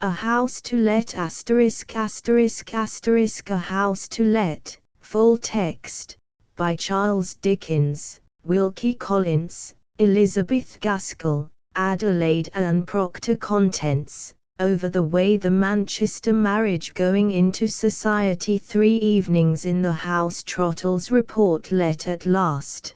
A house to let asterisk asterisk asterisk a house to let, full text, by Charles Dickens, Wilkie Collins, Elizabeth Gaskell, Adelaide Ann Proctor. Contents, over the way the Manchester marriage going into society 3 evenings in the house Trottle's report let at last.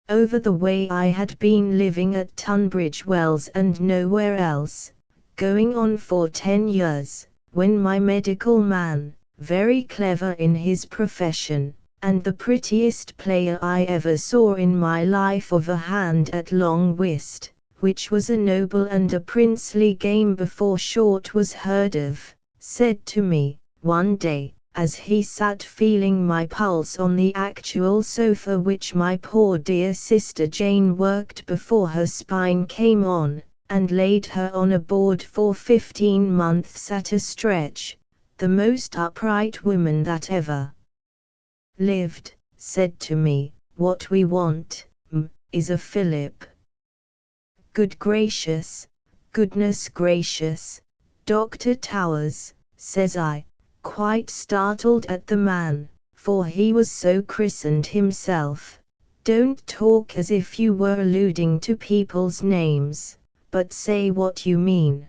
Over the way I had been living at Tunbridge Wells and nowhere else, going on for 10 years, when my medical man, very clever in his profession, and the prettiest player I ever saw in my life of a hand at long whist, which was a noble and a princely game before short was heard of, said to me, one day, as he sat feeling my pulse on the actual sofa which my poor dear sister Jane worked before her spine came on, and laid her on a board for 15 months at a stretch, the most upright woman that ever lived, said to me, what we want, is a Philip. Good gracious, goodness gracious, Dr. Towers, says I, quite startled at the man, for he was so christened himself. Don't talk as if you were alluding to people's names, but say what you mean.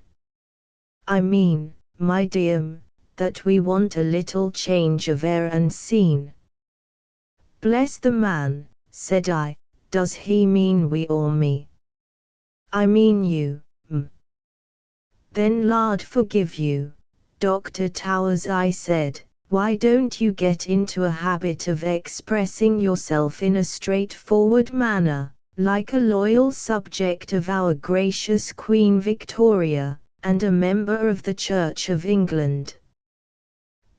I mean, my dear, that we want a little change of air and scene. Bless the man, said I, does he mean we or me? I mean you, Then Lord forgive you, Dr. Towers, I said, why don't you get into a habit of expressing yourself in a straightforward manner, like a loyal subject of our gracious Queen Victoria, and a member of the Church of England?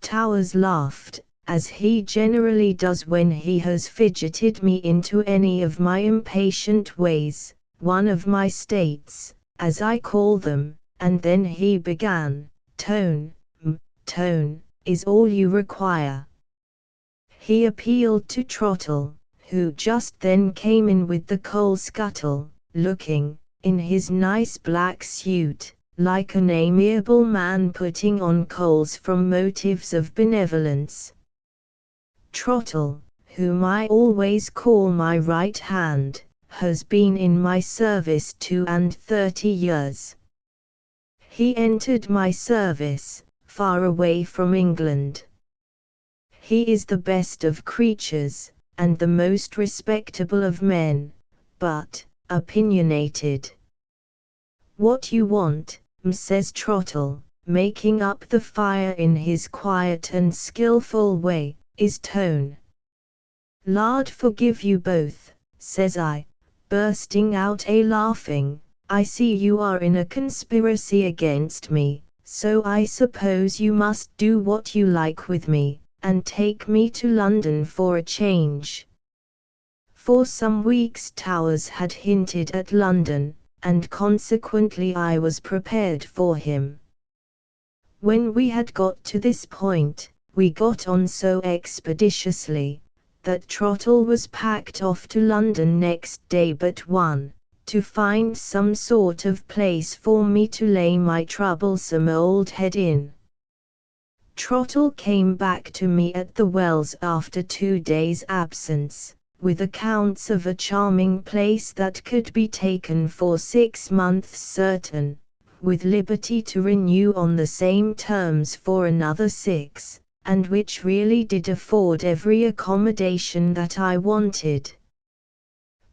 Towers laughed, as he generally does when he has fidgeted me into any of my impatient ways, one of my states, as I call them, and then he began, tone, tone, is all you require. He appealed to Trottle, who just then came in with the coal scuttle, looking, in his nice black suit, like an amiable man putting on coals from motives of benevolence. Trottle, whom I always call my right hand, has been in my service 32 years. He entered my service, far away from England. He is the best of creatures, and the most respectable of men, but opinionated. What you want, says Trottle, making up the fire in his quiet and skillful way, is tone. Lord forgive you both, says I, bursting out a-laughing, I see you are in a conspiracy against me, so I suppose you must do what you like with me, and take me to London for a change. For some weeks Towers had hinted at London, and consequently I was prepared for him. When we had got to this point, we got on so expeditiously, that Trottle was packed off to London next day but one, to find some sort of place for me to lay my troublesome old head in. Trottle came back to me at the Wells after 2 days' absence, with accounts of a charming place that could be taken for 6 months certain, with liberty to renew on the same terms for another 6, and which really did afford every accommodation that I wanted.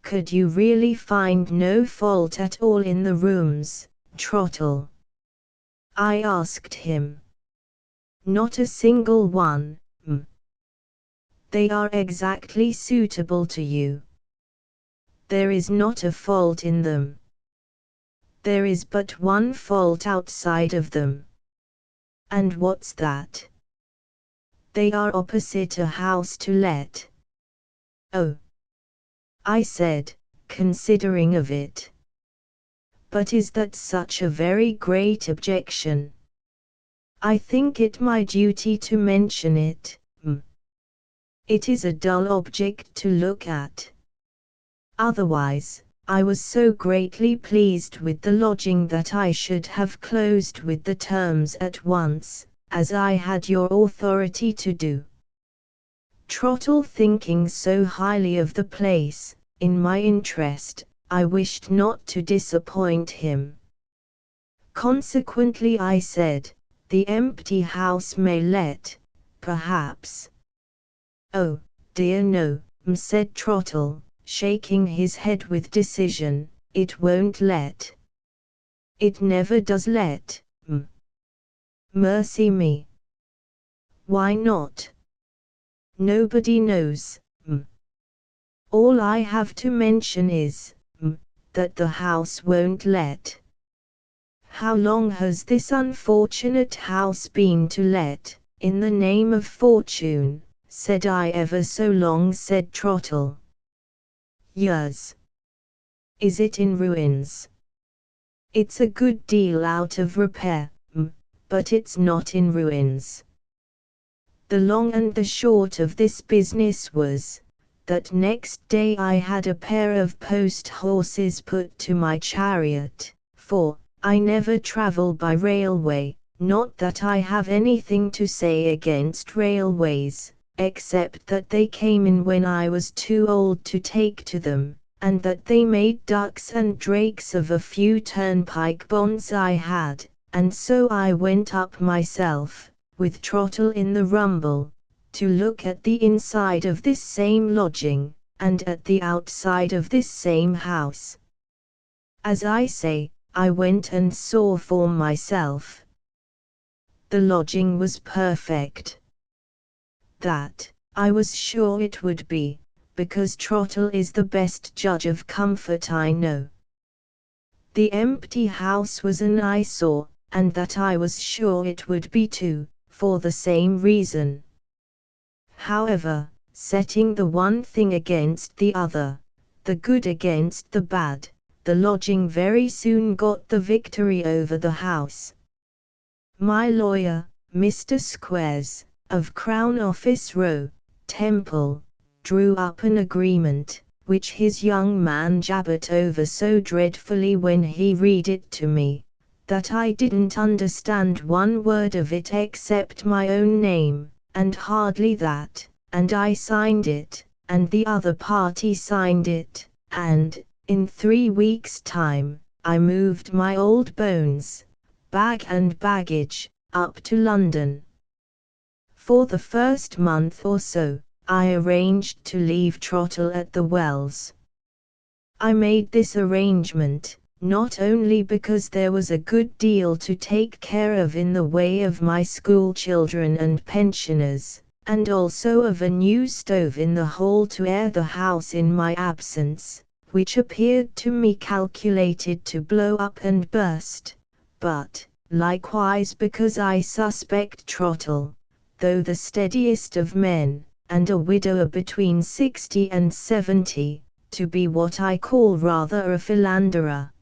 Could you really find no fault at all in the rooms, Trottle? I asked him. Not a single one, They are exactly suitable to you. There is not a fault in them. There is but one fault outside of them. And what's that? They are opposite a house to let. Oh, I said, considering of it. But is that such a very great objection? I think it my duty to mention it. It is a dull object to look at. Otherwise, I was so greatly pleased with the lodging that I should have closed with the terms at once, as I had your authority to do. Trottle, thinking so highly of the place, in my interest, I wished not to disappoint him. Consequently I said, the empty house may let, perhaps. Oh, dear no, said Trottle, shaking his head with decision, it won't let. It never does let, Mercy me. Why not? Nobody knows, All I have to mention is, that the house won't let. How long has this unfortunate house been to let, in the name of fortune? Said I. Ever so long, said Trottle. Years. Is it in ruins? It's a good deal out of repair, but it's not in ruins. The long and the short of this business was, that next day I had a pair of post horses put to my chariot, for I never travel by railway, not that I have anything to say against railways, except that they came in when I was too old to take to them, and that they made ducks and drakes of a few turnpike bonds I had, and so I went up myself, with Trottle in the rumble, to look at the inside of this same lodging, and at the outside of this same house. As I say, I went and saw for myself. The lodging was perfect. That, I was sure it would be, because Trottle is the best judge of comfort I know. The empty house was an eyesore, and that I was sure it would be too, for the same reason. However, setting the one thing against the other, the good against the bad, the lodging very soon got the victory over the house. My lawyer, Mr. Squares, of Crown Office Row, Temple, drew up an agreement, which his young man jabbered over so dreadfully when he read it to me, that I didn't understand one word of it except my own name, and hardly that, and I signed it, and the other party signed it, and, in 3 weeks' time, I moved my old bones, bag and baggage, up to London. For the first month or so, I arranged to leave Trottle at the Wells. I made this arrangement, not only because there was a good deal to take care of in the way of my school children and pensioners, and also of a new stove in the hall to air the house in my absence, which appeared to me calculated to blow up and burst, but, likewise because I suspect Trottle, though the steadiest of men, and a widower between 60 and 70, to be what I call rather a philanderer.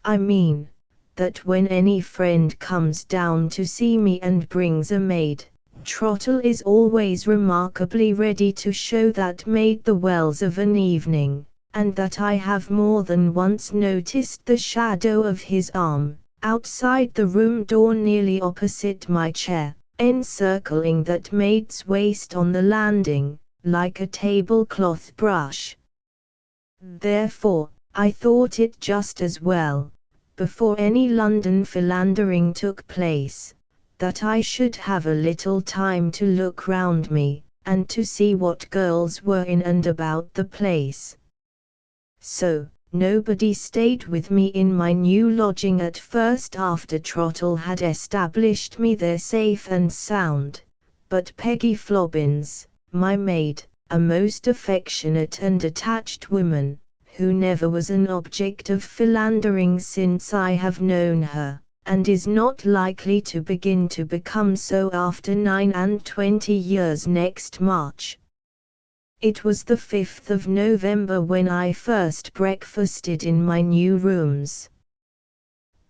I mean, that when any friend comes down to see me and brings a maid, Trottle is always remarkably ready to show that maid the Wells of an evening, and that I have more than once noticed the shadow of his arm, outside the room door nearly opposite my chair, encircling that maid's waist on the landing, like a tablecloth brush. Therefore, I thought it just as well, before any London philandering took place, that I should have a little time to look round me, and to see what girls were in and about the place. So, nobody stayed with me in my new lodging at first after Trottle had established me there safe and sound, but Peggy Flobbins, my maid, a most affectionate and attached woman, who never was an object of philandering since I have known her, and is not likely to begin to become so after 29 years next March. It was the 5th of November when I first breakfasted in my new rooms.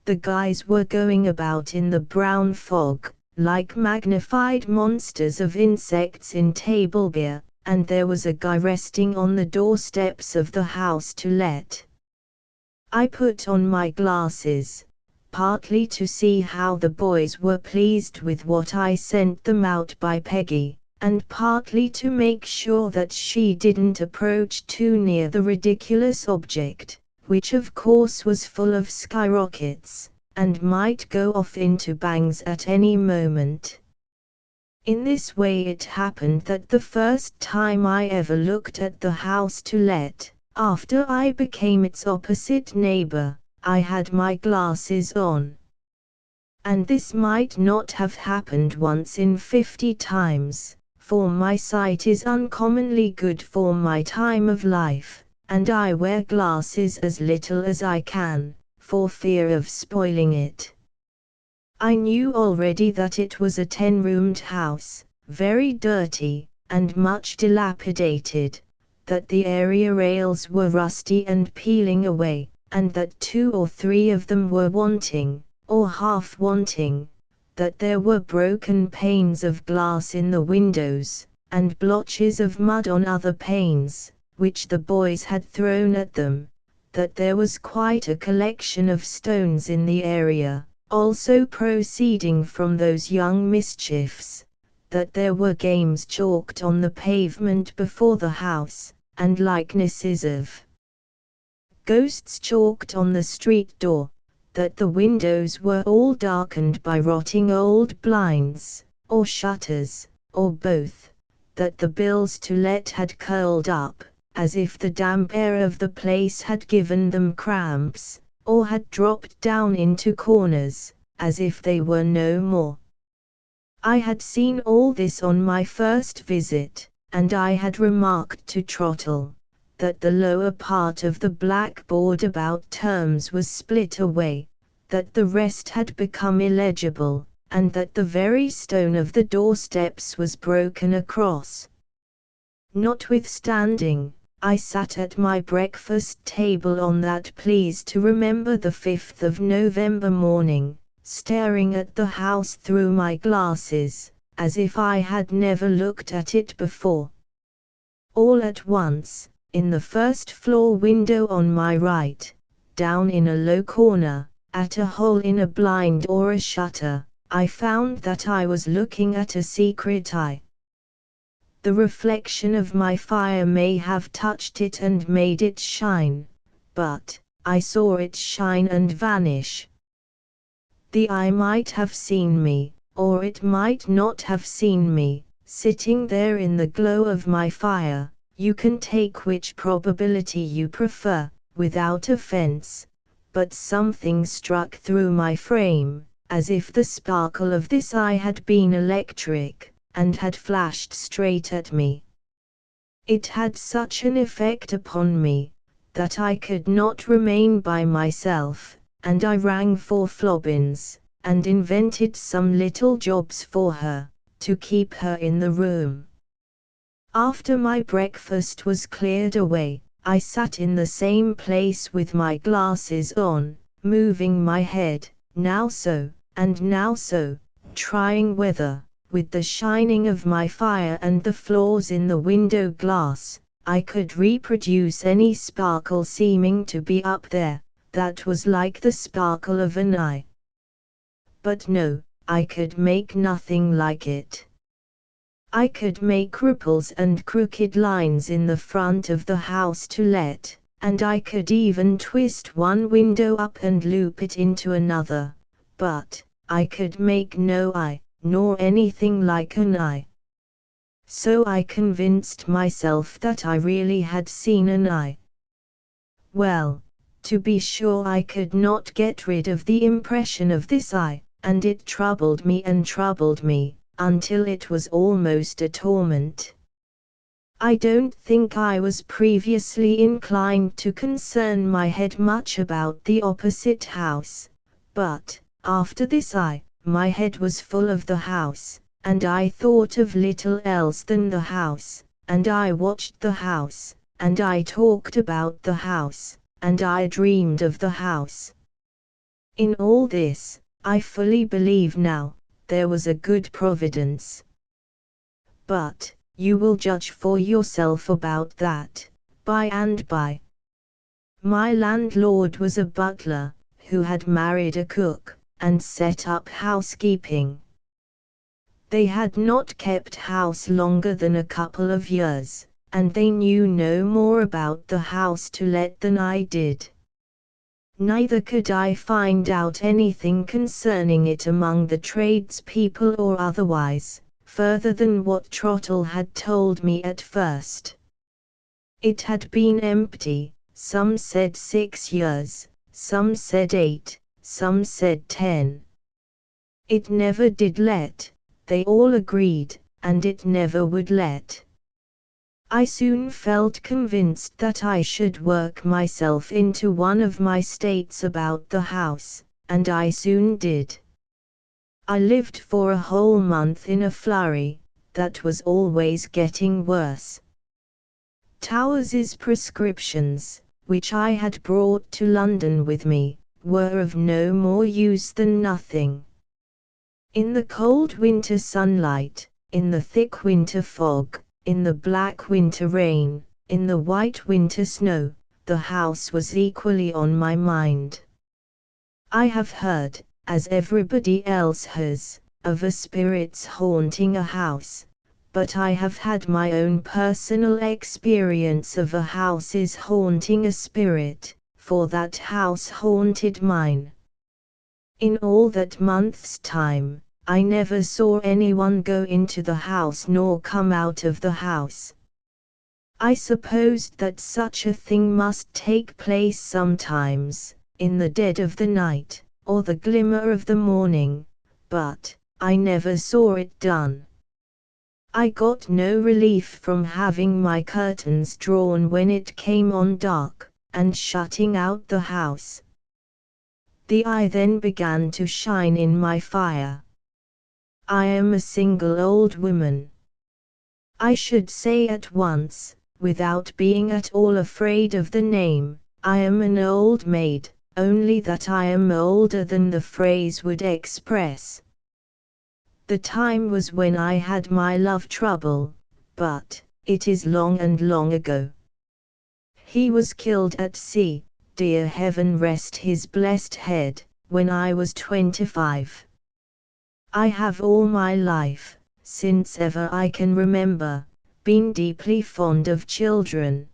The guys were going about in the brown fog, like magnified monsters of insects in table beer, and there was a guy resting on the doorsteps of the house to let, I put on my glasses, partly to see how the boys were pleased with what I sent them out by Peggy, and partly to make sure that she didn't approach too near the ridiculous object, which of course was full of skyrockets, and might go off into bangs at any moment. In this way it happened that the first time I ever looked at the house to let, after I became its opposite neighbor, I had my glasses on. And this might not have happened once in 50 times, for my sight is uncommonly good for my time of life, and I wear glasses as little as I can, for fear of spoiling it. I knew already that it was a 10-roomed house, very dirty, and much dilapidated, that the area rails were rusty and peeling away, and that 2 or 3 of them were wanting, or half wanting, that there were broken panes of glass in the windows, and blotches of mud on other panes, which the boys had thrown at them, that there was quite a collection of stones in the area, also proceeding from those young mischiefs, that there were games chalked on the pavement before the house, and likenesses of ghosts chalked on the street door, that the windows were all darkened by rotting old blinds, or shutters, or both, that the bills to let had curled up, as if the damp air of the place had given them cramps, or had dropped down into corners, as if they were no more. I had seen all this on my first visit, and I had remarked to Trottle, that the lower part of the blackboard about terms was split away, that the rest had become illegible, and that the very stone of the doorsteps was broken across. Notwithstanding, I sat at my breakfast table on that please to remember the 5th of November morning, staring at the house through my glasses, as if I had never looked at it before. All at once, in the first floor window on my right, down in a low corner, at a hole in a blind or a shutter, I found that I was looking at a secret eye. The reflection of my fire may have touched it and made it shine, but I saw it shine and vanish. The eye might have seen me, or it might not have seen me, sitting there in the glow of my fire. You can take which probability you prefer, without offense, but something struck through my frame, as if the sparkle of this eye had been electric, and had flashed straight at me. It had such an effect upon me, that I could not remain by myself, and I rang for Flobbins, and invented some little jobs for her, to keep her in the room. After my breakfast was cleared away, I sat in the same place with my glasses on, moving my head, now so, and now so, trying whether, with the shining of my fire and the flaws in the window glass, I could reproduce any sparkle seeming to be up there, that was like the sparkle of an eye. But no, I could make nothing like it. I could make ripples and crooked lines in the front of the house to let, and I could even twist one window up and loop it into another, but I could make no eye, nor anything like an eye. So I convinced myself that I really had seen an eye. Well, to be sure I could not get rid of the impression of this eye, and it troubled me, until it was almost a torment. I don't think I was previously inclined to concern my head much about the opposite house, but, after this my head was full of the house, and I thought of little else than the house, and I watched the house, and I talked about the house, and I dreamed of the house. In all this, I fully believe now, there was a good providence. But, you will judge for yourself about that, by and by. My landlord was a butler, who had married a cook, and set up housekeeping. They had not kept house longer than a couple of years, and they knew no more about the house to let than I did. Neither could I find out anything concerning it among the tradespeople or otherwise, further than what Trottle had told me at first. It had been empty, some said 6 years, some said 8, some said 10. It never did let, they all agreed, and it never would let. I soon felt convinced that I should work myself into one of my states about the house, and I soon did. I lived for a whole month in a flurry, that was always getting worse. Towers's prescriptions, which I had brought to London with me, were of no more use than nothing. In the cold winter sunlight, in the thick winter fog, in the black winter rain, in the white winter snow, the house was equally on my mind. I have heard, as everybody else has, of a spirit's haunting a house, but I have had my own personal experience of a house's haunting a spirit, for that house haunted mine. In all that month's time, I never saw anyone go into the house nor come out of the house. I supposed that such a thing must take place sometimes, in the dead of the night, or the glimmer of the morning, but I never saw it done. I got no relief from having my curtains drawn when it came on dark, and shutting out the house. The eye then began to shine in my fire. I am a single old woman. I should say at once, without being at all afraid of the name, I am an old maid, only that I am older than the phrase would express. The time was when I had my love trouble, but it is long and long ago. He was killed at sea, dear heaven rest his blessed head, when I was 25. I have all my life, since ever I can remember, been deeply fond of children.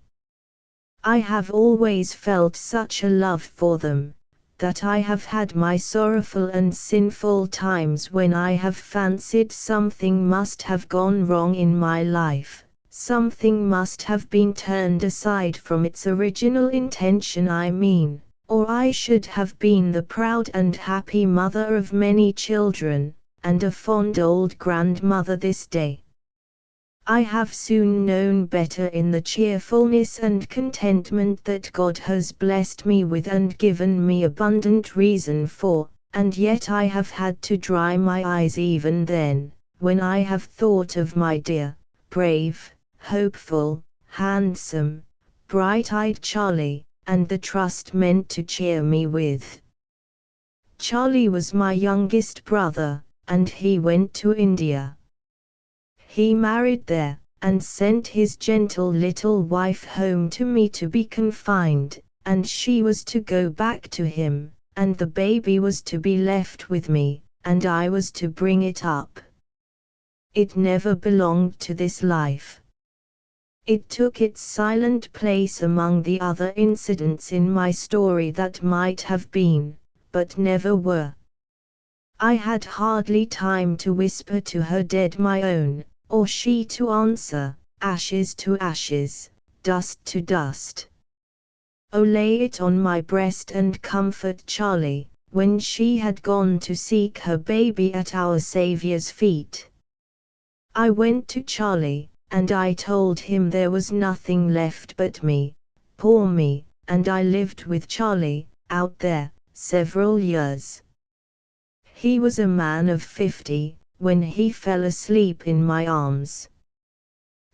I have always felt such a love for them, that I have had my sorrowful and sinful times when I have fancied something must have gone wrong in my life, something must have been turned aside from its original intention I mean, or I should have been the proud and happy mother of many children, and a fond old grandmother this day. I have soon known better in the cheerfulness and contentment that God has blessed me with and given me abundant reason for, and yet I have had to dry my eyes even then, when I have thought of my dear, brave, hopeful, handsome, bright-eyed Charlie, and the trust meant to cheer me with. Charlie was my youngest brother, and he went to India. He married there, and sent his gentle little wife home to me to be confined, and she was to go back to him, and the baby was to be left with me, and I was to bring it up. It never belonged to this life. It took its silent place among the other incidents in my story that might have been, but never were. I had hardly time to whisper to her dead my own, or she to answer, ashes to ashes, dust to dust. Oh, lay it on my breast and comfort Charlie, when she had gone to seek her baby at our Saviour's feet. I went to Charlie, and I told him there was nothing left but me, poor me, and I lived with Charlie, out there, several years. He was a man of 50, when he fell asleep in my arms.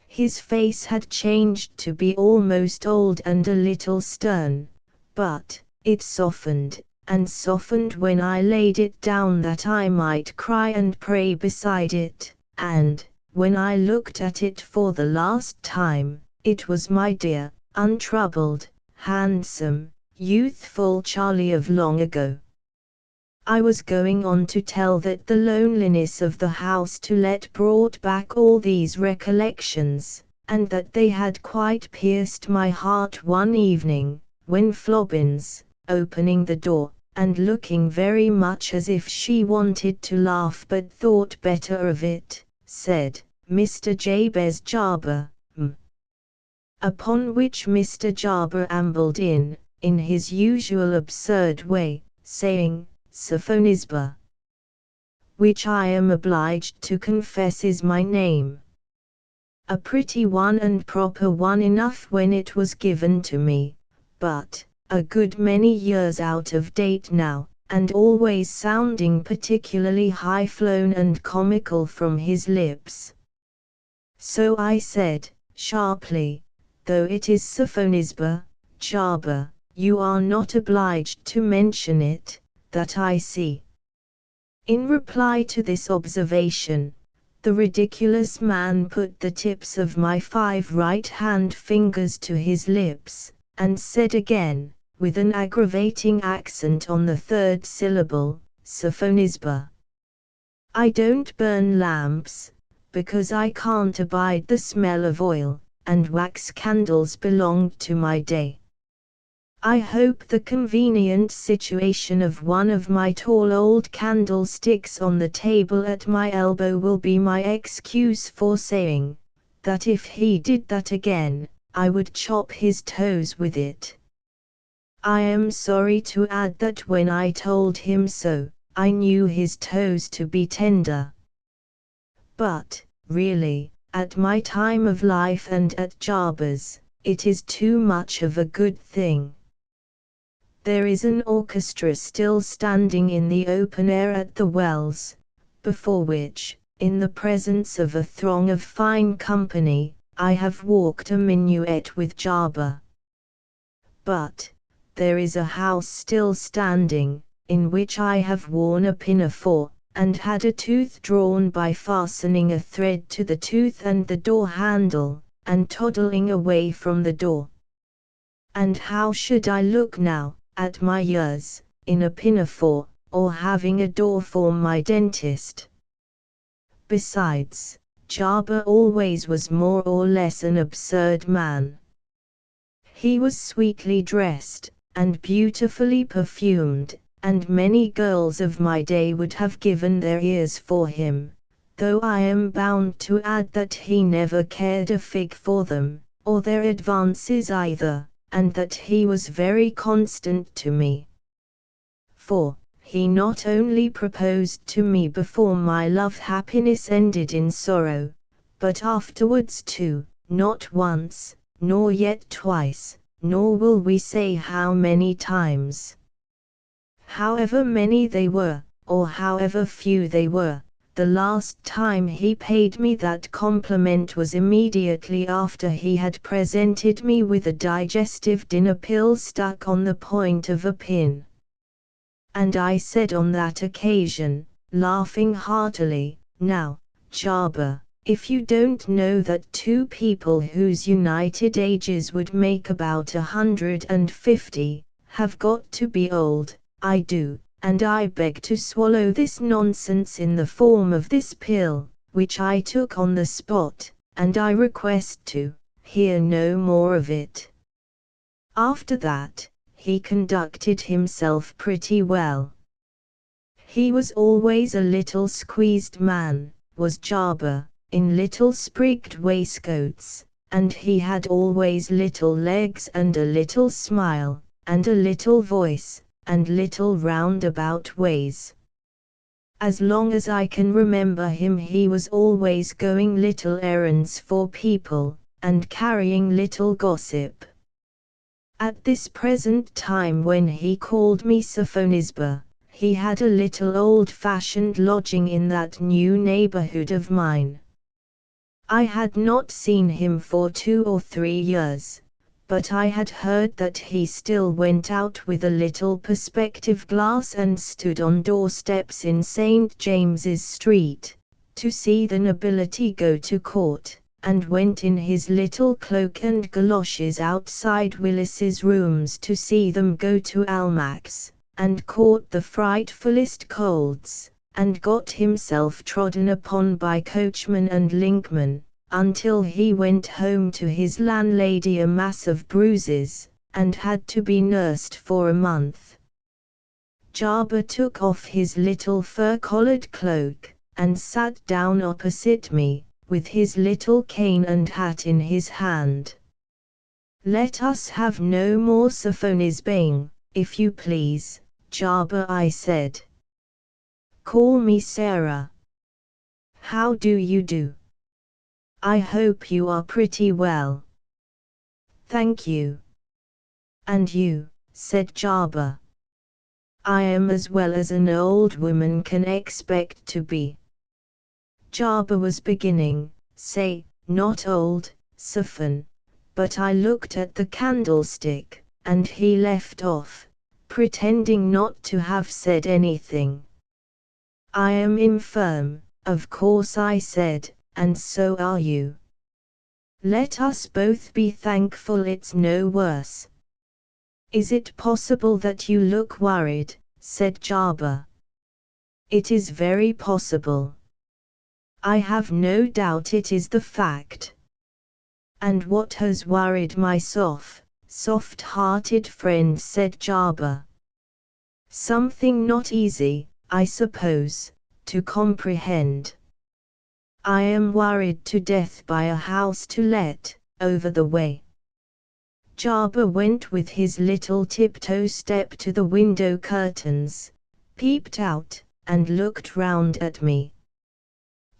His face had changed to be almost old and a little stern, but it softened, and softened when I laid it down that I might cry and pray beside it, and, when I looked at it for the last time, it was my dear, untroubled, handsome, youthful Charlie of long ago. I was going on to tell that the loneliness of the house to let brought back all these recollections, and that they had quite pierced my heart one evening, when Flobbins, opening the door, and looking very much as if she wanted to laugh but thought better of it, said, "Mr. Jabez Jarber, Upon which Mr. Jarber ambled in his usual absurd way, saying, "Sophonisba," which I am obliged to confess is my name. A pretty one and proper one enough when it was given to me, but a good many years out of date now, and always sounding particularly high-flown and comical from his lips. So I said, sharply, "Though it is Sophonisba, Jarber, you are not obliged to mention it, that I see." In reply to this observation, the ridiculous man put the tips of my 5 right-hand fingers to his lips, and said again, with an aggravating accent on the 3rd syllable, "Sophonisba. I don't burn lamps, because I can't abide the smell of oil, and wax candles belonged to my day. I hope the convenient situation of one of my tall old candlesticks on the table at my elbow will be my excuse for saying, that if he did that again, I would chop his toes with it. I am sorry to add that when I told him so, I knew his toes to be tender. But, really, at my time of life and at Jarber's, it is too much of a good thing. There is an orchestra still standing in the open air at the Wells, before which, in the presence of a throng of fine company, I have walked a minuet with Jarber. But, there is a house still standing, in which I have worn a pinafore, and had a tooth drawn by fastening a thread to the tooth and the door handle, and toddling away from the door. And how should I look now, at my years, in a pinafore, or having a door for my dentist? Besides, Jarber always was more or less an absurd man. He was sweetly dressed, and beautifully perfumed, and many girls of my day would have given their ears for him, though I am bound to add that he never cared a fig for them, or their advances either, and that he was very constant to me. For, he not only proposed to me before my love-happiness ended in sorrow, but afterwards too, not once, nor yet twice, nor will we say how many times. However many they were, or however few they were, the last time he paid me that compliment was immediately after he had presented me with a digestive dinner pill stuck on the point of a pin. And I said on that occasion, laughing heartily, "Now, Jarber, if you don't know that 2 people whose united ages would make about 150, have got to be old, I do, and I beg to swallow this nonsense in the form of this pill, which I took on the spot, and I request to hear no more of it." After that, he conducted himself pretty well. He was always a little squeezed man, was Jarber, in little sprigged waistcoats, and he had always little legs and a little smile, and a little voice, and little roundabout ways. As long as I can remember him he was always going little errands for people, and carrying little gossip. At this present time when he called me Sophonisba, he had a little old-fashioned lodging in that new neighborhood of mine. I had not seen him for 2 or 3 years, but I had heard that he still went out with a little perspective glass and stood on doorsteps in St. James's Street, to see the nobility go to court, and went in his little cloak and galoshes outside Willis's rooms to see them go to Almack's, and caught the frightfulest colds, and got himself trodden upon by coachman and linkman, until he went home to his landlady a mass of bruises, and had to be nursed for a month. Jarber took off his little fur-collared cloak, and sat down opposite me, with his little cane and hat in his hand. "Let us have no more sophonisbing, if you please, Jarber," I said. "Call me Sarah. How do you do? I hope you are pretty well." "Thank you." "And you," said Jarber. "I am as well as an old woman can expect to be." Jarber was beginning, say, not old, Sophon, but I looked at the candlestick, and he left off, pretending not to have said anything. "I am infirm, of course," I said, "and so are you. Let us both be thankful it's no worse." "Is it possible that you look worried?" said Jarber. "It is very possible. I have no doubt it is the fact." "And what has worried my soft-hearted friend?" said Jarber. "Something not easy, I suppose, to comprehend. I am worried to death by a house to let, over the way." Jarber went with his little tiptoe step to the window curtains, peeped out, and looked round at me.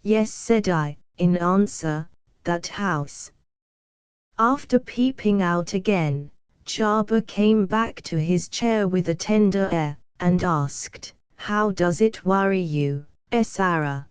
"Yes," said I, in answer, "that house." After peeping out again, Jarber came back to his chair with a tender air, and asked, "How does it worry you, Sarah?"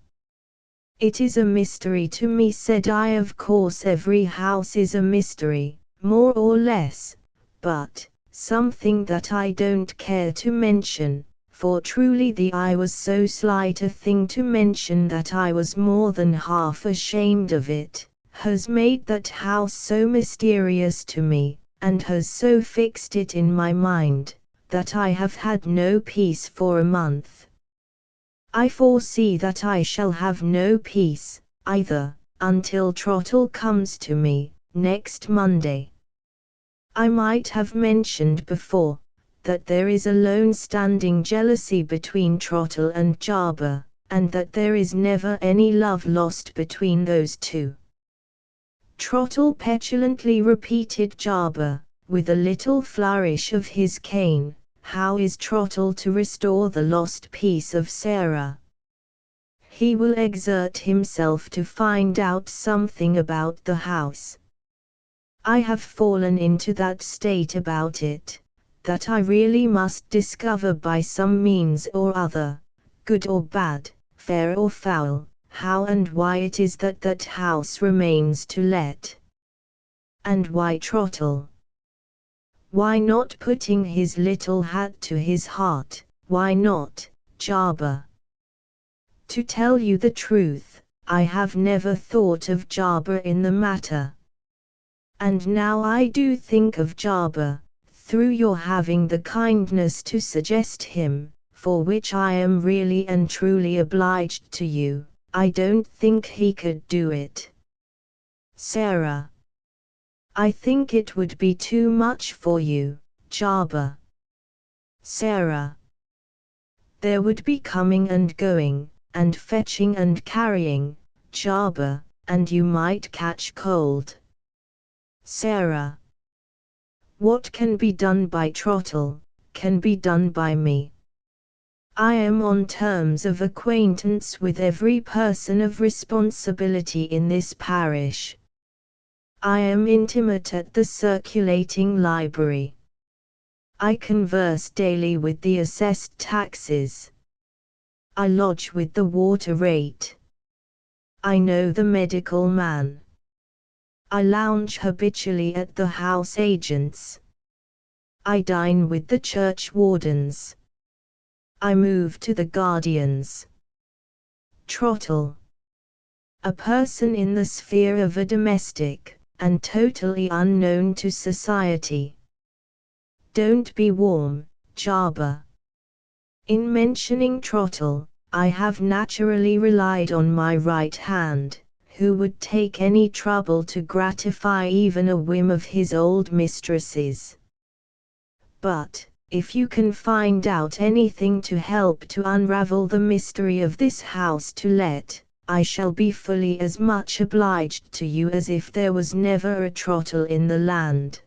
"It is a mystery to me," said I. "Of course every house is a mystery, more or less, but something that I don't care to mention, for truly I was so slight a thing to mention that I was more than half ashamed of it, has made that house so mysterious to me, and has so fixed it in my mind, that I have had no peace for a month. I foresee that I shall have no peace, either, until Trottle comes to me, next Monday. I might have mentioned before, that there is a lone-standing jealousy between Trottle and Jarber, and that there is never any love lost between those two." Trottle petulantly repeated Jarber, with a little flourish of his cane. "How is Trottle to restore the lost peace of Sarah?" "He will exert himself to find out something about the house. I have fallen into that state about it, that I really must discover by some means or other, good or bad, fair or foul, how and why it is that that house remains to let." "And why Trottle? Why not putting his little hat to his heart, why not, Jarber?" "To tell you the truth, I have never thought of Jarber in the matter. And now I do think of Jarber, through your having the kindness to suggest him, for which I am really and truly obliged to you, I don't think he could do it." "Sarah, I think it would be too much for you, Jarber." "Sarah, there would be coming and going, and fetching and carrying, Jarber, and you might catch cold." "Sarah, what can be done by Trottle, can be done by me. I am on terms of acquaintance with every person of responsibility in this parish. I am intimate at the circulating library. I converse daily with the assessed taxes. I lodge with the water rate. I know the medical man. I lounge habitually at the house agents. I dine with the church wardens. I move to the guardians. Trottle, a person in the sphere of a domestic, and totally unknown to society. Don't be warm, Jarber. In mentioning Trottle, I have naturally relied on my right hand, who would take any trouble to gratify even a whim of his old mistress's. But, if you can find out anything to help to unravel the mystery of this house to let, I shall be fully as much obliged to you as if there was never a Trottle in the land.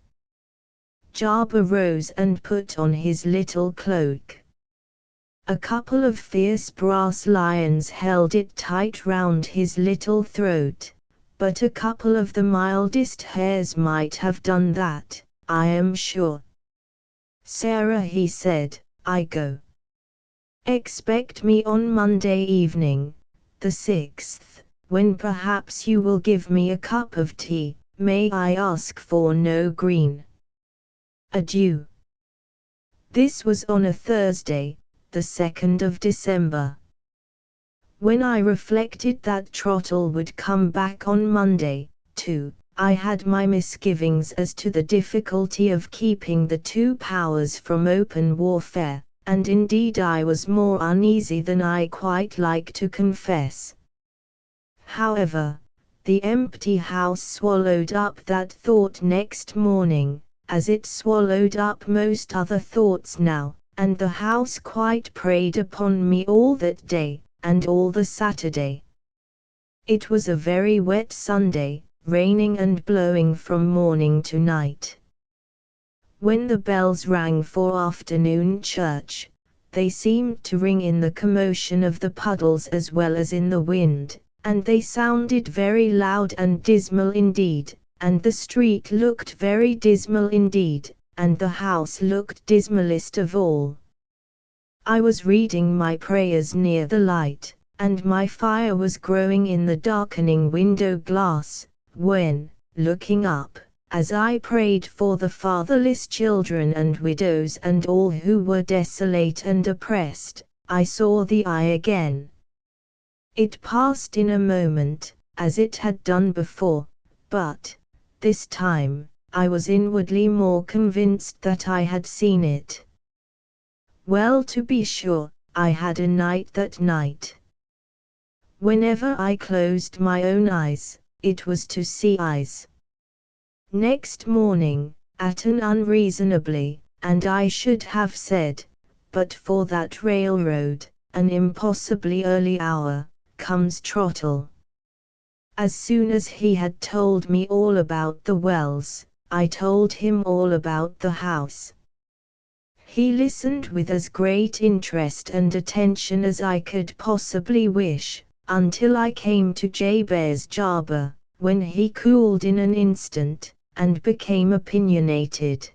Jarber rose and put on his little cloak. A couple of fierce brass lions held it tight round his little throat, but a couple of the mildest hares might have done that, I am sure. Sarah, he said, I go. Expect me on Monday evening, the 6th, when perhaps you will give me a cup of tea. May I ask for no green? Adieu. This was on a Thursday, the 2nd of December. When I reflected that Trottle would come back on Monday, too, I had my misgivings as to the difficulty of keeping the two powers from open warfare, and indeed I was more uneasy than I quite like to confess. However, the empty house swallowed up that thought next morning, as it swallowed up most other thoughts now, and the house quite preyed upon me all that day, and all the Saturday. It was a very wet Sunday, raining and blowing from morning to night. When the bells rang for afternoon church, they seemed to ring in the commotion of the puddles as well as in the wind, and they sounded very loud and dismal indeed, and the street looked very dismal indeed, and the house looked dismalest of all. I was reading my prayers near the light, and my fire was growing in the darkening window glass, when, looking up, as I prayed for the fatherless children and widows and all who were desolate and oppressed, I saw the eye again. It passed in a moment, as it had done before, but, this time, I was inwardly more convinced that I had seen it. Well, to be sure, I had a night that night. Whenever I closed my own eyes, it was to see eyes. Next morning, at an unreasonably, and I should have said, but for that railroad, an impossibly early hour, comes Trottle. As soon as he had told me all about the wells, I told him all about the house. He listened with as great interest and attention as I could possibly wish, until I came to Jabez Jarber, when he cooled in an instant, and became opinionated.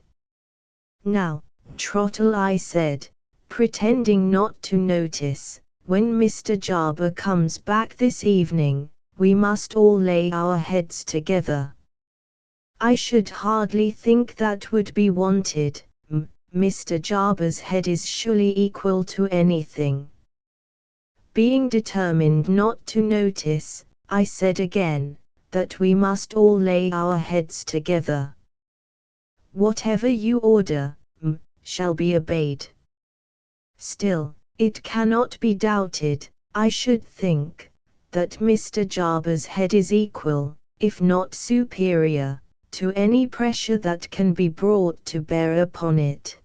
Now, Trottle, I said, pretending not to notice, when Mr. Jarber comes back this evening, we must all lay our heads together. I should hardly think that would be wanted. Mr. Jarber's head is surely equal to anything. Being determined not to notice, I said again, that we must all lay our heads together. Whatever you order, shall be obeyed. Still, it cannot be doubted, I should think, that Mr. Jarber's head is equal, if not superior, to any pressure that can be brought to bear upon it.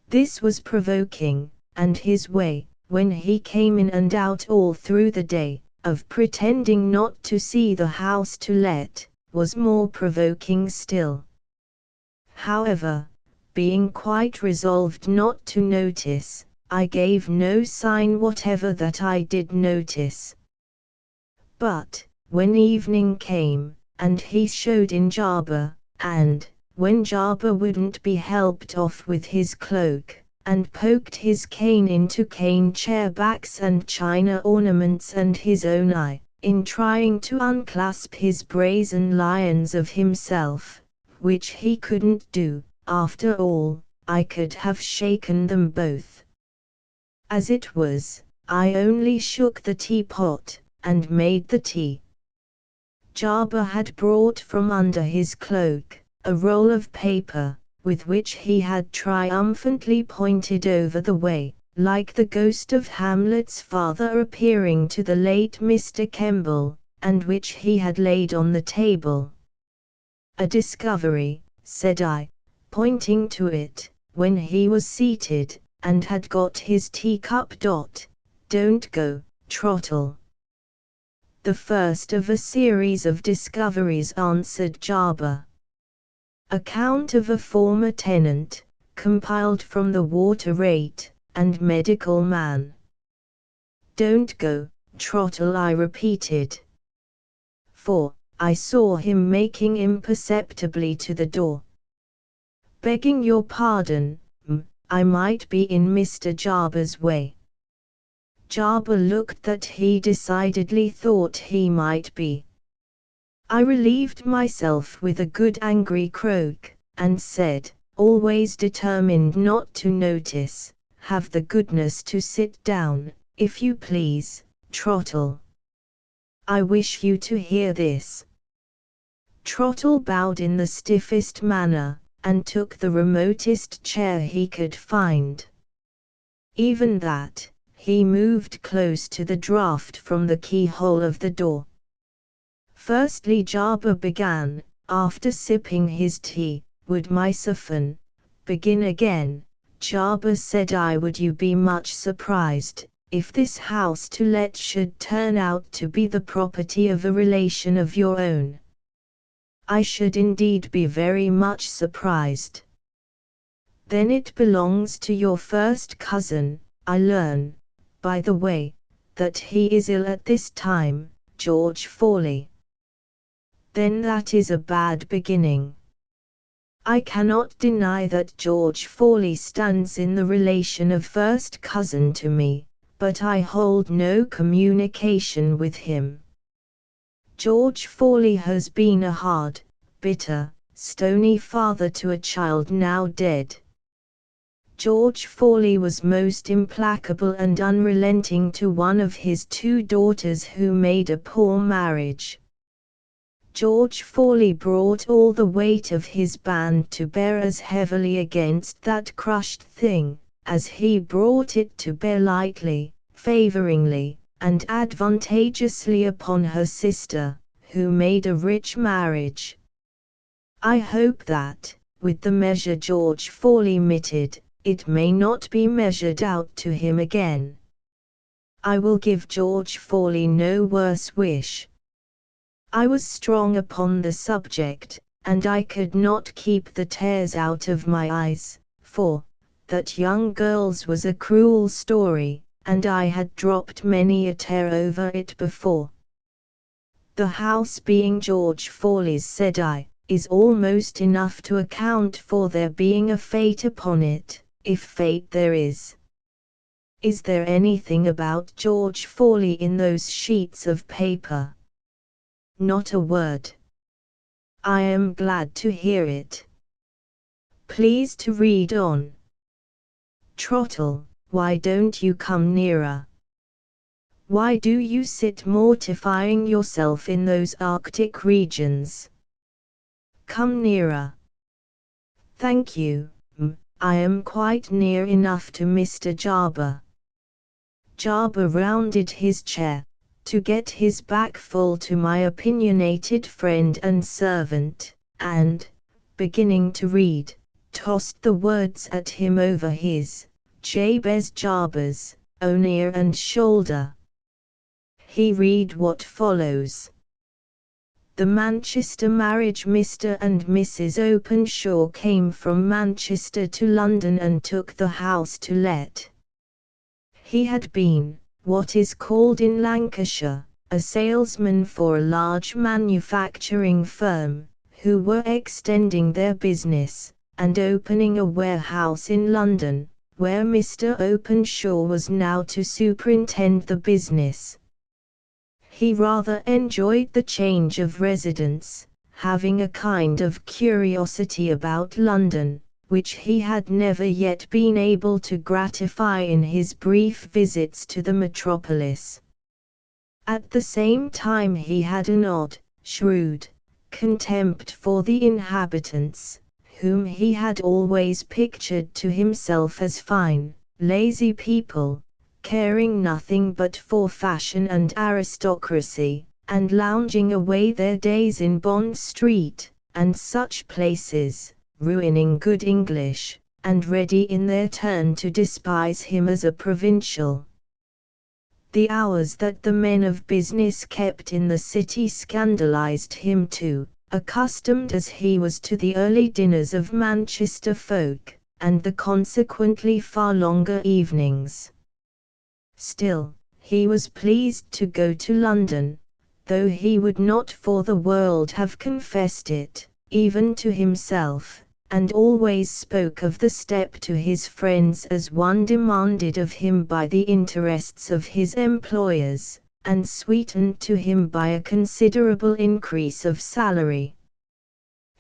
This was provoking, and his way, when he came in and out all through the day, of pretending not to see the house to let, was more provoking still. However, being quite resolved not to notice, I gave no sign whatever that I did notice. But, when evening came, and he showed in Jarber, and, when Jarber wouldn't be helped off with his cloak, and poked his cane into cane chair backs and china ornaments and his own eye, in trying to unclasp his brazen lions of himself, which he couldn't do, after all, I could have shaken them both. As it was, I only shook the teapot, and made the tea. Jarber had brought from under his cloak a roll of paper, with which he had triumphantly pointed over the way, like the ghost of Hamlet's father appearing to the late Mr. Kemble, and which he had laid on the table. "A discovery," said I, pointing to it, when he was seated, and had got his teacup. "Don't go, Trottle." "The first of a series of discoveries," answered Jarber. "Account of a former tenant, compiled from the water rate and medical man." "Don't go, Trottle," I repeated. For I saw him making imperceptibly to the door. "Begging your pardon, I might be in Mr. Jarber's way." Jarber looked that he decidedly thought he might be. I relieved myself with a good angry croak, and said, always determined not to notice, "Have the goodness to sit down, if you please, Trottle. I wish you to hear this." Trottle bowed in the stiffest manner, and took the remotest chair he could find. Even that, he moved close to the draught from the keyhole of the door. Firstly, Jarber began, after sipping his tea. "Would my Sophon begin again?" Jarber said I would you be much surprised, if this house to let should turn out to be the property of a relation of your own. I should indeed be very much surprised. Then it belongs to your first cousin. I learn, by the way, that he is ill at this time, George Forley. Then that is a bad beginning. I cannot deny that George Forley stands in the relation of first cousin to me, but I hold no communication with him. George Forley has been a hard, bitter, stony father to a child now dead. George Forley was most implacable and unrelenting to one of his 2 daughters who made a poor marriage. George Forley brought all the weight of his band to bear as heavily against that crushed thing, as he brought it to bear lightly, favoringly, and advantageously upon her sister, who made a rich marriage. I hope that, with the measure George Forley meted, it may not be measured out to him again. I will give George Forley no worse wish. I was strong upon the subject, and I could not keep the tears out of my eyes, for that young girl's was a cruel story, and I had dropped many a tear over it before. The house being George Forley's, said I, is almost enough to account for there being a fate upon it, if fate there is. Is there anything about George Forley in those sheets of paper? Not a word. I am glad to hear it. Please to read on. Trottle, why don't you come nearer? Why do you sit mortifying yourself in those Arctic regions? Come nearer. Thank you, I am quite near enough to Mr. Jarber. Jarber rounded his chair, to get his back full to my opinionated friend and servant, and, beginning to read, tossed the words at him over his, Jabez Jarber's, own ear and shoulder. He read what follows. The Manchester marriage. Mr. and Mrs. Openshaw came from Manchester to London and took the house to let. He had been, what is called in Lancashire, a salesman for a large manufacturing firm, who were extending their business, and opening a warehouse in London, where Mr. Openshaw was now to superintend the business. He rather enjoyed the change of residence, having a kind of curiosity about London, which he had never yet been able to gratify in his brief visits to the metropolis. At the same time he had an odd, shrewd contempt for the inhabitants, whom he had always pictured to himself as fine, lazy people, caring nothing but for fashion and aristocracy, and lounging away their days in Bond Street, and such places, ruining good English, and ready in their turn to despise him as a provincial. The hours that the men of business kept in the city scandalized him too, accustomed as he was to the early dinners of Manchester folk, and the consequently far longer evenings. Still, he was pleased to go to London, though he would not for the world have confessed it, even to himself, and always spoke of the step to his friends as one demanded of him by the interests of his employers, and sweetened to him by a considerable increase of salary.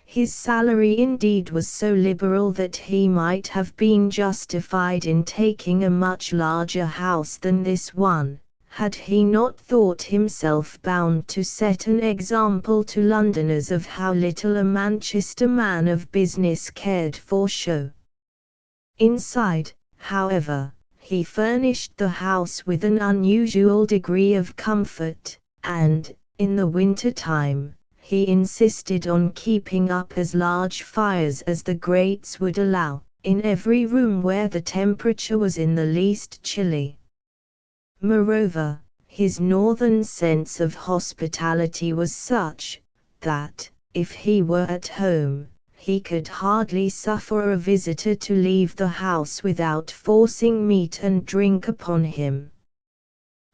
His salary indeed was so liberal that he might have been justified in taking a much larger house than this one, had he not thought himself bound to set an example to Londoners of how little a Manchester man of business cared for show. Inside, however, he furnished the house with an unusual degree of comfort, and, in the winter time, he insisted on keeping up as large fires as the grates would allow, in every room where the temperature was in the least chilly. Moreover, his northern sense of hospitality was such, that, if he were at home, he could hardly suffer a visitor to leave the house without forcing meat and drink upon him.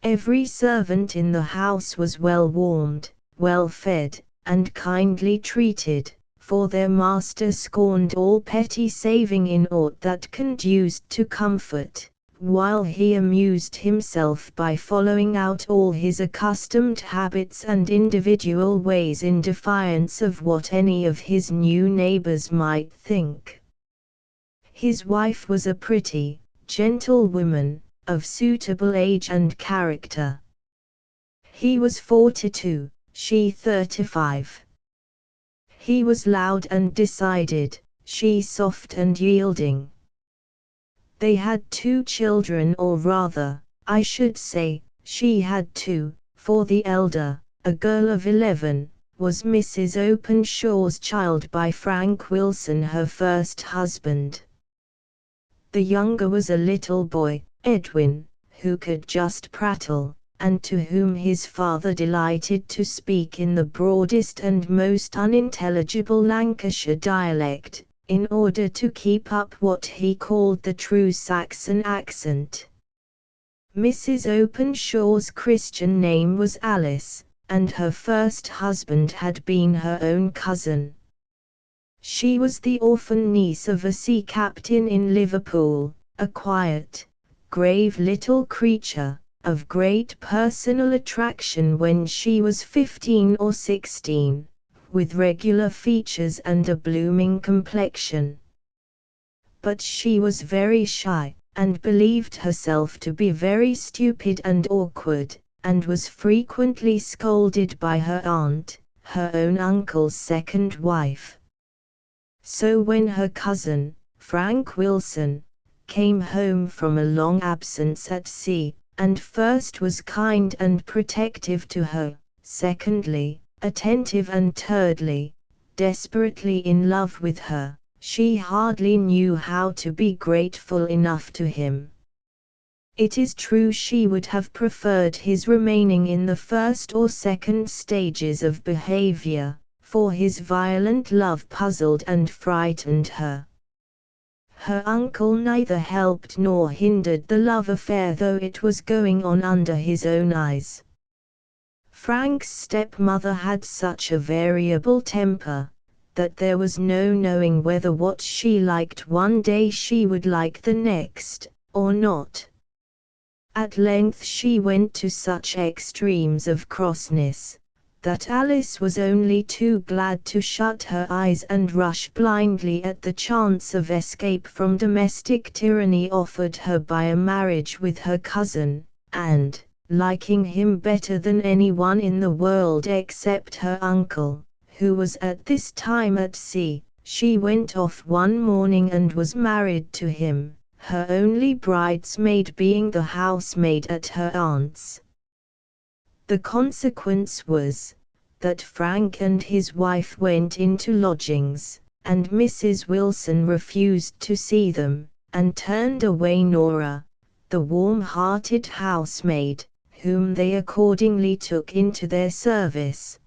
Every servant in the house was well warmed, well fed, and kindly treated, for their master scorned all petty saving in aught that conduced to comfort, while he amused himself by following out all his accustomed habits and individual ways in defiance of what any of his new neighbors might think. His wife was a pretty, gentle woman, of suitable age and character. He was 42, she 35. He was loud and decided, she soft and yielding. They had 2 children, or rather, I should say, she had 2, for the elder, a girl of 11, was Mrs. Openshaw's child by Frank Wilson, her first husband. The younger was a little boy, Edwin, who could just prattle, and to whom his father delighted to speak in the broadest and most unintelligible Lancashire dialect, in order to keep up what he called the true Saxon accent. Mrs. Openshaw's Christian name was Alice, and her first husband had been her own cousin. She was the orphan niece of a sea captain in Liverpool, a quiet, grave little creature, of great personal attraction when she was 15 or 16, with regular features and a blooming complexion. But she was very shy, and believed herself to be very stupid and awkward, and was frequently scolded by her aunt, her own uncle's second wife. So when her cousin, Frank Wilson, came home from a long absence at sea, and first was kind and protective to her, secondly, attentive, and thirdly, desperately in love with her, she hardly knew how to be grateful enough to him. It is true she would have preferred his remaining in the first or second stages of behavior, for his violent love puzzled and frightened her. Her uncle neither helped nor hindered the love affair, though it was going on under his own eyes. Frank's stepmother had such a variable temper, that there was no knowing whether what she liked one day she would like the next, or not. At length she went to such extremes of crossness, that Alice was only too glad to shut her eyes and rush blindly at the chance of escape from domestic tyranny offered her by a marriage with her cousin, and, liking him better than anyone in the world except her uncle, who was at this time at sea. She went off one morning and was married to him, her only bridesmaid being the housemaid at her aunt's. The consequence was that Frank and his wife went into lodgings, and Mrs. Wilson refused to see them, and turned away Nora, the warm-hearted housemaid, whom they accordingly took into their service.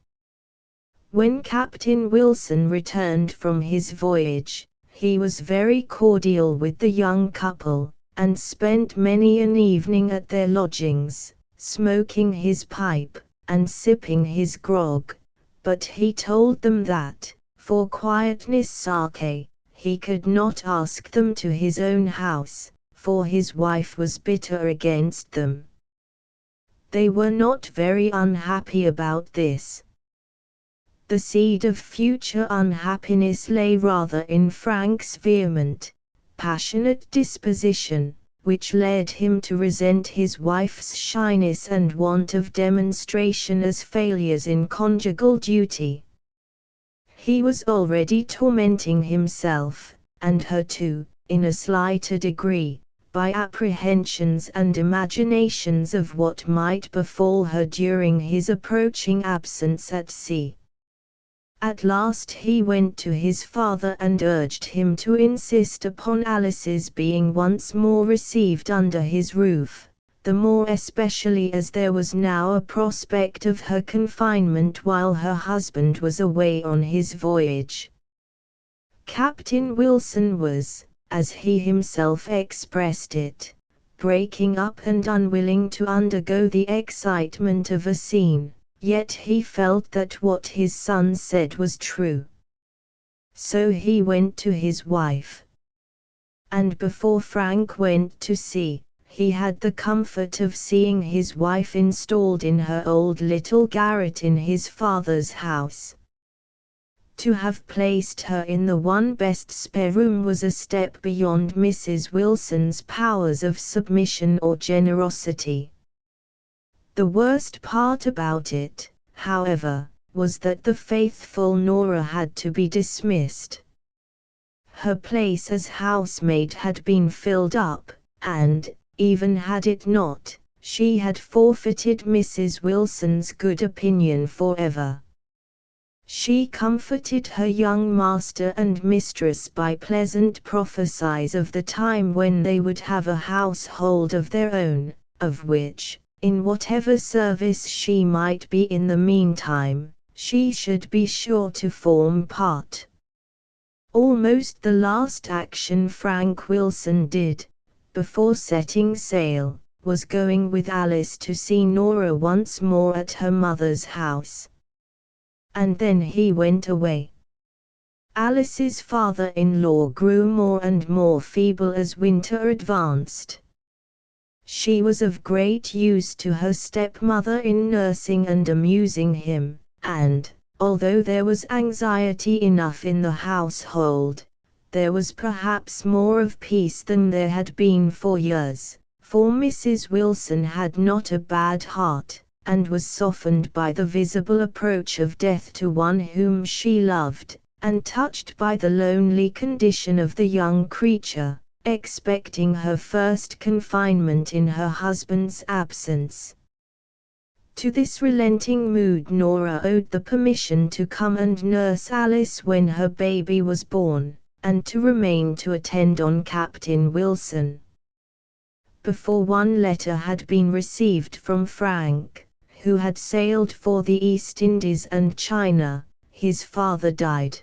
When Captain Wilson returned from his voyage, he was very cordial with the young couple, and spent many an evening at their lodgings, smoking his pipe, and sipping his grog, but he told them that, for quietness' sake, he could not ask them to his own house, for his wife was bitter against them. They were not very unhappy about this. The seed of future unhappiness lay rather in Frank's vehement, passionate disposition, which led him to resent his wife's shyness and want of demonstration as failures in conjugal duty. He was already tormenting himself, and her too, in a slighter degree, by apprehensions and imaginations of what might befall her during his approaching absence at sea. At last he went to his father and urged him to insist upon Alice's being once more received under his roof, the more especially as there was now a prospect of her confinement while her husband was away on his voyage. Captain Wilson was, as he himself expressed it, breaking up and unwilling to undergo the excitement of a scene. Yet he felt that what his son said was true. So he went to his wife. And before Frank went to sea, he had the comfort of seeing his wife installed in her old little garret in his father's house. To have placed her in the one best spare room was a step beyond Mrs. Wilson's powers of submission or generosity. The worst part about it, however, was that the faithful Nora had to be dismissed. Her place as housemaid had been filled up, and, even had it not, she had forfeited Mrs. Wilson's good opinion forever. She comforted her young master and mistress by pleasant prophecies of the time when they would have a household of their own, of which, in whatever service she might be in the meantime, she should be sure to form part. Almost the last action Frank Wilson did, before setting sail, was going with Alice to see Nora once more at her mother's house. And then he went away. Alice's father-in-law grew more and more feeble as winter advanced. She was of great use to her stepmother in nursing and amusing him, and, although there was anxiety enough in the household, there was perhaps more of peace than there had been for years, for Mrs. Wilson had not a bad heart, and was softened by the visible approach of death to one whom she loved, and touched by the lonely condition of the young creature, expecting her first confinement in her husband's absence. To this relenting mood Nora owed the permission to come and nurse Alice when her baby was born, and to remain to attend on Captain Wilson. Before one letter had been received from Frank, who had sailed for the East Indies and China, his father died.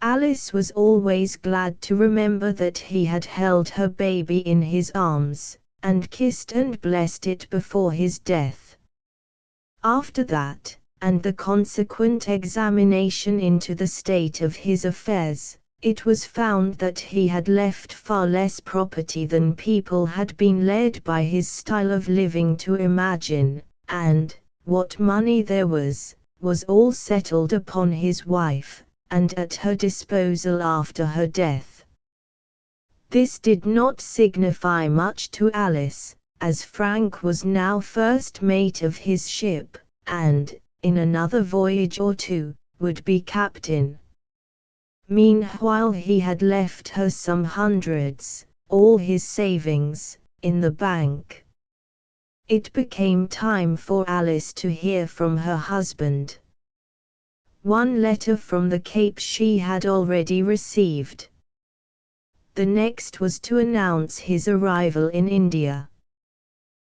Alice was always glad to remember that he had held her baby in his arms, and kissed and blessed it before his death. After that, and the consequent examination into the state of his affairs, it was found that he had left far less property than people had been led by his style of living to imagine, and, what money there was all settled upon his wife, and at her disposal after her death. This did not signify much to Alice, as Frank was now first mate of his ship, and, in another voyage or two, would be captain. Meanwhile he had left her some hundreds, all his savings, in the bank. It became time for Alice to hear from her husband. One letter from the Cape she had already received. The next was to announce his arrival in India.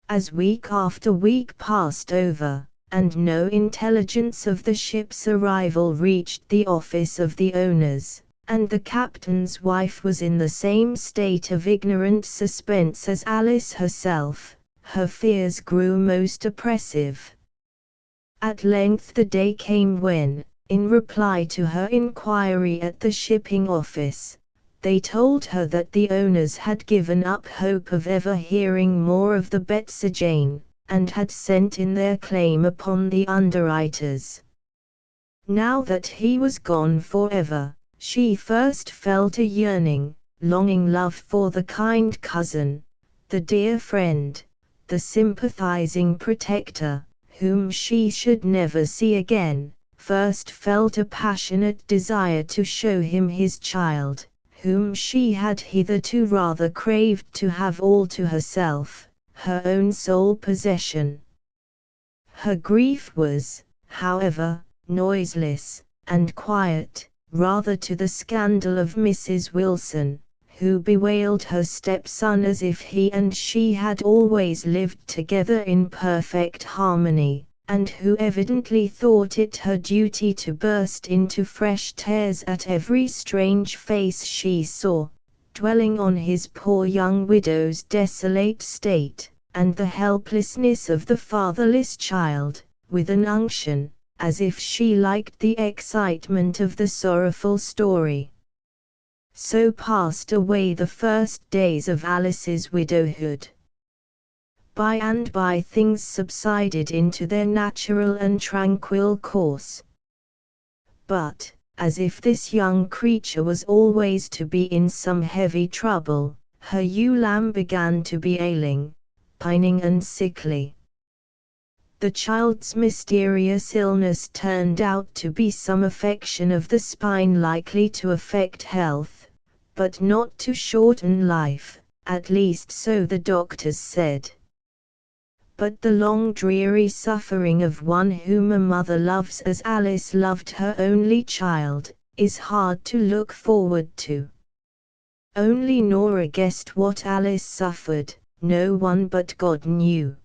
As week after week passed over, and no intelligence of the ship's arrival reached the office of the owners, and the captain's wife was in the same state of ignorant suspense as Alice herself, her fears grew most oppressive. At length the day came when, in reply to her inquiry at the shipping office, they told her that the owners had given up hope of ever hearing more of the Betsy-Jane, and had sent in their claim upon the underwriters. Now that he was gone forever, she first felt a yearning, longing love for the kind cousin, the dear friend, the sympathizing protector, whom she should never see again, first felt a passionate desire to show him his child, whom she had hitherto rather craved to have all to herself, her own sole possession. Her grief was, however, noiseless and quiet, rather to the scandal of Mrs. Wilson, who bewailed her stepson as if he and she had always lived together in perfect harmony, and who evidently thought it her duty to burst into fresh tears at every strange face she saw, dwelling on his poor young widow's desolate state, and the helplessness of the fatherless child, with an unction, as if she liked the excitement of the sorrowful story. So passed away the first days of Alice's widowhood. By and by things subsided into their natural and tranquil course. But, as if this young creature was always to be in some heavy trouble, her ewe lamb began to be ailing, pining and sickly. The child's mysterious illness turned out to be some affection of the spine likely to affect health, but not to shorten life, at least so the doctors said. But the long dreary suffering of one whom a mother loves as Alice loved her only child, is hard to look forward to. Only Nora guessed what Alice suffered, no one but God knew.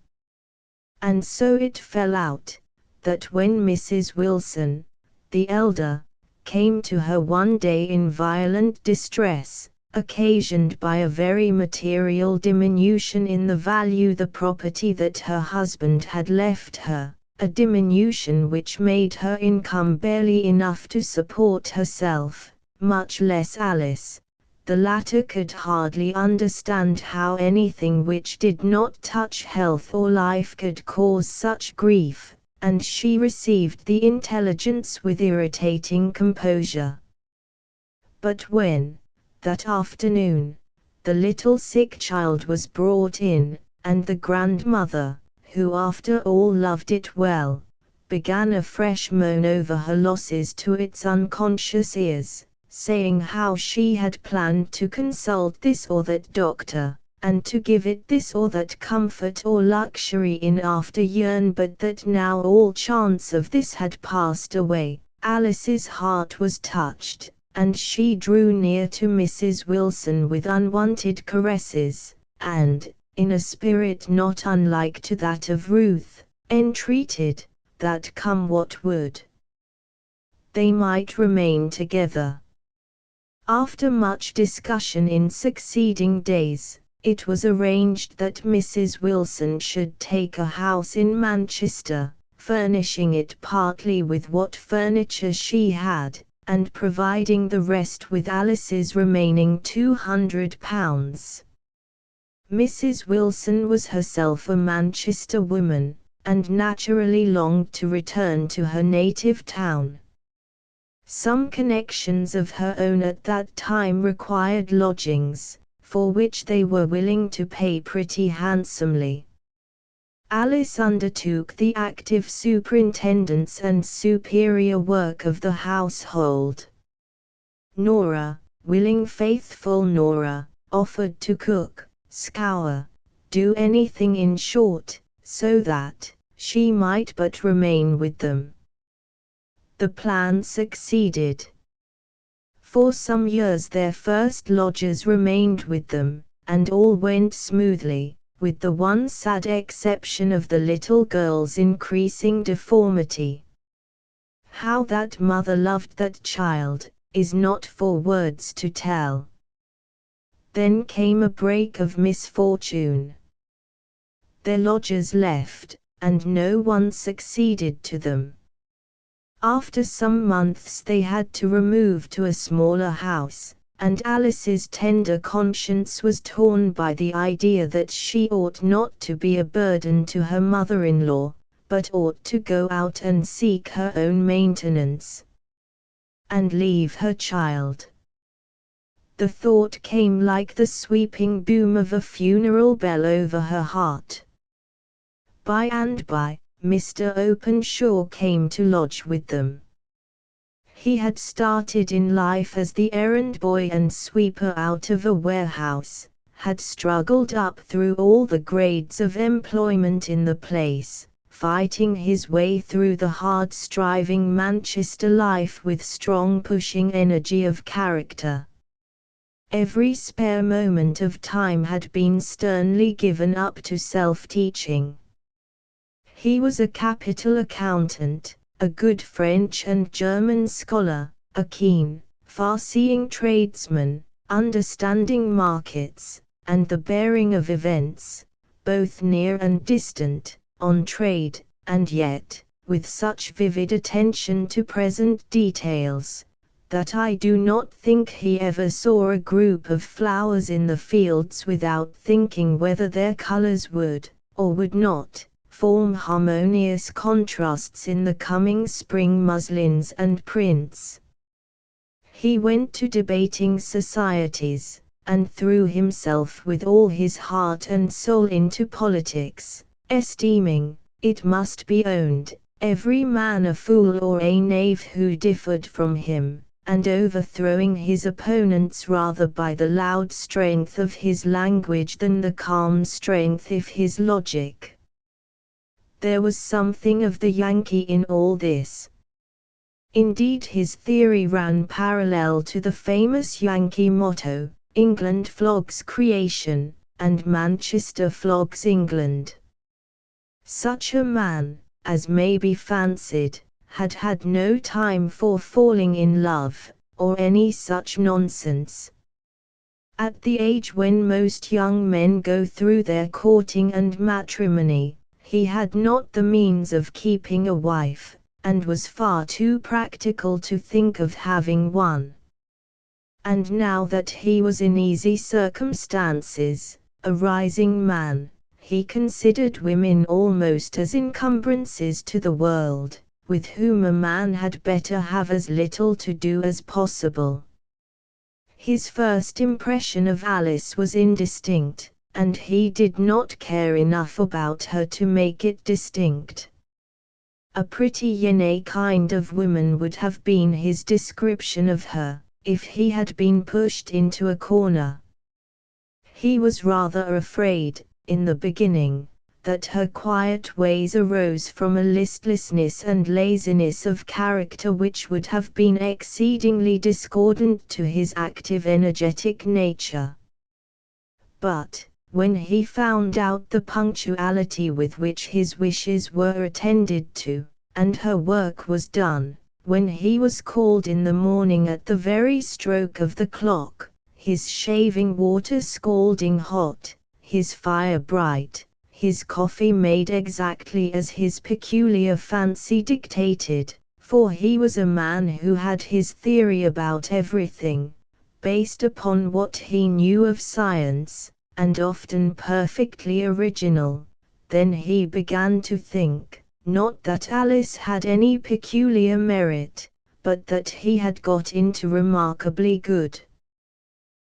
And so it fell out, that when Mrs. Wilson, the elder, came to her one day in violent distress, occasioned by a very material diminution in the value the property that her husband had left her, a diminution which made her income barely enough to support herself, much less Alice, the latter could hardly understand how anything which did not touch health or life could cause such grief, and she received the intelligence with irritating composure. But when, that afternoon, the little sick child was brought in, and the grandmother, who after all loved it well, began a fresh moan over her losses to its unconscious ears, saying how she had planned to consult this or that doctor, and to give it this or that comfort or luxury in after years, but that now all chance of this had passed away, Alice's heart was touched, and she drew near to Mrs. Wilson with unwonted caresses, and, in a spirit not unlike to that of Ruth, entreated, that come what would, they might remain together. After much discussion in succeeding days, it was arranged that Mrs. Wilson should take a house in Manchester, furnishing it partly with what furniture she had, and providing the rest with Alice's remaining £200. Mrs. Wilson was herself a Manchester woman, and naturally longed to return to her native town. Some connections of her own at that time required lodgings, for which they were willing to pay pretty handsomely. Alice undertook the active superintendence and superior work of the household. Nora, willing faithful Nora, offered to cook, scour, do anything in short, so that she might but remain with them. The plan succeeded. For some years their first lodgers remained with them, and all went smoothly, with the one sad exception of the little girl's increasing deformity. How that mother loved that child, is not for words to tell. Then came a break of misfortune. Their lodgers left, and no one succeeded to them. After some months they had to remove to a smaller house, and Alice's tender conscience was torn by the idea that she ought not to be a burden to her mother-in-law, but ought to go out and seek her own maintenance, and leave her child. The thought came like the sweeping boom of a funeral bell over her heart. By and by, Mr. Openshaw came to lodge with them. He had started in life as the errand boy and sweeper out of a warehouse, had struggled up through all the grades of employment in the place, fighting his way through the hard-striving Manchester life with strong pushing energy of character. Every spare moment of time had been sternly given up to self-teaching. He was a capital accountant, a good French and German scholar, a keen, far-seeing tradesman, understanding markets, and the bearing of events, both near and distant, on trade, and yet, with such vivid attention to present details, that I do not think he ever saw a group of flowers in the fields without thinking whether their colors would, or would not, form harmonious contrasts in the coming spring muslins and prints. He went to debating societies, and threw himself with all his heart and soul into politics, esteeming, it must be owned, every man a fool or a knave who differed from him, and overthrowing his opponents rather by the loud strength of his language than the calm strength of his logic. There was something of the Yankee in all this. Indeed, his theory ran parallel to the famous Yankee motto, England flogs creation, and Manchester flogs England. Such a man, as may be fancied, had had no time for falling in love, or any such nonsense. At the age when most young men go through their courting and matrimony, he had not the means of keeping a wife, and was far too practical to think of having one. And now that he was in easy circumstances, a rising man, he considered women almost as encumbrances to the world, with whom a man had better have as little to do as possible. His first impression of Alice was indistinct, and he did not care enough about her to make it distinct. A pretty yenna kind of woman would have been his description of her, if he had been pushed into a corner. He was rather afraid, in the beginning, that her quiet ways arose from a listlessness and laziness of character which would have been exceedingly discordant to his active energetic nature. But, when he found out the punctuality with which his wishes were attended to, and her work was done, when he was called in the morning at the very stroke of the clock, his shaving water scalding hot, his fire bright, his coffee made exactly as his peculiar fancy dictated, for he was a man who had his theory about everything, based upon what he knew of science, and often perfectly original, then he began to think, not that Alice had any peculiar merit, but that he had got into remarkably good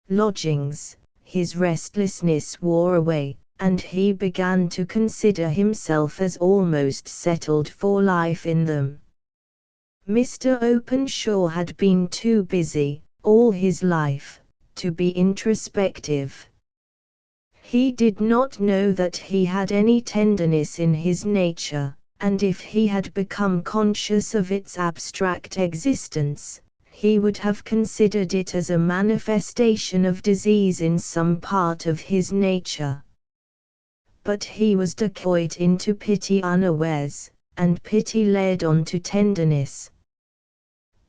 lodgings. his restlessness wore away, and he began to consider himself as almost settled for life in them. Mr. Openshaw had been too busy, all his life, to be introspective. He did not know that he had any tenderness in his nature, and if he had become conscious of its abstract existence, he would have considered it as a manifestation of disease in some part of his nature. But he was decoyed into pity unawares, and pity led on to tenderness.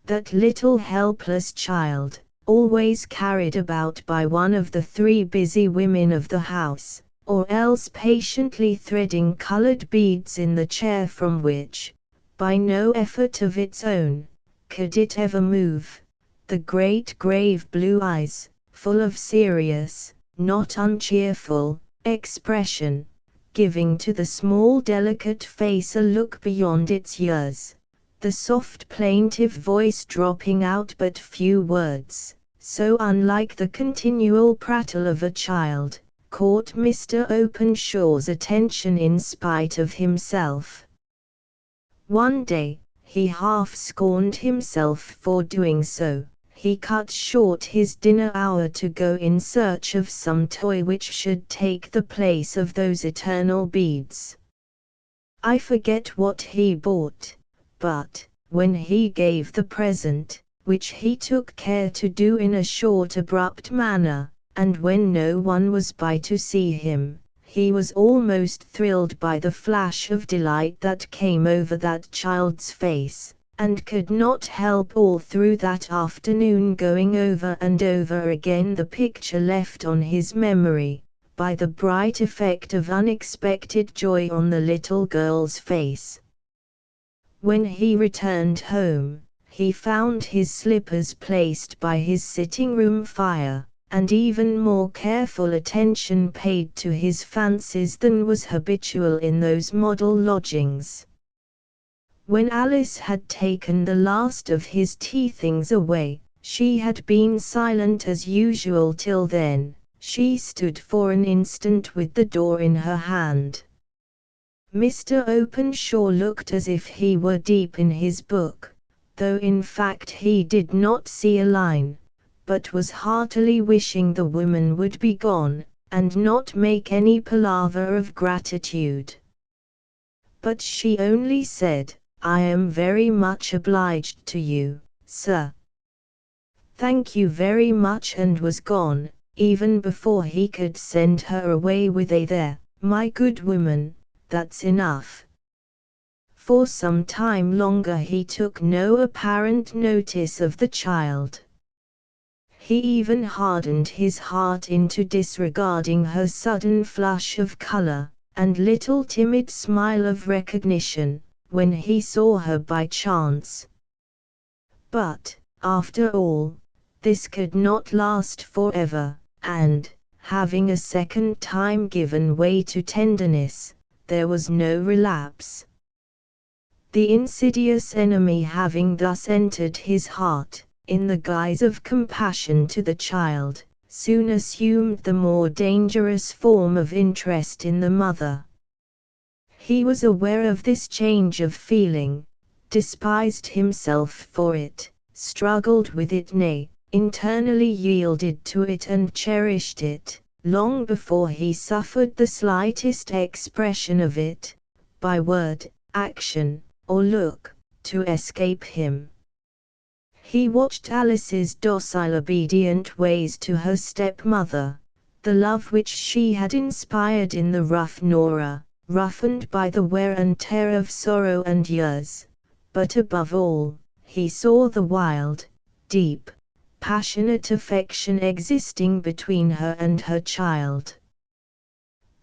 That little helpless child, always carried about by one of the 3 busy women of the house, or else patiently threading colored beads in the chair from which, by no effort of its own, could it ever move, the great grave blue eyes, full of serious, not uncheerful, expression, giving to the small delicate face a look beyond its years, the soft plaintive voice dropping out but few words, so unlike the continual prattle of a child, caught Mr. Openshaw's attention in spite of himself. One day, he half scorned himself for doing so. He cut short his dinner hour to go in search of some toy which should take the place of those eternal beads. I forget what he bought, but, when he gave the present, which he took care to do in a short abrupt manner, and when no one was by to see him, he was almost thrilled by the flash of delight that came over that child's face, and could not help all through that afternoon going over and over again the picture left on his memory, by the bright effect of unexpected joy on the little girl's face. When he returned home, he found his slippers placed by his sitting-room fire, and even more careful attention paid to his fancies than was habitual in those model lodgings. When Alice had taken the last of his tea things away, she had been silent as usual till then. She stood for an instant with the door in her hand. Mr. Openshaw looked as if he were deep in his book, though in fact he did not see a line, but was heartily wishing the woman would be gone, and not make any palaver of gratitude. But she only said, "I am very much obliged to you, sir." "Thank you very much," and was gone, even before he could send her away with a "There, my good woman, that's enough." For some time longer he took no apparent notice of the child. He even hardened his heart into disregarding her sudden flush of color, and little timid smile of recognition, when he saw her by chance. But, after all, this could not last forever, and, having a second time given way to tenderness, there was no relapse. The insidious enemy having thus entered his heart, in the guise of compassion to the child, soon assumed the more dangerous form of interest in the mother. He was aware of this change of feeling, despised himself for it, struggled with it, nay, internally yielded to it and cherished it, long before he suffered the slightest expression of it, by word, action, or look, to escape him. He watched Alice's docile obedient ways to her stepmother, the love which she had inspired in the rough Nora, roughened by the wear and tear of sorrow and years, but above all, he saw the wild, deep, passionate affection existing between her and her child.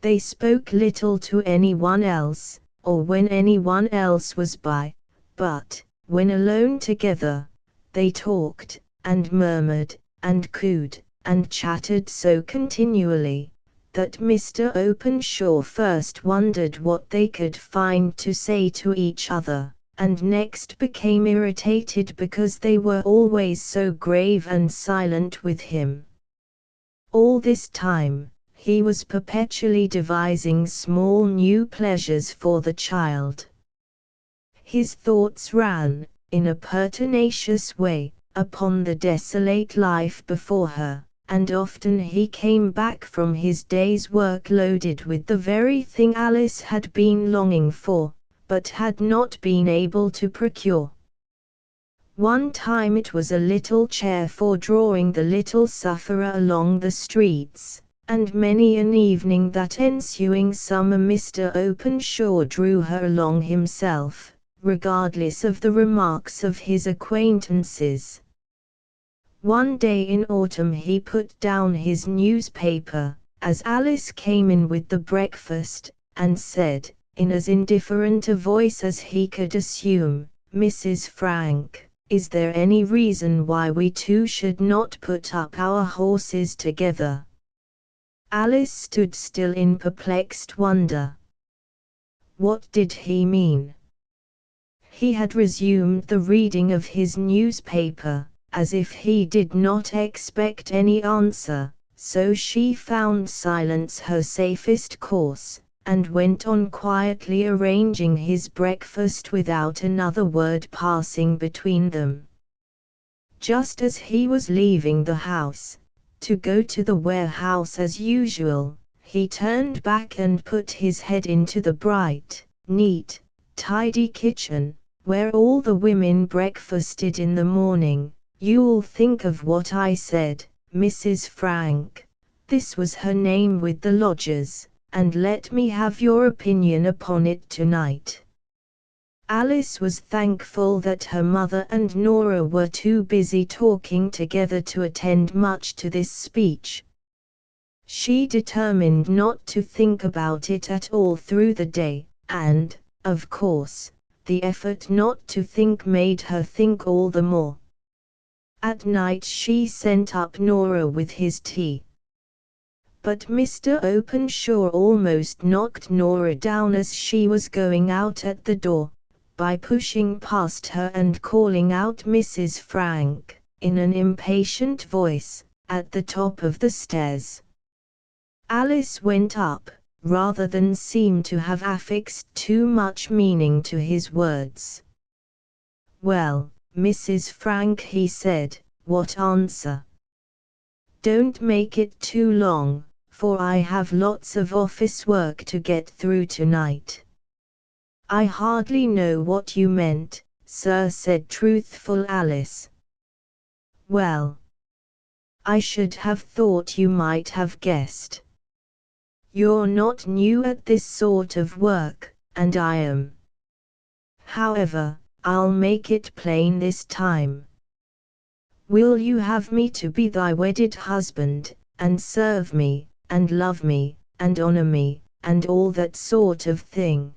They spoke little to anyone else, or when anyone else was by, but, when alone together, they talked, and murmured, and cooed, and chattered so continually, that Mr. Openshaw first wondered what they could find to say to each other, and next became irritated because they were always so grave and silent with him. All this time, he was perpetually devising small new pleasures for the child. His thoughts ran, in a pertinacious way, upon the desolate life before her, and often he came back from his day's work loaded with the very thing Alice had been longing for, but had not been able to procure. One time it was a little chair for drawing the little sufferer along the streets, and many an evening that ensuing summer Mr. Openshaw drew her along himself, regardless of the remarks of his acquaintances. One day in autumn he put down his newspaper, as Alice came in with the breakfast, and said, in as indifferent a voice as he could assume, "Mrs. Frank, is there any reason why we two should not put up our horses together?" Alice stood still in perplexed wonder. What did he mean? He had resumed the reading of his newspaper, as if he did not expect any answer, so she found silence her safest course, and went on quietly arranging his breakfast without another word passing between them. Just as he was leaving the house, to go to the warehouse as usual, he turned back and put his head into the bright, neat, tidy kitchen, where all the women breakfasted in the morning. "You'll think of what I said, Mrs. Frank," this was her name with the lodgers, "and let me have your opinion upon it tonight." Alice was thankful that her mother and Nora were too busy talking together to attend much to this speech. She determined not to think about it at all through the day, and, of course, the effort not to think made her think all the more. At night she sent up Nora with his tea. But Mr. Openshaw almost knocked Nora down as she was going out at the door, by pushing past her and calling out "Mrs. Frank," in an impatient voice, at the top of the stairs. Alice went up, rather than seem to have affixed too much meaning to his words. "Well, Mrs. Frank," he said, "what answer? Don't make it too long, for I have lots of office work to get through tonight." "I hardly know what you meant, sir," said truthful Alice. "Well, I should have thought you might have guessed. You're not new at this sort of work, and I am. However, I'll make it plain this time. Will you have me to be thy wedded husband, and serve me, and love me, and honor me, and all that sort of thing?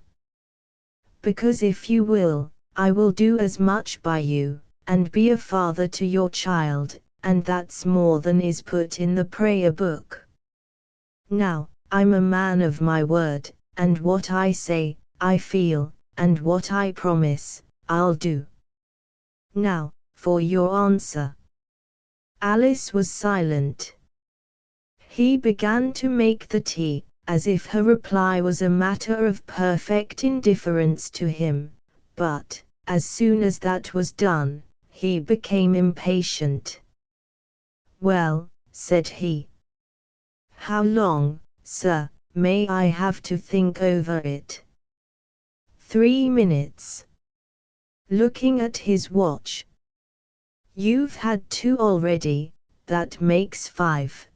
Because if you will, I will do as much by you, and be a father to your child, and that's more than is put in the prayer book. Now, I'm a man of my word, and what I say, I feel, and what I promise, I'll do. Now, for your answer." Alice was silent. He began to make the tea, as if her reply was a matter of perfect indifference to him, but, as soon as that was done, he became impatient. "Well," said he. "How long, sir, may I have to think over it?" 3 minutes. Looking at his watch. "You've had 2 already, that makes 5.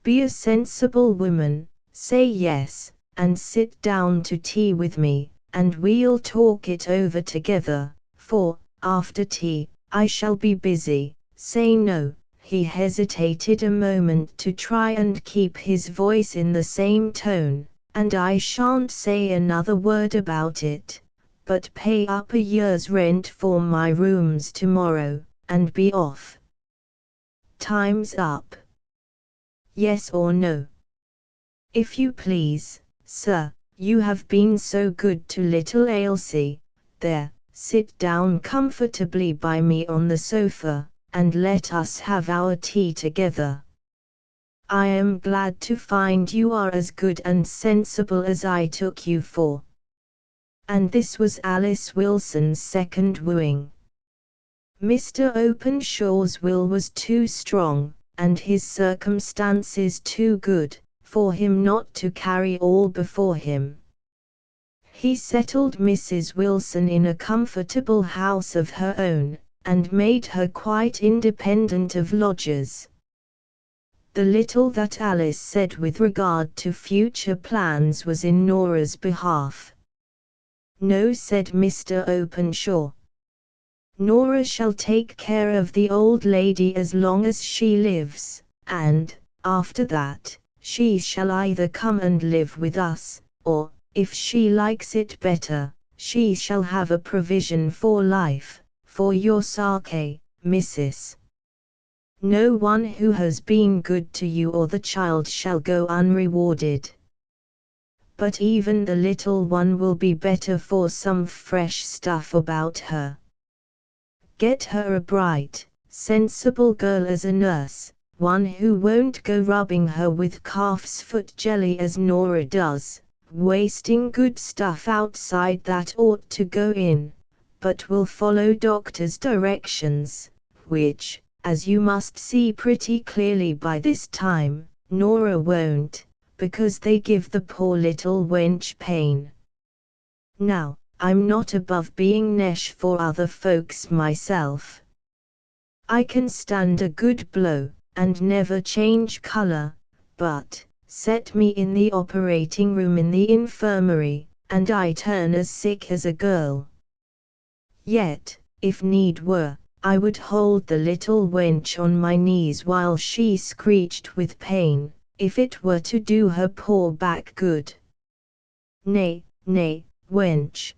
Be a sensible woman, say yes, and sit down to tea with me, and we'll talk it over together, for, after tea, I shall be busy. Say no." He hesitated a moment to try and keep his voice in the same tone, "and I shan't say another word about it, but pay up a year's rent for my rooms tomorrow, and be off. Time's up. Yes or no?" "If you please, sir, you have been so good to little Ailsie. There, sit down comfortably by me on the sofa, and let us have our tea together." I am glad to find you are as good and sensible as I took you for. And this was Alice Wilson's second wooing. Mr. Openshaw's will was too strong, and his circumstances too good, for him not to carry all before him. He settled Mrs. Wilson in a comfortable house of her own, and made her quite independent of lodgers. The little that Alice said with regard to future plans was in Nora's behalf. "No," said Mr. Openshaw. "Nora shall take care of the old lady as long as she lives, and, after that, she shall either come and live with us, or, if she likes it better, she shall have a provision for life, for your sake, Mrs. No one who has been good to you or the child shall go unrewarded. But even the little one will be better for some fresh stuff about her. Get her a bright, sensible girl as a nurse, one who won't go rubbing her with calf's foot jelly as Nora does, wasting good stuff outside that ought to go in, but will follow doctor's directions, which, as you must see pretty clearly by this time, Nora won't, because they give the poor little wench pain. Now, I'm not above being nesh for other folks myself. I can stand a good blow, and never change colour, but, set me in the operating room in the infirmary, and I turn as sick as a girl. Yet, if need were, I would hold the little wench on my knees while she screeched with pain, if it were to do her poor back good. Nay, nay, wench.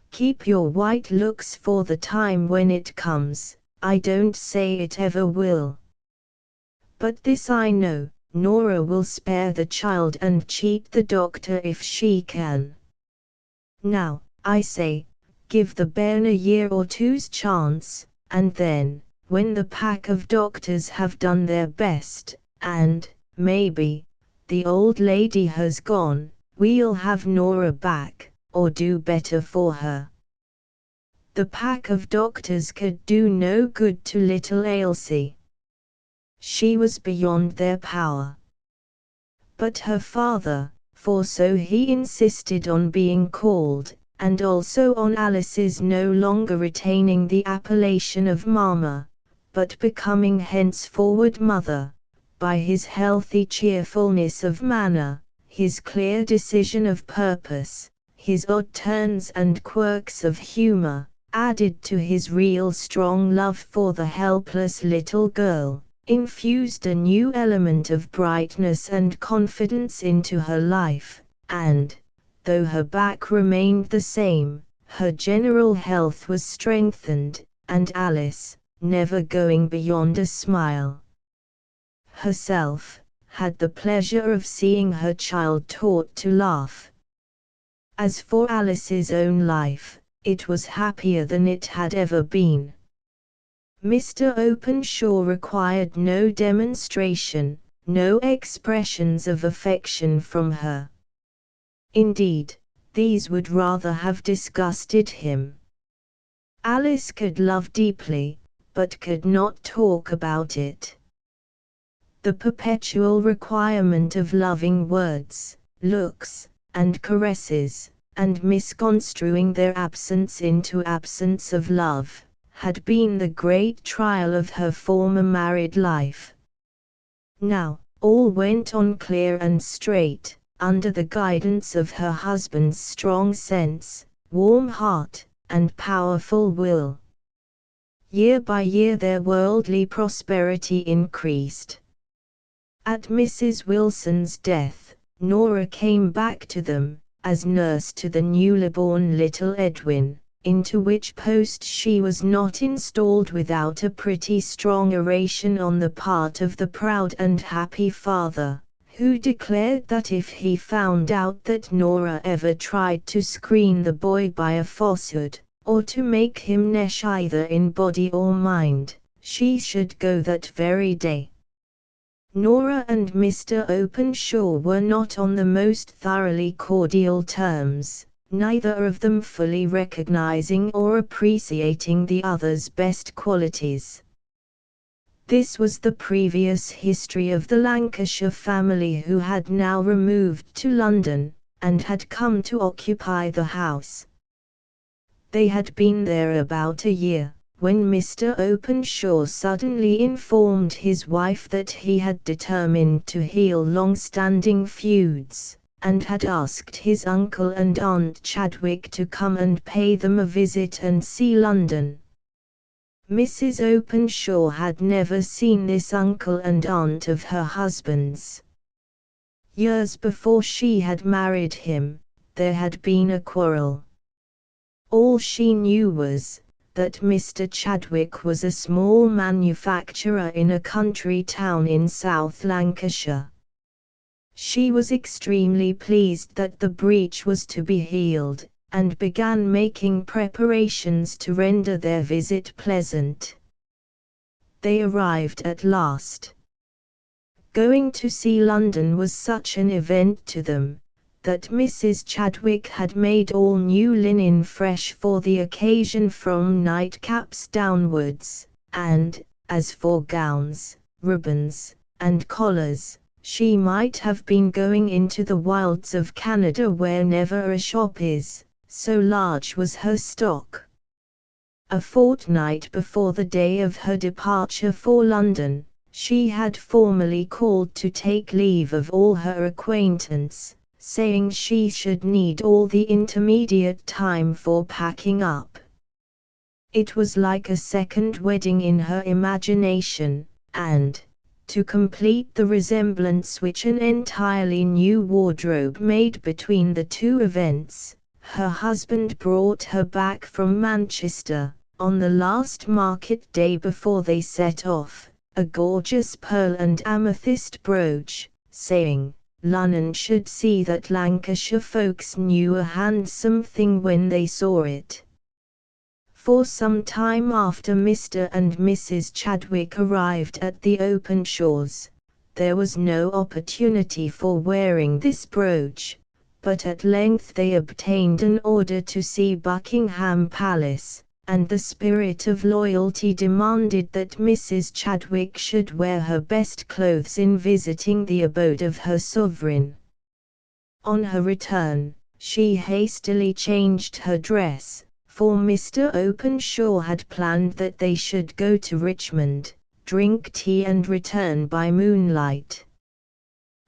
Keep your white looks for the time when it comes. I don't say it ever will. But this I know, Nora will spare the child and cheat the doctor if she can. Now, I say, give the bairn a year or two's chance, and then, when the pack of doctors have done their best, and, maybe, the old lady has gone, we'll have Nora back, or do better for her. The pack of doctors could do no good to little Ailsie. She was beyond their power. But her father, for so he insisted on being called, and also on Alice's no longer retaining the appellation of Mamma, but becoming henceforward Mother, by his healthy cheerfulness of manner, his clear decision of purpose, his odd turns and quirks of humor, added to his real strong love for the helpless little girl, infused a new element of brightness and confidence into her life, and, though her back remained the same, her general health was strengthened, and Alice, never going beyond a smile herself, had the pleasure of seeing her child taught to laugh. As for Alice's own life, it was happier than it had ever been. Mr. Openshaw required no demonstration, no expressions of affection from her. Indeed, these would rather have disgusted him. Alice could love deeply, but could not talk about it. The perpetual requirement of loving words, looks, and caresses, and misconstruing their absence into absence of love, had been the great trial of her former married life. Now, all went on clear and straight, under the guidance of her husband's strong sense, warm heart, and powerful will. Year by year their worldly prosperity increased. At Mrs. Wilson's death, Nora came back to them, as nurse to the newly born little Edwin, into which post she was not installed without a pretty strong oration on the part of the proud and happy father, who declared that if he found out that Nora ever tried to screen the boy by a falsehood, or to make him nesh either in body or mind, she should go that very day. Nora and Mr. Openshaw were not on the most thoroughly cordial terms, neither of them fully recognizing or appreciating the other's best qualities. This was the previous history of the Lancashire family, who had now removed to London, and had come to occupy the house. They had been there about a year, when Mr. Openshaw suddenly informed his wife that he had determined to heal long-standing feuds, and had asked his uncle and Aunt Chadwick to come and pay them a visit and see London. Mrs. Openshaw had never seen this uncle and aunt of her husband's. Years before she had married him, there had been a quarrel. All she knew was that Mr. Chadwick was a small manufacturer in a country town in South Lancashire. She was extremely pleased that the breach was to be healed, and began making preparations to render their visit pleasant. They arrived at last. Going to see London was such an event to them, that Mrs. Chadwick had made all new linen fresh for the occasion from nightcaps downwards, and, as for gowns, ribbons, and collars, she might have been going into the wilds of Canada where never a shop is, so large was her stock. A fortnight before the day of her departure for London, she had formally called to take leave of all her acquaintance, saying she should need all the intermediate time for packing up. It was like a second wedding in her imagination, and, to complete the resemblance which an entirely new wardrobe made between the two events, her husband brought her back from Manchester, on the last market day before they set off, a gorgeous pearl and amethyst brooch, saying, "Lunnon should see that Lancashire folks knew a handsome thing when they saw it." For some time after Mr. and Mrs. Chadwick arrived at the Openshaws, there was no opportunity for wearing this brooch, but at length they obtained an order to see Buckingham Palace, and the spirit of loyalty demanded that Mrs. Chadwick should wear her best clothes in visiting the abode of her sovereign. On her return, she hastily changed her dress, for Mr. Openshaw had planned that they should go to Richmond, drink tea and return by moonlight.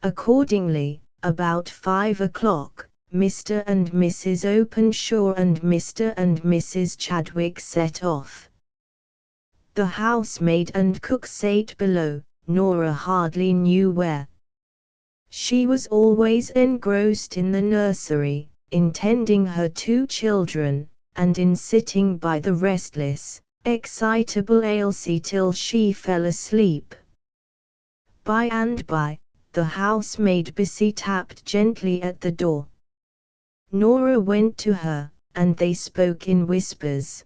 Accordingly, about 5 o'clock, Mr. and Mrs. Openshaw and Mr. and Mrs. Chadwick set off. The housemaid and cook sate below, Nora hardly knew where. She was always engrossed in the nursery, in tending her 2 children, and in sitting by the restless, excitable Ailsie till she fell asleep. By and by, the housemaid Bessie tapped gently at the door. Nora went to her, and they spoke in whispers.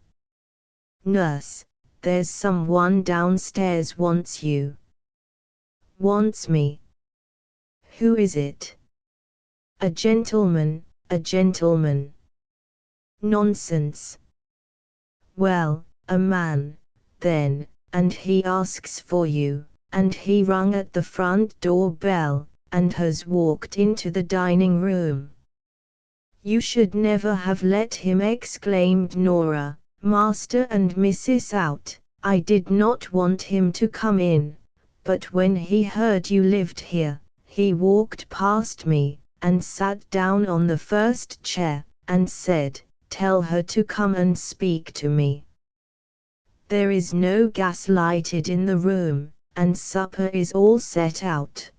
"Nurse, there's someone downstairs wants you." "Wants me? Who is it?" "A gentleman, a gentleman." "Nonsense." "Well, a man, then, and he asks for you, and he rung at the front door bell, and has walked into the dining room." "You should never have let him," exclaimed Nora. "Master and Missis out, I did not want him to come in, but when he heard you lived here, he walked past me, and sat down on the first chair, and said, 'Tell her to come and speak to me.' There is no gas lighted in the room, and supper is all set out."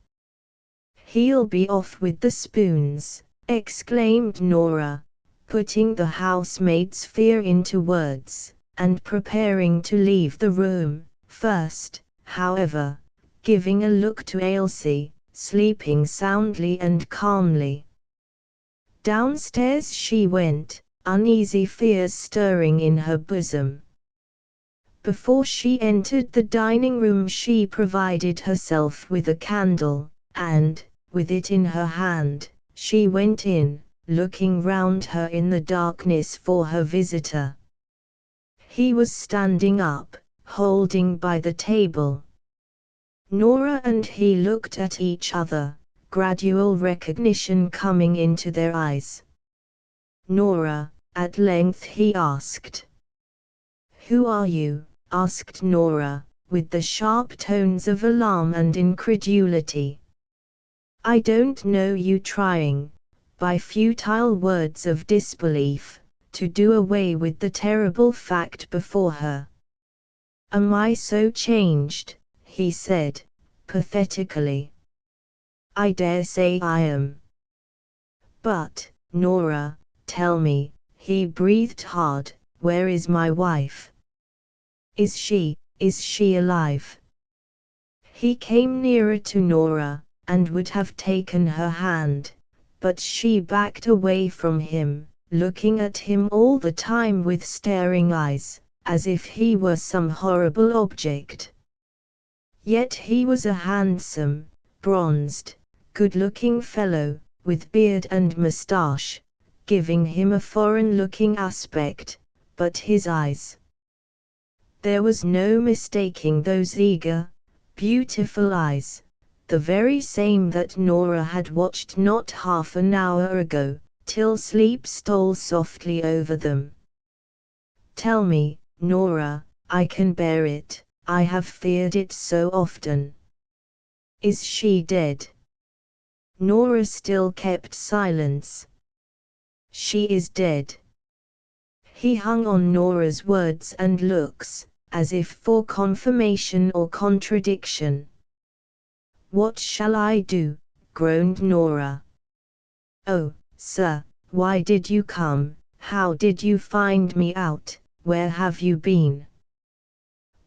"He'll be off with the spoons," exclaimed Nora, putting the housemaid's fear into words, and preparing to leave the room, first, however, giving a look to Ailsie, sleeping soundly and calmly. Downstairs she went, uneasy fears stirring in her bosom. Before she entered the dining room she provided herself with a candle, and, with it in her hand, she went in, looking round her in the darkness for her visitor. He was standing up, holding by the table. Nora and he looked at each other, gradual recognition coming into their eyes. "Nora," at length he asked. "Who are you?" asked Nora, with the sharp tones of alarm and incredulity. "I don't know you," trying, by futile words of disbelief, to do away with the terrible fact before her. "Am I so changed?" he said, pathetically. "I dare say I am." "But, Nora, tell me," he breathed hard, "where is my wife? Is she alive?" He came nearer to Nora, and would have taken her hand, but she backed away from him, looking at him all the time with staring eyes, as if he were some horrible object. Yet he was a handsome, bronzed, good-looking fellow, with beard and moustache, giving him a foreign-looking aspect, but his eyes. There was no mistaking those eager, beautiful eyes, the very same that Nora had watched not half an hour ago, till sleep stole softly over them. "Tell me, Nora, I can bear it, I have feared it so often. Is she dead?" Nora still kept silence. "She is dead." He hung on Nora's words and looks, as if for confirmation or contradiction. "What shall I do?" groaned Nora. "Oh, sir, why did you come? How did you find me out? Where have you been?"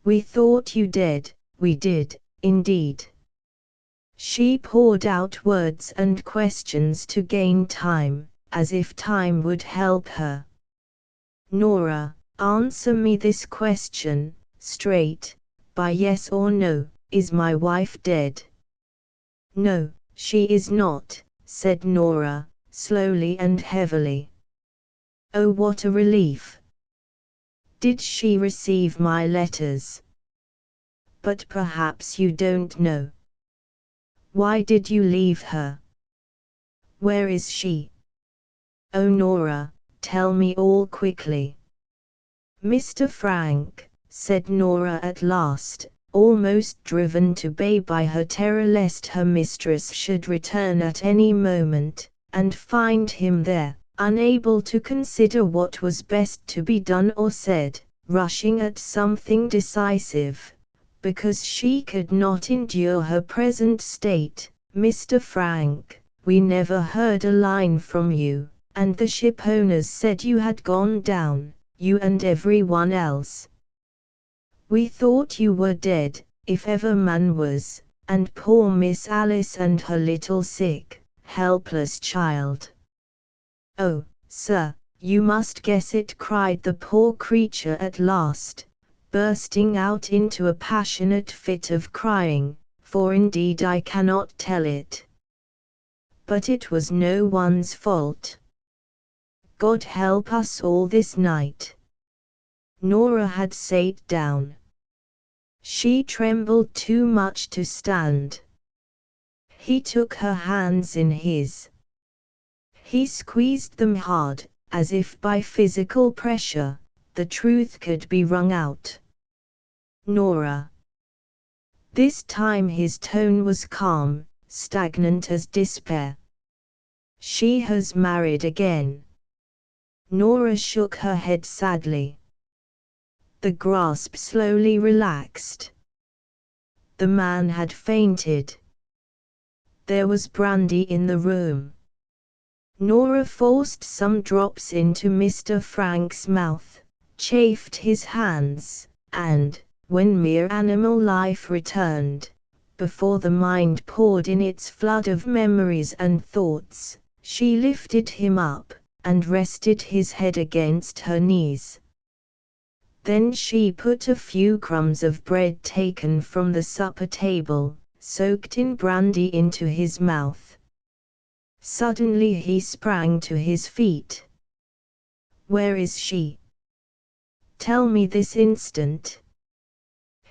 "We thought you dead, we did, indeed." She poured out words and questions to gain time, as if time would help her. "Nora, answer me this question, straight, by yes or no, is my wife dead?" "No, she is not," said Nora, slowly and heavily. "Oh, what a relief! Did she receive my letters? But perhaps you don't know. Why did you leave her? Where is she? Oh, Nora, tell me all quickly." "Mr. Frank," said Nora at last, almost driven to bay by her terror lest her mistress should return at any moment, and find him there, unable to consider what was best to be done or said, rushing at something decisive, because she could not endure her present state. "Mr. Frank, we never heard a line from you, and the ship owners said you had gone down, you and everyone else. We thought you were dead, if ever man was, and poor Miss Alice and her little sick, helpless child." "Oh, sir, you must guess it," cried the poor creature at last, bursting out into a passionate fit of crying, "for indeed I cannot tell it. But it was no one's fault. God help us all this night." Nora had sat down. She trembled too much to stand. He took her hands in his. He squeezed them hard, as if by physical pressure, the truth could be wrung out. "Nora." This time his tone was calm, stagnant as despair. "She has married again." Nora shook her head sadly. The grasp slowly relaxed. The man had fainted. There was brandy in the room. Nora forced some drops into Mr. Frank's mouth, chafed his hands, and, when mere animal life returned, before the mind poured in its flood of memories and thoughts, she lifted him up, and rested his head against her knees. Then she put a few crumbs of bread taken from the supper table, soaked in brandy, into his mouth. Suddenly he sprang to his feet. "Where is she? Tell me this instant."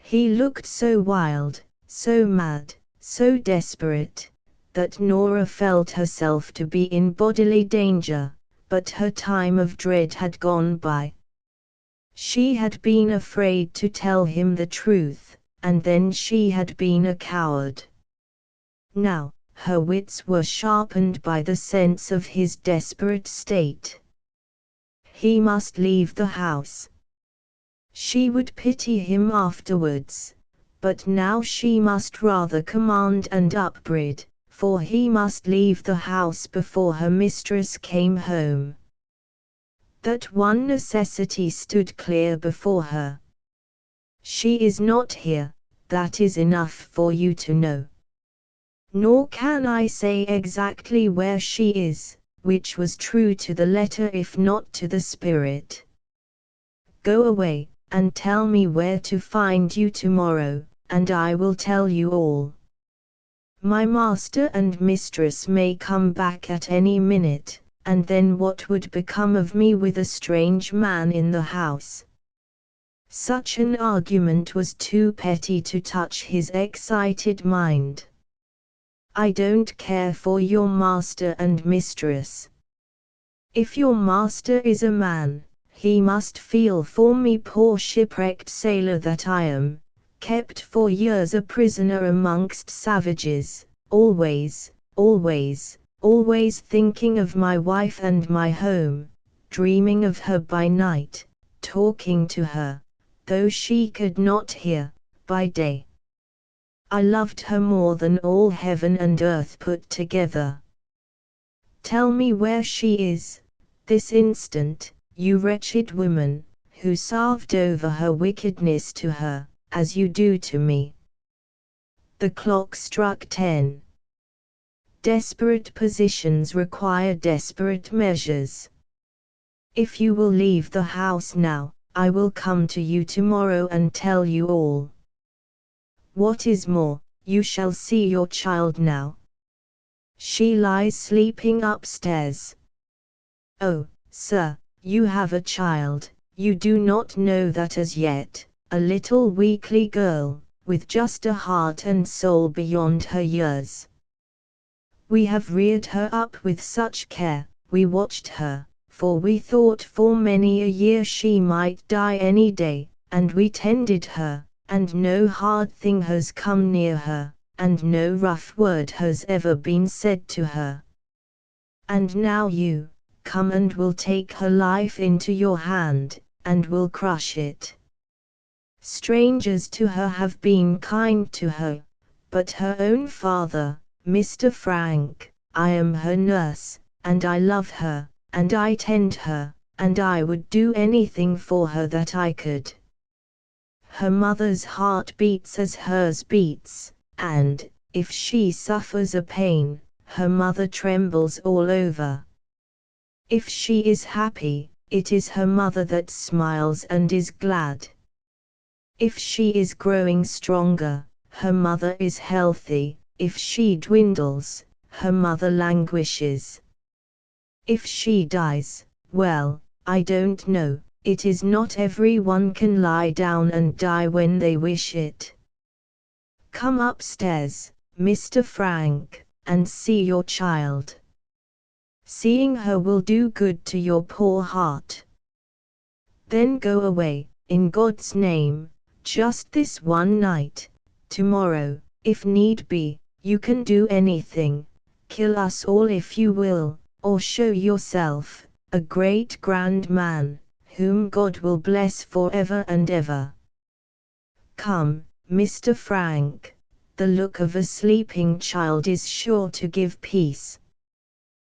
He looked so wild, so mad, so desperate, that Nora felt herself to be in bodily danger, but her time of dread had gone by. She had been afraid to tell him the truth, and then she had been a coward. Now, her wits were sharpened by the sense of his desperate state. He must leave the house. She would pity him afterwards, but now she must rather command and upbraid, for he must leave the house before her mistress came home. That one necessity stood clear before her. "She is not here, that is enough for you to know. Nor can I say exactly where she is," which was true to the letter if not to the spirit. "Go away, and tell me where to find you tomorrow, and I will tell you all. My master and mistress may come back at any minute, and then what would become of me with a strange man in the house?" Such an argument was too petty to touch his excited mind. "I don't care for your master and mistress. If your master is a man, he must feel for me, poor shipwrecked sailor that I am, kept for years a prisoner amongst savages, always, always, always thinking of my wife and my home, dreaming of her by night, talking to her, though she could not hear, by day. I loved her more than all heaven and earth put together. Tell me where she is, this instant, you wretched woman, who served over her wickedness to her, as you do to me." The clock struck 10. Desperate positions require desperate measures. "If you will leave the house now, I will come to you tomorrow and tell you all. What is more, you shall see your child now. She lies sleeping upstairs." "Oh, sir, you have a child, you do not know that as yet, a little weakly girl, with just a heart and soul beyond her years. We have reared her up with such care, we watched her, for we thought for many a year she might die any day, and we tended her, and no hard thing has come near her, and no rough word has ever been said to her. And now you come and will take her life into your hand, and will crush it. Strangers to her have been kind to her, but her own father, Mr. Frank, I am her nurse, and I love her, and I tend her, and I would do anything for her that I could. Her mother's heart beats as hers beats, and, if she suffers a pain, her mother trembles all over. If she is happy, it is her mother that smiles and is glad. If she is growing stronger, her mother is healthy, if she dwindles, her mother languishes. If she dies, well, I don't know, it is not everyone can lie down and die when they wish it. Come upstairs, Mr. Frank, and see your child. Seeing her will do good to your poor heart. Then go away, in God's name, just this one night. Tomorrow, if need be, you can do anything, kill us all if you will, or show yourself, a great grand man, whom God will bless forever and ever. Come, Mr. Frank, the look of a sleeping child is sure to give peace."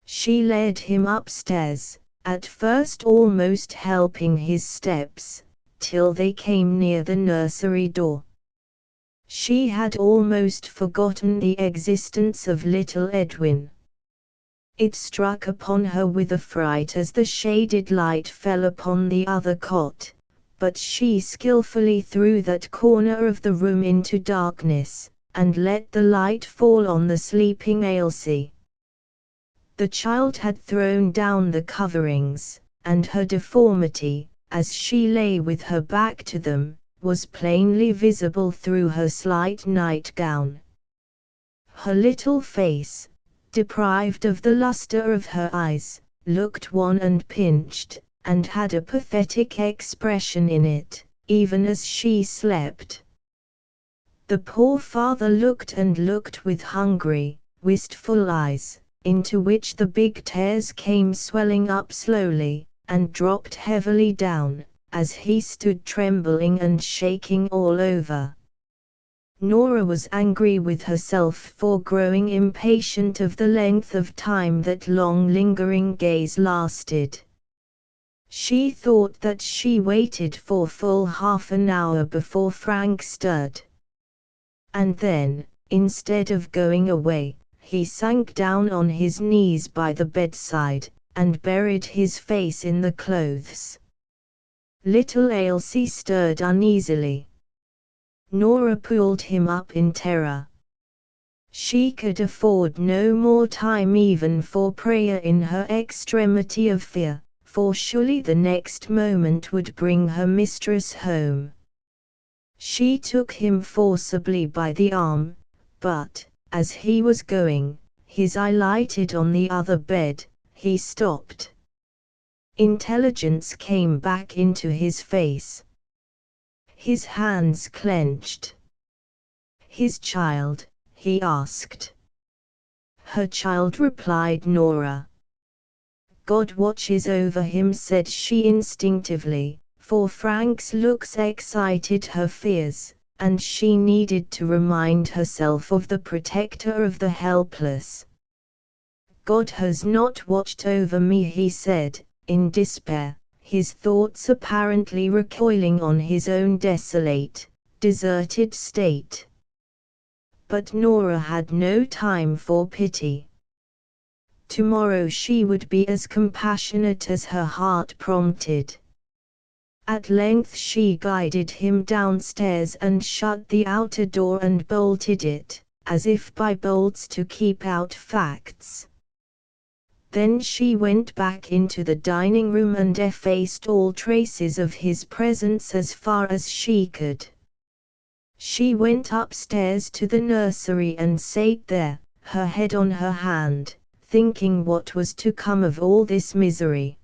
She led him upstairs, at first almost helping his steps, till they came near the nursery door. She had almost forgotten the existence of little Edwin. It struck upon her with affright as the shaded light fell upon the other cot, but she skillfully threw that corner of the room into darkness, and let the light fall on the sleeping Ailsie. The child had thrown down the coverings, and her deformity, as she lay with her back to them, was plainly visible through her slight nightgown. Her little face, deprived of the luster of her eyes, looked wan and pinched, and had a pathetic expression in it, even as she slept. The poor father looked and looked with hungry, wistful eyes, into which the big tears came swelling up slowly, and dropped heavily down, as he stood trembling and shaking all over. Nora was angry with herself for growing impatient of the length of time that long lingering gaze lasted. She thought that she waited for full half an hour before Frank stirred. And then, instead of going away, he sank down on his knees by the bedside, and buried his face in the clothes. Little Ailsie stirred uneasily. Nora pulled him up in terror. She could afford no more time even for prayer in her extremity of fear, for surely the next moment would bring her mistress home. She took him forcibly by the arm, but, as he was going, his eye lighted on the other bed, he stopped. Intelligence came back into his face. His hands clenched. "His child?" he asked. "Her child," replied Nora. "God watches over him," said she instinctively, for Frank's looks excited her fears, and she needed to remind herself of the protector of the helpless. "God has not watched over me," he said, in despair, his thoughts apparently recoiling on his own desolate, deserted state. But Nora had no time for pity. Tomorrow she would be as compassionate as her heart prompted. At length she guided him downstairs and shut the outer door and bolted it, as if by bolts to keep out facts. Then she went back into the dining room and effaced all traces of his presence as far as she could. She went upstairs to the nursery and sat there, her head on her hand, thinking what was to come of all this misery.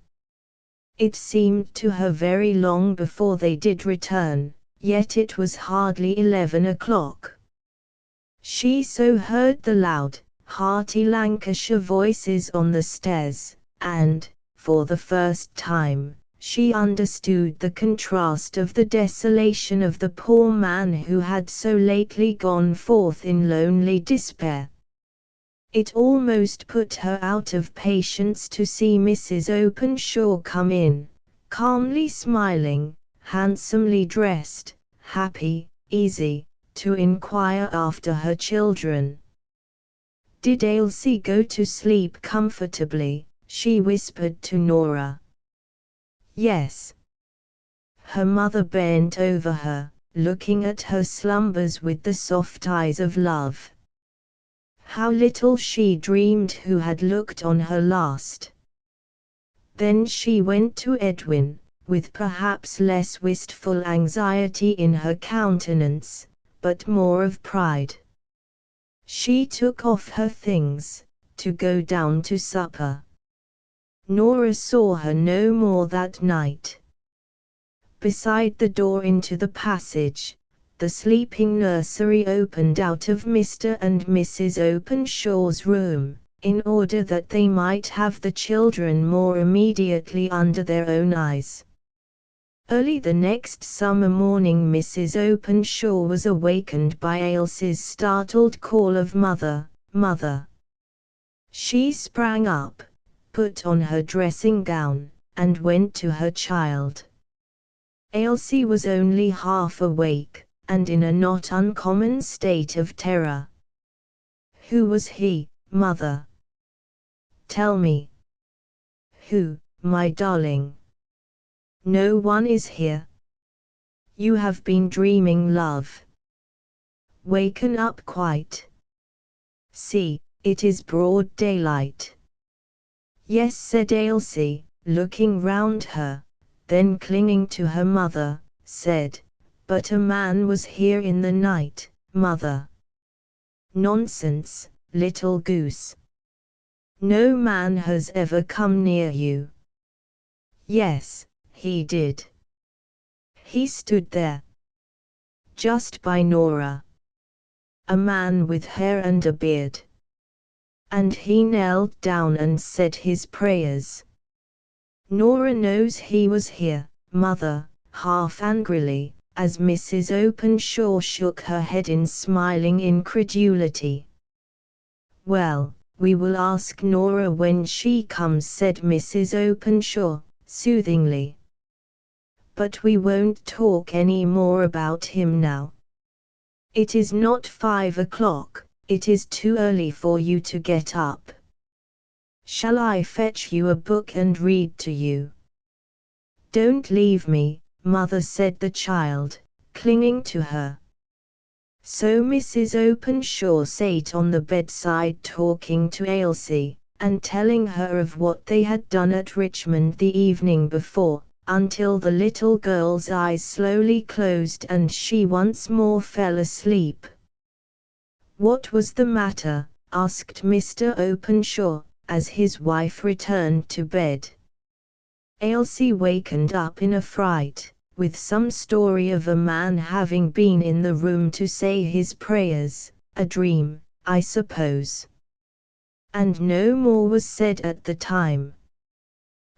It seemed to her very long before they did return, yet it was hardly 11 o'clock. She so heard the loud, hearty Lancashire voices on the stairs, and, for the first time, she understood the contrast of the desolation of the poor man who had so lately gone forth in lonely despair. It almost put her out of patience to see Mrs. Openshaw come in, calmly smiling, handsomely dressed, happy, easy, to inquire after her children. "Did Ailsie go to sleep comfortably?" she whispered to Nora. "Yes." Her mother bent over her, looking at her slumbers with the soft eyes of love. How little she dreamed who had looked on her last. Then she went to Edwin, with perhaps less wistful anxiety in her countenance, but more of pride. She took off her things, to go down to supper. Nora saw her no more that night. Beside the door into the passage, the sleeping nursery opened out of Mr. and Mrs. Openshaw's room, in order that they might have the children more immediately under their own eyes. Early the next summer morning Mrs. Openshaw was awakened by Ailsie's startled call of "Mother, mother." She sprang up, put on her dressing gown, and went to her child. Ailsie was only half awake, and in a not uncommon state of terror. "Who was he, mother? Tell me." "Who, my darling? No one is here." You have been dreaming, love. Waken up quite. See, it is broad daylight. Yes, said Ailsie, looking round her, then clinging to her mother, said, but a man was here in the night, mother. Nonsense, little goose. No man has ever come near you. Yes, he did. He stood there. Just by Nora. A man with hair and a beard. And he knelt down and said his prayers. Nora knows he was here, mother, half angrily, as Mrs. Openshaw shook her head in smiling incredulity. Well, we will ask Nora when she comes, said Mrs. Openshaw, soothingly. But we won't talk any more about him now. It is not 5 o'clock, it is too early for you to get up. Shall I fetch you a book and read to you? Don't leave me, mother, said the child, clinging to her. So Mrs. Openshaw sat on the bedside talking to Ailsie, and telling her of what they had done at Richmond the evening before, until the little girl's eyes slowly closed and she once more fell asleep. What was the matter? Asked Mr. Openshaw, as his wife returned to bed. Ailsie wakened up in a fright, with some story of a man having been in the room to say his prayers, a dream, I suppose. And no more was said at the time.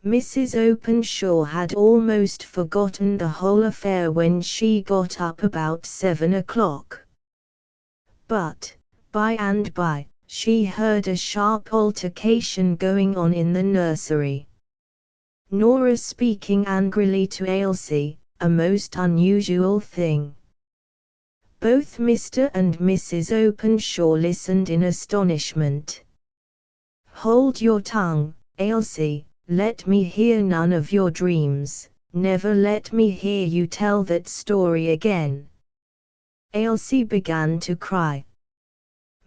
Mrs. Openshaw had almost forgotten the whole affair when she got up about 7 o'clock. But, by and by, she heard a sharp altercation going on in the nursery. Nora speaking angrily to Ailsie, a most unusual thing. Both Mr. and Mrs. Openshaw listened in astonishment. Hold your tongue, Ailsie, let me hear none of your dreams, never let me hear you tell that story again. Ailsie began to cry.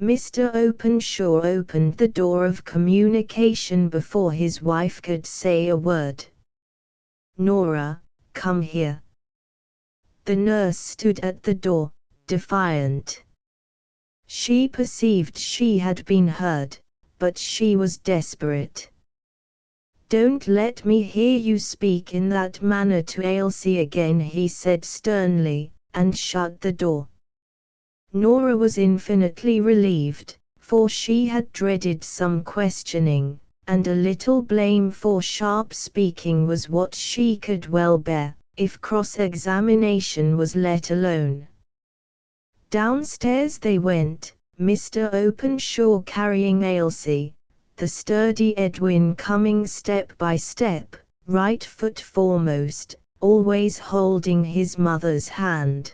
Mr. Openshaw opened the door of communication before his wife could say a word. Nora, come here. The nurse stood at the door, defiant. She perceived she had been heard, but she was desperate. Don't let me hear you speak in that manner to Ailsie again, he said sternly, and shut the door. Nora was infinitely relieved, for she had dreaded some questioning, and a little blame for sharp speaking was what she could well bear, if cross-examination was let alone. Downstairs they went, Mr. Openshaw carrying Ailsie, the sturdy Edwin coming step by step, right foot foremost, always holding his mother's hand.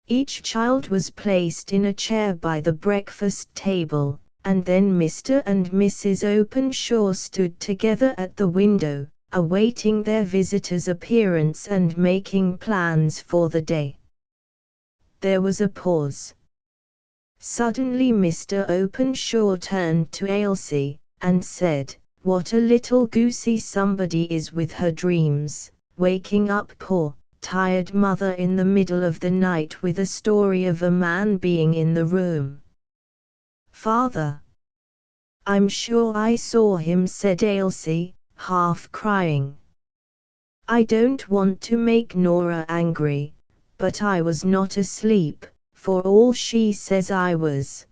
Each child was placed in a chair by the breakfast table, and then Mr. and Mrs. Openshaw stood together at the window, awaiting their visitor's appearance and making plans for the day. There was a pause. Suddenly Mr. Openshaw turned to Ailsie, and said, "What a little goosey somebody is with her dreams, waking up poor, tired mother in the middle of the night with a story of a man being in the room." "Father, I'm sure I saw him," said Ailsie, half crying. "I don't want to make Nora angry, but I was not asleep, for all she says I was.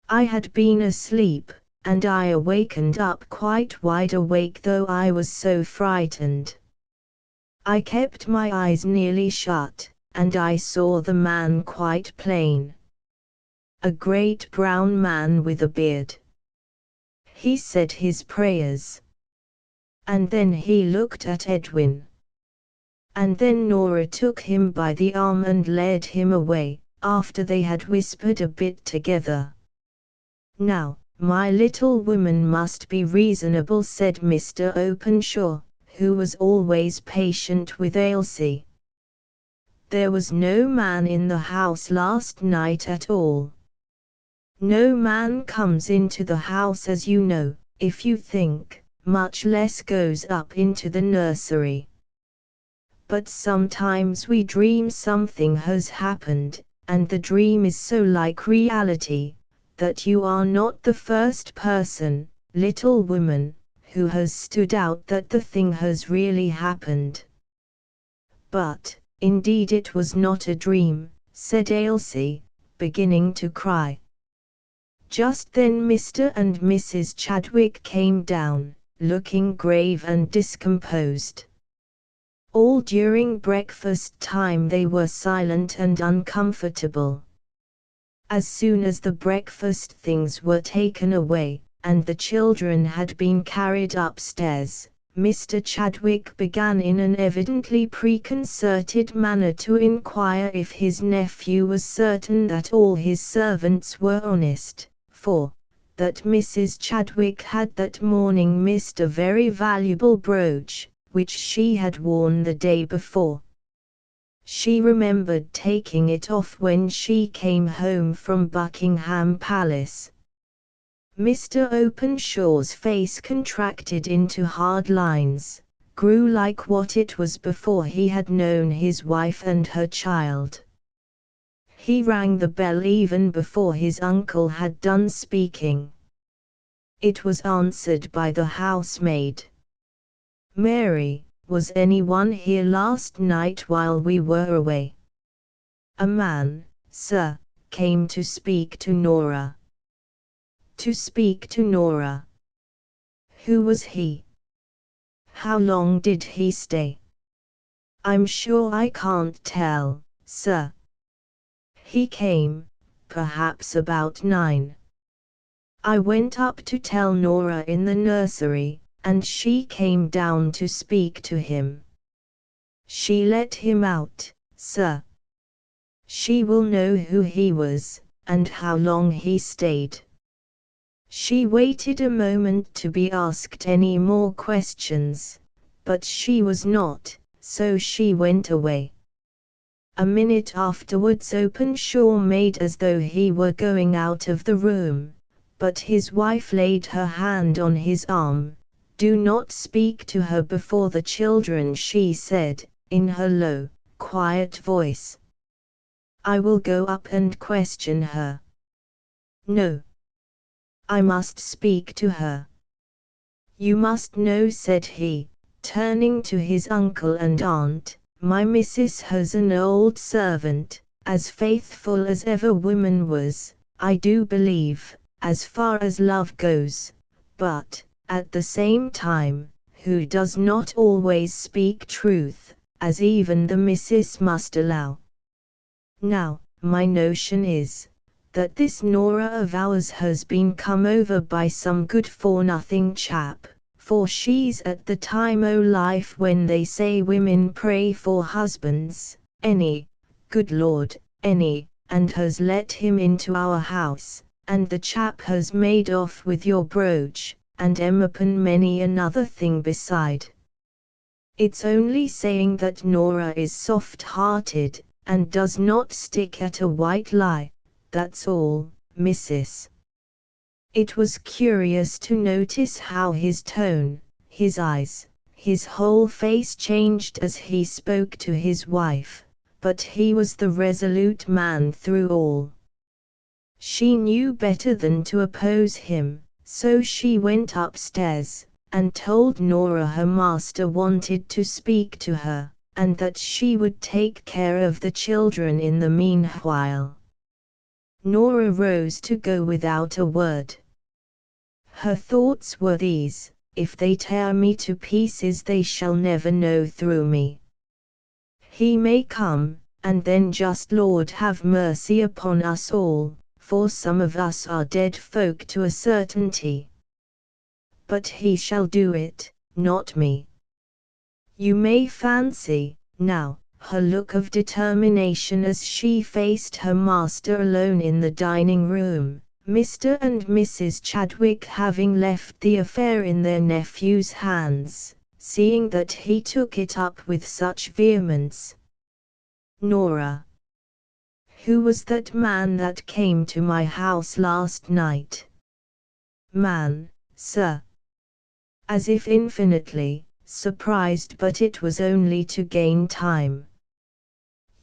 I had been asleep, and I awakened up quite wide awake though I was so frightened. I kept my eyes nearly shut, and I saw the man quite plain. A great brown man with a beard. He said his prayers. And then he looked at Edwin. And then Nora took him by the arm and led him away, after they had whispered a bit together. Now, my little woman must be reasonable," said Mr. Openshaw, who was always patient with Ailsie. There was no man in the house last night at all. No man comes into the house, as you know, if you think, much less goes up into the nursery. But sometimes we dream something has happened, and the dream is so like reality, that you are not the first person, little woman, who has stood out that the thing has really happened. But, indeed it was not a dream, said Ailsie, beginning to cry. Just then Mr. and Mrs. Chadwick came down, looking grave and discomposed. All during breakfast time they were silent and uncomfortable. As soon as the breakfast things were taken away, and the children had been carried upstairs, Mr. Chadwick began in an evidently preconcerted manner to inquire if his nephew was certain that all his servants were honest, for that Mrs. Chadwick had that morning missed a very valuable brooch, which she had worn the day before. She remembered taking it off when she came home from Buckingham Palace. Mr. Openshaw's face contracted into hard lines, grew like what it was before he had known his wife and her child. He rang the bell even before his uncle had done speaking. It was answered by the housemaid. "Mary, was anyone here last night while we were away?" "A man, sir, came to speak to Nora." To speak to Nora. Who was he? How long did he stay? I'm sure I can't tell, sir. He came, perhaps about 9. I went up to tell Nora in the nursery, and she came down to speak to him. She let him out, sir. She will know who he was, and how long he stayed. She waited a moment to be asked any more questions, but she was not, so she went away. A minute afterwards Openshaw made as though he were going out of the room, but his wife laid her hand on his arm. "Do not speak to her before the children," she said, in her low, quiet voice. "I will go up and question her." "No. I must speak to her." "You must know," said he, turning to his uncle and aunt, "my missus has an old servant, as faithful as ever woman was, I do believe, as far as love goes, but, at the same time, who does not always speak truth, as even the missus must allow. Now, my notion is, that this Nora of ours has been come over by some good-for-nothing chap, for she's at the time o' life when they say women pray for husbands, good Lord, and has let him into our house, and the chap has made off with your brooch, and upon many another thing beside. It's only saying that Nora is soft-hearted, and does not stick at a white lie. That's all, missus." It was curious to notice how his tone, his eyes, his whole face changed as he spoke to his wife, but he was the resolute man through all. She knew better than to oppose him, so she went upstairs, and told Nora her master wanted to speak to her, and that she would take care of the children in the meanwhile. Nora rose to go without a word. Her thoughts were these: if they tear me to pieces they shall never know through me. He may come, and then just Lord have mercy upon us all, for some of us are dead folk to a certainty. But he shall do it, not me. You may fancy, now, her look of determination as she faced her master alone in the dining room, Mr. and Mrs. Chadwick having left the affair in their nephew's hands, seeing that he took it up with such vehemence. Nora. Who was that man that came to my house last night? Man, sir. As if infinitely surprised, but it was only to gain time.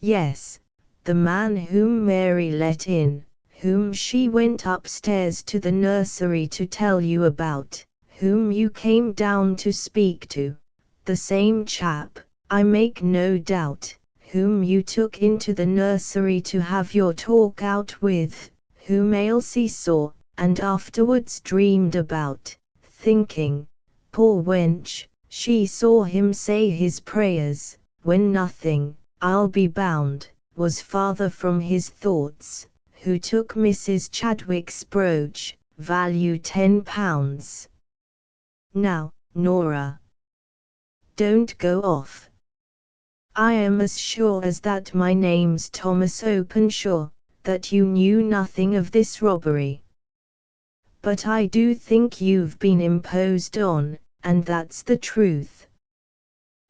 Yes, the man whom Mary let in, whom she went upstairs to the nursery to tell you about, whom you came down to speak to, the same chap, I make no doubt, whom you took into the nursery to have your talk out with, whom Ailsie saw, and afterwards dreamed about, thinking, poor wench, she saw him say his prayers, when nothing, I'll be bound, was farther from his thoughts, who took Mrs. Chadwick's brooch, value £10. Now, Nora, don't go off. I am as sure as that my name's Thomas Openshaw, that you knew nothing of this robbery. But I do think you've been imposed on, and that's the truth.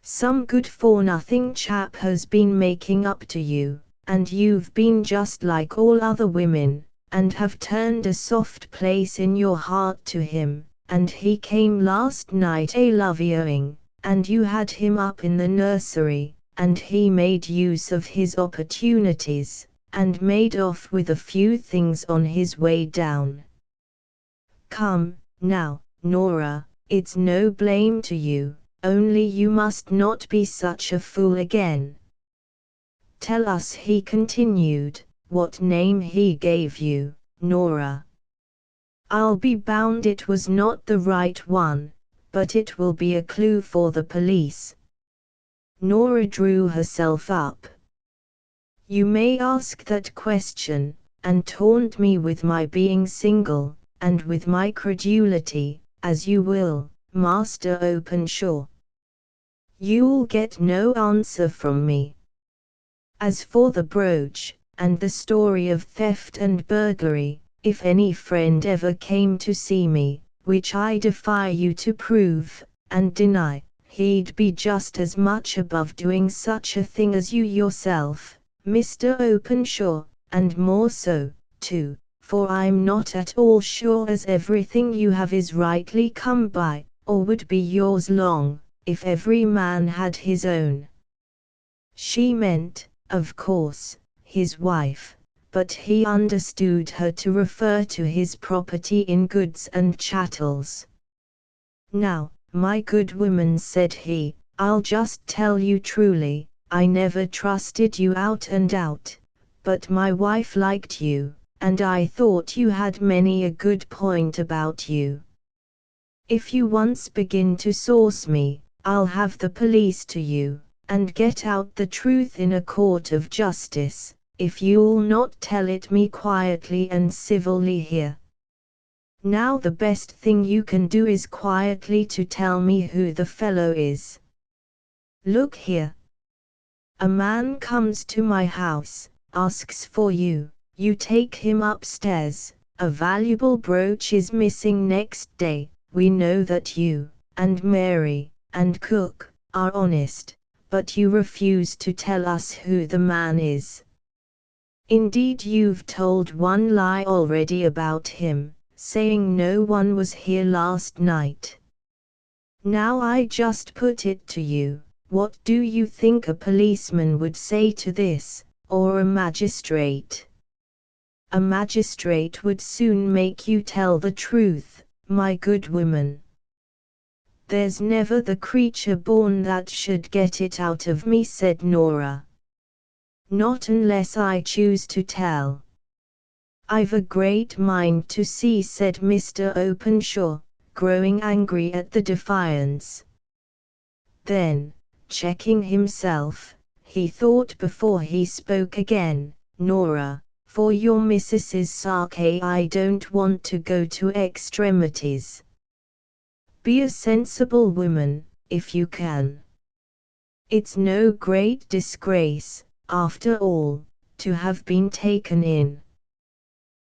Some good-for-nothing chap has been making up to you, and you've been just like all other women, and have turned a soft place in your heart to him, and he came last night a-loving, and you had him up in the nursery, and he made use of his opportunities, and made off with a few things on his way down. Come, now, Nora, it's no blame to you, only you must not be such a fool again. Tell us, he continued, what name he gave you, Nora. I'll be bound it was not the right one, but it will be a clue for the police. Nora drew herself up. You may ask that question, and taunt me with my being single, and with my credulity, as you will, Master Openshaw. You'll get no answer from me. As for the brooch, and the story of theft and burglary, if any friend ever came to see me, which I defy you to prove, and deny, he'd be just as much above doing such a thing as you yourself, Mr. Openshaw, and more so, too, for I'm not at all sure as everything you have is rightly come by, or would be yours long, if every man had his own. She meant, of course, his wife, but he understood her to refer to his property in goods and chattels. Now, my good woman, said he, I'll just tell you truly, I never trusted you out and out, but my wife liked you, and I thought you had many a good point about you. If you once begin to sauce me, I'll have the police to you, and get out the truth in a court of justice, if you'll not tell it me quietly and civilly here. Now the best thing you can do is quietly to tell me who the fellow is. Look here. A man comes to my house, asks for you, you take him upstairs, a valuable brooch is missing next day, we know that you, and Mary, and cook, are honest, but you refuse to tell us who the man is. Indeed, you've told one lie already about him, saying no one was here last night. Now I just put it to you, what do you think a policeman would say to this, or a magistrate? A magistrate would soon make you tell the truth, my good woman. There's never the creature born that should get it out of me, said Nora. Not unless I choose to tell. I've a great mind to see, said Mr. Openshaw, growing angry at the defiance. Then, checking himself, he thought before he spoke again, Nora, for your missus's sake I don't want to go to extremities. Be a sensible woman, if you can. It's no great disgrace, after all, to have been taken in.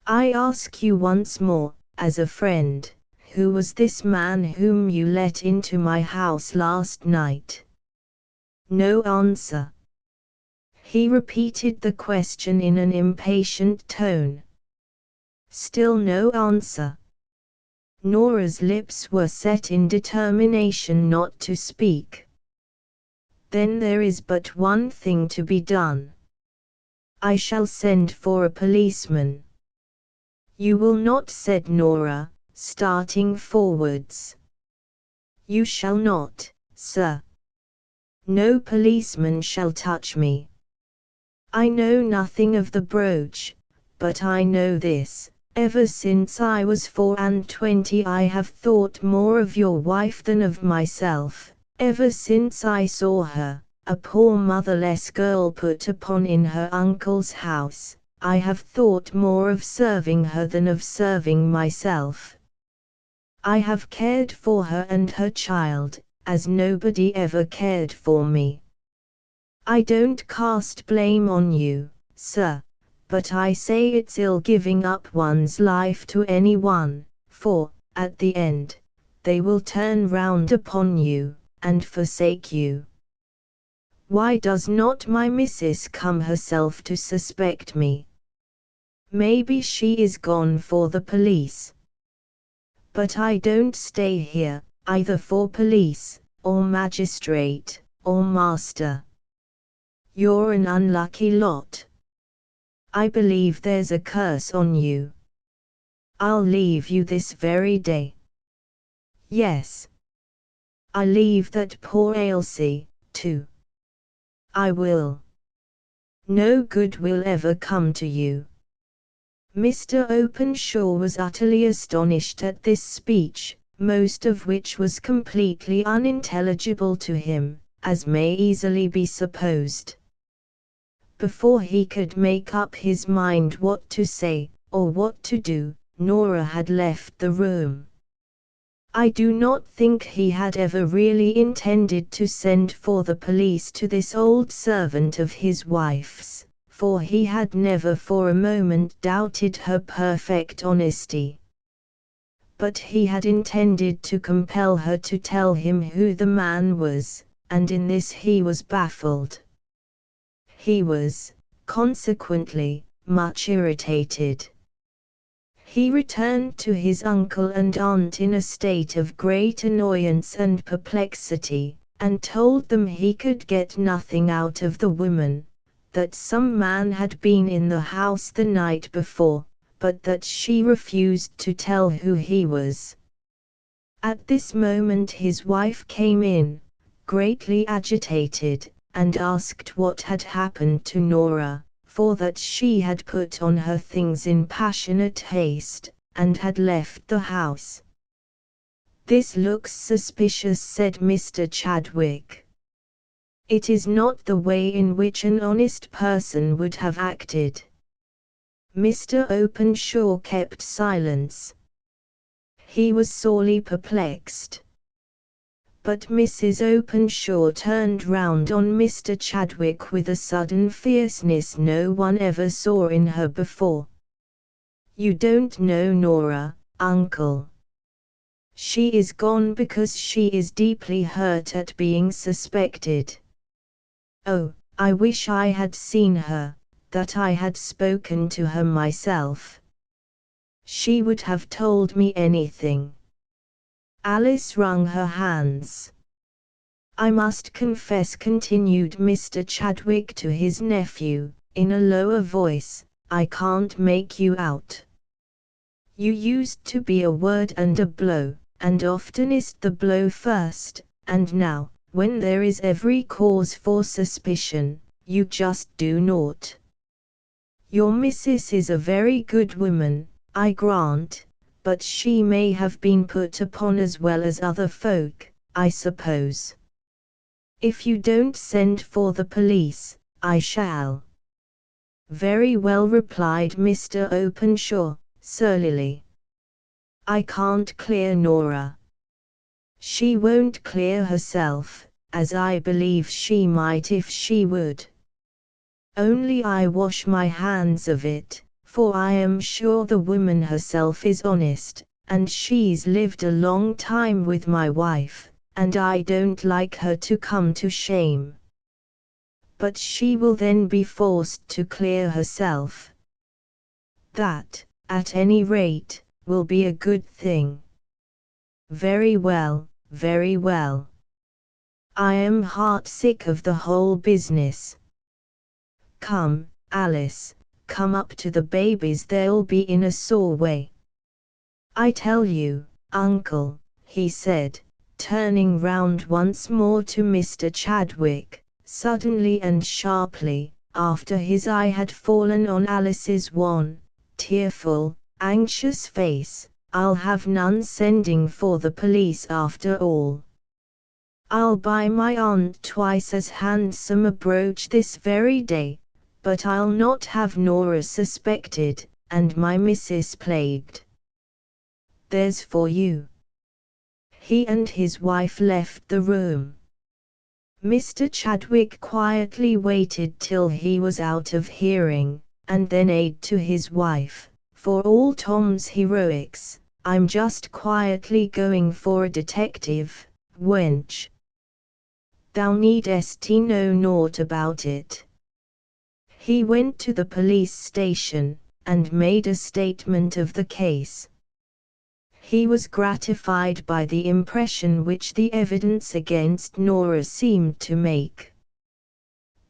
I ask you once more, as a friend, who was this man whom you let into my house last night? No answer. He repeated the question in an impatient tone. Still no answer. Nora's lips were set in determination not to speak. Then there is but one thing to be done. I shall send for a policeman. You will not, said Nora, starting forwards. You shall not, sir. No policeman shall touch me. I know nothing of the brooch, but I know this. Ever since I was 24 I have thought more of your wife than of myself. Ever since I saw her, a poor motherless girl put upon in her uncle's house, I have thought more of serving her than of serving myself. I have cared for her and her child, as nobody ever cared for me. I don't cast blame on you, sir, but I say it's ill giving up one's life to anyone, for, at the end, they will turn round upon you, and forsake you. Why does not my missus come herself to suspect me? Maybe she is gone for the police. But I don't stay here, either for police, or magistrate, or master. You're an unlucky lot. I believe there's a curse on you. I'll leave you this very day. Yes. I leave that poor Ailsie, too. I will. No good will ever come to you. Mr. Openshaw was utterly astonished at this speech, most of which was completely unintelligible to him, as may easily be supposed. Before he could make up his mind what to say, or what to do, Nora had left the room. I do not think he had ever really intended to send for the police to this old servant of his wife's, for he had never for a moment doubted her perfect honesty. But he had intended to compel her to tell him who the man was, and in this he was baffled. He was, consequently, much irritated. He returned to his uncle and aunt in a state of great annoyance and perplexity, and told them he could get nothing out of the woman, that some man had been in the house the night before, but that she refused to tell who he was. At this moment his wife came in, greatly agitated, and asked what had happened to Nora, for that she had put on her things in passionate haste, and had left the house. "This looks suspicious," said Mr. Chadwick. "It is not the way in which an honest person would have acted." Mr. Openshaw kept silence. He was sorely perplexed. But Mrs. Openshaw turned round on Mr. Chadwick with a sudden fierceness no one ever saw in her before. "You don't know Nora, uncle. She is gone because she is deeply hurt at being suspected. Oh, I wish I had seen her, that I had spoken to her myself. She would have told me anything." Alice wrung her hands. "I must confess," continued Mr. Chadwick to his nephew, in a lower voice, "I can't make you out. You used to be a word and a blow, and oftenest the blow first, and now, when there is every cause for suspicion, you just do naught. Your missus is a very good woman, I grant, but she may have been put upon as well as other folk, I suppose. If you don't send for the police, I shall." "Very well," replied Mr. Openshaw, surlily. "I can't clear Nora. She won't clear herself, as I believe she might if she would. Only I wash my hands of it, for I am sure the woman herself is honest, and she's lived a long time with my wife, and I don't like her to come to shame. but she will then be forced to clear herself. That, at any rate, will be a good thing. Very well, very well. I am heartsick of the whole business. Come, Alice, come up to the babies, they'll be in a sore way. I tell you, uncle, he said, turning round once more to Mr. Chadwick, suddenly and sharply, after his eye had fallen on Alice's wan, tearful, anxious face, I'll have none sending for the police after all. I'll buy my aunt twice as handsome a brooch this very day, but I'll not have Nora suspected, and my missus plagued. There's for you. He and his wife left the room. Mr. Chadwick quietly waited till he was out of hearing, and then aid to his wife, for all Tom's heroics, I'm just quietly going for a detective, wench. Thou needest know naught about it. He went to the police station, and made a statement of the case. He was gratified by the impression which the evidence against Nora seemed to make.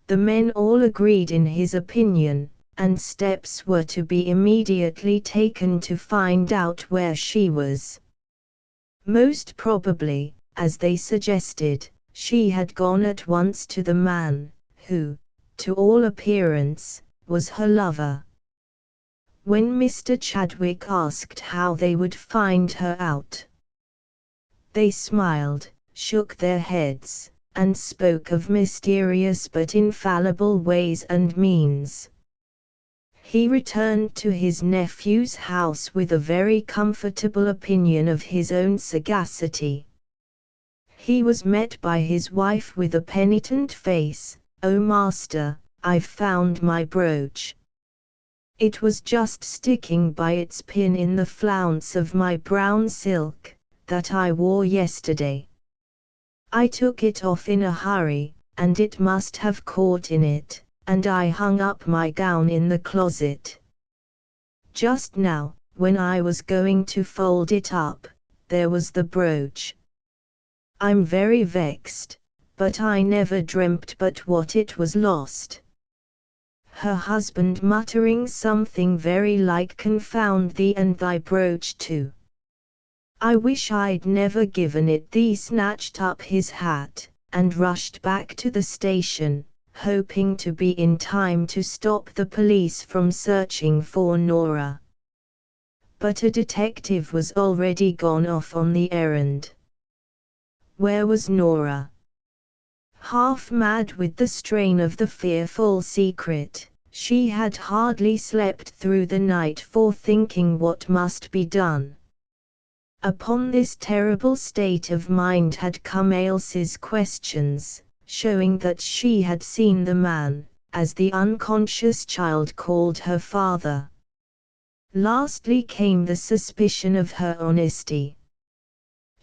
The men all agreed in his opinion, and steps were to be immediately taken to find out where she was. Most probably, as they suggested, she had gone at once to the man, who, to all appearance, was her lover. When Mr. Chadwick asked how they would find her out, they smiled, shook their heads, and spoke of mysterious but infallible ways and means. He returned to his nephew's house with a very comfortable opinion of his own sagacity. He was met by his wife with a penitent face. "Oh, master, I've found my brooch. It was just sticking by its pin in the flounce of my brown silk, that I wore yesterday. I took it off in a hurry, and it must have caught in it, and I hung up my gown in the closet. Just now, when I was going to fold it up, there was the brooch. I'm very vexed, but I never dreamt but what it was lost." Her husband muttering something very like "Confound thee and thy brooch too. I wish I'd never given it thee," snatched up his hat, and rushed back to the station, hoping to be in time to stop the police from searching for Nora. But a detective was already gone off on the errand. Where was Nora? Half mad with the strain of the fearful secret, she had hardly slept through the night for thinking what must be done. Upon this terrible state of mind had come Ailsa's questions, showing that she had seen the man, as the unconscious child called her father. Lastly came the suspicion of her honesty.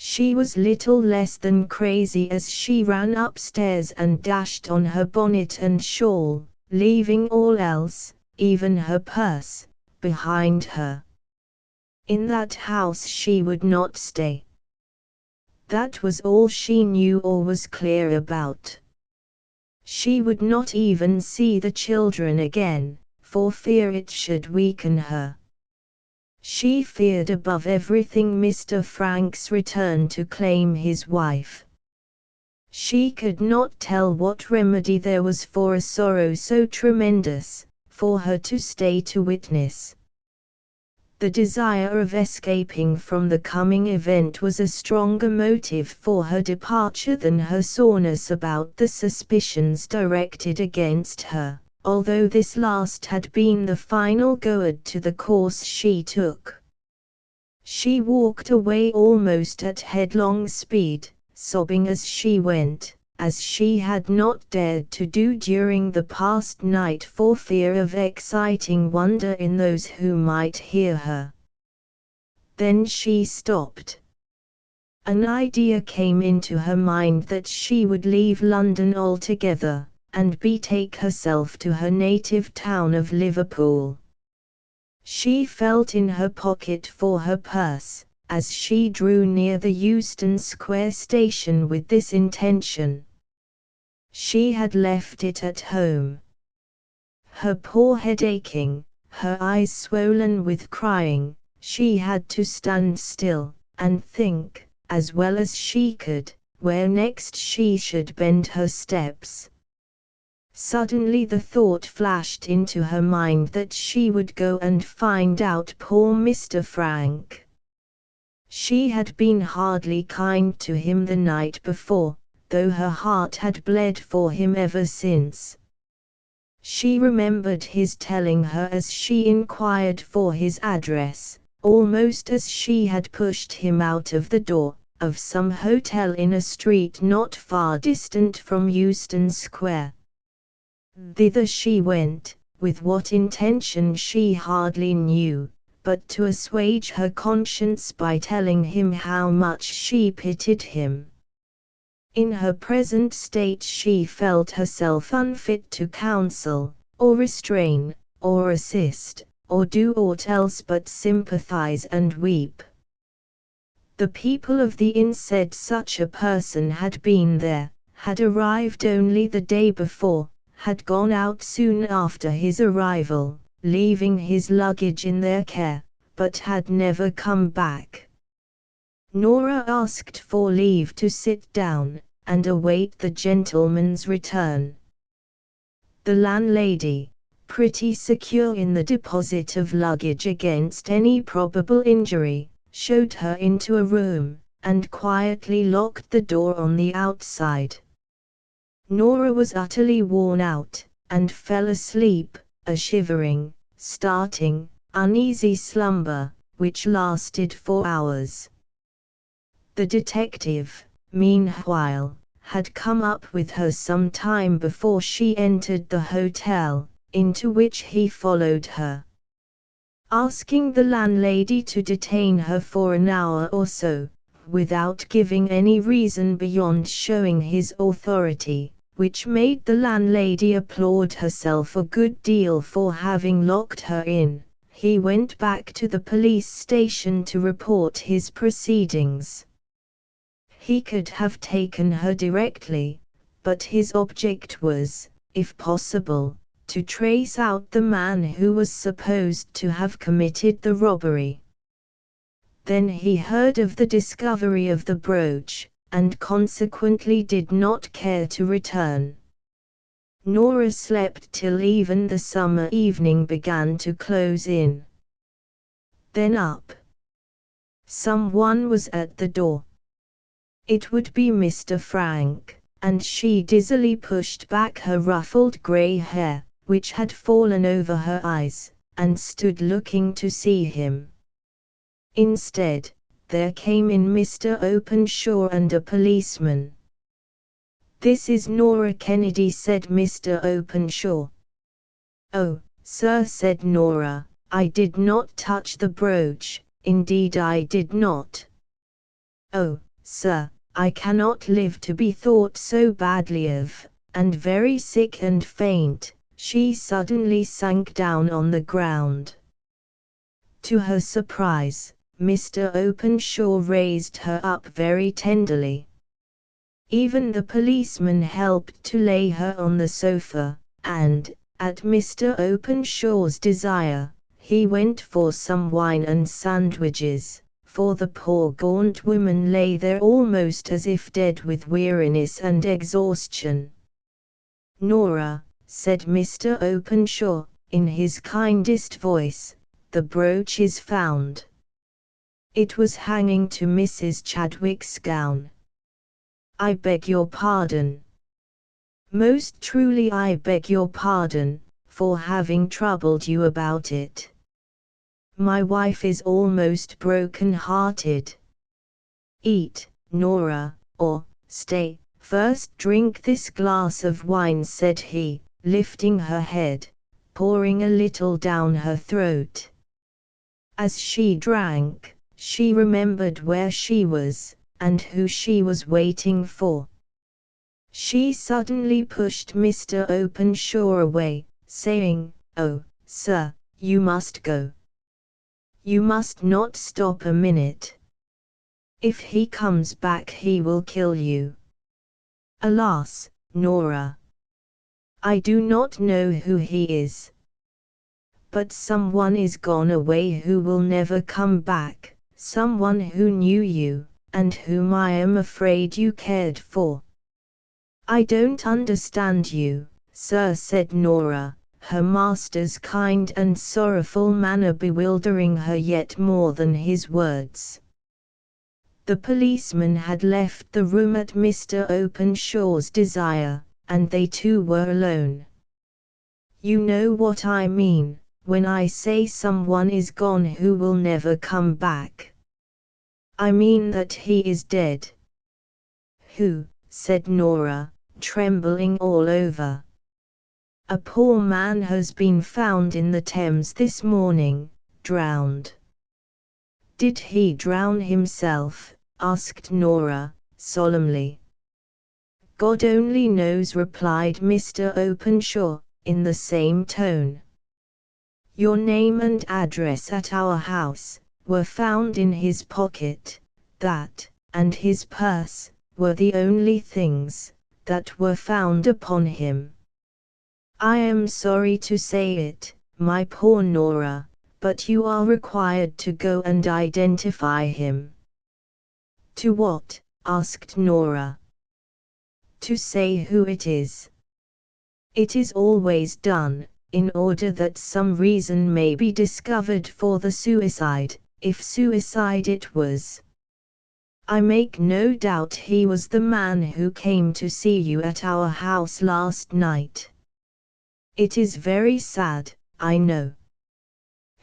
She was little less than crazy as she ran upstairs and dashed on her bonnet and shawl, leaving all else, even her purse, behind her. In that house she would not stay. That was all she knew or was clear about. She would not even see the children again, for fear it should weaken her. She feared above everything Mr. Frank's return to claim his wife. She could not tell what remedy there was for a sorrow so tremendous, for her to stay to witness. The desire of escaping from the coming event was a stronger motive for her departure than her soreness about the suspicions directed against her, although this last had been the final goad to the course she took. She walked away almost at headlong speed, sobbing as she went, as she had not dared to do during the past night for fear of exciting wonder in those who might hear her. Then she stopped. An idea came into her mind that she would leave London altogether, and betake herself to her native town of Liverpool. She felt in her pocket for her purse, as she drew near the Euston Square station with this intention. She had left it at home. Her poor head aching, her eyes swollen with crying, she had to stand still, and think, as well as she could, where next she should bend her steps. Suddenly the thought flashed into her mind that she would go and find out poor Mr. Frank. She had been hardly kind to him the night before, though her heart had bled for him ever since. She remembered his telling her as she inquired for his address, almost as she had pushed him out of the door, of some hotel in a street not far distant from Euston Square. Thither she went, with what intention she hardly knew, but to assuage her conscience by telling him how much she pitied him. In her present state she felt herself unfit to counsel, or restrain, or assist, or do aught else but sympathize and weep. The people of the inn said such a person had been there, had arrived only the day before, had gone out soon after his arrival, leaving his luggage in their care, but had never come back. Nora asked for leave to sit down, and await the gentleman's return. The landlady, pretty secure in the deposit of luggage against any probable injury, showed her into a room, and quietly locked the door on the outside. Nora was utterly worn out, and fell asleep, a shivering, starting, uneasy slumber, which lasted for hours. The detective, meanwhile, had come up with her some time before she entered the hotel, into which he followed her. Asking the landlady to detain her for an hour or so, without giving any reason beyond showing his authority, which made the landlady applaud herself a good deal for having locked her in, he went back to the police station to report his proceedings. He could have taken her directly, but his object was, if possible, to trace out the man who was supposed to have committed the robbery. Then he heard of the discovery of the brooch, and consequently did not care to return. Nora slept till even the summer evening began to close in. Then up. Someone was at the door. It would be Mr. Frank, and she dizzily pushed back her ruffled grey hair, which had fallen over her eyes, and stood looking to see him. Instead, there came in Mr. Openshaw and a policeman. "This is Nora Kennedy," said Mr. Openshaw. "Oh, sir," said Nora, "I did not touch the brooch, indeed I did not." "Oh, sir, I cannot live to be thought so badly of," and very sick and faint, she suddenly sank down on the ground. To her surprise, Mr. Openshaw raised her up very tenderly. Even the policeman helped to lay her on the sofa, and, at Mr. Openshaw's desire, he went for some wine and sandwiches, for the poor gaunt woman lay there almost as if dead with weariness and exhaustion. "Nora," said Mr. Openshaw, in his kindest voice, "the brooch is found. It was hanging to Mrs. Chadwick's gown." "I beg your pardon." "Most truly I beg your pardon, for having troubled you about it. My wife is almost broken-hearted. Eat, Nora, or, stay, first drink this glass of wine," said he, lifting her head, pouring a little down her throat. As she drank, she remembered where she was, and who she was waiting for. She suddenly pushed Mr. Openshaw away, saying, "Oh, sir, you must go. You must not stop a minute. If he comes back he will kill you." "Alas, Nora, I do not know who he is. But someone is gone away who will never come back, someone who knew you, and whom I am afraid you cared for." "I don't understand you, sir," said Nora, her master's kind and sorrowful manner bewildering her yet more than his words. The policeman had left the room at Mr. Openshaw's desire, and they two were alone. "You know what I mean, when I say someone is gone who will never come back. I mean that he is dead." "Who?" said Nora, trembling all over. "A poor man has been found in the Thames this morning, drowned." "Did he drown himself?" asked Nora, solemnly. "God only knows," replied Mr. Openshaw, in the same tone. "Your name and address at our house were found in his pocket. That, and his purse, were the only things that were found upon him. I am sorry to say it, my poor Nora, but you are required to go and identify him." "To what?" asked Nora. "To say who it is. It is always done, in order that some reason may be discovered for the suicide, if suicide it was. I make no doubt he was the man who came to see you at our house last night. It is very sad, I know."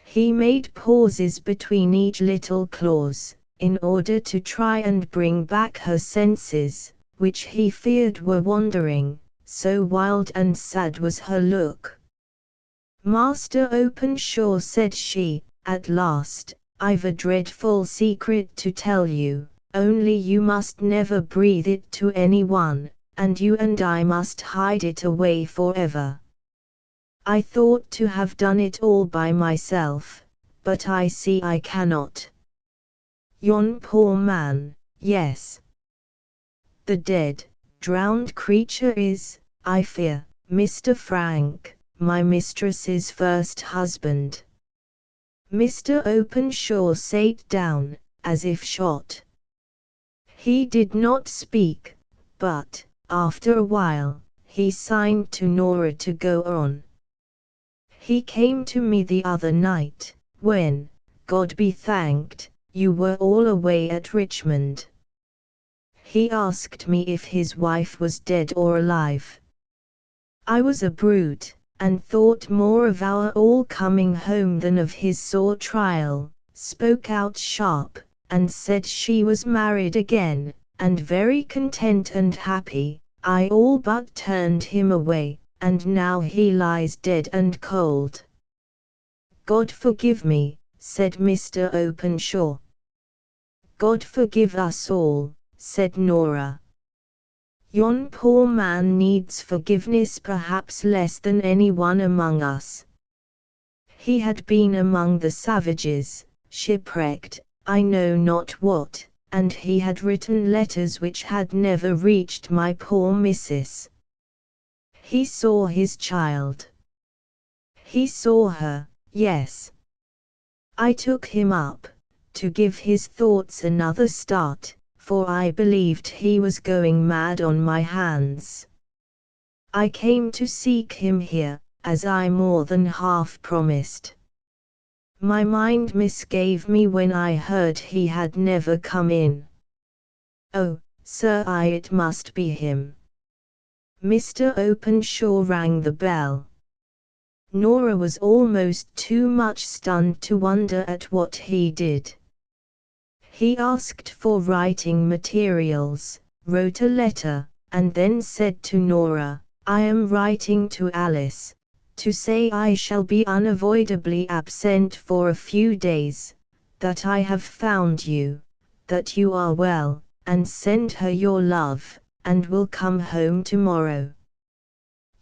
He made pauses between each little clause, in order to try and bring back her senses, which he feared were wandering, so wild and sad was her look. "Master Openshaw," said she, at last, "I've a dreadful secret to tell you, only you must never breathe it to anyone, and you and I must hide it away forever. I thought to have done it all by myself, but I see I cannot. Yon poor man, yes. The dead, drowned creature is, I fear, Mr. Frank, my mistress's first husband." Mr. Openshaw sat down, as if shot. He did not speak, but, after a while, he signed to Nora to go on. "He came to me the other night, when, God be thanked, you were all away at Richmond. He asked me if his wife was dead or alive. I was a brute, and thought more of our all coming home than of his sore trial, spoke out sharp, and said she was married again, and very content and happy. I all but turned him away, and now he lies dead and cold." "God forgive me," said Mr. Openshaw. "God forgive us all," said Nora. "Yon poor man needs forgiveness perhaps less than anyone among us. He had been among the savages, shipwrecked, I know not what, and he had written letters which had never reached my poor missus. He saw his child. He saw her, yes. I took him up, to give his thoughts another start, for I believed he was going mad on my hands. I came to seek him here, as I more than half promised. My mind misgave me when I heard he had never come in. Oh, sir, it must be him." Mr. Openshaw rang the bell. Nora was almost too much stunned to wonder at what he did. He asked for writing materials, wrote a letter, and then said to Nora, "I am writing to Alice, to say I shall be unavoidably absent for a few days, that I have found you, that you are well, and send her your love, and will come home tomorrow.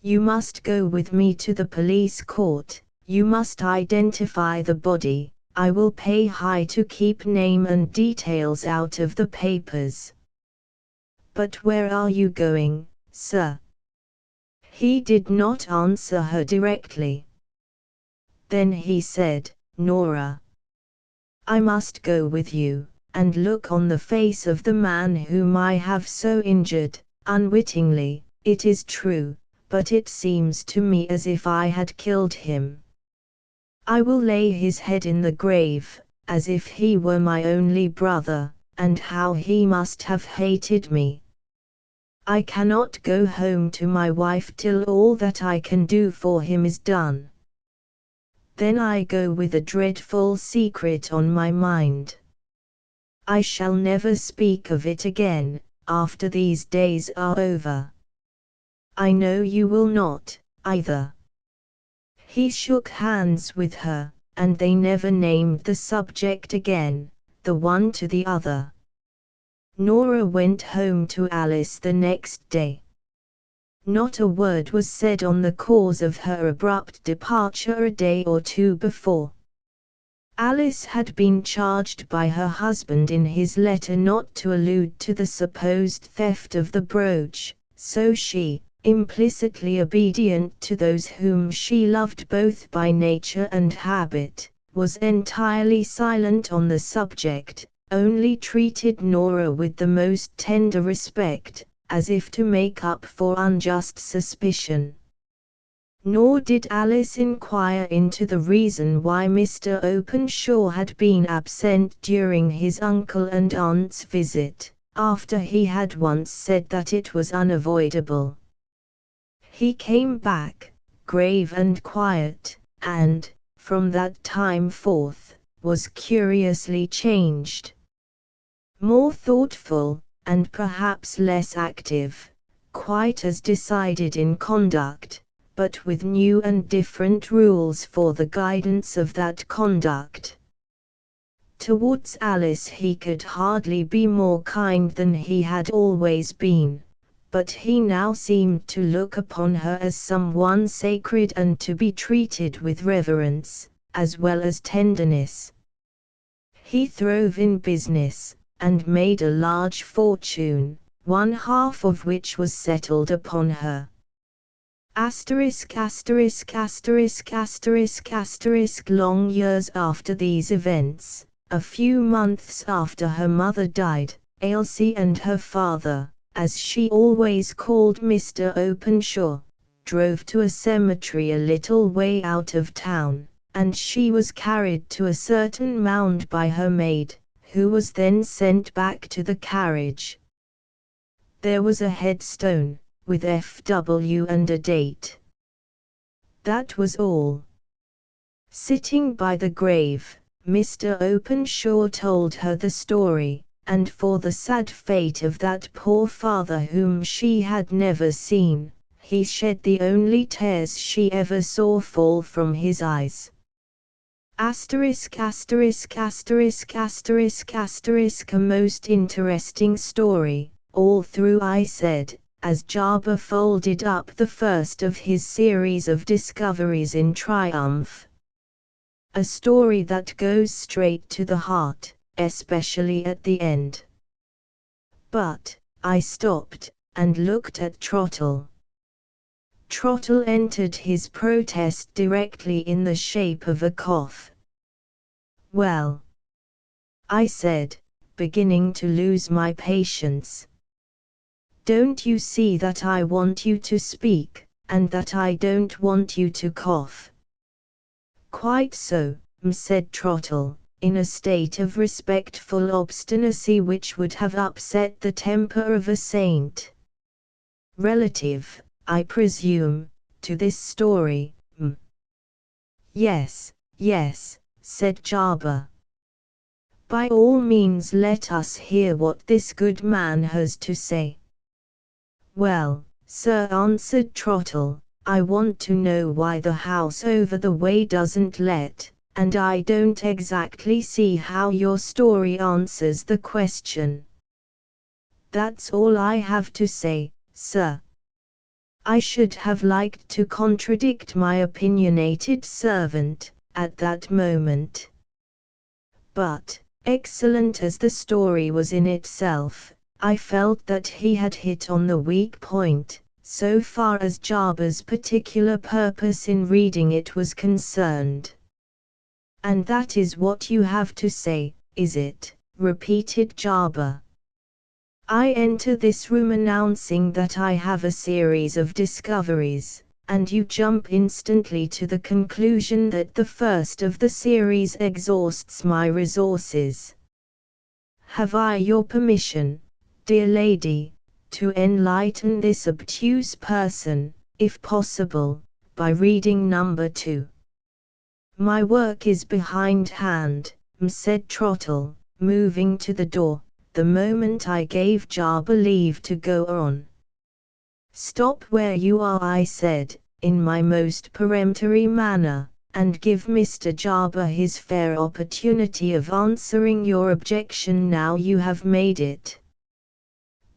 You must go with me to the police court, you must identify the body, I will pay high to keep name and details out of the papers. But where are you going, sir? He did not answer her directly. Then he said, Nora, I must go with you, and look on the face of the man whom I have so injured, unwittingly, it is true, but it seems to me as if I had killed him. I will lay his head in the grave, as if he were my only brother, and how he must have hated me. I cannot go home to my wife till all that I can do for him is done. Then I go with a dreadful secret on my mind. I shall never speak of it again, after these days are over. I know you will not, either. He shook hands with her, and they never named the subject again, the one to the other. Nora went home to Alice the next day. Not a word was said on the cause of her abrupt departure a day or two before. Alice had been charged by her husband in his letter not to allude to the supposed theft of the brooch, so she, implicitly obedient to those whom she loved both by nature and habit, was entirely silent on the subject, only treated Nora with the most tender respect, as if to make up for unjust suspicion. Nor did Alice inquire into the reason why Mr. Openshaw had been absent during his uncle and aunt's visit, after he had once said that it was unavoidable. He came back, grave and quiet, and, from that time forth, was curiously changed. More thoughtful, and perhaps less active, quite as decided in conduct, but with new and different rules for the guidance of that conduct. Towards Alice he could hardly be more kind than he had always been, but he now seemed to look upon her as someone sacred and to be treated with reverence, as well as tenderness. He throve in business, and made a large fortune, one half of which was settled upon her. Long years after these events, a few months after her mother died, Ailsie and her father, as she always called Mr. Openshaw, drove to a cemetery a little way out of town, and she was carried to a certain mound by her maid, who was then sent back to the carriage. There was a headstone, with F.W. and a date. That was all. Sitting by the grave, Mr. Openshaw told her the story, and for the sad fate of that poor father whom she had never seen, he shed the only tears she ever saw fall from his eyes. A most interesting story, all through, I said, as Jarber folded up the first of his series of discoveries in triumph. A story that goes straight to the heart, especially at the end. But, I stopped, and looked at Trottle. Trottle entered his protest directly in the shape of a cough. Well, I said, beginning to lose my patience. Don't you see that I want you to speak, and that I don't want you to cough? Quite so, said Trottle, in a state of respectful obstinacy which would have upset the temper of a saint. Relative, I presume, to this story, Yes, yes, said Jarber. By all means let us hear what this good man has to say. Well, sir, answered Trottle, I want to know why the house over the way doesn't let, and I don't exactly see how your story answers the question. That's all I have to say, sir. I should have liked to contradict my opinionated servant, at that moment. But, excellent as the story was in itself, I felt that he had hit on the weak point, so far as Jarber's particular purpose in reading it was concerned. "And that is what you have to say, is it?" repeated Jarber. "I enter this room announcing that I have a series of discoveries, and you jump instantly to the conclusion that the first of the series exhausts my resources. Have I your permission, dear lady, to enlighten this obtuse person, if possible, by reading number 2? "My work is behindhand," said Trottle, moving to the door, the moment I gave Jarber leave to go on. "Stop where you are," I said, in my most peremptory manner, "and give Mr. Jarber his fair opportunity of answering your objection now you have made it."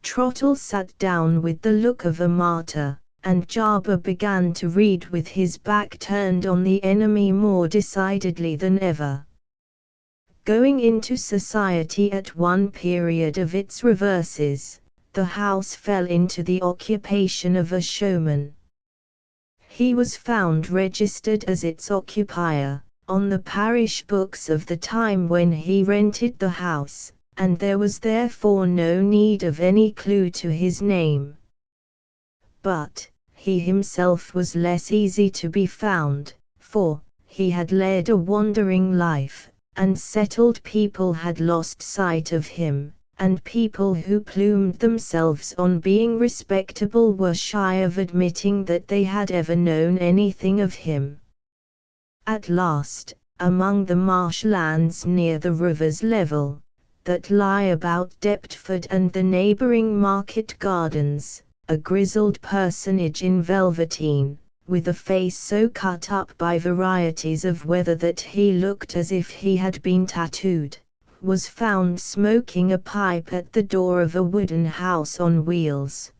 Trottle sat down with the look of a martyr, and Jarber began to read with his back turned on the enemy more decidedly than ever. Going into society at one period of its reverses, the house fell into the occupation of a showman. He was found registered as its occupier, on the parish books of the time when he rented the house, and there was therefore no need of any clue to his name. But he himself was less easy to be found, for he had led a wandering life, and settled people had lost sight of him, and people who plumed themselves on being respectable were shy of admitting that they had ever known anything of him. At last, among the marshlands near the river's level, that lie about Deptford and the neighbouring market gardens, a grizzled personage in velveteen, with a face so cut up by varieties of weather that he looked as if he had been tattooed, was found smoking a pipe at the door of a wooden house on wheels.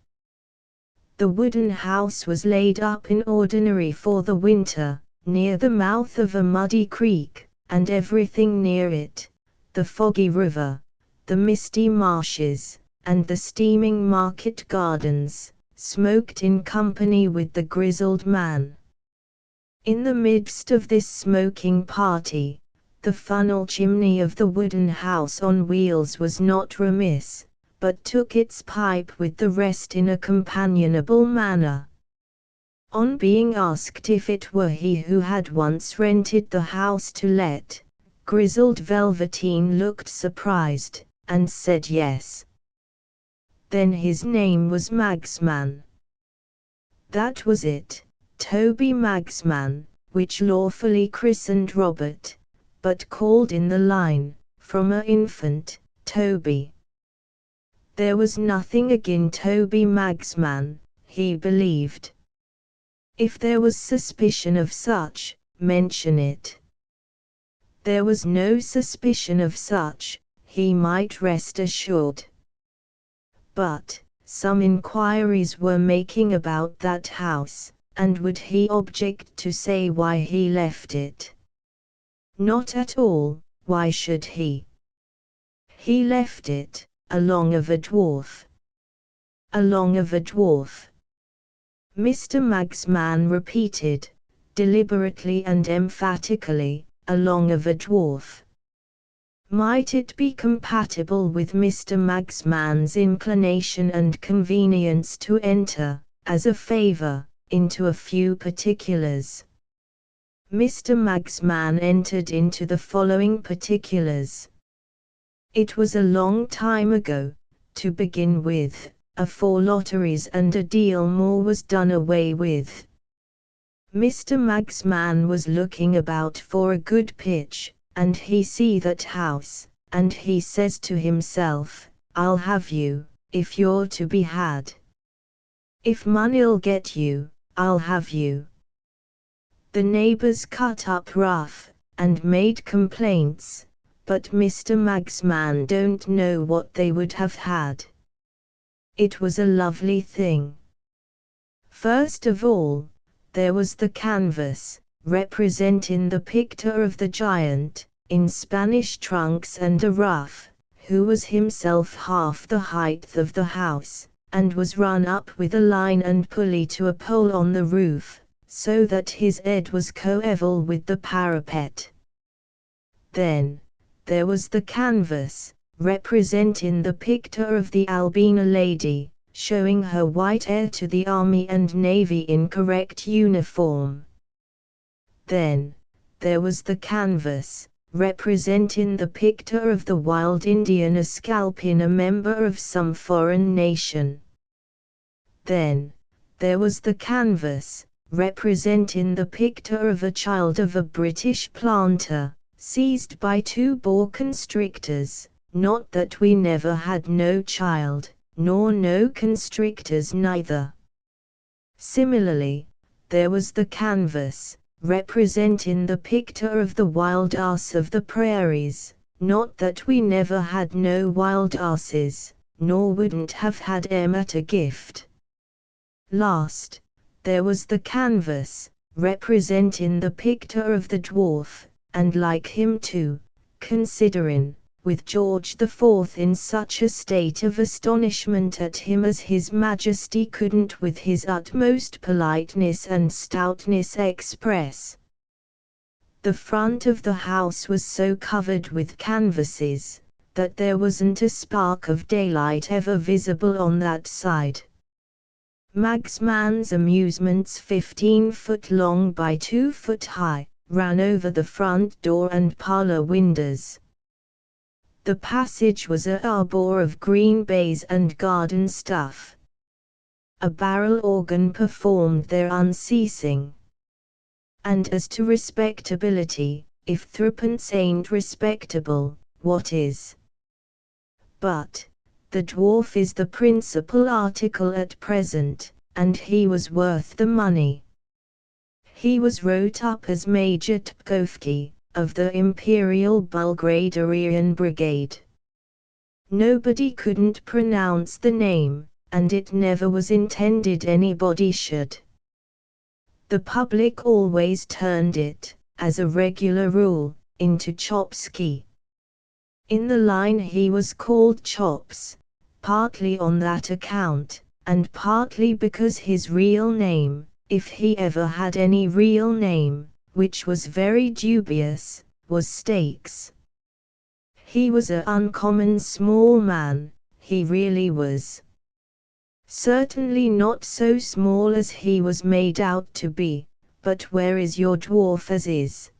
The wooden house was laid up in ordinary for the winter, near the mouth of a muddy creek, and everything near it, the foggy river, the misty marshes, and the steaming market gardens, smoked in company with the grizzled man. In the midst of this smoking party, the funnel chimney of the wooden house on wheels was not remiss, but took its pipe with the rest in a companionable manner. On being asked if it were he who had once rented the house to let, grizzled Velveteen looked surprised, and said yes. Then his name was Magsman. That was it, Toby Magsman, which lawfully christened Robert, but called in the line, from a infant, Toby. There was nothing agin Toby Magsman, he believed. If there was suspicion of such, mention it. There was no suspicion of such, he might rest assured. But some inquiries were making about that house, and would he object to say why he left it? Not at all. Why should he? He left it, along of a dwarf. Along of a dwarf. Mr. Magsman repeated, deliberately and emphatically, along of a dwarf. Might it be compatible with Mr. Magsman's inclination and convenience to enter, as a favour, into a few particulars? Mr. Magsman entered into the following particulars. It was a long time ago, to begin with, afore lotteries and a deal more was done away with. Mr. Magsman was looking about for a good pitch, and he see that house, and he says to himself, I'll have you, if you're to be had. If money'll get you, I'll have you. The neighbours cut up rough, and made complaints, but Mr. Magsman don't know what they would have had. It was a lovely thing. First of all, there was the canvas, representing the picture of the giant, in Spanish trunks and a ruff, who was himself half the height of the house, and was run up with a line and pulley to a pole on the roof, so that his head was coeval with the parapet. Then, there was the canvas, representing the picture of the Albina lady, showing her white heir to the army and navy in correct uniform. Then, there was the canvas, representing the picture of the wild Indian scalping a member of some foreign nation. Then, there was the canvas, representing the picture of a child of a British planter, seized by 2 boa constrictors, not that we never had no child, nor no constrictors neither. Similarly, there was the canvas, representing the picture of the wild ass of the prairies, not that we never had no wild asses, nor wouldn't have had 'em at a gift. Last, there was the canvas, representing the picture of the dwarf, and like him too, considering, with George IV in such a state of astonishment at him as his Majesty couldn't with his utmost politeness and stoutness express. The front of the house was so covered with canvases, that there wasn't a spark of daylight ever visible on that side. Magsman's Amusements, 15 foot long by 2 foot high, ran over the front door and parlor windows. The passage was a arbor of green baize and garden stuff. A barrel organ performed there unceasing. And as to respectability, if threepence ain't respectable, what is? But the dwarf is the principal article at present, and he was worth the money. He was wrote up as Major Tpkovsky, of the Imperial Bulgarian Brigade. Nobody couldn't pronounce the name, and it never was intended anybody should. The public always turned it, as a regular rule, into Chopsky. In the line he was called Chops, partly on that account, and partly because his real name, if he ever had any real name, which was very dubious, was Stakes. He was a uncommon small man, he really was. Certainly not so small as he was made out to be, but where is your dwarf as is?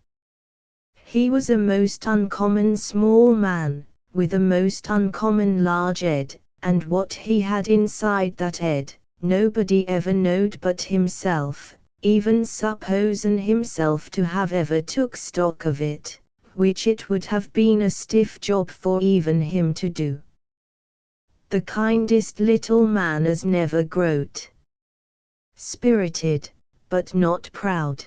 He was a most uncommon small man, with a most uncommon large head, and what he had inside that head, nobody ever knowed but himself, even supposin' himself to have ever took stock of it, which it would have been a stiff job for even him to do. The kindest little man as never growed. Spirited, but not proud.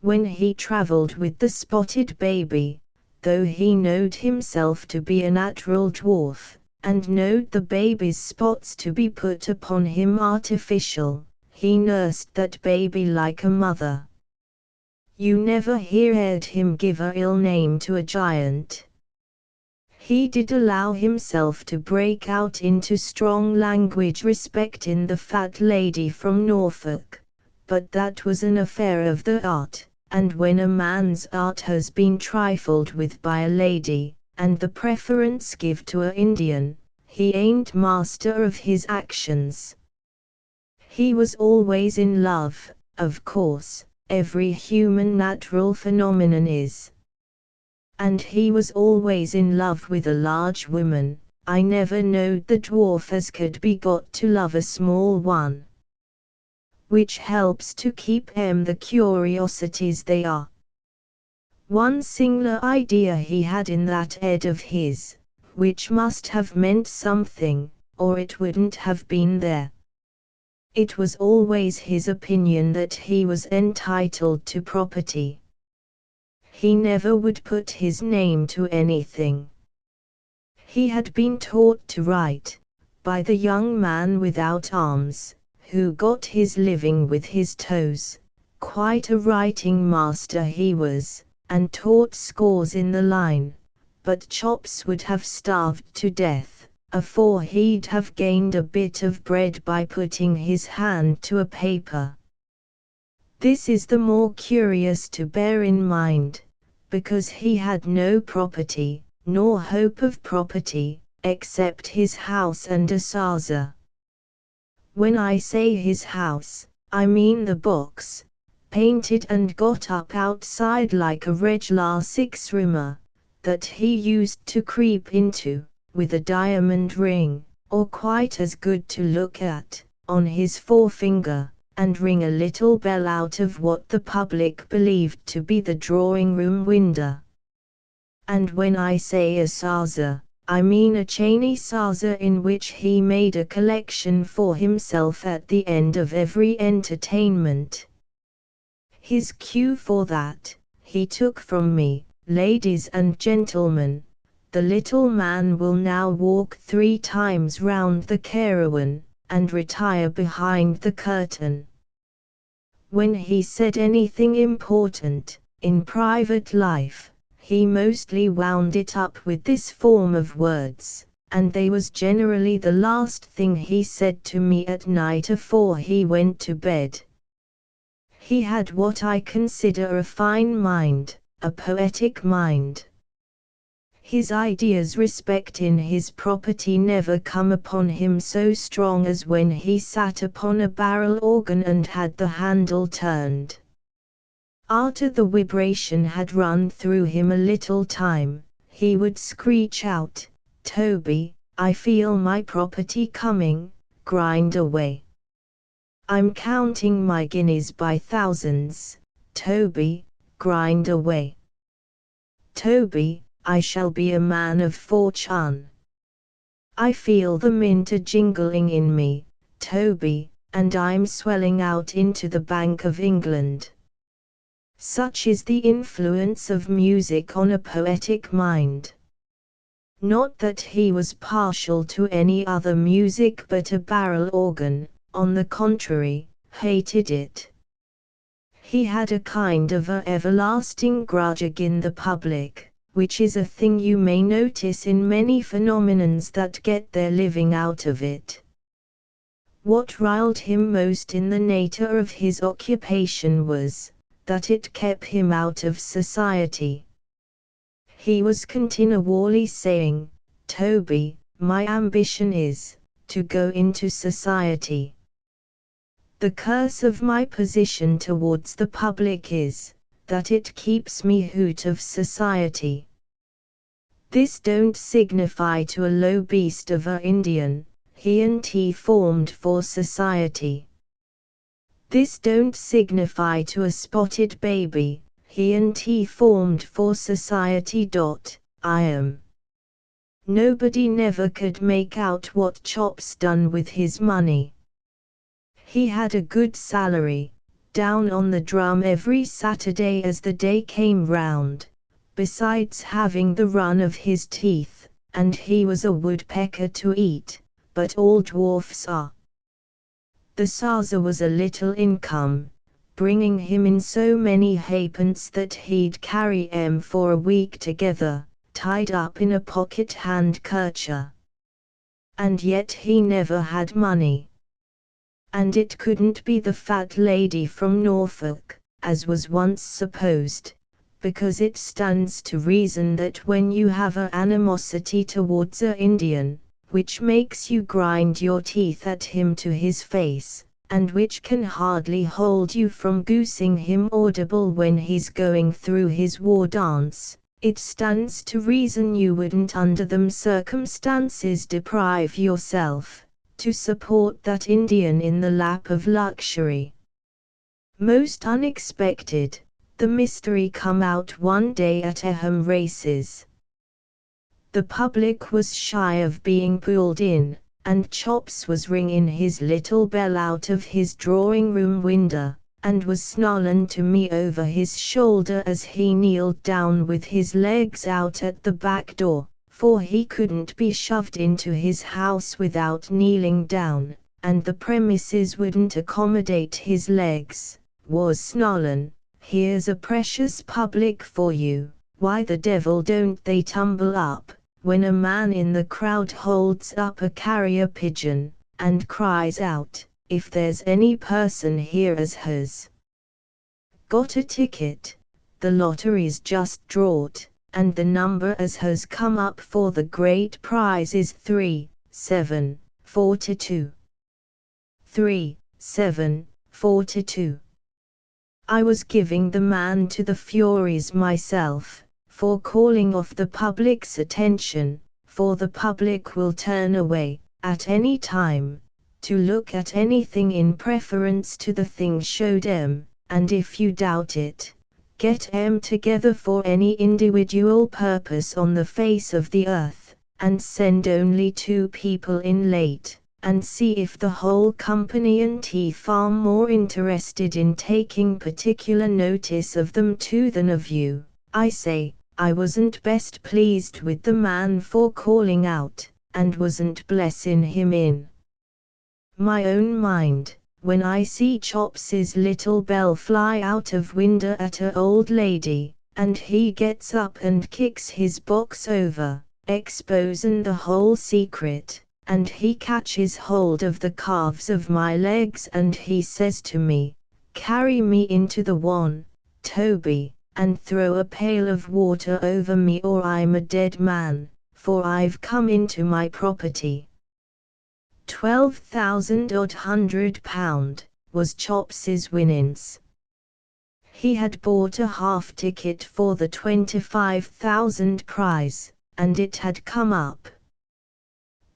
When he travelled with the spotted baby, though he knowed himself to be a natural dwarf, and knowed the baby's spots to be put upon him artificial, he nursed that baby like a mother. You never heard him give a ill name to a giant. He did allow himself to break out into strong language respecting the fat lady from Norfolk, but that was an affair of the art, and when a man's art has been trifled with by a lady, and the preference give to a Indian, he ain't master of his actions. He was always in love, of course, every human natural phenomenon is. And he was always in love with a large woman. I never knowed the dwarf as could be got to love a small one. Which helps to keep 'em the curiosities they are. One singular idea he had in that head of his, which must have meant something, or it wouldn't have been there. It was always his opinion that he was entitled to property. He never would put his name to anything. He had been taught to write, by the young man without arms, who got his living with his toes. Quite a writing master he was, and taught scores in the line, but Chops would have starved to death, afore he'd have gained a bit of bread by putting his hand to a paper. This is the more curious to bear in mind, because he had no property, nor hope of property, except his house and a sarser. When I say his house, I mean the box, painted and got up outside like a reg'lar six-roomer, that he used to creep into, with a diamond ring, or quite as good to look at, on his forefinger, and ring a little bell out of what the public believed to be the drawing-room window. And when I say a sarser, I mean a chainy sarser in which he made a collection for himself at the end of every entertainment. His cue for that, he took from me, ladies and gentlemen. The little man will now walk 3 times round the caravan, and retire behind the curtain. When he said anything important, in private life, he mostly wound it up with this form of words, and they was generally the last thing he said to me at night afore he went to bed. He had what I consider a fine mind, a poetic mind. His ideas respecting his property never come upon him so strong as when he sat upon a barrel organ and had the handle turned. After the vibration had run through him a little time, he would screech out, "Toby, I feel my property coming, grind away. I'm counting my guineas by thousands, Toby, grind away. Toby, I shall be a man of fortune. I feel the mint a jingling in me, Toby, and I'm swelling out into the Bank of England." Such is the influence of music on a poetic mind. Not that he was partial to any other music but a barrel organ, on the contrary, hated it. He had a kind of a everlasting grudge agin the public, which is a thing you may notice in many phenomenons that get their living out of it. What riled him most in the nature of his occupation was, that it kept him out of society. He was continually saying, "Toby, my ambition is, to go into society. The curse of my position towards the public is, that it keeps me out of society. This don't signify to a low beast of a Indian, he and he formed for society. This don't signify to a spotted baby, he and he formed for society. I am. Nobody never could make out what Chops done with his money. He had a good salary, down on the drum every Saturday as the day came round, besides having the run of his teeth, and he was a woodpecker to eat, but all dwarfs are. The sarser was a little income, bringing him in so many halfpence that he'd carry 'em for a week together, tied up in a pocket handkercher. And yet he never had money. And it couldn't be the fat lady from Norfolk, as was once supposed, because it stands to reason that when you have a animosity towards a Indian, which makes you grind your teeth at him to his face, and which can hardly hold you from goosing him audible when he's going through his war dance, it stands to reason you wouldn't under them circumstances deprive yourself, to support that Indian in the lap of luxury. Most unexpected, the mystery come out one day at Eham races. The public was shy of being pulled in, and Chops was ringing his little bell out of his drawing-room window, and was snarling to me over his shoulder as he kneeled down with his legs out at the back door, for he couldn't be shoved into his house without kneeling down, and the premises wouldn't accommodate his legs, was snarlin', "Here's a precious public for you, why the devil don't they tumble up," when a man in the crowd holds up a carrier pigeon, and cries out, "If there's any person here as has got a ticket, the lottery's just drawed, and the number as has come up for the great prize is 3742. 3742. I was giving the man to the furies myself, for calling off the public's attention, for the public will turn away, at any time, to look at anything in preference to the thing showed 'em, and if you doubt it, get 'em together for any individual purpose on the face of the earth, and send only 2 people in late, and see if the whole company aren't far more interested in taking particular notice of them too than of you. I say, I wasn't best pleased with the man for calling out, and wasn't blessin' him in my own mind, when I see Chops's little bell fly out of window at a old lady, and he gets up and kicks his box over, exposin' the whole secret, and he catches hold of the calves of my legs and he says to me, "Carry me into the one, Toby, and throw a pail of water over me or I'm a dead man, for I've come into my property." £12,100 was Chops's winnings. He had bought a half ticket for the 25,000 prize, and it had come up.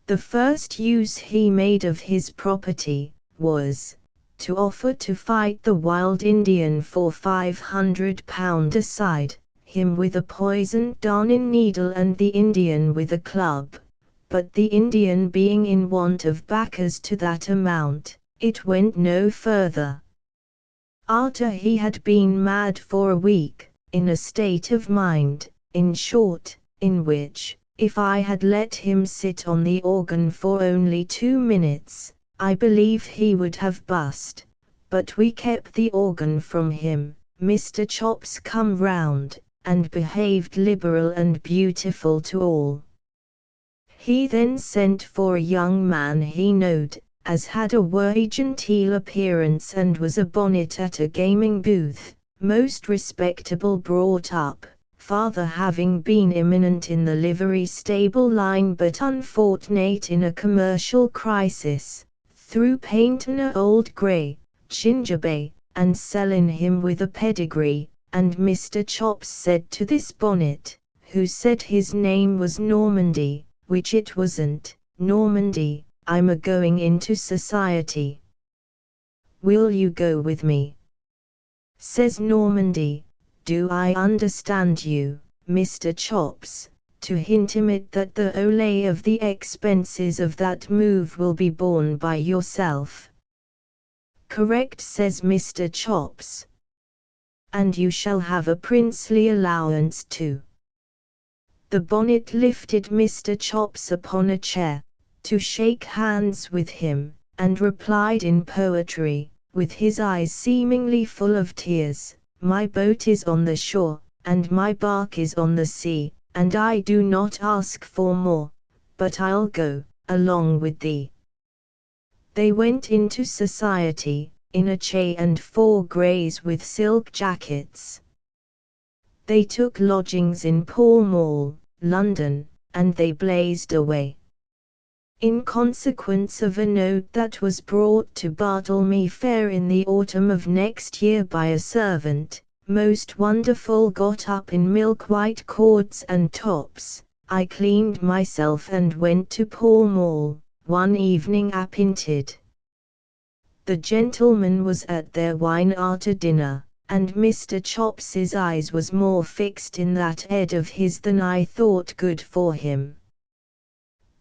The first use he made of his property was to offer to fight the wild Indian for £500 a side, him with a poisoned darning needle and the Indian with a club. But the Indian being in want of backers to that amount, it went no further. After he had been mad for a week, in a state of mind, in short, in which, if I had let him sit on the organ for only 2 minutes, I believe he would have bust, but we kept the organ from him. Mr. Chops come round, and behaved liberal and beautiful to all. He then sent for a young man he knowed, as had a wery genteel appearance and was a bonnet at a gaming booth, most respectable brought up, father having been eminent in the livery stable line but unfortunate in a commercial crisis, through painting a old grey, ginger bay, and selling him with a pedigree, and Mr. Chops said to this bonnet, who said his name was Normandy, which it wasn't, "Normandy, I'm a-going into society. Will you go with me?" Says Normandy, "Do I understand you, Mr. Chops, to intimate that the outlay of the expenses of that move will be borne by yourself?" "Correct," says Mr. Chops. "And you shall have a princely allowance too." The bonnet lifted Mr. Chops upon a chair, to shake hands with him, and replied in poetry, with his eyes seemingly full of tears, "My boat is on the shore, and my bark is on the sea, and I do not ask for more, but I'll go along with thee." They went into society, in a chay and 4 greys with silk jackets. They took lodgings in Pall Mall, London, and they blazed away. In consequence of a note that was brought to Bartlemy Fair in the autumn of next year by a servant, most wonderful got up in milk-white cords and tops, I cleaned myself and went to Pall Mall, one evening appointed. The gentleman was at their wine after dinner, and Mr. Chops's eyes was more fixed in that head of his than I thought good for him.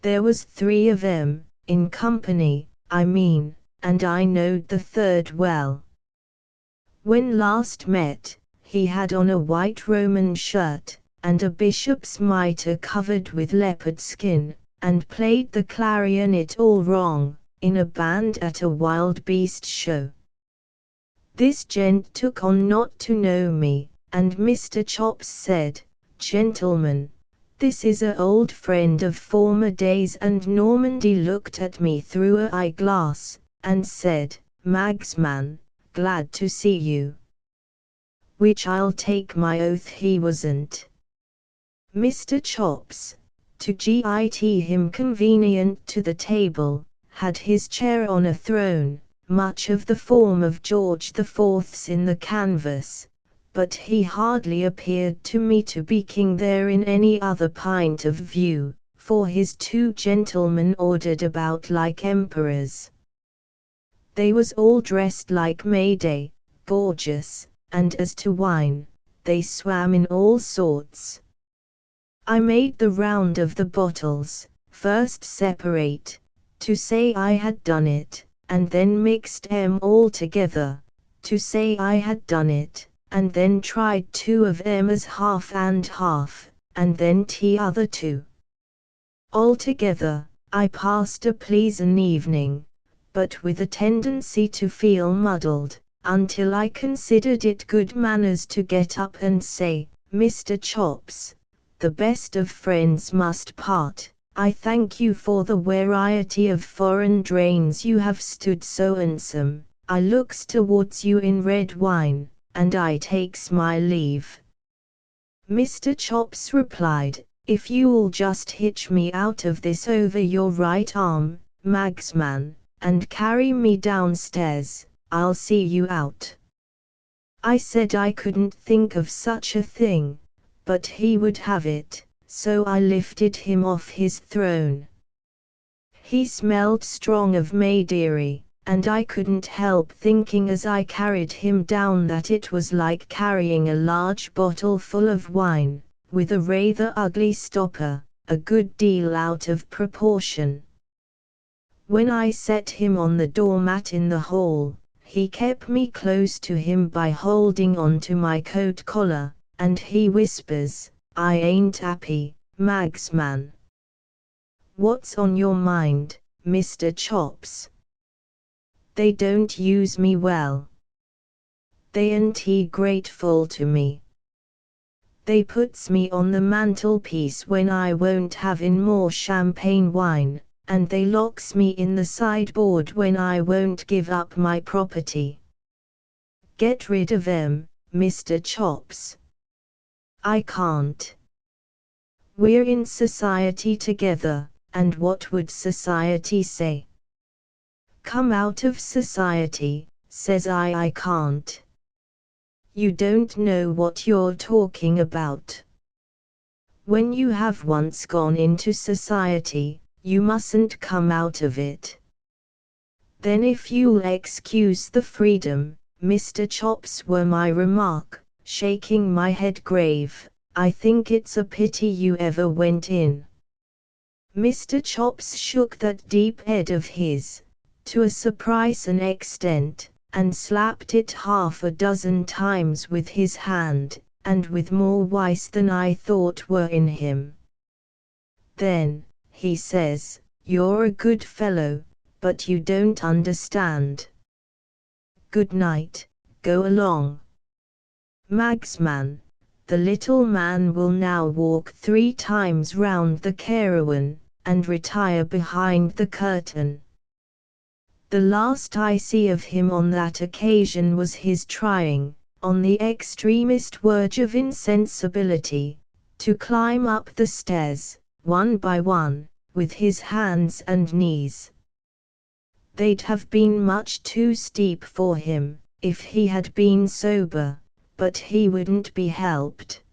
There was 3 of 'em, in company, I mean, and I knowed the third well. When last met, he had on a white Roman shirt, and a bishop's mitre covered with leopard skin, and played the clarionet all wrong, in a band at a wild beast show. This gent took on not to know me, and Mr. Chops said, "Gentlemen, this is a old friend of former days," and Normandy looked at me through a eyeglass, and said, "Magsman, glad to see you." Which I'll take my oath he wasn't. Mr. Chops, to git him convenient to the table, had his chair on a throne, much of the form of George IV's in the canvas, but he hardly appeared to me to be king there in any other point of view, for his two gentlemen ordered about like emperors. They was all dressed like May-Day, gorgeous, and as to wine, they swam in all sorts. I made the round of the bottles, first separate, to say I had done it, and then mixed 'em all together, to say I had done it, and then tried 2 of 'em as half and half, and then t'other 2. Altogether, I passed a pleasin' evening, but with a tendency to feel muddled, until I considered it good manners to get up and say, "Mr. Chops, the best of friends must part. I thank you for the variety of foreign drains you have stood so handsome. I looks towards you in red wine, and I takes my leave." Mr. Chops replied, "If you'll just hitch me out of this over your right arm, Magsman, and carry me downstairs, I'll see you out." I said I couldn't think of such a thing, but he would have it, so I lifted him off his throne. He smelled strong of Madeira, and I couldn't help thinking as I carried him down that it was like carrying a large bottle full of wine, with a rather ugly stopper, a good deal out of proportion. When I set him on the doormat in the hall, he kept me close to him by holding on to my coat collar, and he whispers, "I ain't happy, Magsman." "What's on your mind, Mr. Chops?" "They don't use me well. They ain't grateful to me. They puts me on the mantelpiece when I won't have in more champagne wine, and they locks me in the sideboard when I won't give up my property. Get rid of 'em, Mr. Chops." "I can't. We're in society together, and what would society say?" "Come out of society," says I can't. "You don't know what you're talking about. When you have once gone into society, you mustn't come out of it." "Then if you'll excuse the freedom, Mr. Chops," were my remark, shaking my head grave, "I think it's a pity you ever went in." Mr. Chops shook that deep head of his, to a surprising extent, and slapped it half a dozen times with his hand, and with more wise than I thought were in him. Then, he says, "You're a good fellow, but you don't understand. Good night, go along. Magsman, the little man will now walk 3 times round the caravan, and retire behind the curtain." The last I see of him on that occasion was his trying, on the extremest verge of insensibility, to climb up the stairs, one by one, with his hands and knees. They'd have been much too steep for him, if he had been sober, but he wouldn't be helped.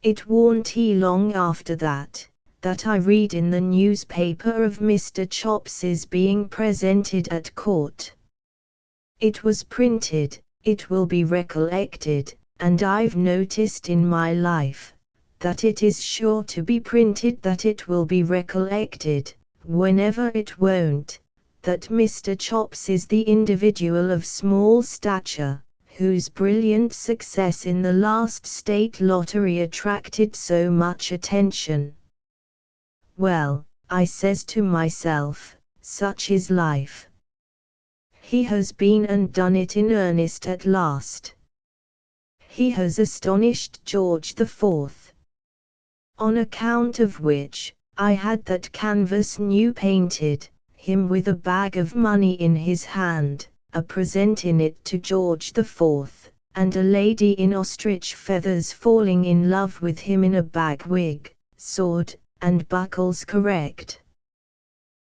It warn't long after that I read in the newspaper of Mr. Chops's being presented at court. It was printed, it will be recollected, and I've noticed in my life, that it is sure to be printed that it will be recollected, whenever it won't, that Mr. Chops is the individual of small stature, whose brilliant success in the last state lottery attracted so much attention. Well, I says to myself, such is life. He has been and done it in earnest at last. He has astonished George IV. On account of which, I had that canvas new painted, him with a bag of money in his hand, a present in it to George IV, and a lady in ostrich feathers falling in love with him in a bag wig, sword, and buckles correct.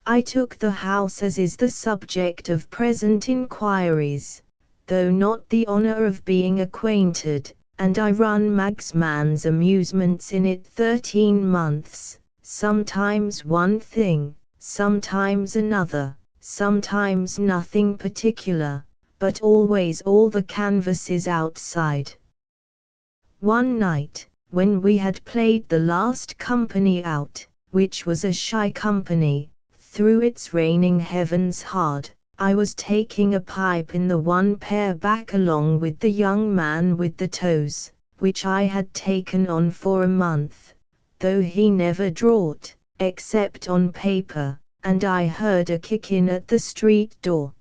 I took the house as is the subject of present inquiries, though not the honor of being acquainted, and I run Magsman's amusements in it 13 months, sometimes one thing, sometimes another, sometimes nothing particular, but always all the canvases outside. One night, when we had played the last company out, which was a shy company, through its raining heavens hard, I was taking a pipe in the one pair back along with the young man with the toes, which I had taken on for a month, though he never drawed, except on paper, and I heard a kick in at the street door.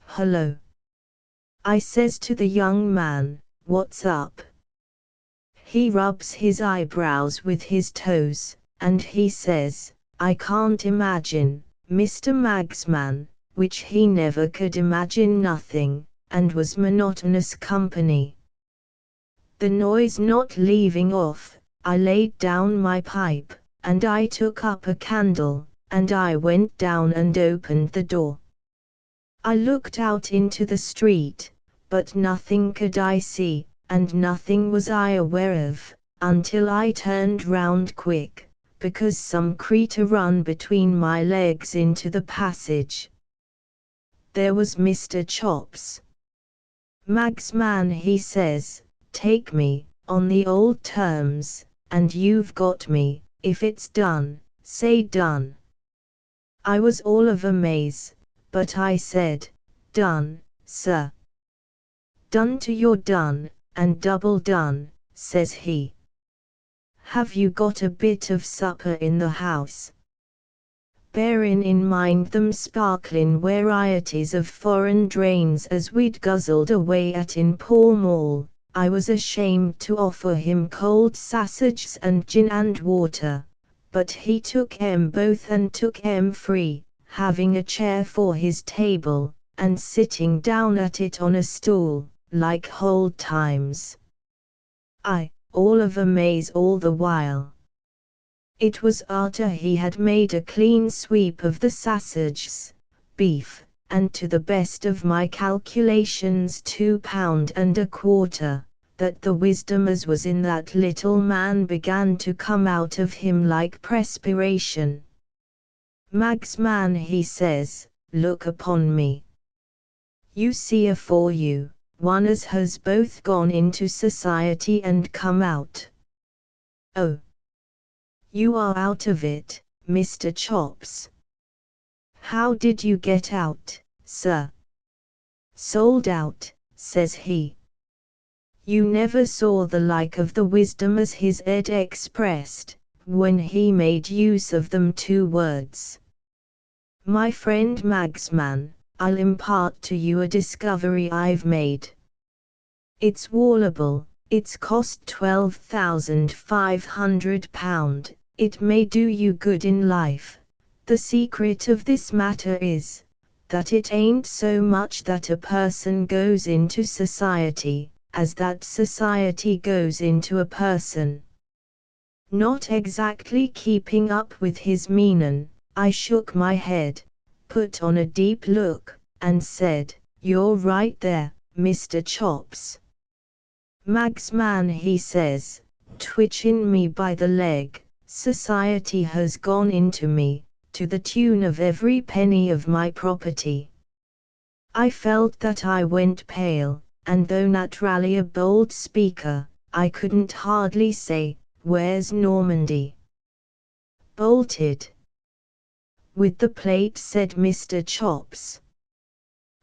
"Hullo," I says to the young man, "what's up?" He rubs his eyebrows with his toes, and he says, "I can't imagine, Mr. Magsman," which he never could imagine nothing, and was monotonous company. The noise not leaving off, I laid down my pipe, and I took up a candle, and I went down and opened the door. I looked out into the street, but nothing could I see, and nothing was I aware of, until I turned round quick, because some creature run between my legs into the passage. There was Mr. Chops. "Magsman," he says, "take me, on the old terms, and you've got me, if it's done, say done." I was all of amaze, but I said, "Done, sir." "Done to your done, and double done," says he. "Have you got a bit of supper in the house?" Bearin' in mind them sparklin' varieties of foreign drains as we'd guzzled away at in Pall Mall, I was ashamed to offer him cold sausages and gin and water, but he took 'em both and took 'em free, having a chair for his table, and sitting down at it on a stool, like old times. I, all of amaze all the while. It was after he had made a clean sweep of the sausages, beef, and to the best of my calculations 2 pound and a quarter, that the wisdom as was in that little man began to come out of him like perspiration. "Magsman," he says, "look upon me. You see afore you, one as has both gone into society and come out. Oh, you are out of it, Mr. Chops. How did you get out, sir?" "Sold out," says he. You never saw the like of the wisdom as his Ed expressed, when he made use of them 2 words. My friend Magsman, I'll impart to you a discovery I've made. It's wallable, it's cost £12,500, it may do you good in life. The secret of this matter is, that it ain't so much that a person goes into society, as that society goes into a person." Not exactly keeping up with his meanin', I shook my head, put on a deep look, and said, "You're right there, Mr. Chops." "Magsman," he says, twitching me by the leg, "society has gone into me, to the tune of every penny of my property." I felt that I went pale, and though naturally a bold speaker, I couldn't hardly say, "Where's Normandy?" "Bolted with the plate," said Mr. Chops.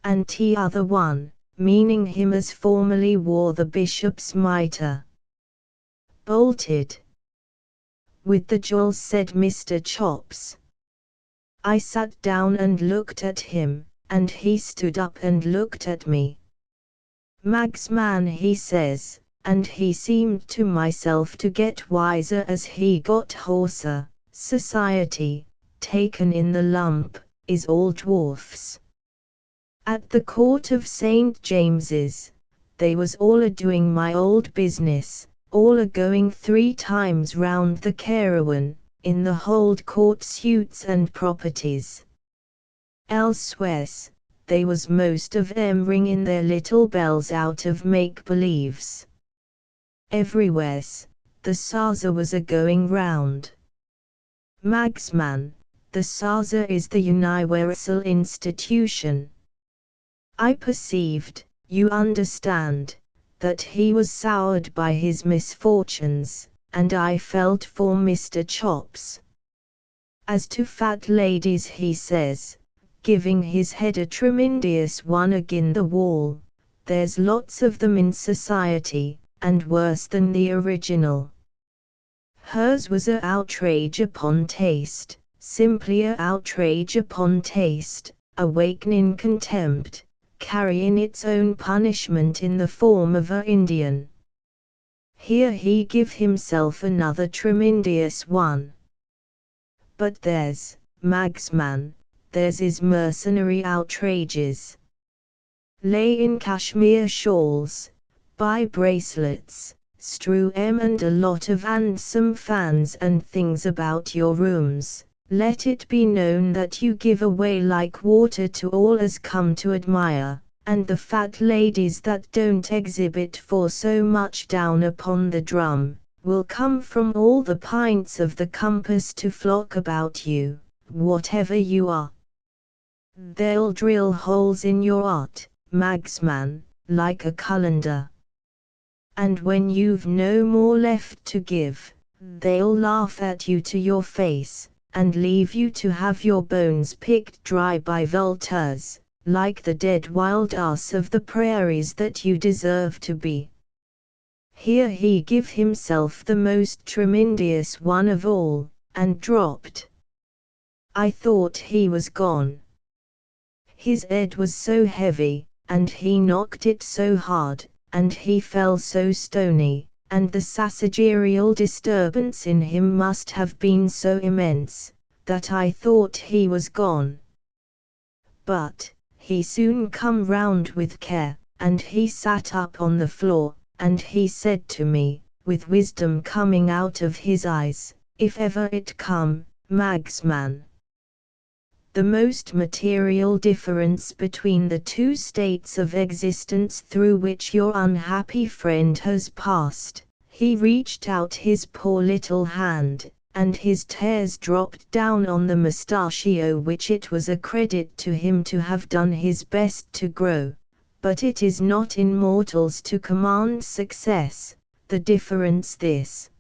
"And t'other one, meaning him as formerly wore the bishop's mitre. Bolted. With the jewels, said Mr. Chops. I sat down and looked at him, and he stood up and looked at me. Magsman, he says, and he seemed to myself to get wiser as he got hoarser. Society, taken in the lump, is all dwarfs. At the court of St. James's, they was all a-doing my old business, all a-going 3 times round the carawan, in the hold court suits and properties. Elsewheres, they was most of 'em ringing their little bells out of make-believes. Everywheres, the Sarza was a-going round. Magsman, the Sarza is the universal institution. I perceived, you understand, that he was soured by his misfortunes, and I felt for Mr. Chops. As to fat ladies, he says, giving his head a tremendous one agin the wall, there's lots of them in society, and worse than the original. Hers was a outrage upon taste, simply a outrage upon taste, awakening contempt, carrying its own punishment in the form of a Indian. Here he give himself another tremendous one. But there's, Magsman, there's is mercenary outrages. Lay in cashmere shawls, buy bracelets, strew 'em and a lot of handsome fans and things about your rooms. Let it be known that you give away like water to all as come to admire, and the fat ladies that don't exhibit for so much down upon the drum, will come from all the pints of the compass to flock about you, whatever you are. They'll drill holes in your art, Magsman, like a cullender. And when you've no more left to give, they'll laugh at you to your face, and leave you to have your bones picked dry by vultures, like the dead wild ass of the prairies that you deserve to be. Here he give himself the most tremendous one of all, and dropped. I thought he was gone. His head was so heavy, and he knocked it so hard, and he fell so stony, and the sacerdotal disturbance in him must have been so immense, that I thought he was gone. But he soon come round with care, and he sat up on the floor, and he said to me, with wisdom coming out of his eyes, if ever it come, Magsman. The most material difference between the 2 states of existence through which your unhappy friend has passed, he reached out his poor little hand, and his tears dropped down on the mustachio which it was a credit to him to have done his best to grow, but it is not in mortals to command success, the difference this.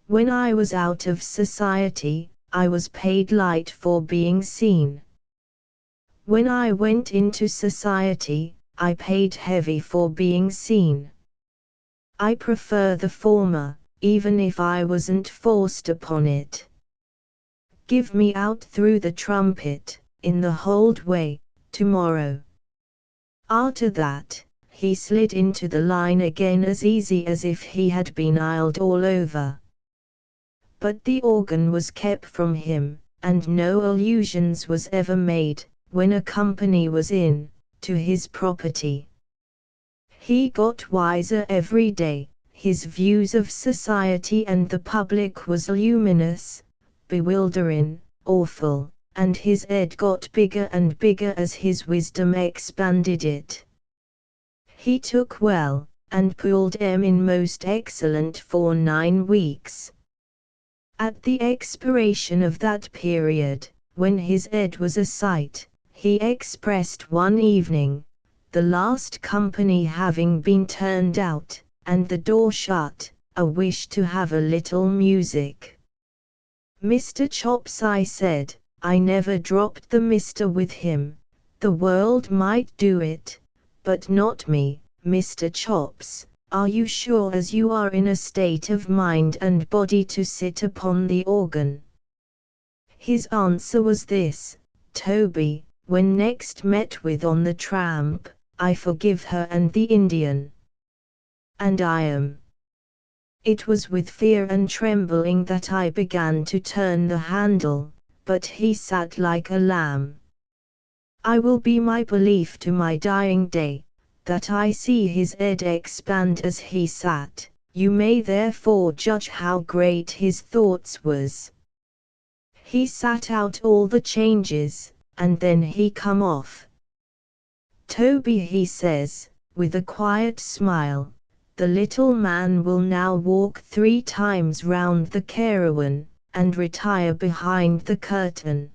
When I was out of society, I was paid light for being seen. When I went into society, I paid heavy for being seen. I prefer the former, even if I wasn't forced upon it. Give me out through the trumpet, in the hold way, tomorrow. After that, he slid into the line again as easy as if he had been oiled all over. But the organ was kept from him, and no allusions was ever made, when a company was in, to his property. He got wiser every day, his views of society and the public was luminous, bewildering, awful, and his head got bigger and bigger as his wisdom expanded it. He took well, and pulled 'em in most excellent for 9 weeks. At the expiration of that period, when his head was a sight, he expressed one evening, the last company having been turned out, and the door shut, a wish to have a little music. Mr. Chops, I said, I never dropped the mister with him, the world might do it, but not me, Mr. Chops. Are you sure as you are in a state of mind and body to sit upon the organ? His answer was this: Toby, when next met with on the tramp, I forgive her and the Indian. And I am. It was with fear and trembling that I began to turn the handle, but he sat like a lamb. I will be my belief to my dying day, that I see his head expand as he sat. You may therefore judge how great his thoughts was. He sat out all the changes, and then he come off. Toby, he says, with a quiet smile, the little man will now walk 3 times round the caravan, and retire behind the curtain.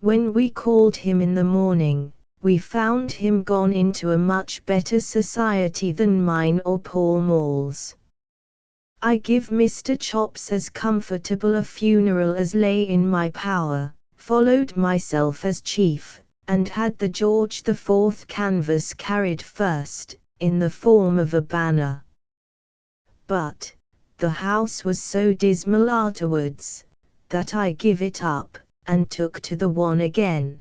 When we called him in the morning, we found him gone into a much better society than mine or Paul Mall's. I give Mr. Chops as comfortable a funeral as lay in my power, followed myself as chief, and had the George IV canvas carried first, in the form of a banner. But the house was so dismal afterwards, that I give it up, and took to the one again.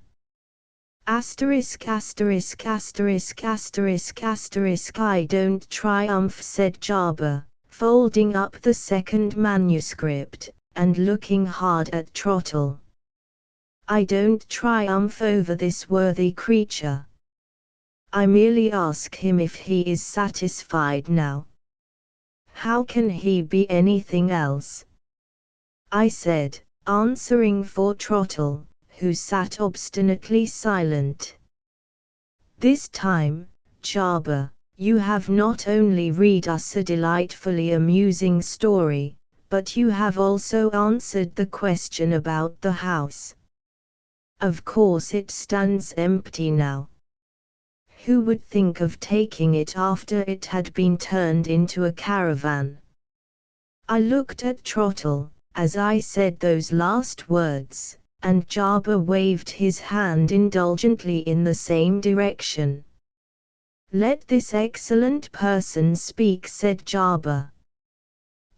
Asterisk asterisk asterisk asterisk asterisk I don't triumph, said Jarber, folding up the second manuscript, and looking hard at Trottle. I don't triumph over this worthy creature. I merely ask him if he is satisfied now. How can he be anything else? I said, answering for Trottle, who sat obstinately silent. This time, Jarber, you have not only read us a delightfully amusing story, but you have also answered the question about the house. Of course it stands empty now. Who would think of taking it after it had been turned into a caravan? I looked at Trottle, as I said those last words, and Jarber waved his hand indulgently in the same direction. Let this excellent person speak, said Jarber.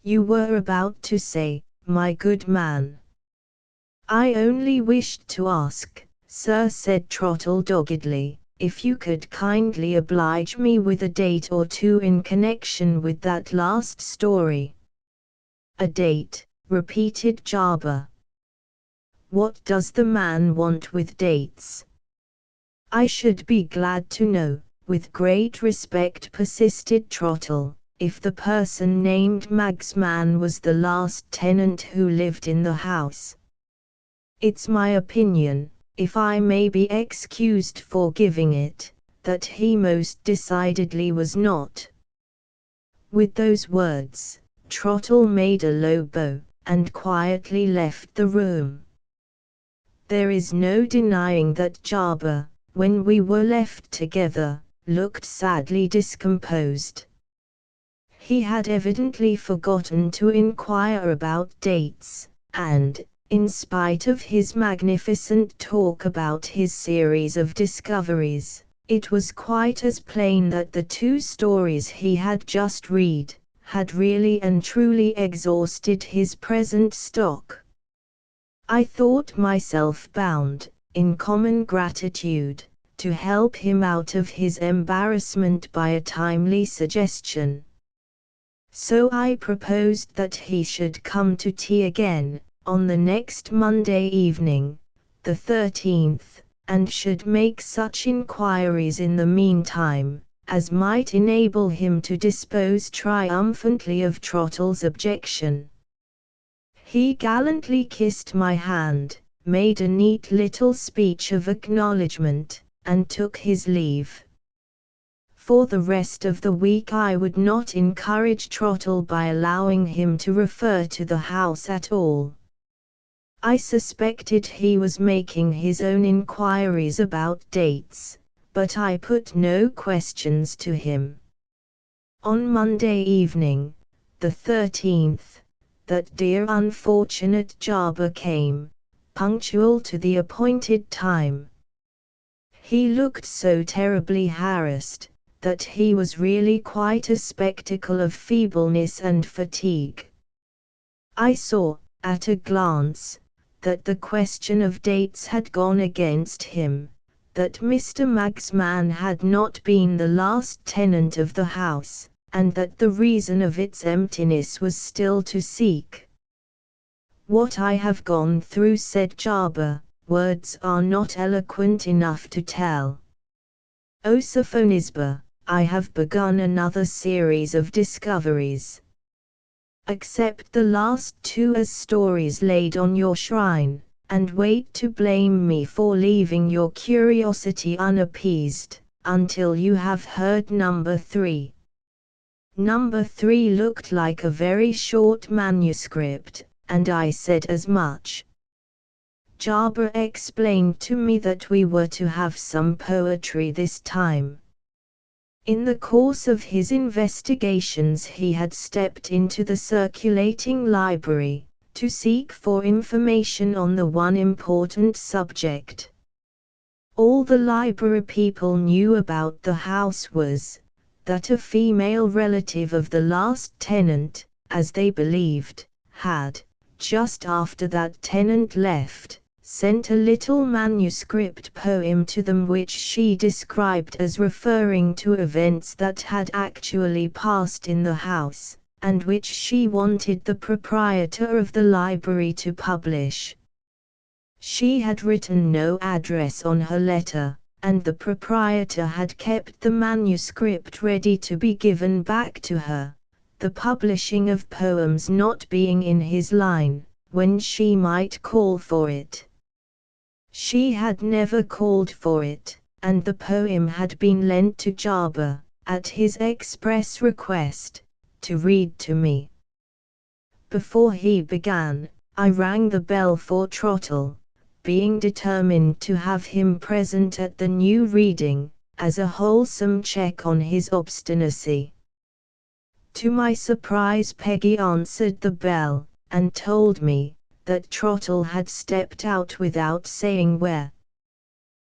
You were about to say, my good man. I only wished to ask, sir, said Trottle doggedly, if you could kindly oblige me with a date or two in connection with that last story. A date, repeated Jarber. What does the man want with dates? I should be glad to know, with great respect, persisted Trottle, if the person named Magsman was the last tenant who lived in the house. It's my opinion, if I may be excused for giving it, that he most decidedly was not. With those words, Trottle made a low bow, and quietly left the room. There is no denying that Jarber, when we were left together, looked sadly discomposed. He had evidently forgotten to inquire about dates, and, in spite of his magnificent talk about his series of discoveries, it was quite as plain that the 2 stories he had just read had really and truly exhausted his present stock. I thought myself bound, in common gratitude, to help him out of his embarrassment by a timely suggestion. So I proposed that he should come to tea again, on the next Monday evening, the 13th, and should make such inquiries in the meantime, as might enable him to dispose triumphantly of Trottle's objection. He gallantly kissed my hand, made a neat little speech of acknowledgment, and took his leave. For the rest of the week I would not encourage Trottle by allowing him to refer to the house at all. I suspected he was making his own inquiries about dates, but I put no questions to him. On Monday evening, the 13th, that dear unfortunate Jarber came, punctual to the appointed time. He looked so terribly harassed, that he was really quite a spectacle of feebleness and fatigue. I saw, at a glance, that the question of dates had gone against him, that Mr. Magsman had not been the last tenant of the house, and that the reason of its emptiness was still to seek. "What I have gone through," said Jarber, "words are not eloquent enough to tell. O Sophonisba, I have begun another series of discoveries. Accept the last two as stories laid on your shrine, and wait to blame me for leaving your curiosity unappeased, until you have heard number 3. Number 3 looked like a very short manuscript, and I said as much. Jarber explained to me that we were to have some poetry this time. In the course of his investigations he had stepped into the circulating library, to seek for information on the one important subject. All the library people knew about the house was, that a female relative of the last tenant, as they believed, had, just after that tenant left, sent a little manuscript poem to them which she described as referring to events that had actually passed in the house, and which she wanted the proprietor of the library to publish. She had written no address on her letter, and the proprietor had kept the manuscript ready to be given back to her, the publishing of poems not being in his line, when she might call for it. She had never called for it, and the poem had been lent to Jarber, at his express request, to read to me. Before he began, I rang the bell for Trottle, being determined to have him present at the new reading, as a wholesome check on his obstinacy. To my surprise Peggy answered the bell, and told me that Trottle had stepped out without saying where.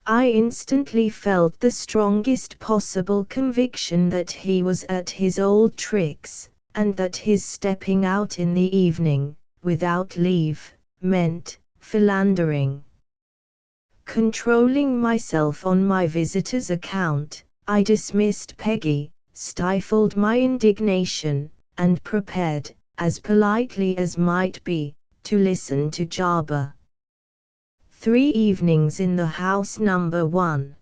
I instantly felt the strongest possible conviction that he was at his old tricks, and that his stepping out in the evening, without leave, meant philandering. Controlling myself on my visitor's account, I dismissed Peggy, stifled my indignation, and prepared, as politely as might be, to listen to Jarber. 3 evenings in the house number 1.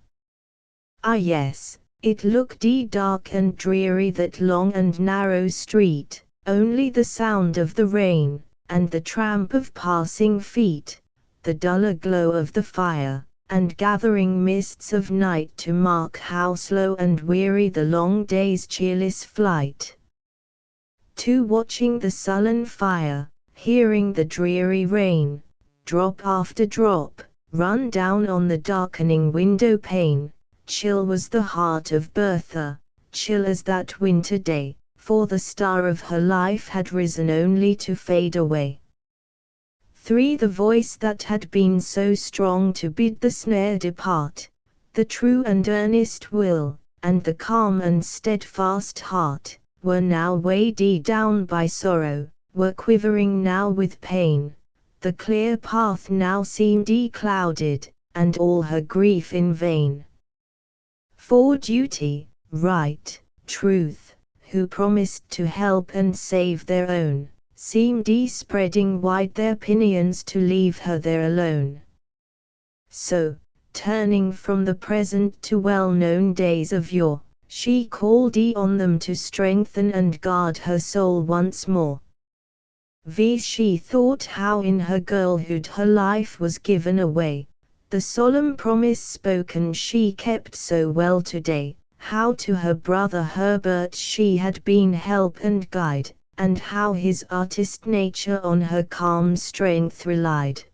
Ah yes, it looked dark and dreary, that long and narrow street, only the sound of the rain, and the tramp of passing feet, the duller glow of the fire, and gathering mists of night to mark how slow and weary the long day's cheerless flight. 2. Watching the sullen fire, hearing the dreary rain, drop after drop, run down on the darkening window pane, chill was the heart of Bertha, chill as that winter day, for the star of her life had risen only to fade away. 3. The voice that had been so strong to bid the snare depart, the true and earnest will, and the calm and steadfast heart, were now weighed down by sorrow, were quivering now with pain, the clear path now seemed clouded, and all her grief in vain. 4. Duty, right, truth, who promised to help and save their own, seemed spreading wide their pinions to leave her there alone. So, turning from the present to well-known days of yore, she called on them to strengthen and guard her soul once more. She thought how in her girlhood her life was given away, the solemn promise spoken she kept so well today, how to her brother Herbert she had been help and guide, and how his artist nature on her calm strength relied.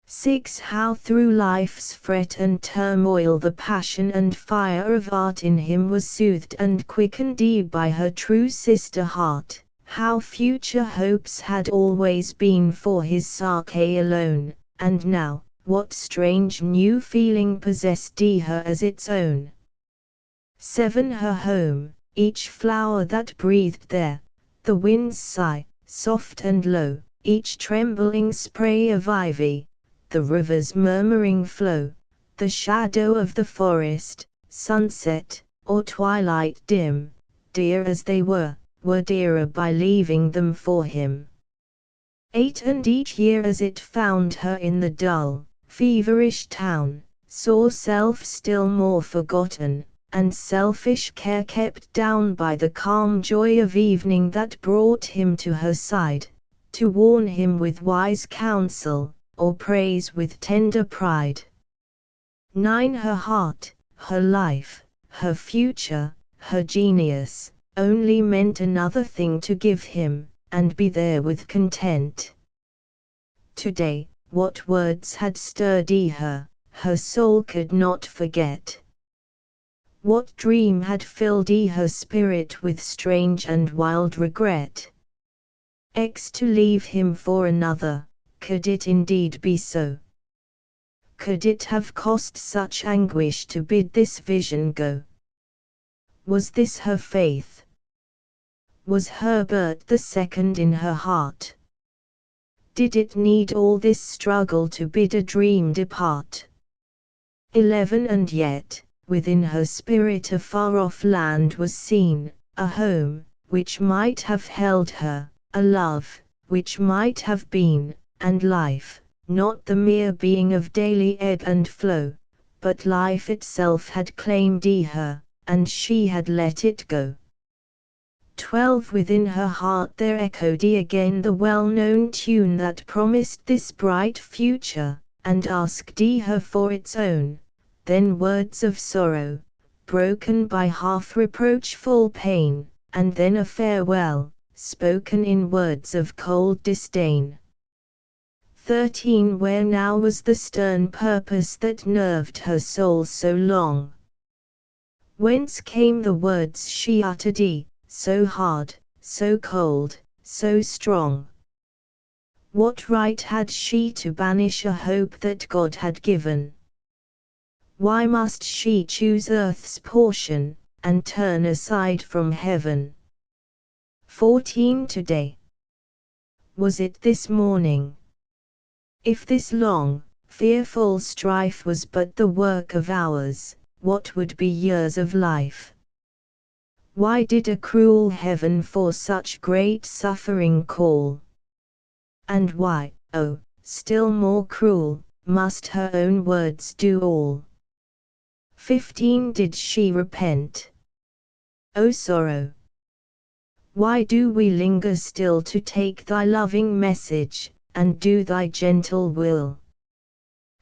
6. How through life's fret and turmoil the passion and fire of art in him was soothed and quickened by her true sister heart, how future hopes had always been for his Sake alone, and now, what strange new feeling possessed her as its own? 7. Her home, each flower that breathed there, the wind's sigh, soft and low, each trembling spray of ivy, the river's murmuring flow, the shadow of the forest, sunset, or twilight dim, dear as they were dearer by leaving them for him. 8. And each year as it found her in the dull, feverish town, saw self still more forgotten, and selfish care kept down by the calm joy of evening that brought him to her side, to warn him with wise counsel, or praise with tender pride. 9. Her heart, her life, her future, her genius, only meant another thing to give him, and be there with content. Today, what words had stirred her soul could not forget. What dream had filled her spirit with strange and wild regret? To leave him for another, could it indeed be so? Could it have cost such anguish to bid this vision go? Was this her faith? Was Herbert the second in her heart? Did it need all this struggle to bid a dream depart? 11. And yet, within her spirit a far-off land was seen, a home, which might have held her, a love, which might have been, and life, not the mere being of daily ebb and flow, but life itself had claimed her, and she had let it go. 12. Within her heart there echoed again the well-known tune that promised this bright future, and asked her for its own. Then words of sorrow, broken by half-reproachful pain, and then a farewell, spoken in words of cold disdain. 13. Where now was the stern purpose that nerved her soul so long? Whence came the words she uttered, so hard, so cold, so strong? What right had she to banish a hope that God had given? Why must she choose earth's portion, and turn aside from heaven? 14. Today. Was it this morning? If this long, fearful strife was but the work of hours, what would be years of life? Why did a cruel heaven for such great suffering call? And why, oh, still more cruel, must her own words do all? 15. Did she repent? O sorrow! Why do we linger still to take thy loving message, and do thy gentle will?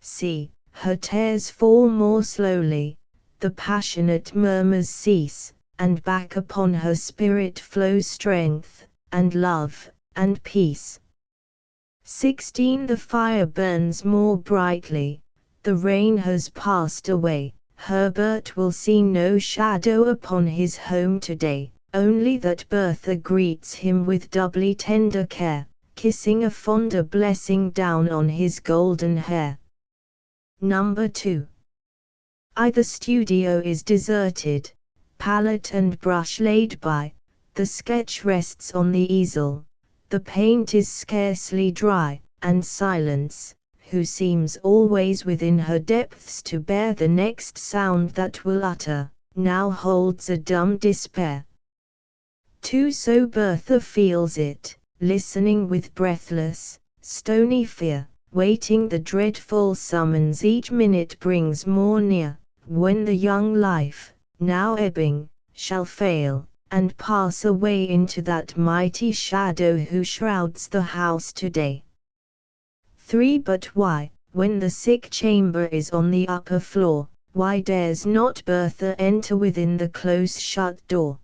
See, her tears fall more slowly, the passionate murmurs cease, and back upon her spirit flow strength, and love, and peace. 16. The fire burns more brightly, the rain has passed away, Herbert will see no shadow upon his home today, only that Bertha greets him with doubly tender care, kissing a fonder blessing down on his golden hair. Number 2. The studio is deserted, palette and brush laid by, the sketch rests on the easel, the paint is scarcely dry, and silence, who seems always within her depths to bear the next sound that will utter, now holds a dumb despair. 2. So Bertha feels it, listening with breathless, stony fear, waiting the dreadful summons each minute brings more near, when the young life, now ebbing, shall fail, and pass away into that mighty shadow who shrouds the house today. 3. But why, when the sick chamber is on the upper floor, why dares not Bertha enter within the close-shut door?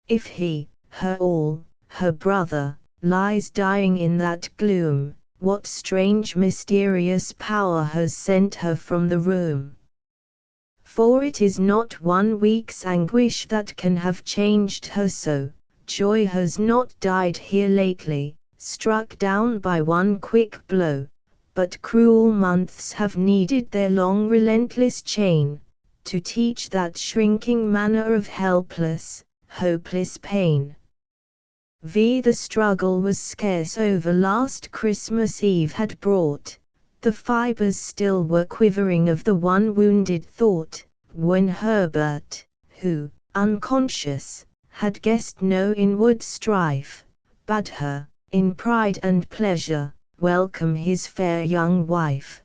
If he, her all, her brother, lies dying in that gloom, what strange mysterious power has sent her from the room? For it is not 1 week's anguish that can have changed her so, joy has not died here lately, struck down by one quick blow, but cruel months have needed their long relentless chain, to teach that shrinking manner of helpless, hopeless pain. The struggle was scarce over. Last Christmas Eve had brought, the fibers still were quivering of the one wounded thought, when Herbert, who, unconscious, had guessed no inward strife, bade her, in pride and pleasure, welcome his fair young wife.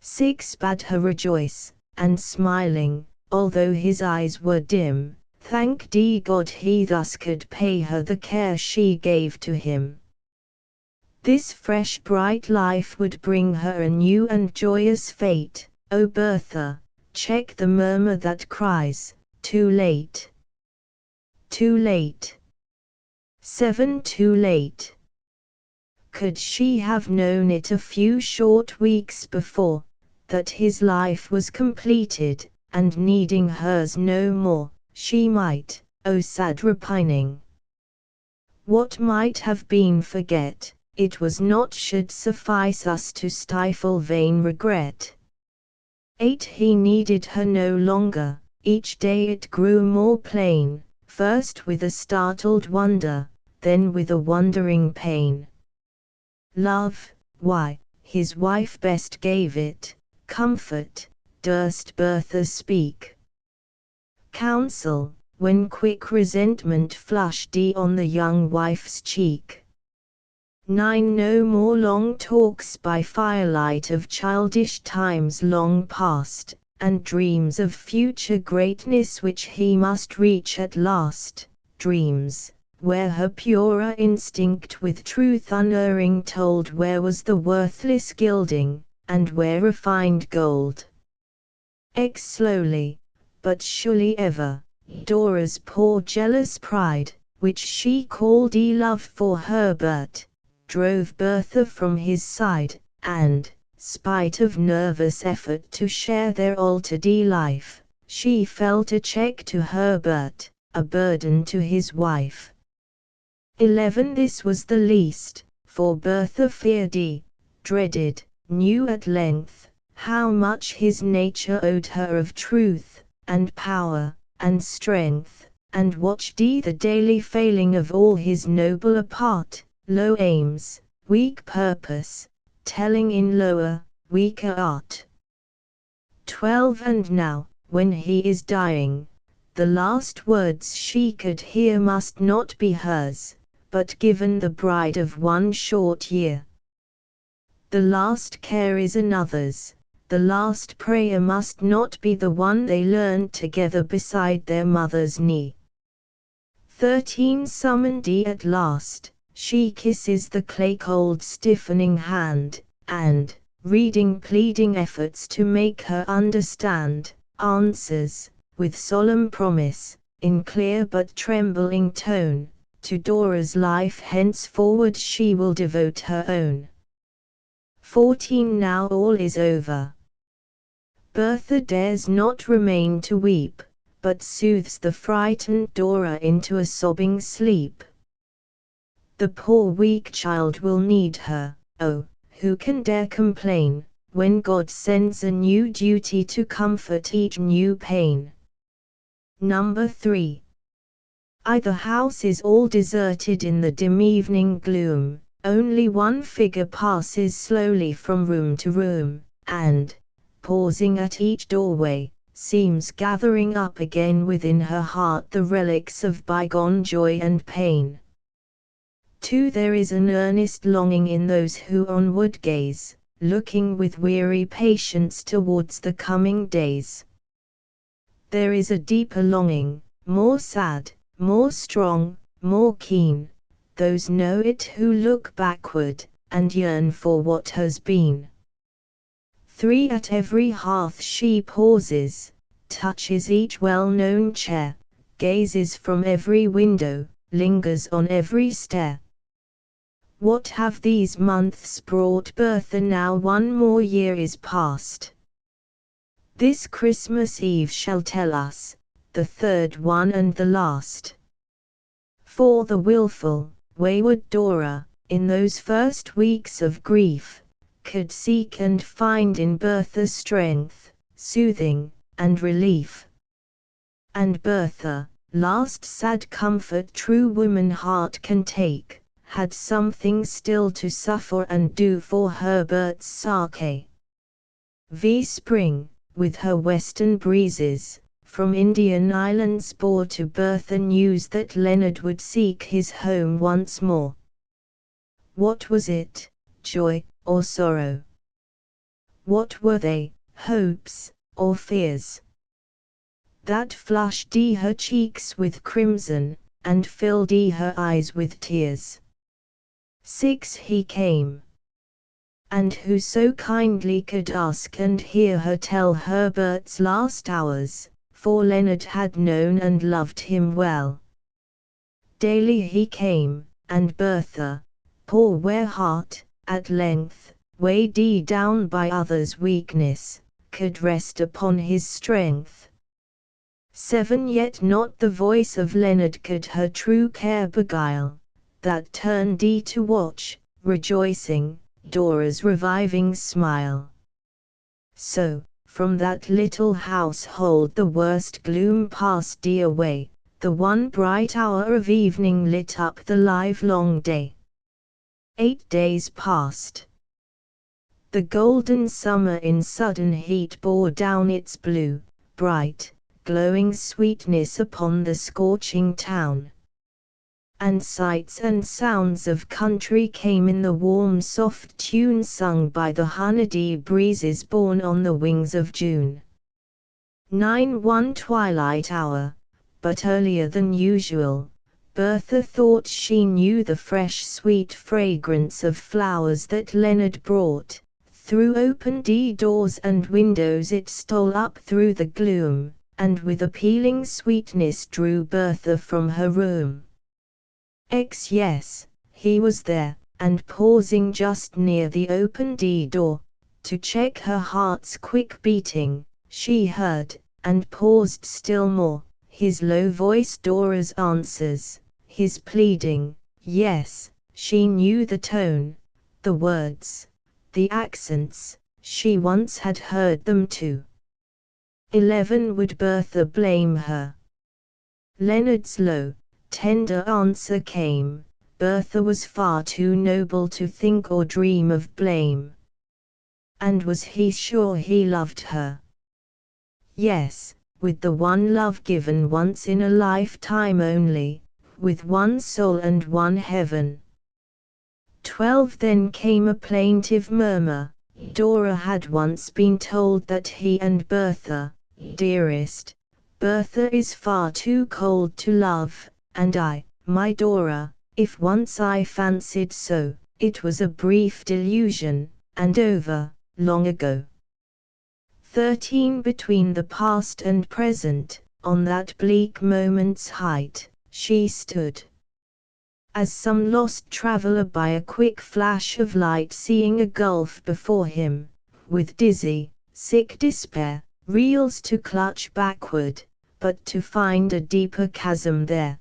6 bade her rejoice, and smiling, although his eyes were dim, thank God he thus could pay her the care she gave to him. This fresh bright life would bring her a new and joyous fate. O Bertha, check the murmur that cries, too late. Too late. 7 Too late. Could she have known it a few short weeks before, that his life was completed, and needing hers no more, she might, oh sad repining, what might have been forget, it was not should suffice us to stifle vain regret. 8 He needed her no longer, each day it grew more plain, first with a startled wonder, then with a wondering pain. Love, why, his wife best gave it, comfort, durst Bertha speak. Counsel, when quick resentment flushed on the young wife's cheek. 9 No more long talks by firelight of childish times long past, and dreams of future greatness which he must reach at last, dreams, where her purer instinct with truth unerring told where was the worthless gilding, and where refined gold. Slowly, but surely ever, Dora's poor jealous pride, which she called love for Herbert, drove Bertha from his side, and, spite of nervous effort to share their altered life, she felt a check to Herbert, a burden to his wife. 11 This was the least, for Bertha feared, dreaded, knew at length, how much his nature owed her of truth, and power, and strength, and watched the daily failing of all his nobler part, low aims, weak purpose, telling in lower, weaker art. 12 And now, when he is dying, the last words she could hear must not be hers, but given the bride of one short year. The last care is another's, the last prayer must not be the one they learned together beside their mother's knee. 13 Summoned at last, she kisses the clay-cold stiffening hand, and, reading pleading efforts to make her understand, answers, with solemn promise, in clear but trembling tone, to Dora's life henceforward she will devote her own. 14 Now all is over. Bertha dares not remain to weep, but soothes the frightened Dora into a sobbing sleep. The poor weak child will need her, oh, who can dare complain, when God sends a new duty to comfort each new pain. Number 3. The house is all deserted in the dim evening gloom, only one figure passes slowly from room to room, and, pausing at each doorway, seems gathering up again within her heart the relics of bygone joy and pain. 2 There is an earnest longing in those who onward gaze, looking with weary patience towards the coming days. There is a deeper longing, more sad, more strong, more keen, those know it who look backward, and yearn for what has been. 3 At every hearth she pauses, touches each well-known chair, gazes from every window, lingers on every stair. What have these months brought Bertha now one more year is past? This Christmas Eve shall tell us, the third one and the last. For the wilful, wayward Dora, in those first weeks of grief, could seek and find in Bertha strength, soothing, and relief. And Bertha, last sad comfort true woman heart can take, had something still to suffer and do for Herbert's sake. Spring, with her western breezes, from Indian islands bore to Bertha news that Leonard would seek his home once more. What was it, joy or sorrow? What were they, hopes or fears? That flushed her cheeks with crimson, and filled her eyes with tears. 6 He came. And who so kindly could ask and hear her tell Herbert's last hours, for Leonard had known and loved him well. Daily he came, and Bertha, poor wear heart, at length, weighed down by others' weakness, could rest upon his strength. 7 Yet not the voice of Leonard could her true care beguile, that turned to watch, rejoicing, Dora's reviving smile. So, from that little household the worst gloom passed away, the one bright hour of evening lit up the livelong day. 8 days passed. The golden summer in sudden heat bore down its blue, bright, glowing sweetness upon the scorching town. And sights and sounds of country came in the warm soft tune sung by the honeybee breezes borne on the wings of June. 9 One twilight hour, but earlier than usual, Bertha thought she knew the fresh sweet fragrance of flowers that Leonard brought. Through opened doors and windows it stole up through the gloom, and with appealing sweetness drew Bertha from her room. Yes, he was there, and pausing just near the opened door, to check her heart's quick beating, she heard, and paused still more, his low voice Dora's answers, his pleading, yes, she knew the tone, the words, the accents, she once had heard them too. 11 Would Bertha blame her? Leonard's low, tender answer came, Bertha was far too noble to think or dream of blame. And was he sure he loved her? Yes, with the one love given once in a lifetime only, with one soul and one heaven. 12 Then came a plaintive murmur, Dora had once been told that he and Bertha, dearest, Bertha is far too cold to love, and I, my Dora, if once I fancied so, it was a brief delusion, and over, long ago. 13 Between the past and present, on that bleak moment's height, she stood. As some lost traveler by a quick flash of light seeing a gulf before him, with dizzy, sick despair, reels to clutch backward, but to find a deeper chasm there.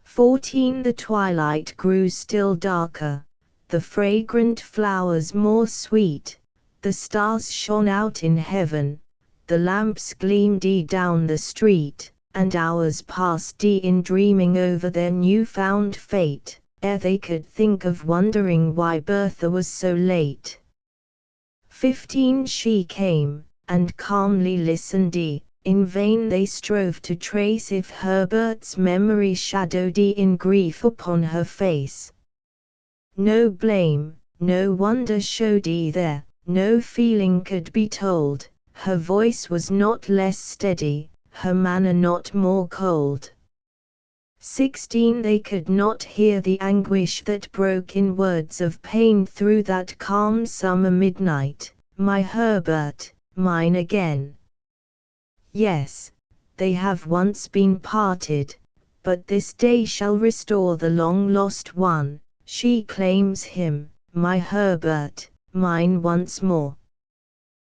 14 The twilight grew still darker, the fragrant flowers more sweet, the stars shone out in heaven, the lamps gleamed down the street, and hours passed in dreaming over their new-found fate, ere they could think of wondering why Bertha was so late. 15 She came, and calmly listened in vain they strove to trace if Herbert's memory shadowed in grief upon her face. No blame, no wonder showed there, no feeling could be told, her voice was not less steady, her manner not more cold. 16 They could not hear the anguish that broke in words of pain through that calm summer midnight, my Herbert, mine again. Yes, they have once been parted, but this day shall restore the long-lost one, she claims him, my Herbert, mine once more.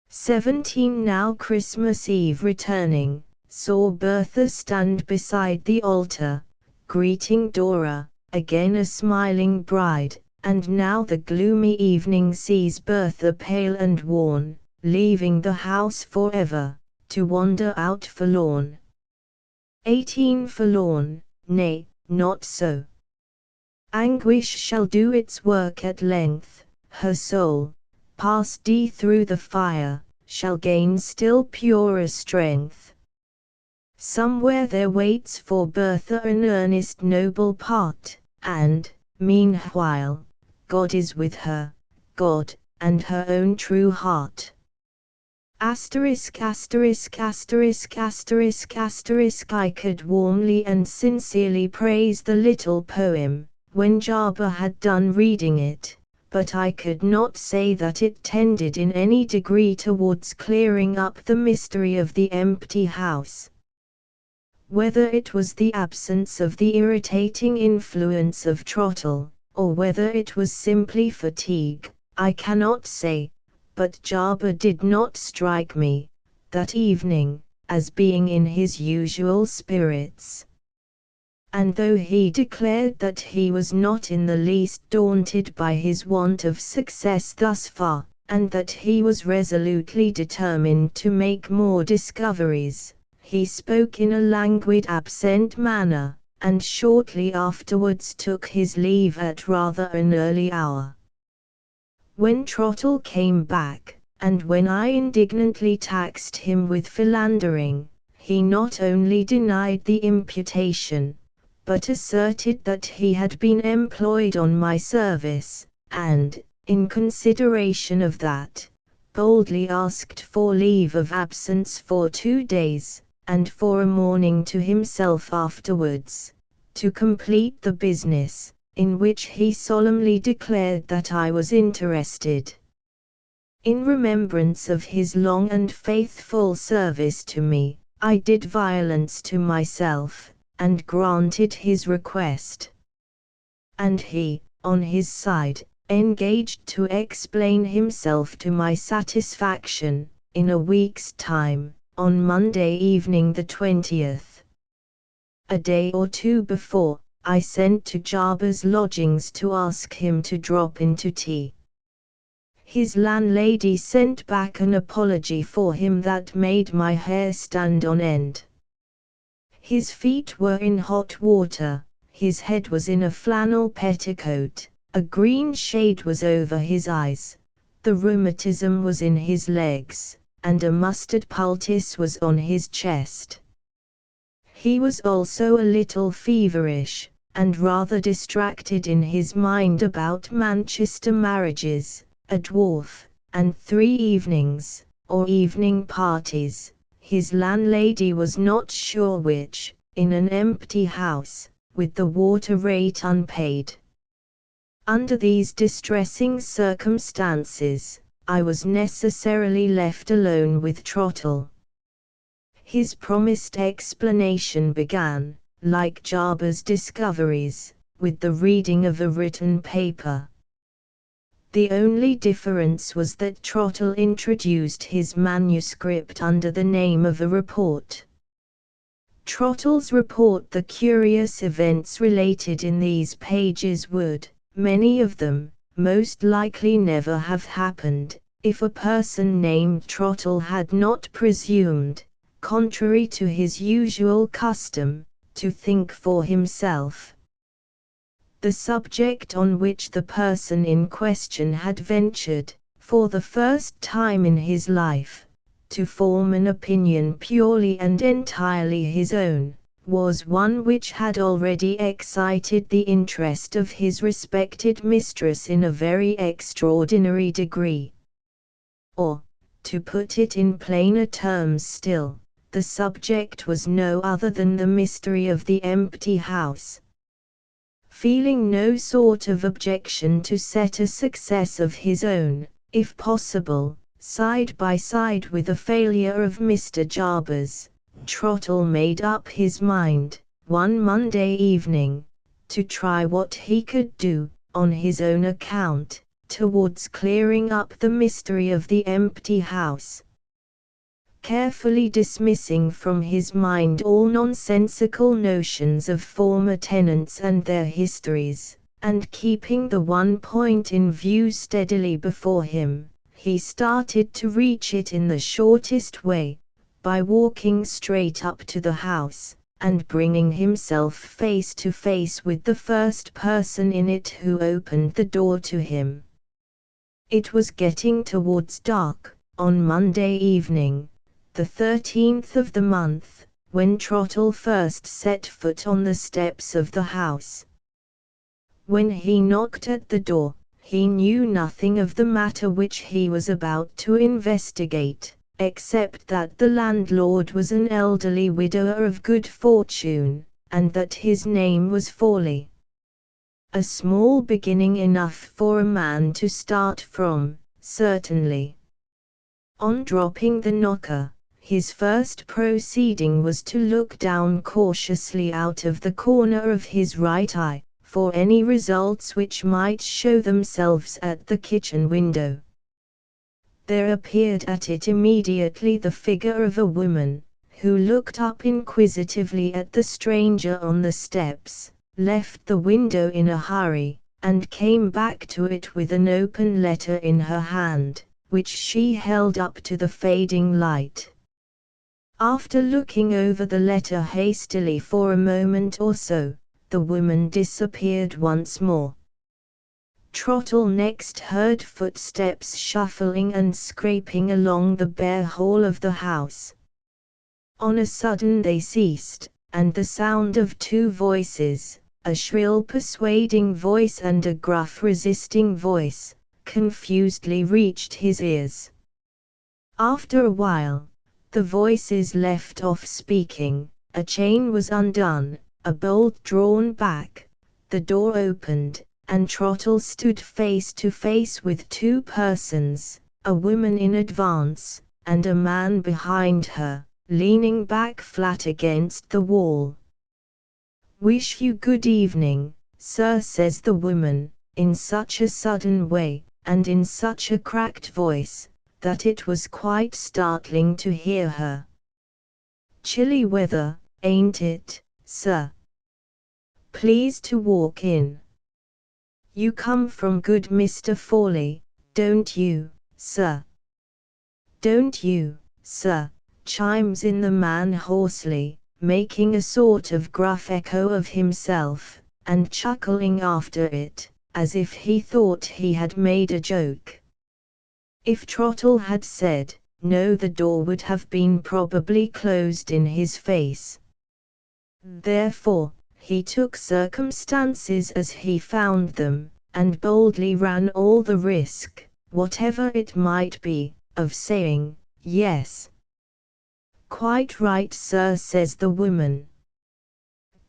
17 Now Christmas Eve returning, saw Bertha stand beside the altar, greeting Dora, again a smiling bride, and now the gloomy evening sees Bertha pale and worn, leaving the house forever, to wander out forlorn. 18 Forlorn, nay, not so. Anguish shall do its work at length, her soul, passed through the fire, shall gain still purer strength. Somewhere there waits for Bertha an earnest noble part, and, meanwhile, God is with her, God, and her own true heart. Asterisk asterisk asterisk asterisk asterisk I could warmly and sincerely praise the little poem, when Jarber had done reading it, but I could not say that it tended in any degree towards clearing up the mystery of the empty house. Whether it was the absence of the irritating influence of Trottle, or whether it was simply fatigue, I cannot say, but Jarber did not strike me, that evening, as being in his usual spirits. And though he declared that he was not in the least daunted by his want of success thus far, and that he was resolutely determined to make more discoveries, he spoke in a languid absent manner, and shortly afterwards took his leave at rather an early hour. When Trottle came back, and when I indignantly taxed him with philandering, he not only denied the imputation, but asserted that he had been employed on my service, and, in consideration of that, boldly asked for leave of absence for 2 days, and for a morning to himself afterwards, to complete the business, in which he solemnly declared that I was interested. In remembrance of his long and faithful service to me, I did violence to myself, and granted his request. And he, on his side, engaged to explain himself to my satisfaction, in a week's time, on Monday evening the 20th. A day or two before, I sent to Jarber's lodgings to ask him to drop in to tea. His landlady sent back an apology for him that made my hair stand on end. His feet were in hot water, his head was in a flannel petticoat, a green shade was over his eyes, the rheumatism was in his legs, and a mustard poultice was on his chest. He was also a little feverish, and rather distracted in his mind about Manchester marriages, a dwarf, and 3 evenings, or evening parties. His landlady was not sure which, in an empty house, with the water rate unpaid. Under these distressing circumstances, I was necessarily left alone with Trottle. His promised explanation began, like Jarber's discoveries, with the reading of a written paper. The only difference was that Trottle introduced his manuscript under the name of a report. Trottle's report, the curious events related in these pages would, many of them, most likely never have happened, if a person named Trottle had not presumed, contrary to his usual custom, to think for himself. The subject on which the person in question had ventured, for the first time in his life, to form an opinion purely and entirely his own, was one which had already excited the interest of his respected mistress in a very extraordinary degree. Or, to put it in plainer terms still, the subject was no other than the mystery of the empty house. Feeling no sort of objection to set a success of his own, if possible, side by side with a failure of Mr. Jarber's, Trottle made up his mind, one Monday evening, to try what he could do, on his own account, towards clearing up the mystery of the empty house. Carefully dismissing from his mind all nonsensical notions of former tenants and their histories, and keeping the one point in view steadily before him, he started to reach it in the shortest way, by walking straight up to the house, and bringing himself face to face with the first person in it who opened the door to him. It was getting towards dark, on Monday evening, the 13th of the month, when Trottle first set foot on the steps of the house. When he knocked at the door, he knew nothing of the matter which he was about to investigate, except that the landlord was an elderly widower of good fortune, and that his name was Fawley. A small beginning enough for a man to start from, certainly. On dropping the knocker, his first proceeding was to look down cautiously out of the corner of his right eye, for any results which might show themselves at the kitchen window. There appeared at it immediately the figure of a woman, who looked up inquisitively at the stranger on the steps, left the window in a hurry, and came back to it with an open letter in her hand, which she held up to the fading light. After looking over the letter hastily for a moment or so, the woman disappeared once more. Trottle next heard footsteps shuffling and scraping along the bare hall of the house. On a sudden they ceased, and the sound of two voices, a shrill persuading voice and a gruff resisting voice, confusedly reached his ears. After a while, the voices left off speaking, a chain was undone, a bolt drawn back, the door opened, and Trottle stood face to face with two persons, a woman in advance, and a man behind her, leaning back flat against the wall. "Wish you good evening, sir," says the woman, in such a sudden way, and in such a cracked voice, that it was quite startling to hear her. "Chilly weather, ain't it, sir? Please to walk in. You come from good Mr. Fawley, don't you, sir?" "Don't you, sir?" chimes in the man hoarsely, making a sort of gruff echo of himself, and chuckling after it, as if he thought he had made a joke. If Trottle had said no, the door would have been probably closed in his face. Therefore, he took circumstances as he found them, and boldly ran all the risk, whatever it might be, of saying, "Yes." "Quite right, sir," says the woman.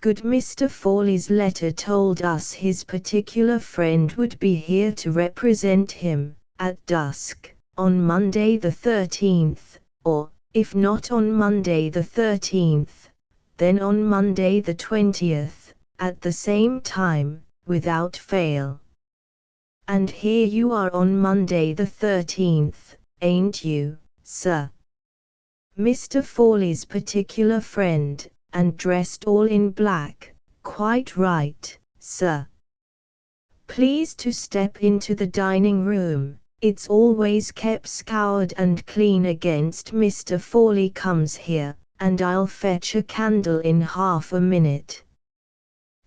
"Good Mr. Fawley's letter told us his particular friend would be here to represent him, at dusk, on Monday the 13th, or, if not on Monday the 13th, then on Monday the 20th, at the same time, without fail. And here you are on Monday the 13th, ain't you, sir? Mr. Fawley's particular friend, and dressed all in black." "Quite right, sir. Please to step into the dining room, it's always kept scoured and clean against Mr. Fawley comes here, and I'll fetch a candle in half a minute.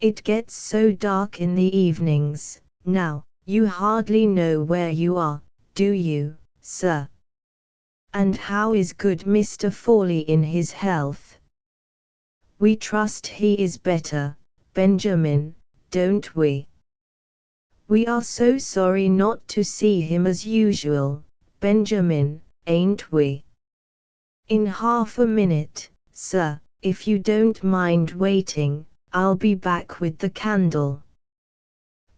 It gets so dark in the evenings, now, you hardly know where you are, do you, sir? And how is good Mr. Fawley in his health?" "We trust he is better, Benjamin, don't we?" "We are so sorry not to see him as usual, Benjamin, ain't we?" "In half a minute, sir, if you don't mind waiting, I'll be back with the candle."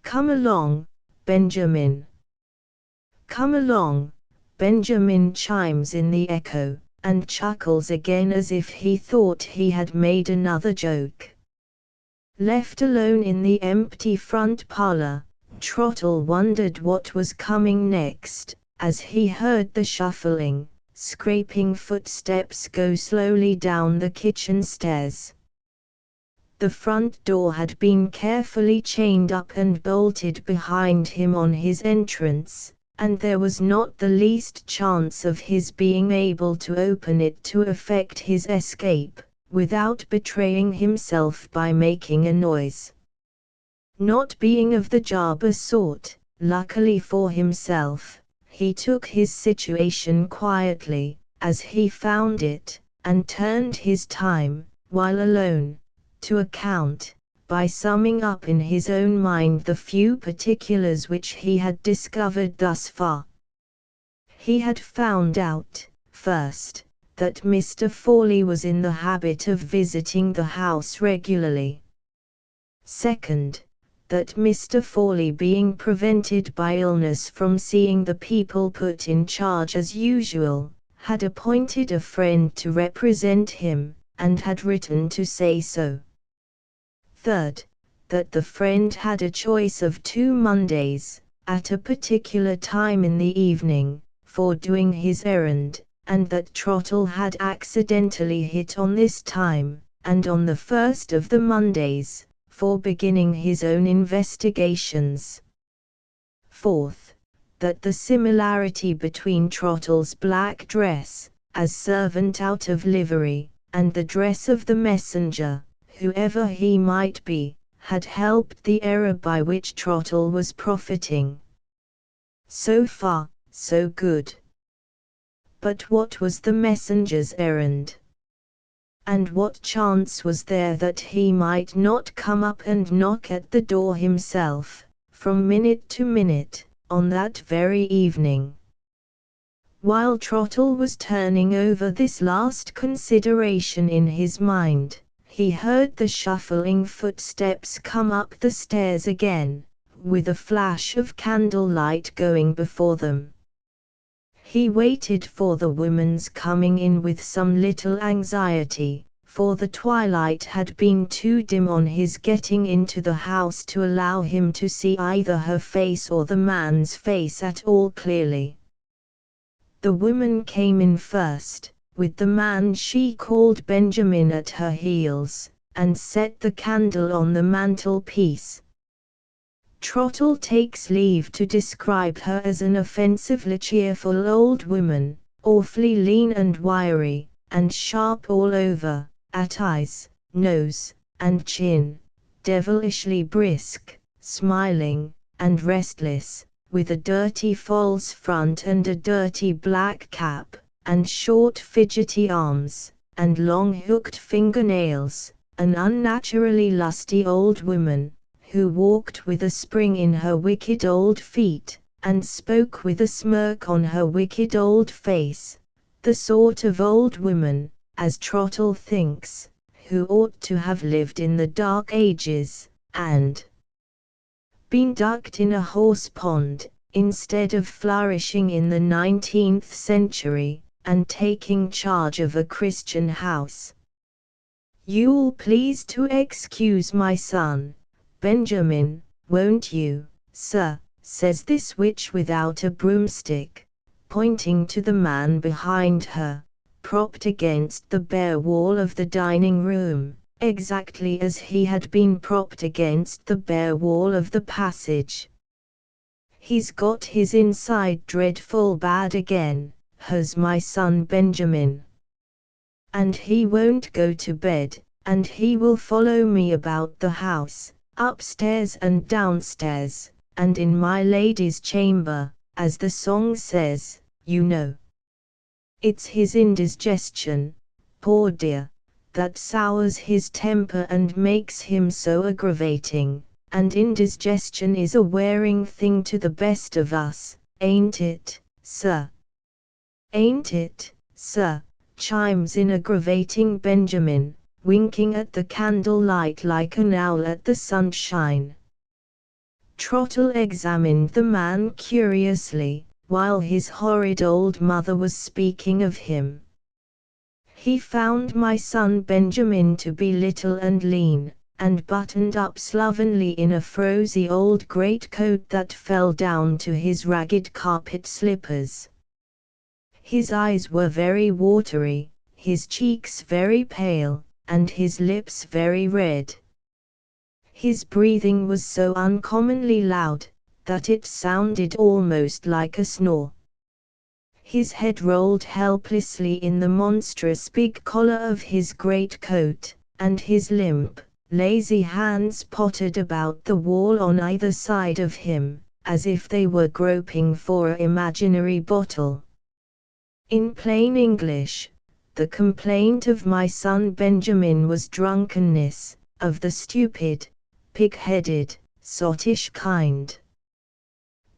"Come along, Benjamin." "Come along," Benjamin chimes in the echo, and chuckles again as if he thought he had made another joke. Left alone in the empty front parlor, Trottle wondered what was coming next, as he heard the shuffling, scraping footsteps go slowly down the kitchen stairs. The front door had been carefully chained up and bolted behind him on his entrance, and there was not the least chance of his being able to open it to effect his escape, without betraying himself by making a noise. Not being of the Jabber sort, luckily for himself, he took his situation quietly, as he found it, and turned his time, while alone, to account, by summing up in his own mind the few particulars which he had discovered thus far. He had found out, first, that Mr. Forley was in the habit of visiting the house regularly. Second, that Mr. Forley, being prevented by illness from seeing the people put in charge as usual, had appointed a friend to represent him, and had written to say so. Third, that the friend had a choice of 2 Mondays, at a particular time in the evening, for doing his errand, and that Trottle had accidentally hit on this time, and on the first of the Mondays, for beginning his own investigations. Fourth, that the similarity between Trottle's black dress, as servant out of livery, and the dress of the messenger, whoever he might be, had helped the error by which Trottle was profiting. So far, so good. But what was the messenger's errand? And what chance was there that he might not come up and knock at the door himself, from minute to minute, on that very evening? While Trottle was turning over this last consideration in his mind, he heard the shuffling footsteps come up the stairs again, with a flash of candlelight going before them. He waited for the woman's coming in with some little anxiety, for the twilight had been too dim on his getting into the house to allow him to see either her face or the man's face at all clearly. The woman came in first, with the man she called Benjamin at her heels, and set the candle on the mantelpiece. Trottle takes leave to describe her as an offensively cheerful old woman, awfully lean and wiry, and sharp all over, at eyes, nose, and chin, devilishly brisk, smiling, and restless, with a dirty false front and a dirty black cap, and short fidgety arms, and long hooked fingernails, an unnaturally lusty old woman, who walked with a spring in her wicked old feet, and spoke with a smirk on her wicked old face, the sort of old woman, as Trottle thinks, who ought to have lived in the Dark Ages, and been ducked in a horse pond, instead of flourishing in the 19th century, and taking charge of a Christian house. "You'll please to excuse my son, Benjamin, won't you, sir?" says this witch without a broomstick, pointing to the man behind her, propped against the bare wall of the dining room, exactly as he had been propped against the bare wall of the passage. "He's got his inside dreadful bad again, has my son Benjamin. And he won't go to bed, and he will follow me about the house, upstairs and downstairs, and in my lady's chamber, as the song says, you know. It's his indigestion, poor dear, that sours his temper and makes him so aggravating, and indigestion is a wearing thing to the best of us, ain't it, sir?" "Ain't it, sir?" chimes in aggravating Benjamin, winking at the candlelight like an owl at the sunshine. Trottle examined the man curiously, while his horrid old mother was speaking of him. He found my son Benjamin to be little and lean, and buttoned up slovenly in a frowsy old greatcoat that fell down to his ragged carpet slippers. His eyes were very watery, his cheeks very pale, and his lips very red, His breathing was so uncommonly loud, that it sounded almost like a snore. His head rolled helplessly in the monstrous big collar of his great coat, and his limp, lazy hands pottered about the wall on either side of him, as if they were groping for an imaginary bottle. In plain English, the complaint of my son Benjamin was drunkenness, of the stupid, pig-headed, sottish kind.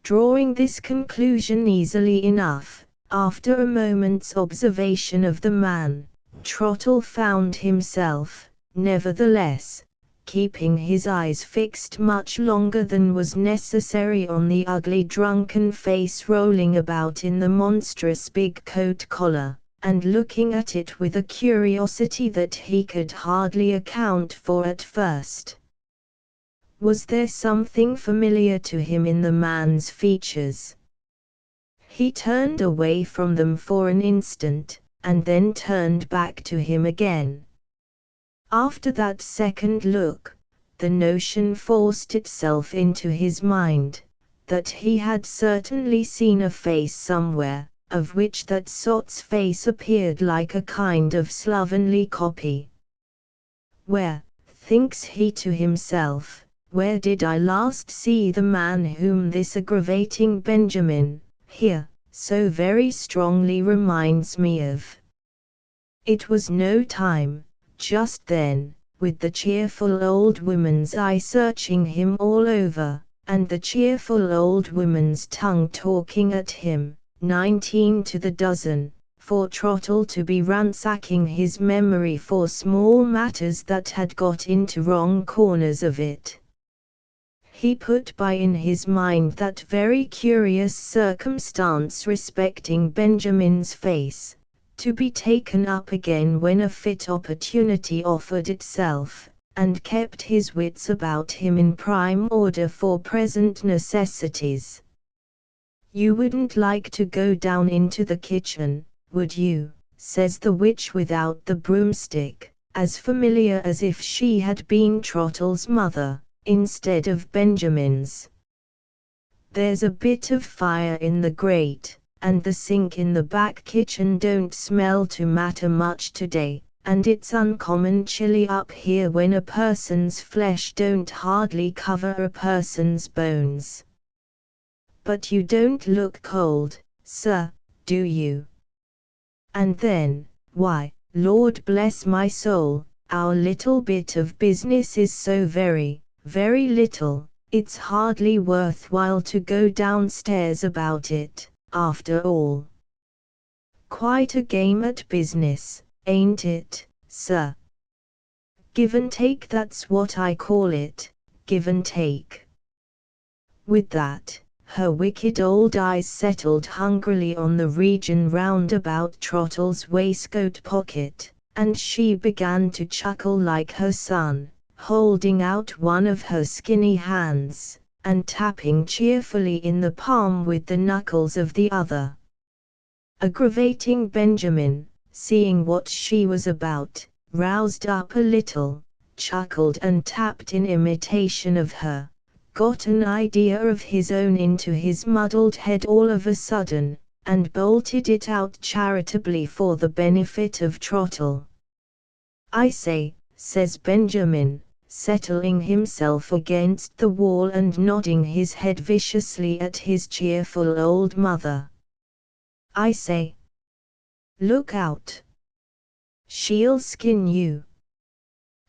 Drawing this conclusion easily enough, after a moment's observation of the man, Trottle found himself, nevertheless, keeping his eyes fixed much longer than was necessary on the ugly drunken face rolling about in the monstrous big coat collar, and looking at it with a curiosity that he could hardly account for at first. Was there something familiar to him in the man's features? He turned away from them for an instant, and then turned back to him again. After that second look, the notion forced itself into his mind, that he had certainly seen a face somewhere, of which that sot's face appeared like a kind of slovenly copy. Where, thinks he to himself, where did I last see the man whom this aggravating Benjamin, here, so very strongly reminds me of? It was no time, just then, with the cheerful old woman's eye searching him all over, and the cheerful old woman's tongue talking at him, 19 to the dozen, for Trottle to be ransacking his memory for small matters that had got into wrong corners of it. He put by in his mind that very curious circumstance respecting Benjamin's face, to be taken up again when a fit opportunity offered itself, and kept his wits about him in prime order for present necessities. "You wouldn't like to go down into the kitchen, would you?" says the witch without the broomstick, as familiar as if she had been Trottle's mother, instead of Benjamin's. "There's a bit of fire in the grate, and the sink in the back kitchen don't smell to matter much today, and it's uncommon chilly up here when a person's flesh don't hardly cover a person's bones. But you don't look cold, sir, do you? And then, why, Lord bless my soul, our little bit of business is so very, very little, it's hardly worthwhile to go downstairs about it, after all. Quite a game at business, ain't it, sir? Give and take, that's what I call it, give and take." With that, her wicked old eyes settled hungrily on the region round about Trottle's waistcoat pocket, and she began to chuckle like her son, holding out one of her skinny hands, and tapping cheerfully in the palm with the knuckles of the other. Aggravating Benjamin, seeing what she was about, roused up a little, chuckled and tapped in imitation of her, got an idea of his own into his muddled head all of a sudden, and bolted it out charitably for the benefit of Trottle. "I say," says Benjamin, settling himself against the wall and nodding his head viciously at his cheerful old mother. "I say, look out! She'll skin you."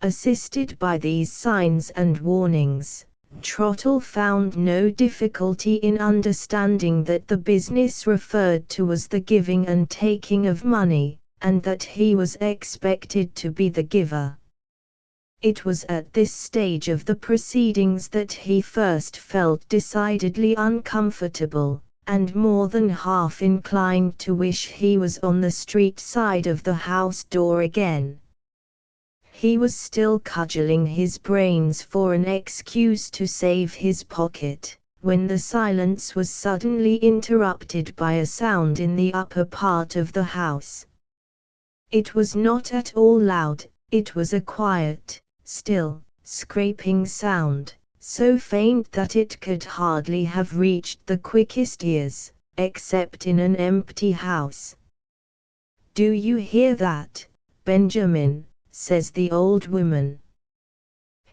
Assisted by these signs and warnings, Trottle found no difficulty in understanding that the business referred to was the giving and taking of money, and that he was expected to be the giver. It was at this stage of the proceedings that he first felt decidedly uncomfortable, and more than half inclined to wish he was on the street side of the house door again. He was still cudgelling his brains for an excuse to save his pocket, when the silence was suddenly interrupted by a sound in the upper part of the house. It was not at all loud, it was a quiet, still, scraping sound, so faint that it could hardly have reached the quickest ears, except in an empty house. "Do you hear that, Benjamin?" says the old woman.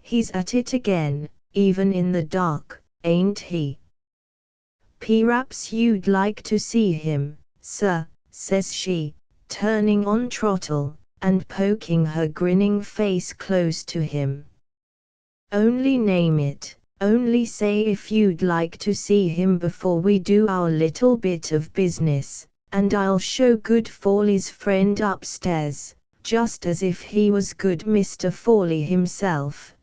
"He's at it again, even in the dark, ain't he? P'raps you'd like to see him, sir," says she, turning on Trottle, and poking her grinning face close to him. "Only name it, only say if you'd like to see him before we do our little bit of business, and I'll show good Fawley's friend upstairs, just as if he was good Mr. Fawley himself.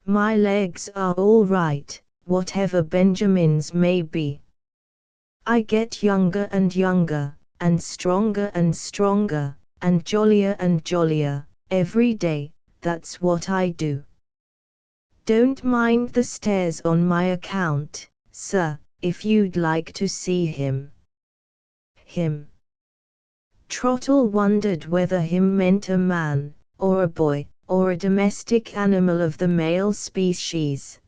My legs are all right, whatever Benjamin's may be. I get younger and younger, and stronger and stronger, and jollier, every day, that's what I do. Don't mind the stairs on my account, sir, if you'd like to see him." Him. Trottle wondered whether him meant a man, or a boy, or a domestic animal of the male species.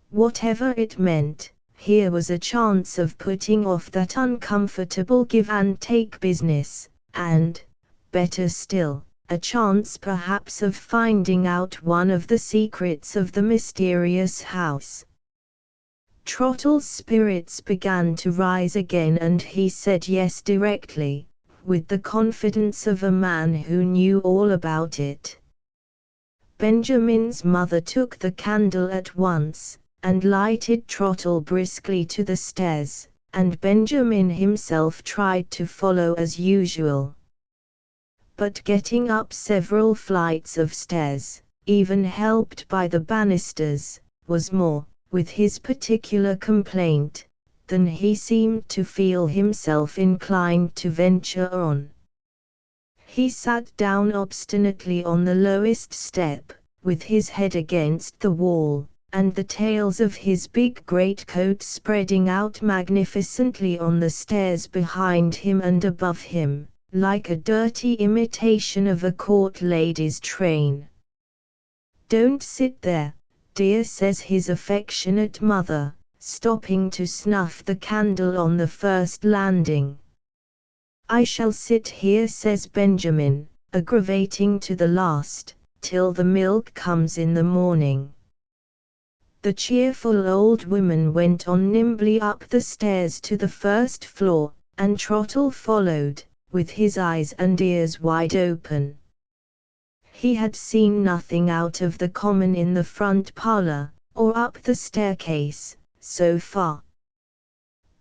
Whatever it meant, here was a chance of putting off that uncomfortable give-and-take business, and, better still, a chance perhaps of finding out one of the secrets of the mysterious house. Trottle's spirits began to rise again, and he said yes directly, with the confidence of a man who knew all about it. Benjamin's mother took the candle at once, and lighted Trottle briskly to the stairs, and Benjamin himself tried to follow as usual. But getting up several flights of stairs, even helped by the banisters, was more, with his particular complaint, than he seemed to feel himself inclined to venture on. He sat down obstinately on the lowest step, with his head against the wall, and the tails of his big greatcoat spreading out magnificently on the stairs behind him and above him, like a dirty imitation of a court lady's train. "Don't sit there, dear," says his affectionate mother, stopping to snuff the candle on the first landing. "I shall sit here," says Benjamin, aggravating to the last, "till the milk comes in the morning." The cheerful old woman went on nimbly up the stairs to the first floor, and Trottle followed, with his eyes and ears wide open. He had seen nothing out of the common in the front parlor, or up the staircase, so far.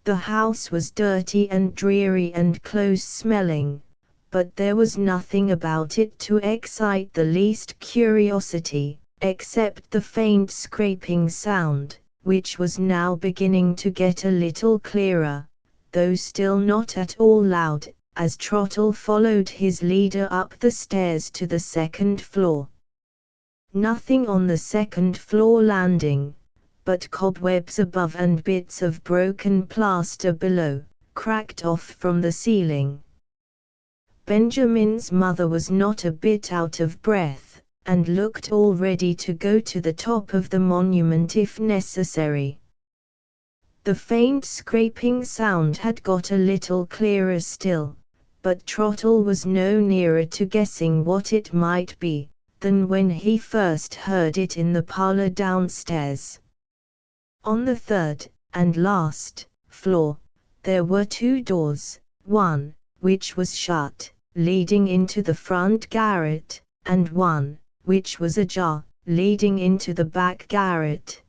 The house was dirty and dreary and close-smelling, but there was nothing about it to excite the least curiosity, except the faint scraping sound, which was now beginning to get a little clearer, though still not at all loud, as Trottle followed his leader up the stairs to the second floor. Nothing on the second floor landing, but cobwebs above and bits of broken plaster below, cracked off from the ceiling. Benjamin's mother was not a bit out of breath, and looked all ready to go to the top of the monument if necessary. The faint scraping sound had got a little clearer still, but Trottle was no nearer to guessing what it might be, than when he first heard it in the parlor downstairs. On the third, and last, floor, there were two doors, one, which was shut, leading into the front garret, and one, which was ajar, leading into the back garret.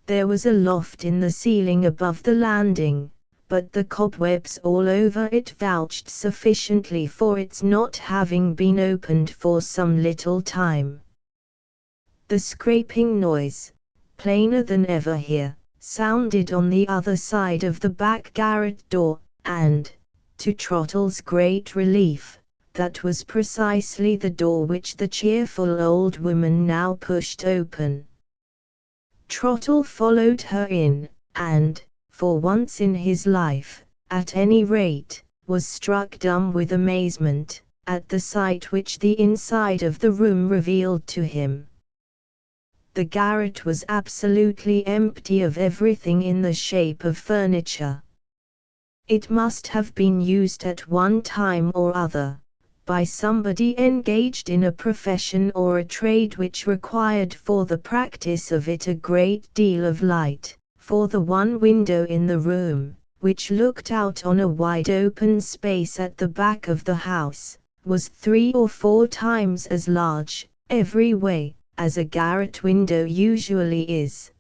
There was a loft in the ceiling above the landing, but the cobwebs all over it vouched sufficiently for its not having been opened for some little time. The scraping noise, plainer than ever here, sounded on the other side of the back garret door, and, to Trottle's great relief, that was precisely the door which the cheerful old woman now pushed open. Trottle followed her in, and, for once in his life, at any rate, was struck dumb with amazement, at the sight which the inside of the room revealed to him. The garret was absolutely empty of everything in the shape of furniture. It must have been used at one time or other, by somebody engaged in a profession or a trade which required for the practice of it a great deal of light, for the one window in the room, which looked out on a wide open space at the back of the house, was 3 or 4 times as large, every way, as a garret window usually is.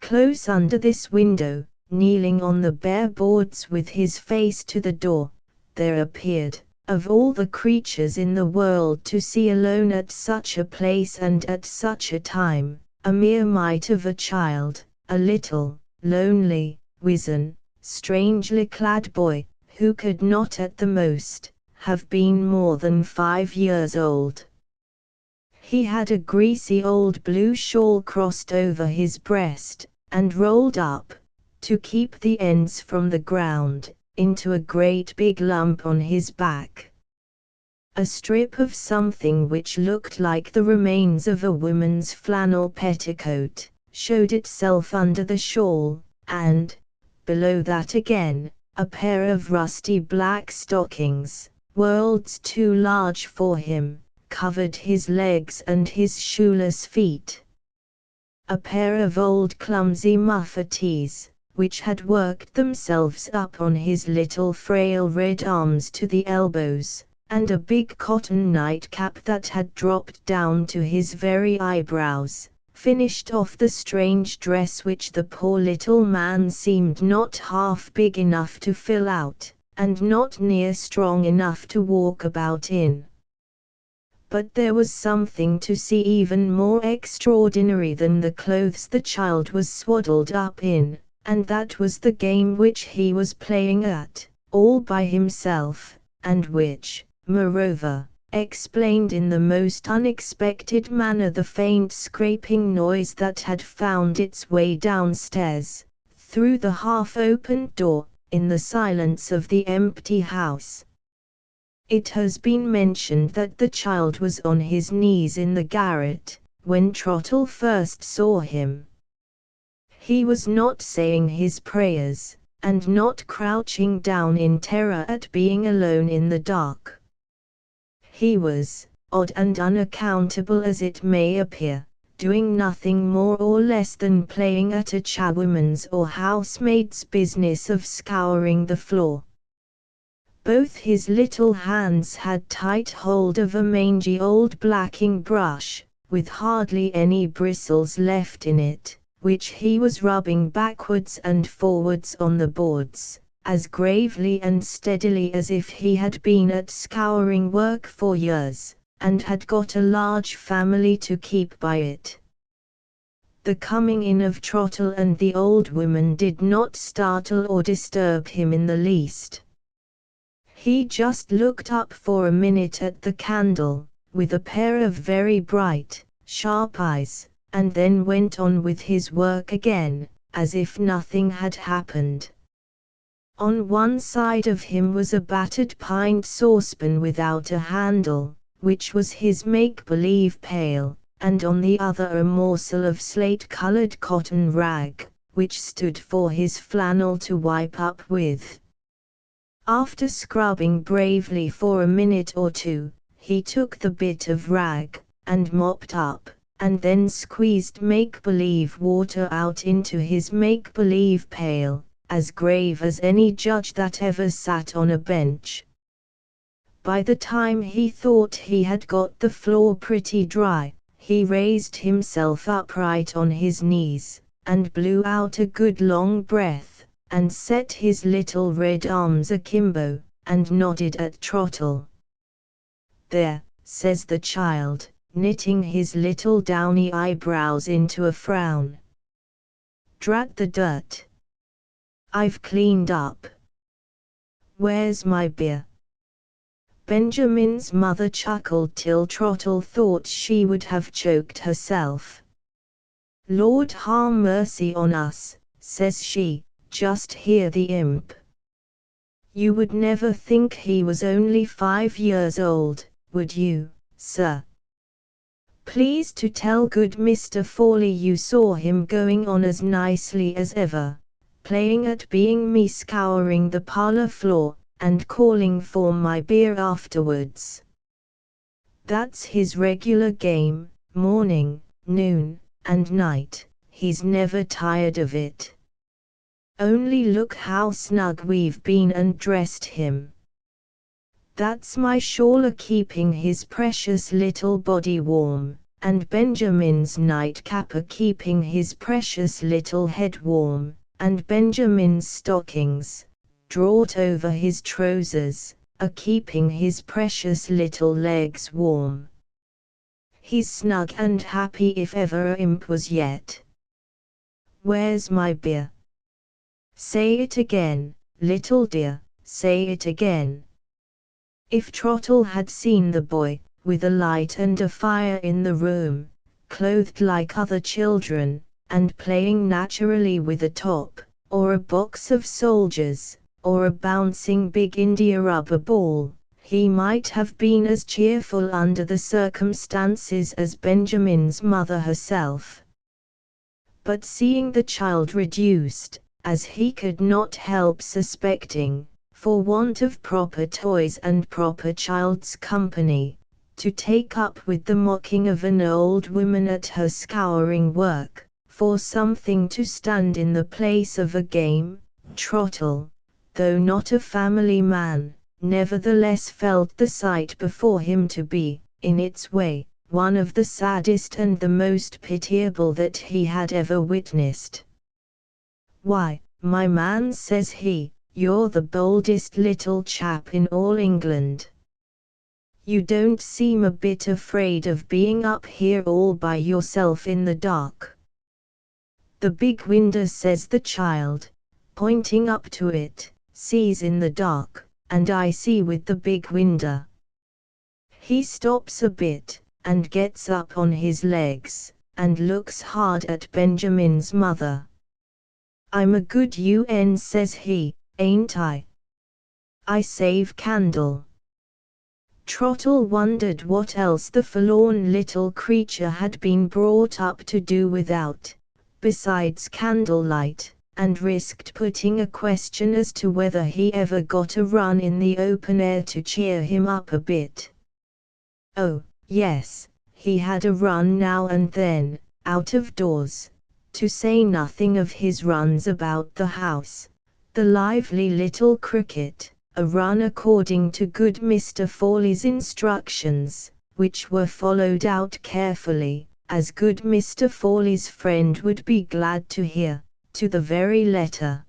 Close under this window, kneeling on the bare boards with his face to the door, there appeared, of all the creatures in the world to see alone at such a place and at such a time, a mere mite of a child, a little, lonely, wizen, strangely clad boy, who could not at the most have been more than 5 years old. He had a greasy old blue shawl crossed over his breast, and rolled up, to keep the ends from the ground, into a great big lump on his back. A strip of something which looked like the remains of a woman's flannel petticoat, showed itself under the shawl, and, below that again, a pair of rusty black stockings, worlds too large for him, covered his legs and his shoeless feet. A pair of old clumsy muffetees, which had worked themselves up on his little frail red arms to the elbows, and a big cotton nightcap that had dropped down to his very eyebrows, finished off the strange dress which the poor little man seemed not half big enough to fill out, and not near strong enough to walk about in. But there was something to see even more extraordinary than the clothes the child was swaddled up in, and that was the game which he was playing at, all by himself, and which, moreover, explained in the most unexpected manner the faint scraping noise that had found its way downstairs, through the half-opened door, in the silence of the empty house. It has been mentioned that the child was on his knees in the garret, when Trottle first saw him. He was not saying his prayers, and not crouching down in terror at being alone in the dark. He was, odd and unaccountable as it may appear, doing nothing more or less than playing at a charwoman's or housemaid's business of scouring the floor. Both his little hands had tight hold of a mangy old blacking brush, with hardly any bristles left in it, which he was rubbing backwards and forwards on the boards, as gravely and steadily as if he had been at scouring work for years, and had got a large family to keep by it. The coming in of Trottle and the old woman did not startle or disturb him in the least. He just looked up for a minute at the candle, with a pair of very bright, sharp eyes, and then went on with his work again, as if nothing had happened. On one side of him was a battered pint saucepan without a handle, which was his make-believe pail, and on the other a morsel of slate-colored cotton rag, which stood for his flannel to wipe up with. After scrubbing bravely for a minute or two, he took the bit of rag, and mopped up, and then squeezed make-believe water out into his make-believe pail, as grave as any judge that ever sat on a bench. By the time he thought he had got the floor pretty dry, he raised himself upright on his knees, and blew out a good long breath, and set his little red arms akimbo, and nodded at Trottle. "There," says the child, knitting his little downy eyebrows into a frown. "Drat the dirt. I've cleaned up. Where's my beer?" Benjamin's mother chuckled till Trottle thought she would have choked herself. "Lord ha' mercy on us," says she, "just hear the imp. You would never think he was only 5 years old, would you, sir? Please to tell good Mr. Forley you saw him going on as nicely as ever, playing at being me, scouring the parlour floor, and calling for my beer afterwards. That's his regular game, morning, noon, and night. He's never tired of it. Only look how snug we've been and dressed him. That's my shawl a-keeping his precious little body warm, and Benjamin's nightcap a-keeping his precious little head warm, and Benjamin's stockings, drawed over his trousers, a-keeping his precious little legs warm. He's snug and happy if ever a imp was yet. Where's my beer? Say it again, little dear, say it again. If Trottle had seen the boy, with a light and a fire in the room, clothed like other children, and playing naturally with a top, or a box of soldiers, or a bouncing big India rubber ball, he might have been as cheerful under the circumstances as Benjamin's mother herself. But seeing the child reduced, as he could not help suspecting, for want of proper toys and proper child's company, to take up with the mocking of an old woman at her scouring work, for something to stand in the place of a game, Trottle, though not a family man, nevertheless felt the sight before him to be, in its way, one of the saddest and the most pitiable that he had ever witnessed. "Why, my man," says he, "you're the boldest little chap in all England. You don't seem a bit afraid of being up here all by yourself in the dark." "The big window," says the child, pointing up to it, "sees in the dark, and I see with the big window." He stops a bit, and gets up on his legs, and looks hard at Benjamin's mother. "I'm a good UN," says he, "ain't I? I save candle." Trottle wondered what else the forlorn little creature had been brought up to do without, besides candlelight, and risked putting a question as to whether he ever got a run in the open air to cheer him up a bit. Oh, yes, he had a run now and then, out of doors, to say nothing of his runs about the house, the lively little cricket, a run according to good Mr. Forley's instructions, which were followed out carefully, as good Mr. Forley's friend would be glad to hear, to the very letter.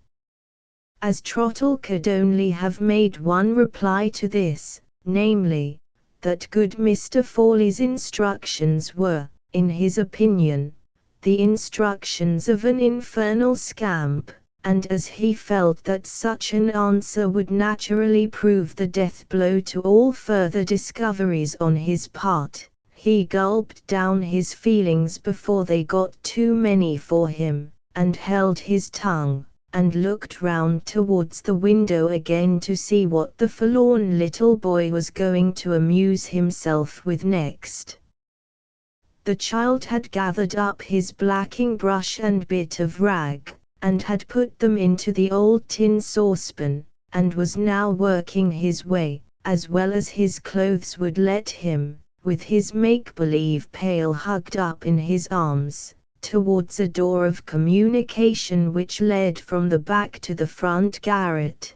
As Trottle could only have made one reply to this, namely, that good Mr. Forley's instructions were, in his opinion, the instructions of an infernal scamp, and as he felt that such an answer would naturally prove the death blow to all further discoveries on his part, he gulped down his feelings before they got too many for him, and held his tongue, and looked round towards the window again to see what the forlorn little boy was going to amuse himself with next. The child had gathered up his blacking brush and bit of rag, and had put them into the old tin saucepan, and was now working his way, as well as his clothes would let him, with his make-believe pail hugged up in his arms, towards a door of communication which led from the back to the front garret.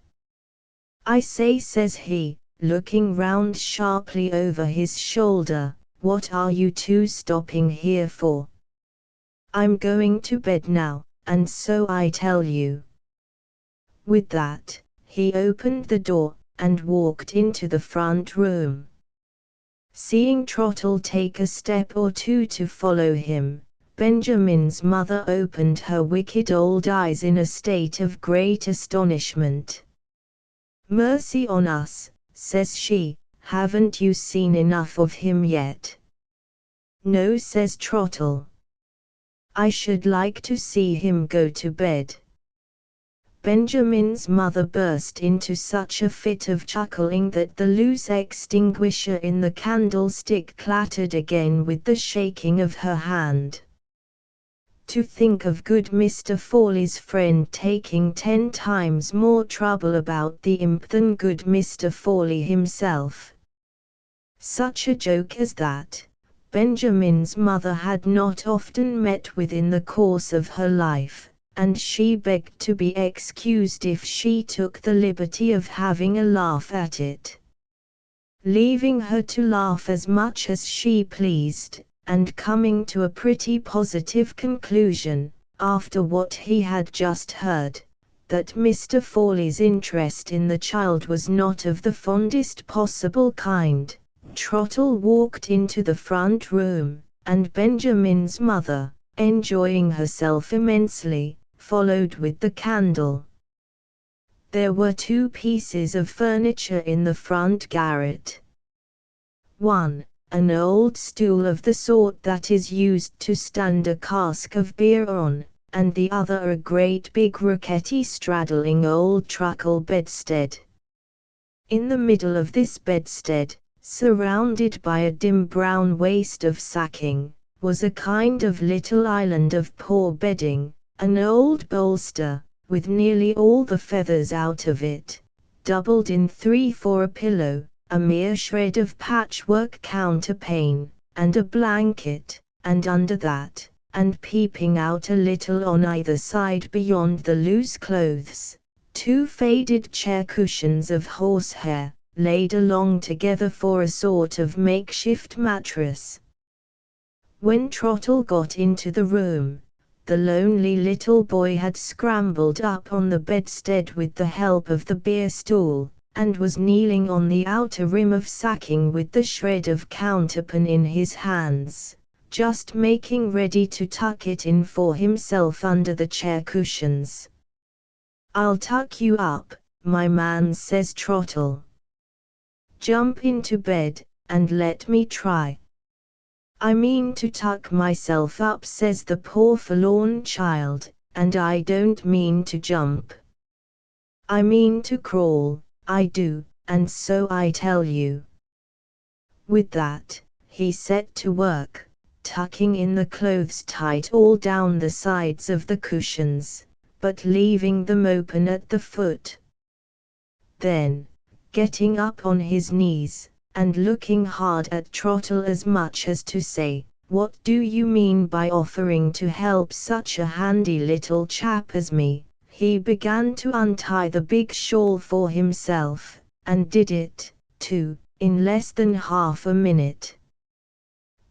"I say," says he, looking round sharply over his shoulder, "what are you two stopping here for? I'm going to bed now, and so I tell you." With that, he opened the door, and walked into the front room. Seeing Trottle take a step or two to follow him, Benjamin's mother opened her wicked old eyes in a state of great astonishment. "Mercy on us," says she, "haven't you seen enough of him yet?" "No," says Trottle. "I should like to see him go to bed." Benjamin's mother burst into such a fit of chuckling that the loose extinguisher in the candlestick clattered again with the shaking of her hand. To think of good Mr. Forley's friend taking 10 times more trouble about the imp than good Mr. Forley himself. Such a joke as that, Benjamin's mother had not often met with in the course of her life, and she begged to be excused if she took the liberty of having a laugh at it. Leaving her to laugh as much as she pleased, and coming to a pretty positive conclusion, after what he had just heard, that Mr. Forley's interest in the child was not of the fondest possible kind, Trottle walked into the front room, and Benjamin's mother, enjoying herself immensely, followed with the candle. There were 2 pieces of furniture in the front garret. One, an old stool of the sort that is used to stand a cask of beer on, and the other a great big rickety straddling old truckle bedstead. In the middle of this bedstead, surrounded by a dim brown waste of sacking, was a kind of little island of poor bedding, an old bolster, with nearly all the feathers out of it, doubled in 3 for a pillow, a mere shred of patchwork counterpane, and a blanket, and under that, and peeping out a little on either side beyond the loose clothes, 2 faded chair cushions of horsehair, laid along together for a sort of makeshift mattress. When Trottle got into the room, the lonely little boy had scrambled up on the bedstead with the help of the beer stool, and was kneeling on the outer rim of sacking with the shred of counterpane in his hands, just making ready to tuck it in for himself under the chair cushions. "I'll tuck you up, my man," says Trottle. "Jump into bed, and let me try." "I mean to tuck myself up," says the poor forlorn child, "and I don't mean to jump. I mean to crawl, I do, and so I tell you." With that, he set to work, tucking in the clothes tight all down the sides of the cushions, but leaving them open at the foot. Then, getting up on his knees, and looking hard at Trottle as much as to say, "What do you mean by offering to help such a handy little chap as me?" he began to untie the big shawl for himself, and did it, too, in less than half a minute.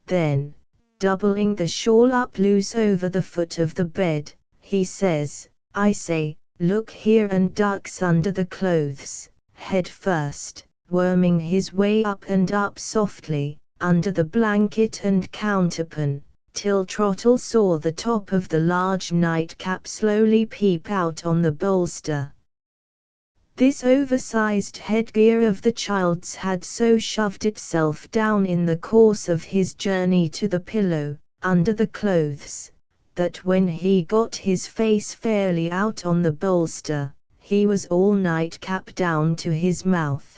Then, doubling the shawl up loose over the foot of the bed, he says, "I say, look here," and ducks under the clothes, head first, worming his way up and up softly, under the blanket and counterpane, till Trottle saw the top of the large nightcap slowly peep out on the bolster. This oversized headgear of the child's had so shoved itself down in the course of his journey to the pillow, under the clothes, that when he got his face fairly out on the bolster, he was all nightcap down to his mouth.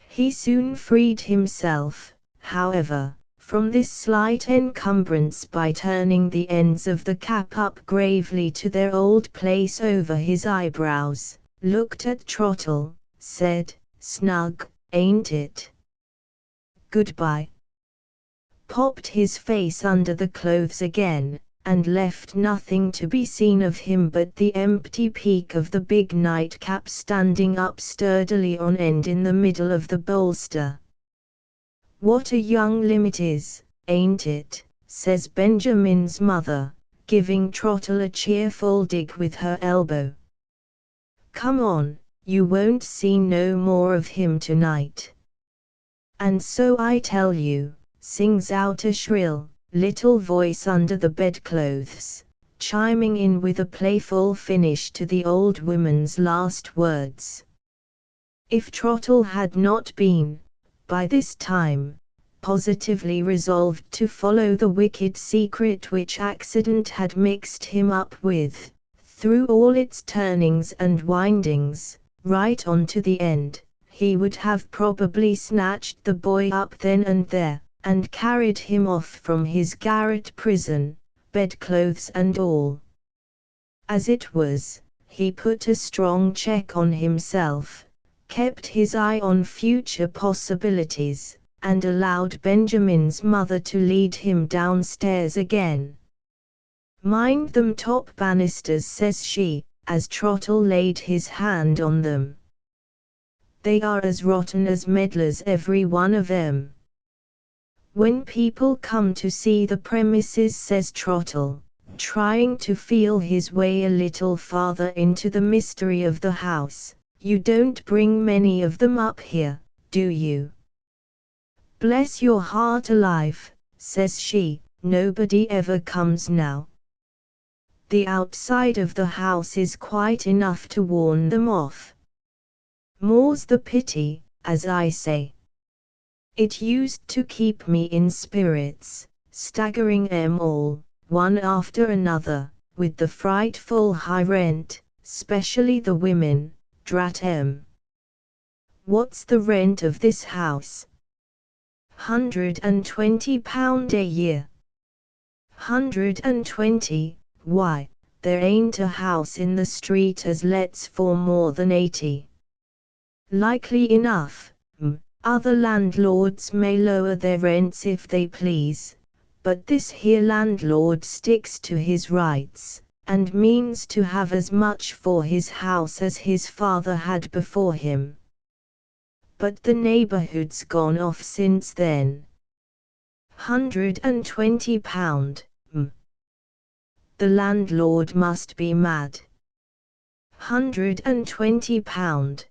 He soon freed himself, however, from this slight encumbrance by turning the ends of the cap up gravely to their old place over his eyebrows, looked at Trottle, said, "Snug, ain't it? Goodbye." Popped his face under the clothes again, and left nothing to be seen of him but the empty peak of the big nightcap standing up sturdily on end in the middle of the bolster. "What a young limb it is, ain't it?" says Benjamin's mother, giving Trottle a cheerful dig with her elbow. "Come on, you won't see no more of him tonight." "And so I tell you," sings out a shrill little voice under the bedclothes, chiming in with a playful finish to the old woman's last words. If Trottle had not been, by this time, positively resolved to follow the wicked secret which accident had mixed him up with, through all its turnings and windings, right on to the end. He would have probably snatched the boy up then and there, and carried him off from his garret prison, bedclothes and all. As it was, he put a strong check on himself, kept his eye on future possibilities, and allowed Benjamin's mother to lead him downstairs again. "Mind them top banisters," says she, as Trottle laid his hand on them. "They are as rotten as medlars, every one of 'em." "When people come to see the premises," says Trottle, trying to feel his way a little farther into the mystery of the house, "you don't bring many of them up here, do you?" "Bless your heart alive," says she, "nobody ever comes now. The outside of the house is quite enough to warn them off. More's the pity, as I say. It used to keep me in spirits, staggering 'em all, one after another, with the frightful high rent, specially the women, drat 'em. What's the rent of this house? £120 a year. 120, why, there ain't a house in the street as lets for more than 80. Likely enough, other landlords may lower their rents if they please, but this here landlord sticks to his rights, and means to have as much for his house as his father had before him. But the neighbourhood's gone off since then. £120, The landlord must be mad. £120,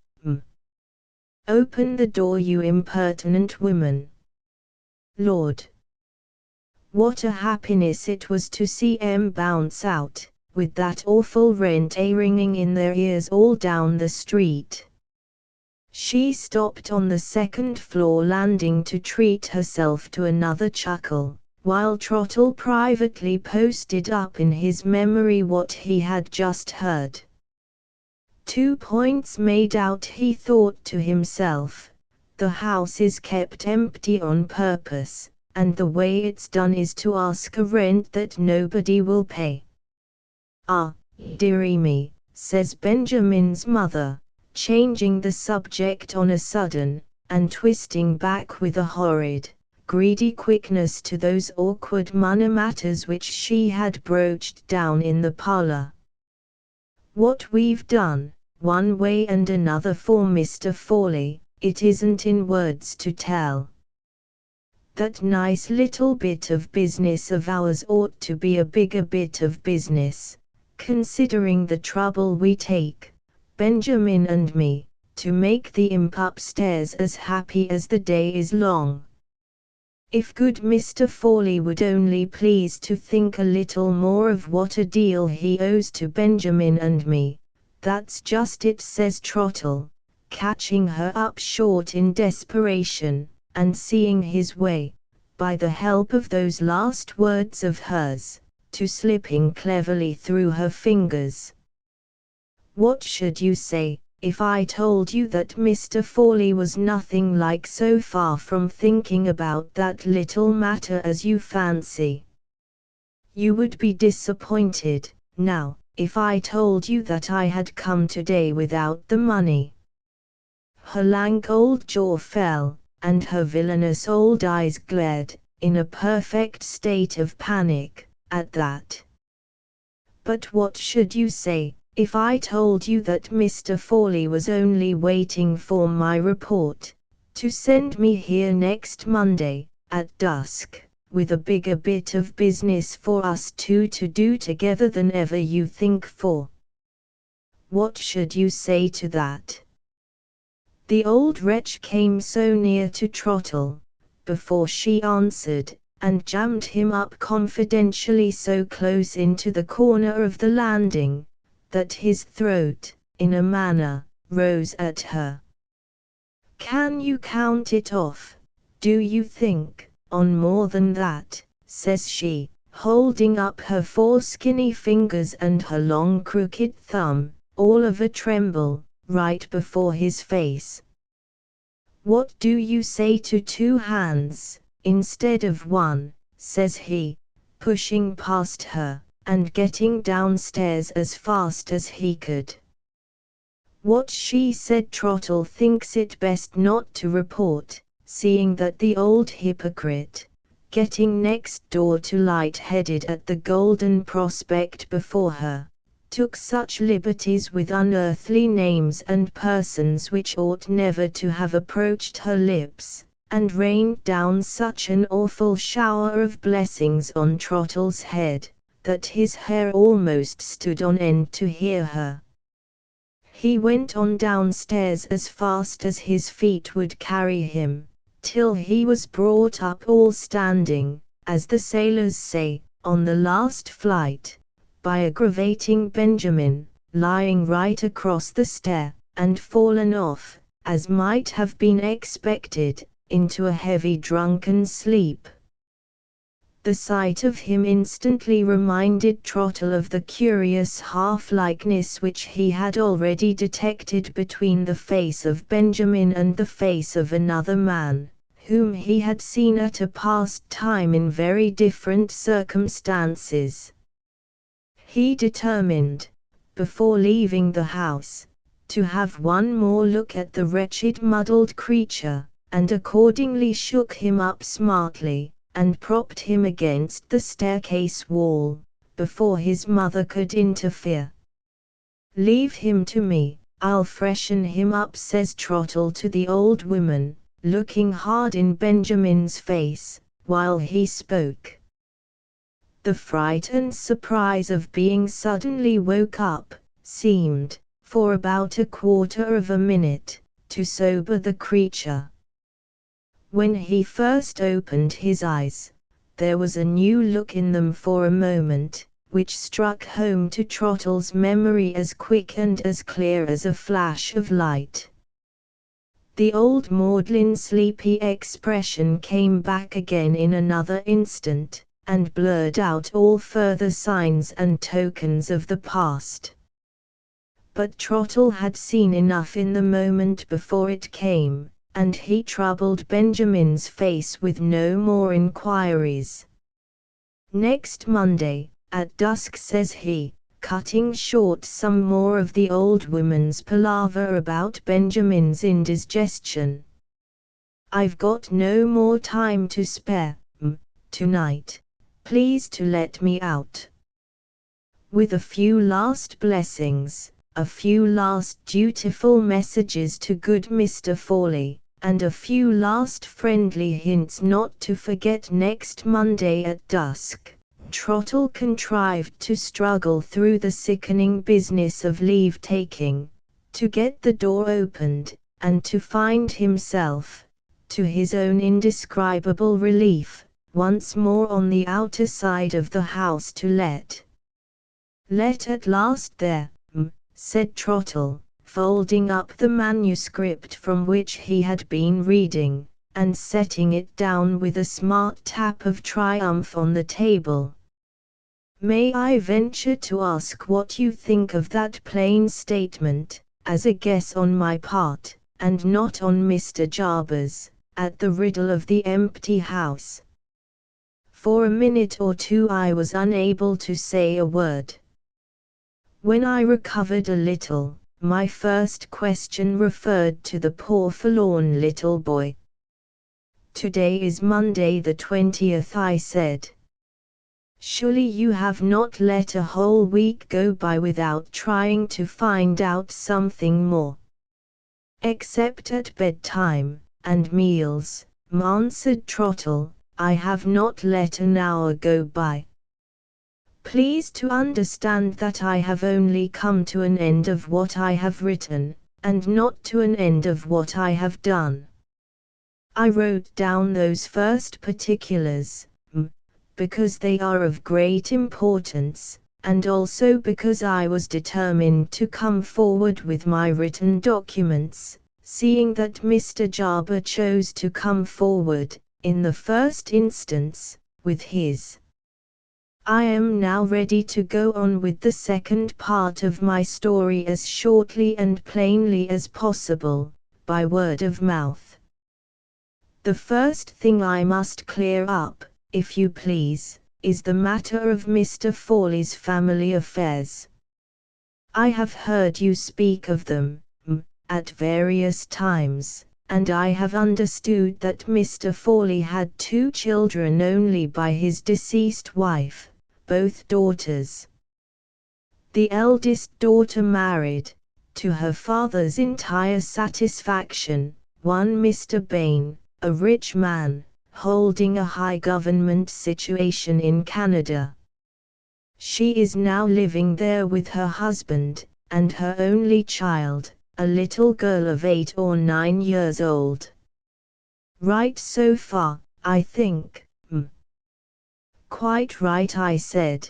Open the door, you impertinent woman. Lord! What a happiness it was to see 'em bounce out, with that awful rent ringing in their ears all down the street. She stopped on the second-floor landing to treat herself to another chuckle, while Trottle privately posted up in his memory what he had just heard. 2 points made out, he thought to himself. The house is kept empty on purpose, and the way it's done is to ask a rent that nobody will pay. "Ah, dearie me," says Benjamin's mother, changing the subject on a sudden, and twisting back with a horrid, greedy quickness to those awkward money matters which she had broached down in the parlour. "What we've done, one way and another, for Mr. Fawley, it isn't in words to tell. That nice little bit of business of ours ought to be a bigger bit of business, considering the trouble we take, Benjamin and me, to make the imp upstairs as happy as the day is long. If good Mr. Fawley would only please to think a little more of what a deal he owes to Benjamin and me, that's just it," says Trottle, catching her up short in desperation, and seeing his way, by the help of those last words of hers, to slipping cleverly through her fingers. "What should you say, if I told you that Mr. Fawley was nothing like so far from thinking about that little matter as you fancy? You would be disappointed, now, if I told you that I had come today without the money." Her lank old jaw fell, and her villainous old eyes glared, in a perfect state of panic, at that. "But what should you say, if I told you that Mr. Fawley was only waiting for my report, to send me here next Monday, at dusk, with a bigger bit of business for us two to do together than ever you think for? What should you say to that?" The old wretch came so near to Trottle, before she answered, and jammed him up confidentially so close into the corner of the landing, that his throat, in a manner, rose at her. "Can you count it off, do you think, on more than that?" says she, holding up her 4 skinny fingers and her long crooked thumb, all of a tremble, right before his face. "What do you say to 2 hands, instead of 1, says he, pushing past her, and getting downstairs as fast as he could. What she said Trottle thinks it best not to report, seeing that the old hypocrite, getting next door too light-headed at the golden prospect before her, took such liberties with unearthly names and persons which ought never to have approached her lips, and rained down such an awful shower of blessings on Trottle's head, that his hair almost stood on end to hear her. He went on downstairs as fast as his feet would carry him, till he was brought up all standing, as the sailors say, on the last flight, by aggravating Benjamin, lying right across the stair, and fallen off, as might have been expected, into a heavy drunken sleep. The sight of him instantly reminded Trottle of the curious half-likeness which he had already detected between the face of Benjamin and the face of another man, whom he had seen at a past time in very different circumstances. He determined, before leaving the house, to have one more look at the wretched muddled creature, and accordingly shook him up smartly, and propped him against the staircase wall, before his mother could interfere. "Leave him to me, I'll freshen him up," says Trottle to the old woman, looking hard in Benjamin's face, while he spoke. The fright and surprise of being suddenly woke up, seemed, for about a quarter of a minute, to sober the creature. When he first opened his eyes, there was a new look in them for a moment, which struck home to Trottle's memory as quick and as clear as a flash of light. The old maudlin sleepy expression came back again in another instant, and blurred out all further signs and tokens of the past. But Trottle had seen enough in the moment before it came, and he troubled Benjamin's face with no more inquiries. "Next Monday, at dusk," says he, cutting short some more of the old woman's palaver about Benjamin's indigestion. "I've got no more time to spare, tonight. Please to let me out." With a few last blessings, a few last dutiful messages to good Mr. Fawley, and a few last friendly hints not to forget next Monday at dusk, Trottle contrived to struggle through the sickening business of leave-taking, to get the door opened, and to find himself, to his own indescribable relief, once more on the outer side of the house to let. "Let at last there," said Trottle, folding up the manuscript from which he had been reading, and setting it down with a smart tap of triumph on the table. "May I venture to ask what you think of that plain statement, as a guess on my part, and not on Mr. Jarber's, at the riddle of the empty house?" For a minute or two I was unable to say a word. When I recovered a little, my first question referred to the poor forlorn little boy. "Today is Monday the 20th," I said. "Surely you have not let a whole week go by without trying to find out something more?" "Except at bedtime, and meals," answered Trottle, "I have not let an hour go by. Please to understand that I have only come to an end of what I have written, and not to an end of what I have done. I wrote down those first particulars, because they are of great importance, and also because I was determined to come forward with my written documents, seeing that Mr. Jarber chose to come forward, in the first instance, with his. I am now ready to go on with the second part of my story as shortly and plainly as possible, by word of mouth. The first thing I must clear up, if you please, is the matter of Mr. Forley's family affairs. I have heard you speak of them, at various times, and I have understood that Mr. Forley had 2 children only by his deceased wife, both daughters. The eldest daughter married, to her father's entire satisfaction, one Mr. Bain, a rich man, holding a high government situation in Canada. She is now living there with her husband, and her only child, a little girl of 8 or 9 years old. Right so far, I think. Quite right, I said.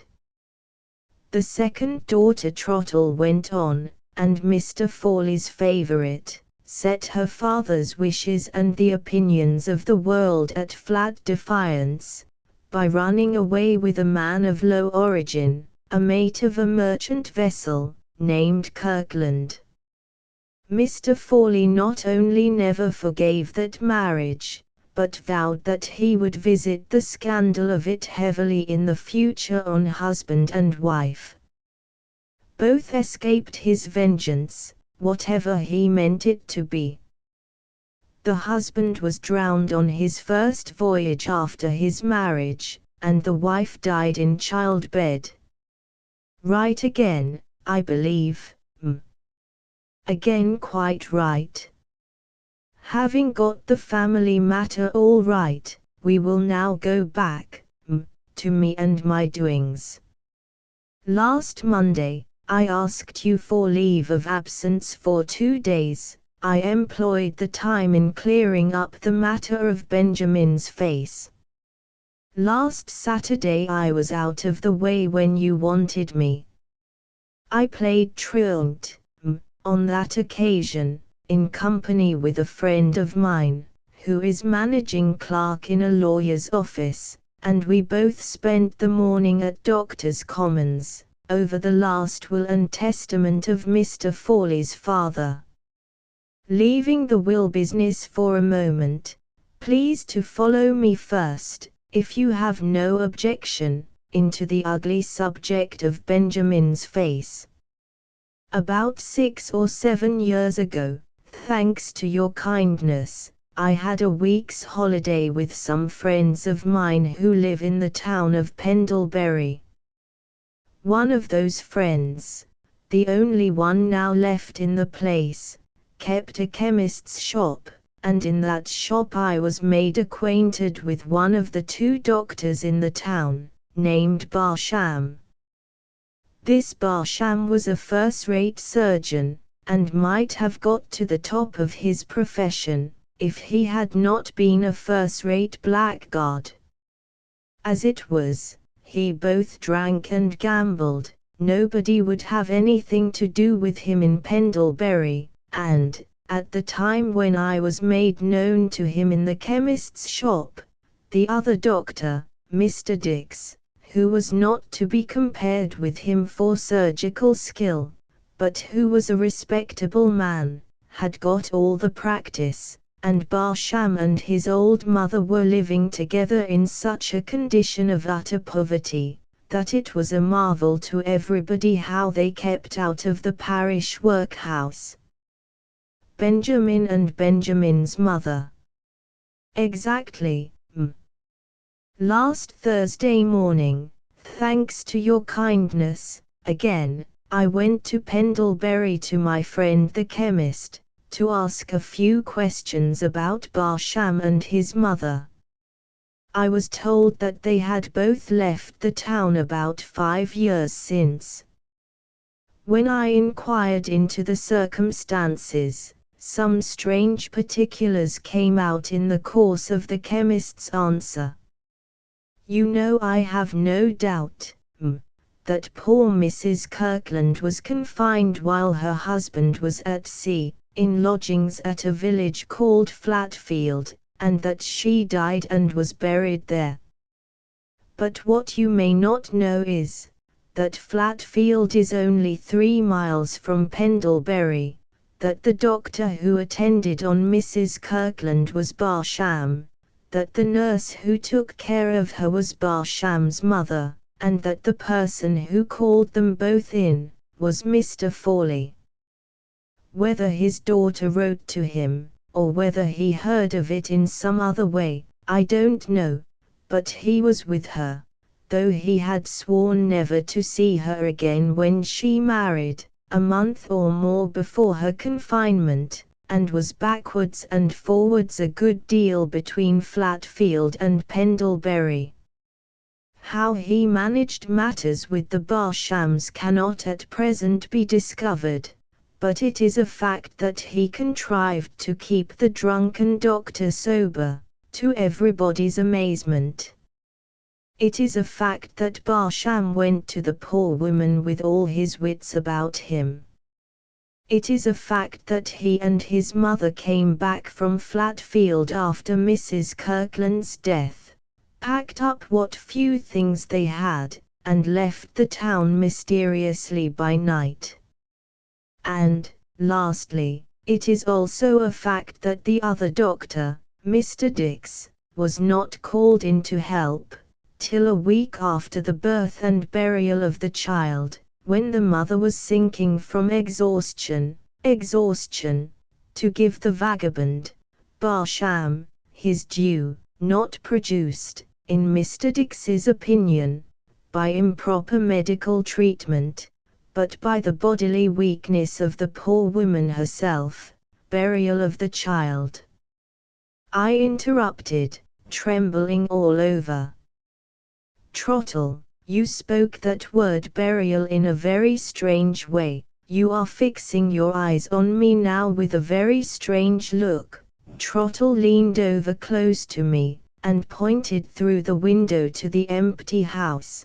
The second daughter Trottle went on, and Mr. Forley's favourite, set her father's wishes and the opinions of the world at flat defiance, by running away with a man of low origin, a mate of a merchant vessel, named Kirkland. Mr. Forley not only never forgave that marriage, but vowed that he would visit the scandal of it heavily in the future on husband and wife. Both escaped his vengeance, whatever he meant it to be. The husband was drowned on his first voyage after his marriage, and the wife died in childbed. Right again, I believe. Again quite right. Having got the family matter all right, we will now go back, to me and my doings. Last Monday, I asked you for leave of absence for 2 days. I employed the time in clearing up the matter of Benjamin's face. Last Saturday I was out of the way when you wanted me. I played truant, on that occasion, in company with a friend of mine, who is managing clerk in a lawyer's office, and we both spent the morning at Doctors' Commons, over the last will and testament of Mr. Forley's father. Leaving the will business for a moment, please to follow me first, if you have no objection, into the ugly subject of Benjamin's face. About 6 or 7 years ago, thanks to your kindness, I had a week's holiday with some friends of mine who live in the town of Pendlebury. One of those friends, the only one now left in the place, kept a chemist's shop, and in that shop I was made acquainted with one of the 2 doctors in the town, named Barsham. This Barsham was a first-rate surgeon, and might have got to the top of his profession, if he had not been a first-rate blackguard. As it was, he both drank and gambled, nobody would have anything to do with him in Pendlebury, and, at the time when I was made known to him in the chemist's shop, the other doctor, Mr. Dix, who was not to be compared with him for surgical skill, but who was a respectable man, had got all the practice, and Barsham and his old mother were living together in such a condition of utter poverty, that it was a marvel to everybody how they kept out of the parish workhouse. Benjamin and Benjamin's mother. Exactly. Last Thursday morning, thanks to your kindness, again, I went to Pendlebury to my friend the chemist, to ask a few questions about Barsham and his mother. I was told that they had both left the town about 5 years since. When I inquired into the circumstances, some strange particulars came out in the course of the chemist's answer. You know, I have no doubt, that poor Mrs. Kirkland was confined while her husband was at sea, in lodgings at a village called Flatfield, and that she died and was buried there. But what you may not know is, that Flatfield is only 3 miles from Pendlebury, that the doctor who attended on Mrs. Kirkland was Barsham, that the nurse who took care of her was Barsham's mother, and that the person who called them both in, was Mr. Fawley. Whether his daughter wrote to him, or whether he heard of it in some other way, I don't know, but he was with her, though he had sworn never to see her again when she married, a month or more before her confinement, and was backwards and forwards a good deal between Flatfield and Pendlebury. How he managed matters with the Barshams cannot at present be discovered, but it is a fact that he contrived to keep the drunken doctor sober, to everybody's amazement. It is a fact that Barsham went to the poor woman with all his wits about him. It is a fact that he and his mother came back from Flatfield after Mrs. Kirkland's death, packed up what few things they had, and left the town mysteriously by night. And, lastly, it is also a fact that the other doctor, Mr. Dix, was not called in to help, till a week after the birth and burial of the child, when the mother was sinking from exhaustion, to give the vagabond, Barsham, his due, not produced, in Mr. Dix's opinion, by improper medical treatment, but by the bodily weakness of the poor woman herself, burial of the child. I interrupted, trembling all over. Trottle, you spoke that word burial in a very strange way. You are fixing your eyes on me now with a very strange look. Trottle leaned over close to me, and pointed through the window to the empty house.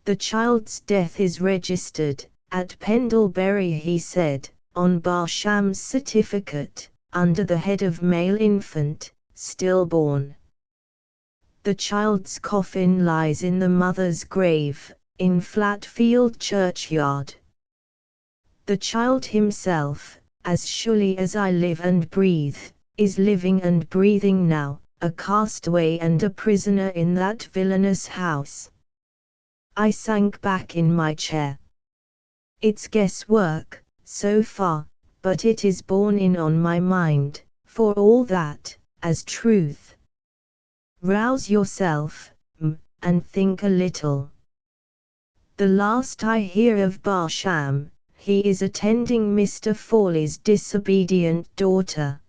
The child's death is registered, at Pendlebury, he said, on Barsham's certificate, under the head of male infant, stillborn. The child's coffin lies in the mother's grave, in Flatfield churchyard. The child himself, as surely as I live and breathe, is living and breathing now, a castaway and a prisoner in that villainous house. I sank back in my chair. It's guesswork, so far, but it is borne in on my mind, for all that, as truth. Rouse yourself, and think a little. The last I hear of Barsham, he is attending Mr. Fawley's disobedient daughter.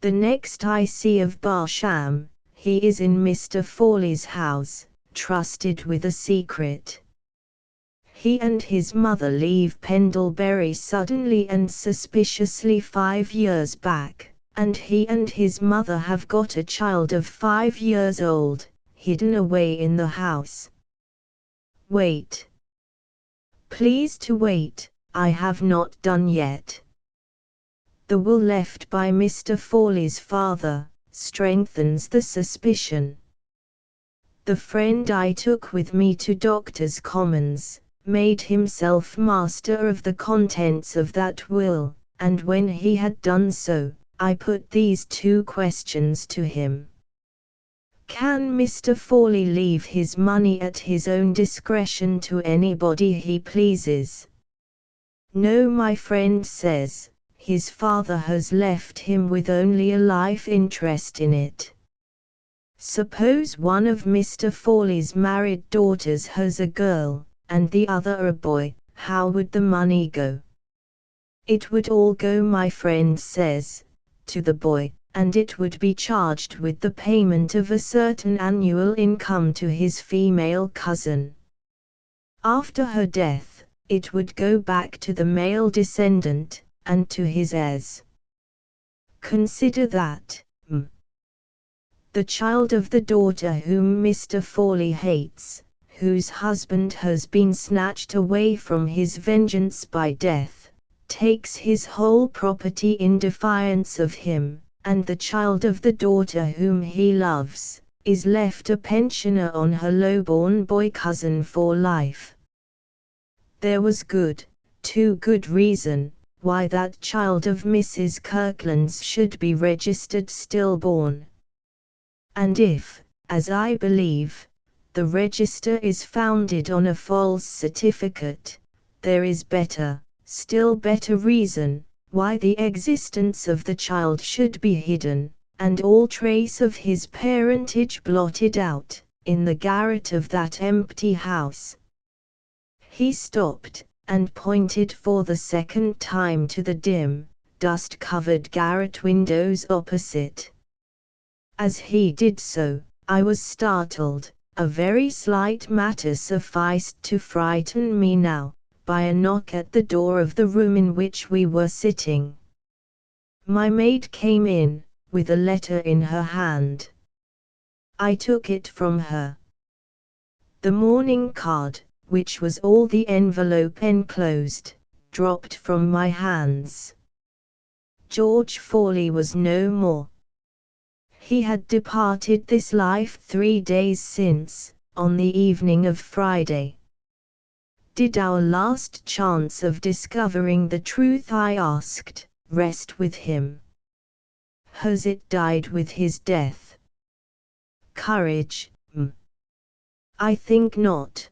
The next I see of Barsham, he is in Mr. Fawley's house, trusted with a secret. He and his mother leave Pendlebury suddenly and suspiciously 5 years back, and he and his mother have got a child of 5 years old, hidden away in the house. Wait. Please to wait, I have not done yet. The will left by Mr. Fawley's father, strengthens the suspicion. The friend I took with me to Doctors' Commons, made himself master of the contents of that will, and when he had done so, I put these 2 questions to him. Can Mr. Fawley leave his money at his own discretion to anybody he pleases? No, my friend says, his father has left him with only a life interest in it. Suppose one of Mr. Fawley's married daughters has a girl, and the other a boy, how would the money go? It would all go, my friend says, to the boy, and it would be charged with the payment of a certain annual income to his female cousin. After her death, it would go back to the male descendant, and to his heirs. Consider that, the child of the daughter whom Mr. Fawley hates, whose husband has been snatched away from his vengeance by death, takes his whole property in defiance of him, and the child of the daughter whom he loves, is left a pensioner on her low-born boy cousin for life. There was too good reason, why that child of Mrs. Kirkland's should be registered stillborn. And if, as I believe, the register is founded on a false certificate, there is still better reason, why the existence of the child should be hidden, and all trace of his parentage blotted out, in the garret of that empty house. He stopped, and pointed for the second time to the dim, dust-covered garret windows opposite. As he did so, I was startled. A very slight matter sufficed to frighten me now, by a knock at the door of the room in which we were sitting. My maid came in, with a letter in her hand. I took it from her. The morning card, which was all the envelope enclosed, dropped from my hands. George Forley was no more. He had departed this life 3 days since, on the evening of Friday. Did our last chance of discovering the truth, I asked, rest with him? Has it died with his death? Courage, I think not.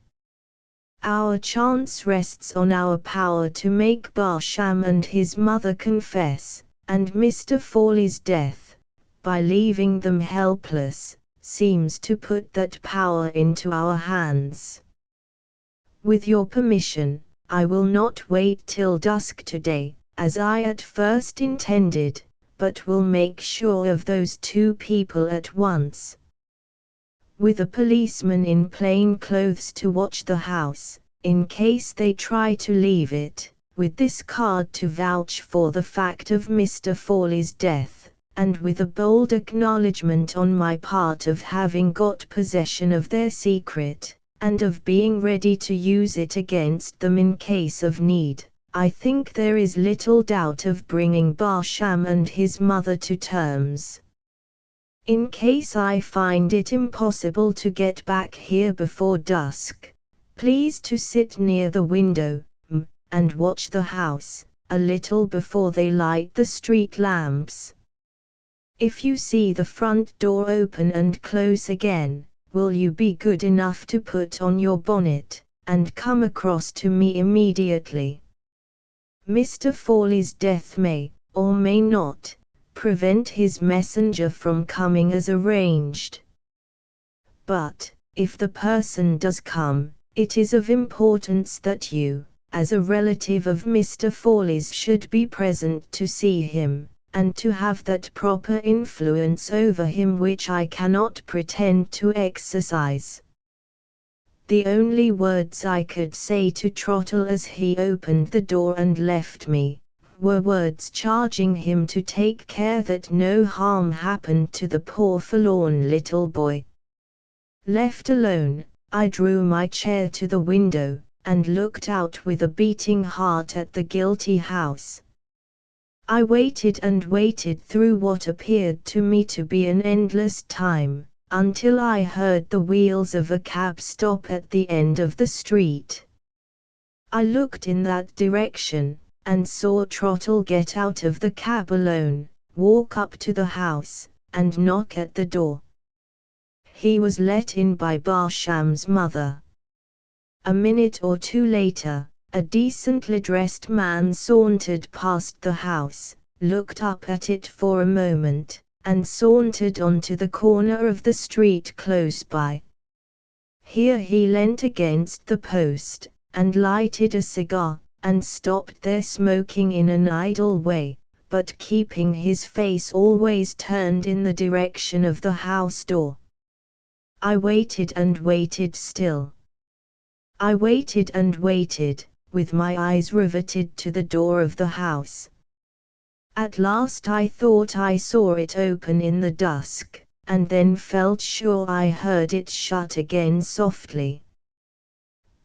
Our chance rests on our power to make Barsham and his mother confess, and Mr. Forley's death, by leaving them helpless, seems to put that power into our hands. With your permission, I will not wait till dusk today, as I at first intended, but will make sure of those 2 people at once. With a policeman in plain clothes to watch the house, in case they try to leave it, with this card to vouch for the fact of Mr. Forley's death, and with a bold acknowledgment on my part of having got possession of their secret, and of being ready to use it against them in case of need, I think there is little doubt of bringing Barsham and his mother to terms. In case I find it impossible to get back here before dusk, please to sit near the window, and watch the house, a little before they light the street lamps. If you see the front door open and close again, will you be good enough to put on your bonnet, and come across to me immediately? Mr. Forley's death may, or may not, prevent his messenger from coming as arranged. But, if the person does come, it is of importance that you, as a relative of Mr. Forley's, should be present to see him, and to have that proper influence over him which I cannot pretend to exercise. The only words I could say to Trottle as he opened the door and left me, were words charging him to take care that no harm happened to the poor forlorn little boy. Left alone, I drew my chair to the window, and looked out with a beating heart at the guilty house. I waited and waited through what appeared to me to be an endless time, until I heard the wheels of a cab stop at the end of the street. I looked in that direction, and saw Trottle get out of the cab alone, walk up to the house, and knock at the door. He was let in by Barsham's mother. A minute or 2 later, a decently dressed man sauntered past the house, looked up at it for a moment, and sauntered on to the corner of the street close by. Here he leant against the post, and lighted a cigar, and stopped there smoking in an idle way, but keeping his face always turned in the direction of the house door. I waited and waited still. I waited and waited, with my eyes riveted to the door of the house. At last I thought I saw it open in the dusk, and then felt sure I heard it shut again softly.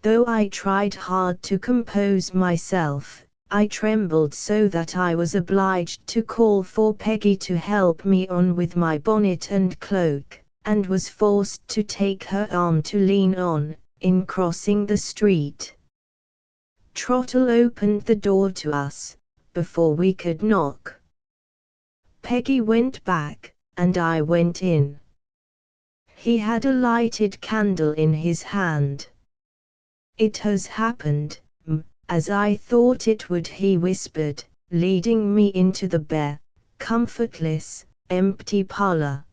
Though I tried hard to compose myself, I trembled so that I was obliged to call for Peggy to help me on with my bonnet and cloak, and was forced to take her arm to lean on, in crossing the street. Trottle opened the door to us, before we could knock. Peggy went back, and I went in. He had a lighted candle in his hand. "It has happened, as I thought it would," he whispered, leading me into the bare, comfortless, empty parlor.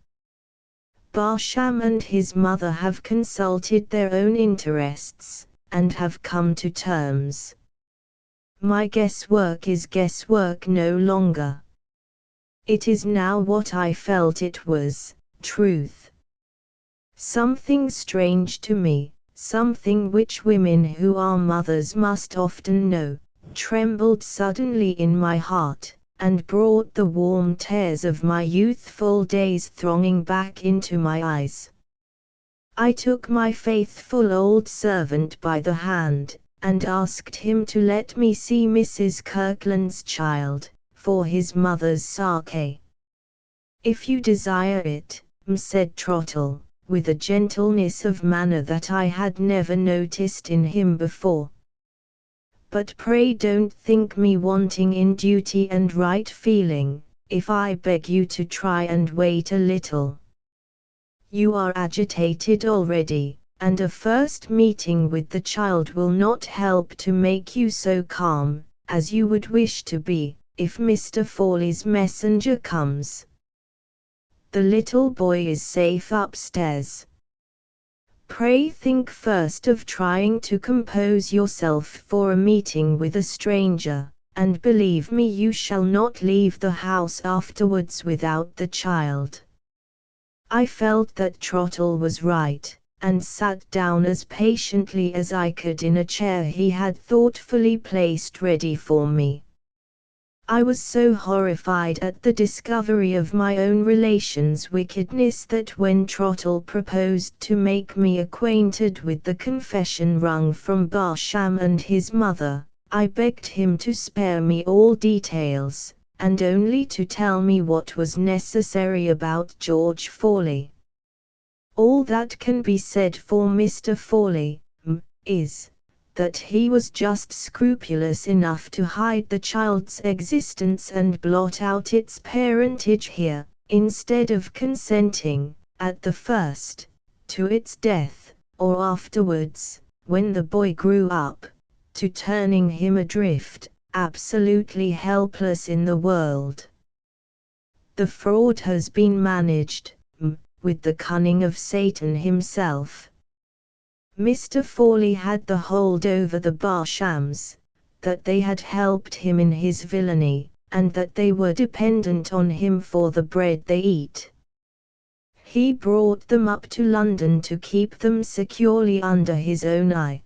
"Barsham and his mother have consulted their own interests, and have come to terms. My guesswork is guesswork no longer. It is now what I felt it was, truth. Something strange to me, something which women who are mothers must often know, trembled suddenly in my heart, and brought the warm tears of my youthful days thronging back into my eyes. I took my faithful old servant by the hand, and asked him to let me see Mrs. Kirkland's child, for his mother's sake. "If you desire it," said Trottle, with a gentleness of manner that I had never noticed in him before. "But pray don't think me wanting in duty and right feeling, if I beg you to try and wait a little. You are agitated already, and a first meeting with the child will not help to make you so calm, as you would wish to be, if Mr. Forley's messenger comes. The little boy is safe upstairs. Pray think first of trying to compose yourself for a meeting with a stranger, and believe me you shall not leave the house afterwards without the child." I felt that Trottle was right, and sat down as patiently as I could in a chair he had thoughtfully placed ready for me. I was so horrified at the discovery of my own relations' wickedness that when Trottle proposed to make me acquainted with the confession wrung from Barsham and his mother, I begged him to spare me all details, and only to tell me what was necessary about George Forley. All that can be said for Mr. Forley, is, that he was just scrupulous enough to hide the child's existence and blot out its parentage here, instead of consenting, at the first, to its death, or afterwards, when the boy grew up, to turning him adrift, absolutely helpless in the world. The fraud has been managed, with the cunning of Satan himself. Mr. Forley had the hold over the Barshams, that they had helped him in his villainy, and that they were dependent on him for the bread they eat. He brought them up to London to keep them securely under his own eye.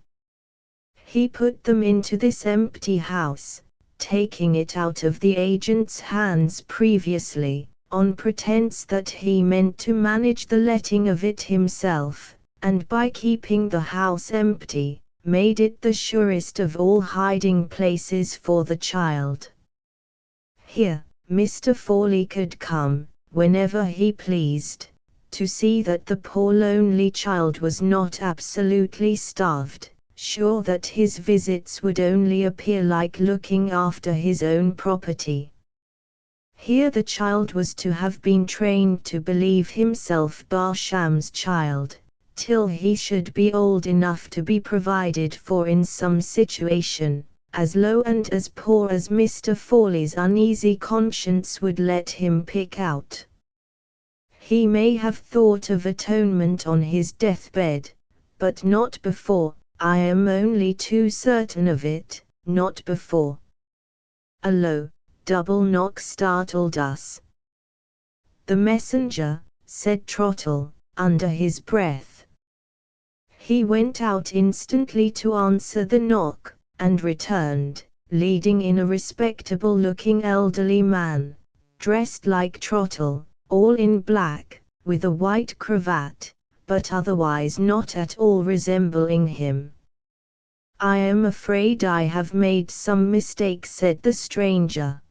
He put them into this empty house, taking it out of the agent's hands previously, on pretence that he meant to manage the letting of it himself, and by keeping the house empty, made it the surest of all hiding places for the child. Here, Mr. Forley could come, whenever he pleased, to see that the poor lonely child was not absolutely starved, sure that his visits would only appear like looking after his own property. Here the child was to have been trained to believe himself Barsham's child, till he should be old enough to be provided for in some situation, as low and as poor as Mr. Forley's uneasy conscience would let him pick out. He may have thought of atonement on his deathbed, but not before. I am only too certain of it, not before. A low, double knock startled us. "The messenger," said Trottle, under his breath. He went out instantly to answer the knock, and returned, leading in a respectable-looking elderly man, dressed like Trottle, all in black, with a white cravat, but otherwise not at all resembling him. "I am afraid I have made some mistake," said the stranger.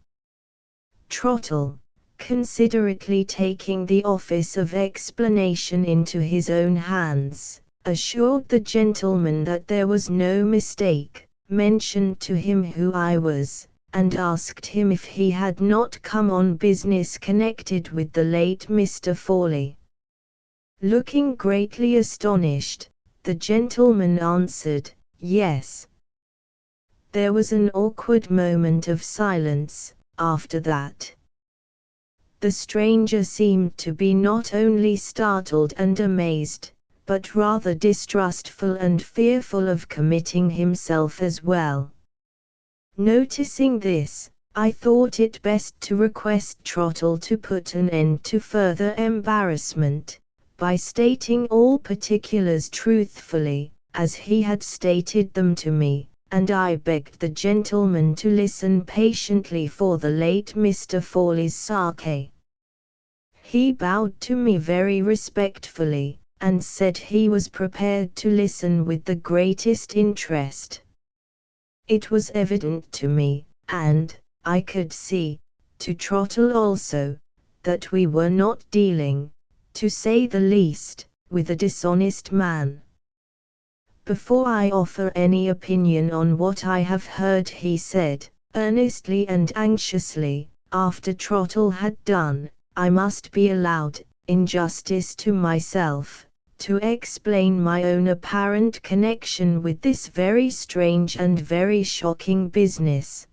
"Trottle, considerately taking the office of explanation into his own hands, assured the gentleman that there was no mistake, mentioned to him who I was, and asked him if he had not come on business connected with the late Mr. Forley. Looking greatly astonished, the gentleman answered, "Yes." There was an awkward moment of silence. After that, the stranger seemed to be not only startled and amazed, but rather distrustful and fearful of committing himself as well. Noticing this, I thought it best to request Trottle to put an end to further embarrassment, by stating all particulars truthfully, as he had stated them to me, and I begged the gentleman to listen patiently for the late Mr. Forley's sake. He bowed to me very respectfully, and said he was prepared to listen with the greatest interest. It was evident to me, and, I could see, to Trottle also, that we were not dealing, to say the least, with a dishonest man. "Before I offer any opinion on what I have heard," he said, earnestly and anxiously, after Trottle had done, "I must be allowed, in justice to myself, to explain my own apparent connection with this very strange and very shocking business.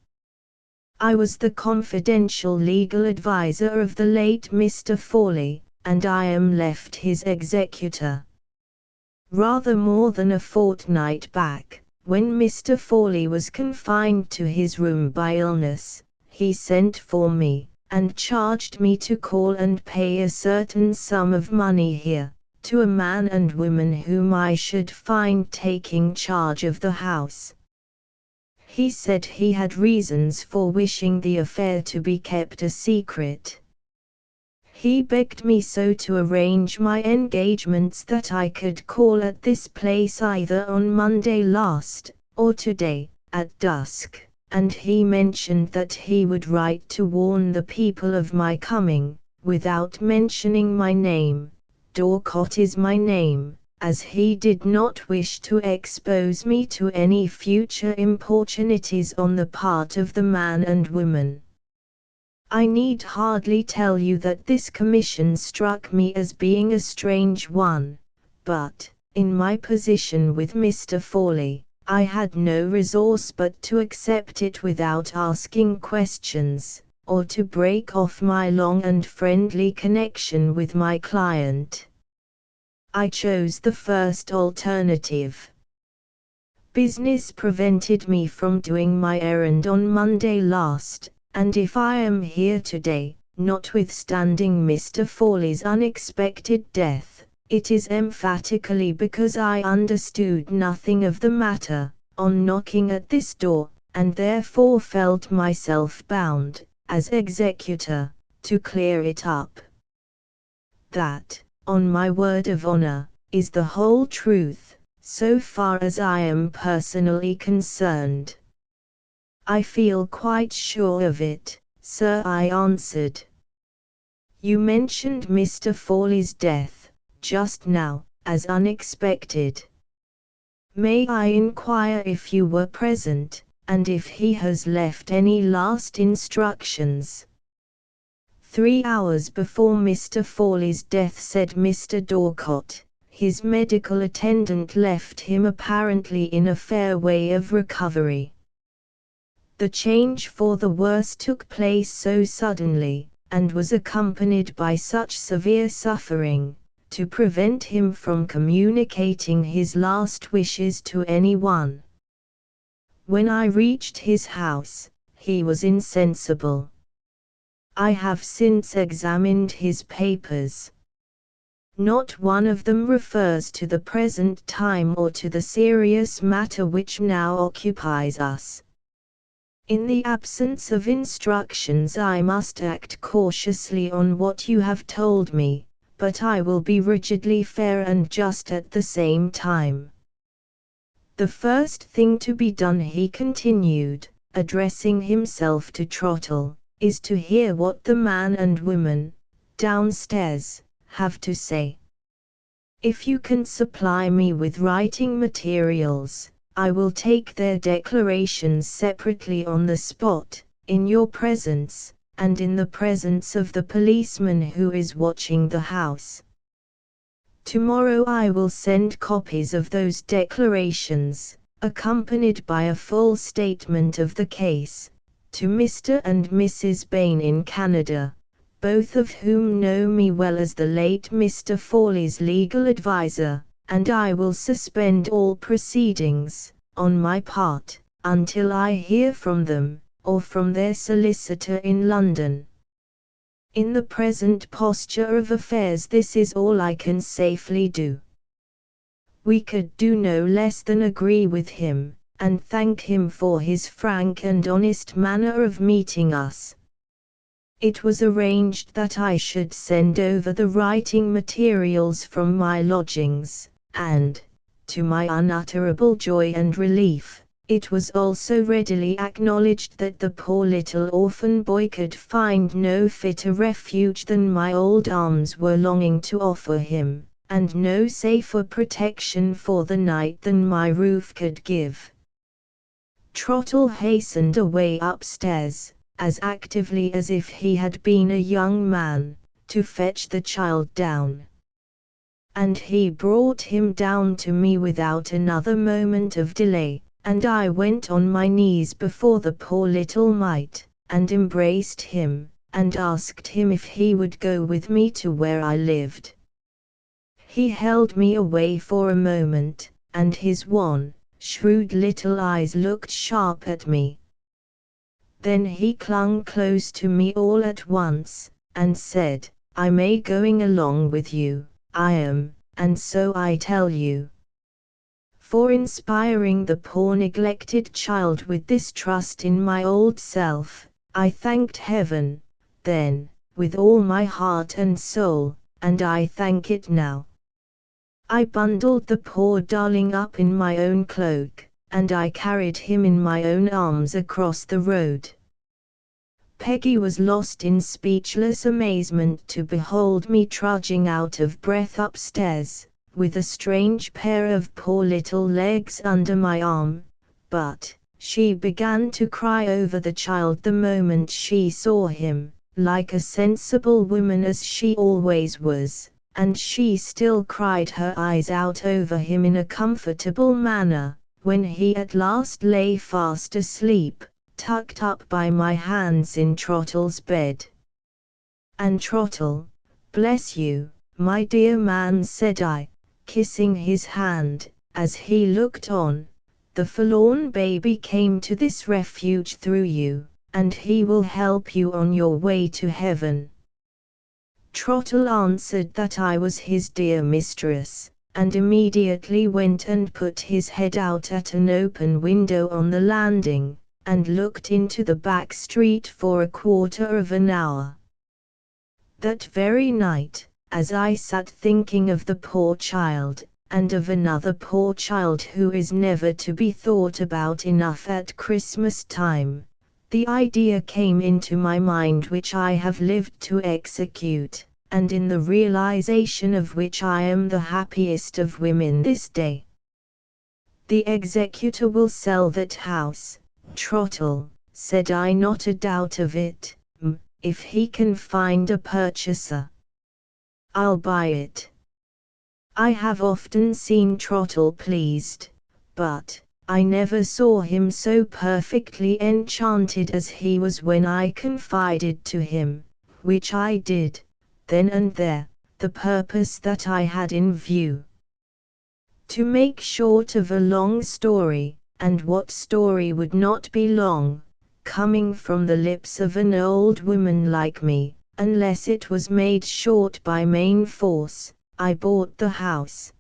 I was the confidential legal adviser of the late Mr. Forley, and I am left his executor. Rather more than a fortnight back, when Mr. Forley was confined to his room by illness, he sent for me, and charged me to call and pay a certain sum of money here, to a man and woman whom I should find taking charge of the house. He said he had reasons for wishing the affair to be kept a secret. He begged me so to arrange my engagements that I could call at this place either on Monday last, or today, at dusk, and he mentioned that he would write to warn the people of my coming, without mentioning my name. Dorcott is my name, as he did not wish to expose me to any future importunities on the part of the man and woman. I need hardly tell you that this commission struck me as being a strange one, but, in my position with Mr. Forley, I had no resource but to accept it without asking questions, or to break off my long and friendly connection with my client. I chose the first alternative. Business prevented me from doing my errand on Monday last, and if I am here today, notwithstanding Mr. Forley's unexpected death, it is emphatically because I understood nothing of the matter, on knocking at this door, and therefore felt myself bound, as executor, to clear it up. That, on my word of honor, is the whole truth, so far as I am personally concerned. I feel quite sure of it, sir, I answered. You mentioned Mr. Forley's death, just now, as unexpected. May I inquire if you were present, and if he has left any last instructions? 3 hours before Mr. Forley's death, said Mr. Dorcott, his medical attendant left him apparently in a fair way of recovery. The change for the worse took place so suddenly, and was accompanied by such severe suffering, to prevent him from communicating his last wishes to anyone. When I reached his house, he was insensible. I have since examined his papers. Not one of them refers to the present time or to the serious matter which now occupies us. In the absence of instructions, I must act cautiously on what you have told me, but I will be rigidly fair and just at the same time. The first thing to be done, he continued, addressing himself to Trottle, is to hear what the man and woman, downstairs, have to say. If you can supply me with writing materials, I will take their declarations separately on the spot, in your presence, and in the presence of the policeman who is watching the house. Tomorrow I will send copies of those declarations, accompanied by a full statement of the case, to Mr. and Mrs. Bain in Canada, both of whom know me well as the late Mr. Fawley's legal adviser, and I will suspend all proceedings, on my part, until I hear from them, or from their solicitor in London. In the present posture of affairs, this is all I can safely do. We could do no less than agree with him, and thank him for his frank and honest manner of meeting us. It was arranged that I should send over the writing materials from my lodgings, and, to my unutterable joy and relief, it was also readily acknowledged that the poor little orphan boy could find no fitter refuge than my old arms were longing to offer him, and no safer protection for the night than my roof could give. Trottle hastened away upstairs, as actively as if he had been a young man, to fetch the child down. And he brought him down to me without another moment of delay, and I went on my knees before the poor little mite, and embraced him, and asked him if he would go with me to where I lived. He held me away for a moment, and his wan, shrewd little eyes looked sharp at me. Then he clung close to me all at once, and said, "I may going along with you, I am, and so I tell you." For inspiring the poor neglected child with this trust in my old self, I thanked heaven, then, with all my heart and soul, and I thank it now. I bundled the poor darling up in my own cloak, and I carried him in my own arms across the road. Peggy was lost in speechless amazement to behold me trudging out of breath upstairs, with a strange pair of poor little legs under my arm, but she began to cry over the child the moment she saw him, like a sensible woman as she always was, and she still cried her eyes out over him in a comfortable manner, when he at last lay fast asleep, tucked up by my hands in Trottle's bed. "And Trottle, bless you, my dear man," said I, kissing his hand, as he looked on, "the forlorn baby came to this refuge through you, and he will help you on your way to heaven." Trottle answered that I was his dear mistress, and immediately went and put his head out at an open window on the landing, and looked into the back street for a quarter of an hour. That very night, as I sat thinking of the poor child, and of another poor child who is never to be thought about enough at Christmas time, the idea came into my mind which I have lived to execute, and in the realization of which I am the happiest of women this day. "The executor will sell that house, Trottle," said I. "Not a doubt of it, if he can find a purchaser. I'll buy it." I have often seen Trottle pleased, but I never saw him so perfectly enchanted as he was when I confided to him, which I did, then and there, the purpose that I had in view. To make short of a long story, and what story would not be long, coming from the lips of an old woman like me, unless it was made short by main force, I bought the house.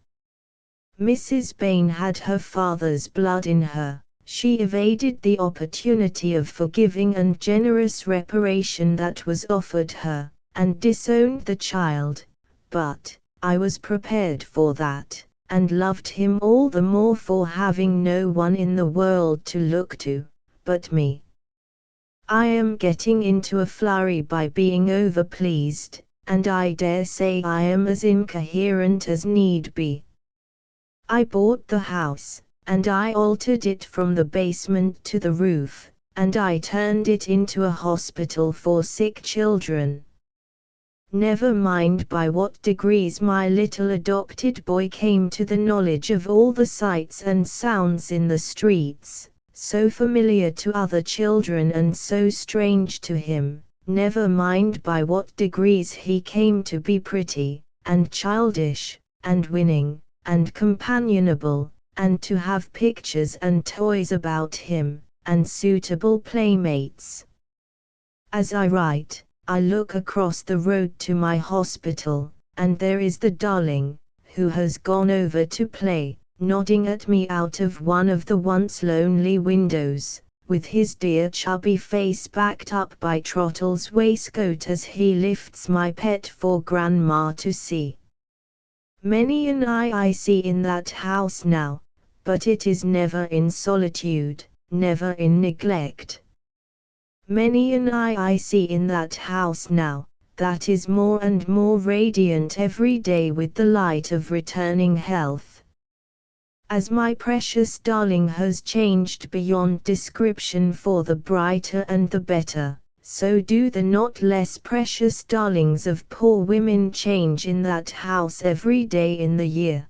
Mrs. Bain had her father's blood in her. She evaded the opportunity of forgiving and generous reparation that was offered her, and disowned the child, but I was prepared for that, and loved him all the more for having no one in the world to look to, but me. I am getting into a flurry by being overpleased, and I dare say I am as incoherent as need be. I bought the house, and I altered it from the basement to the roof, and I turned it into a hospital for sick children. Never mind by what degrees my little adopted boy came to the knowledge of all the sights and sounds in the streets, so familiar to other children and so strange to him. Never mind by what degrees he came to be pretty, and childish, and winning, and companionable, and to have pictures and toys about him, and suitable playmates. As I write, I look across the road to my hospital, and there is the darling, who has gone over to play, nodding at me out of one of the once lonely windows, with his dear chubby face backed up by Trottle's waistcoat as he lifts my pet for Grandma to see. Many an eye I see in that house now, but it is never in solitude, never in neglect. Many an eye I see in that house now, that is more and more radiant every day with the light of returning health. As my precious darling has changed beyond description for the brighter and the better, so do the not less precious darlings of poor women change in that house every day in the year.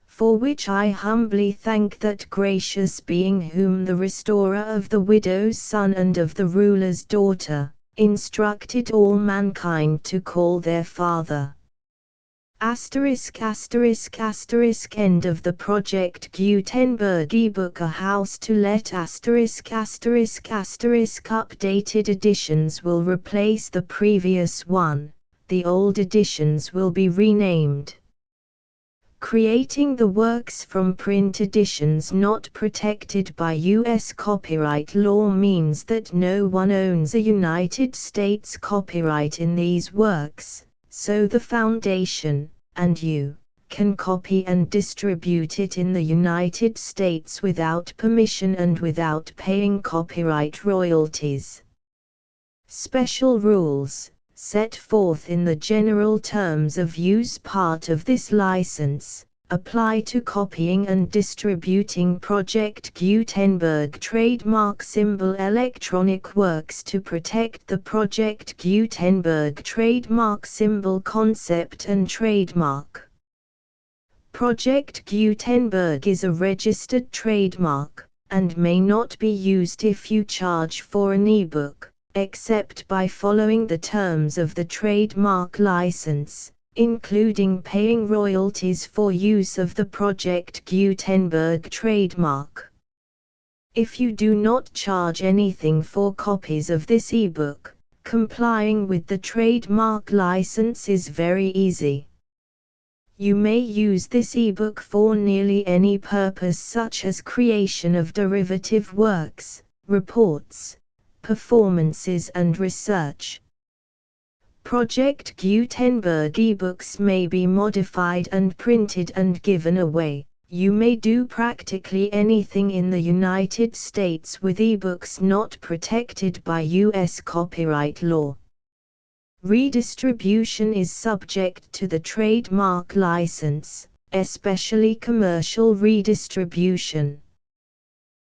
For which I humbly thank that gracious being whom the restorer of the widow's son and of the ruler's daughter, instructed all mankind to call their Father. End of the Project Gutenberg ebook A House to Let ******** Updated editions will replace the previous one, the old editions will be renamed. Creating the works from print editions not protected by U.S. copyright law means that no one owns a United States copyright in these works, so the Foundation, and you, can copy and distribute it in the United States without permission and without paying copyright royalties. Special rules, set forth in the general terms of use part of this license, apply to copying and distributing Project Gutenberg trademark symbol electronic works to protect the Project Gutenberg trademark symbol concept and trademark. Project Gutenberg is a registered trademark, and may not be used if you charge for an ebook, except by following the terms of the trademark license, including paying royalties for use of the Project Gutenberg trademark. If you do not charge anything for copies of this ebook, complying with the trademark license is very easy. You may use this ebook for nearly any purpose such as creation of derivative works, reports, performances and research. Project Gutenberg ebooks may be modified and printed and given away. You may do practically anything in the United States with ebooks not protected by U.S. copyright law. Redistribution is subject to the trademark license, especially commercial redistribution.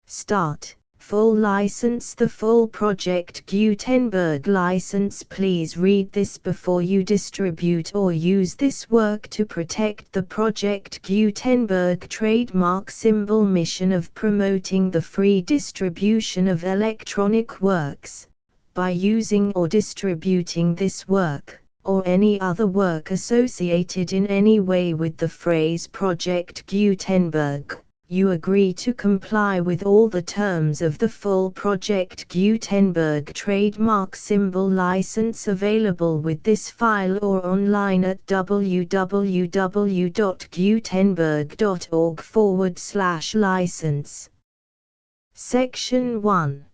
Start. Full license. The full Project Gutenberg license. Please read this before you distribute or use this work to protect the Project Gutenberg trademark symbol mission of promoting the free distribution of electronic works, by using or distributing this work, or any other work associated in any way with the phrase Project Gutenberg. You agree to comply with all the terms of the full Project Gutenberg trademark symbol license available with this file or online at www.gutenberg.org/license. Section 1.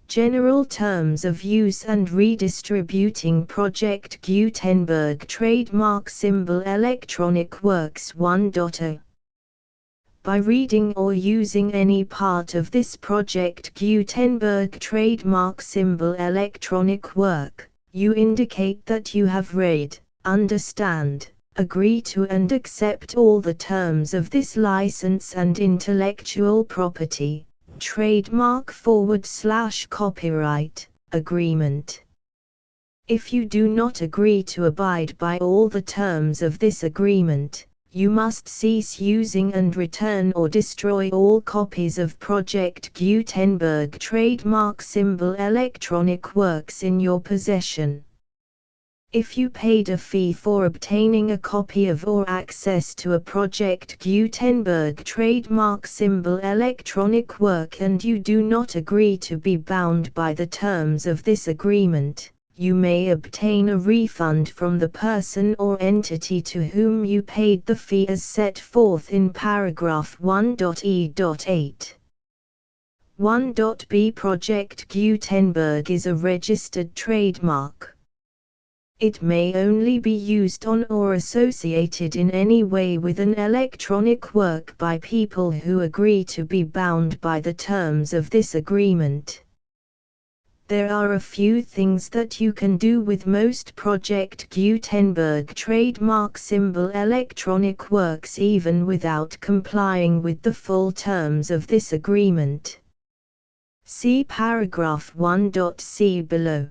General Terms of Use and Redistributing Project Gutenberg Trademark Symbol Electronic Works 1.0 By reading or using any part of this Project Gutenberg trademark symbol electronic work, you indicate that you have read, understand, agree to and accept all the terms of this license and intellectual property, trademark/copyright, agreement. If you do not agree to abide by all the terms of this agreement, you must cease using and return or destroy all copies of Project Gutenberg trademark symbol electronic works in your possession. If you paid a fee for obtaining a copy of or access to a Project Gutenberg trademark symbol electronic work and you do not agree to be bound by the terms of this agreement, you may obtain a refund from the person or entity to whom you paid the fee as set forth in paragraph 1.e.8. 1.b Project Gutenberg is a registered trademark. It may only be used on or associated in any way with an electronic work by people who agree to be bound by the terms of this agreement. There are a few things that you can do with most Project Gutenberg trademark symbol electronic works even without complying with the full terms of this agreement. See paragraph 1.c below.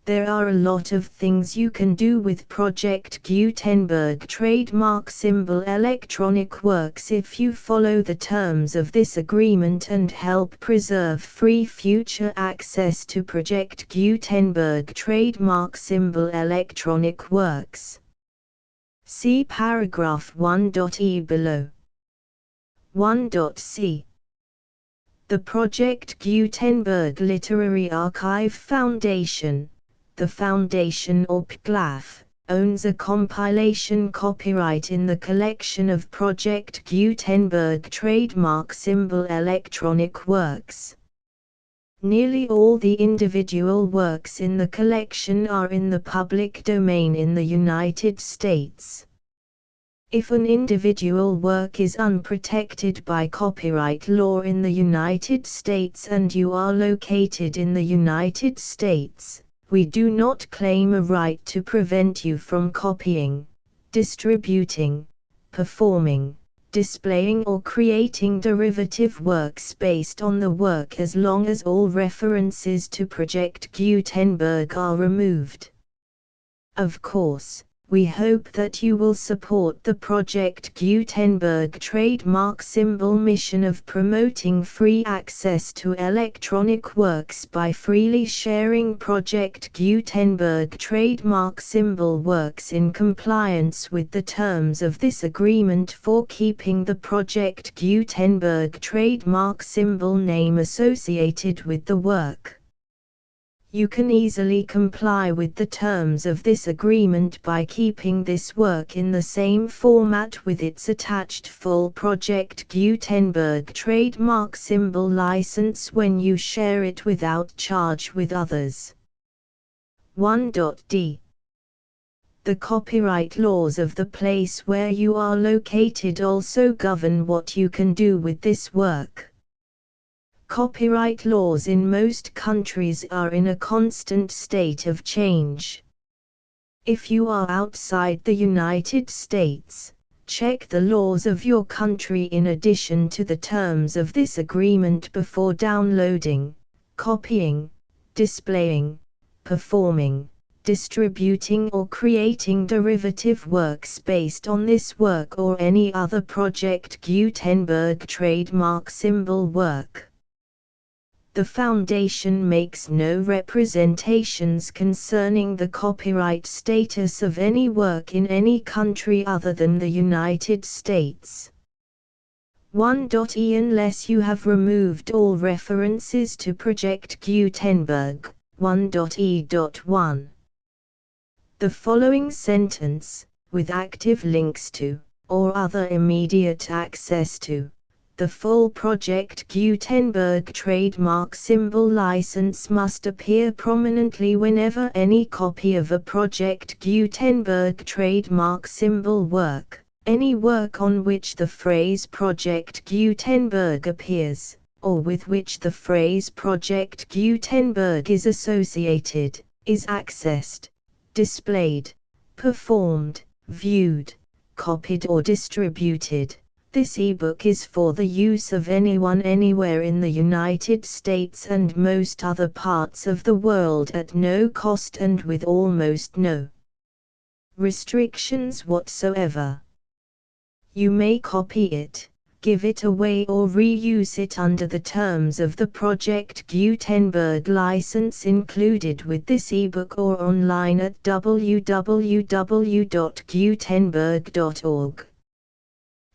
There are a lot of things you can do with Project Gutenberg trademark symbol electronic works if you follow the terms of this agreement and help preserve free future access to Project Gutenberg trademark symbol electronic works. See paragraph 1.e below. 1.c. The Project Gutenberg Literary Archive Foundation, the Foundation or PGLAF, owns a compilation copyright in the collection of Project Gutenberg trademark symbol electronic works. Nearly all the individual works in the collection are in the public domain in the United States. If an individual work is unprotected by copyright law in the United States and you are located in the United States, we do not claim a right to prevent you from copying, distributing, performing, displaying or creating derivative works based on the work as long as all references to Project Gutenberg are removed. Of course, we hope that you will support the Project Gutenberg trademark symbol mission of promoting free access to electronic works by freely sharing Project Gutenberg trademark symbol works in compliance with the terms of this agreement for keeping the Project Gutenberg trademark symbol name associated with the work. You can easily comply with the terms of this agreement by keeping this work in the same format with its attached full Project Gutenberg trademark symbol license when you share it without charge with others. 1.d. The copyright laws of the place where you are located also govern what you can do with this work. Copyright laws in most countries are in a constant state of change. If you are outside the United States, check the laws of your country in addition to the terms of this agreement before downloading, copying, displaying, performing, distributing or creating derivative works based on this work or any other Project Gutenberg trademark symbol work. The Foundation makes no representations concerning the copyright status of any work in any country other than the United States. 1.e Unless you have removed all references to Project Gutenberg. 1.e.1. The following sentence, with active links to, or other immediate access to, the full Project Gutenberg trademark symbol license must appear prominently whenever any copy of a Project Gutenberg trademark symbol work, Any work on which the phrase Project Gutenberg appears, or with which the phrase Project Gutenberg is associated, is accessed, displayed, performed, viewed, copied or distributed. This ebook is for the use of anyone anywhere in the United States and most other parts of the world at no cost and with almost no restrictions whatsoever. You may copy it, give it away or reuse it under the terms of the Project Gutenberg license included with this ebook or online at www.gutenberg.org.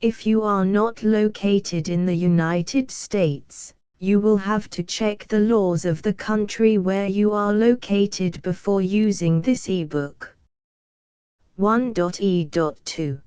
If you are not located in the United States, you will have to check the laws of the country where you are located before using this ebook. 1.e.2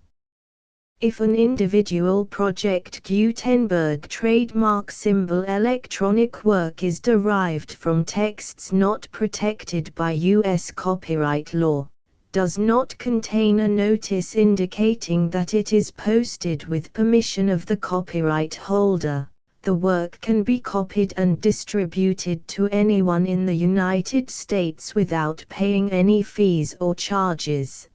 If an individual Project Gutenberg trademark symbol electronic work is derived from texts not protected by U.S. copyright law, does not contain a notice indicating that it is posted with permission of the copyright holder, the work can be copied and distributed to anyone in the United States without paying any fees or charges.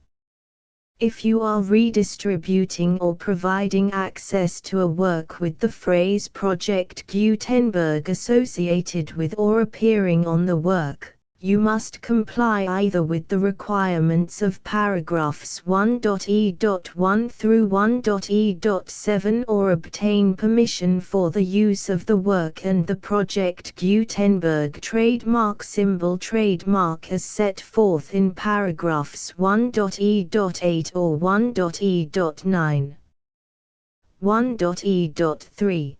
If you are redistributing or providing access to a work with the phrase Project Gutenberg associated with or appearing on the work, you must comply either with the requirements of paragraphs 1.e.1 through 1.e.7 or obtain permission for the use of the work and the Project Gutenberg trademark symbol trademark as set forth in paragraphs 1.e.8 or 1.e.9. 1.e.3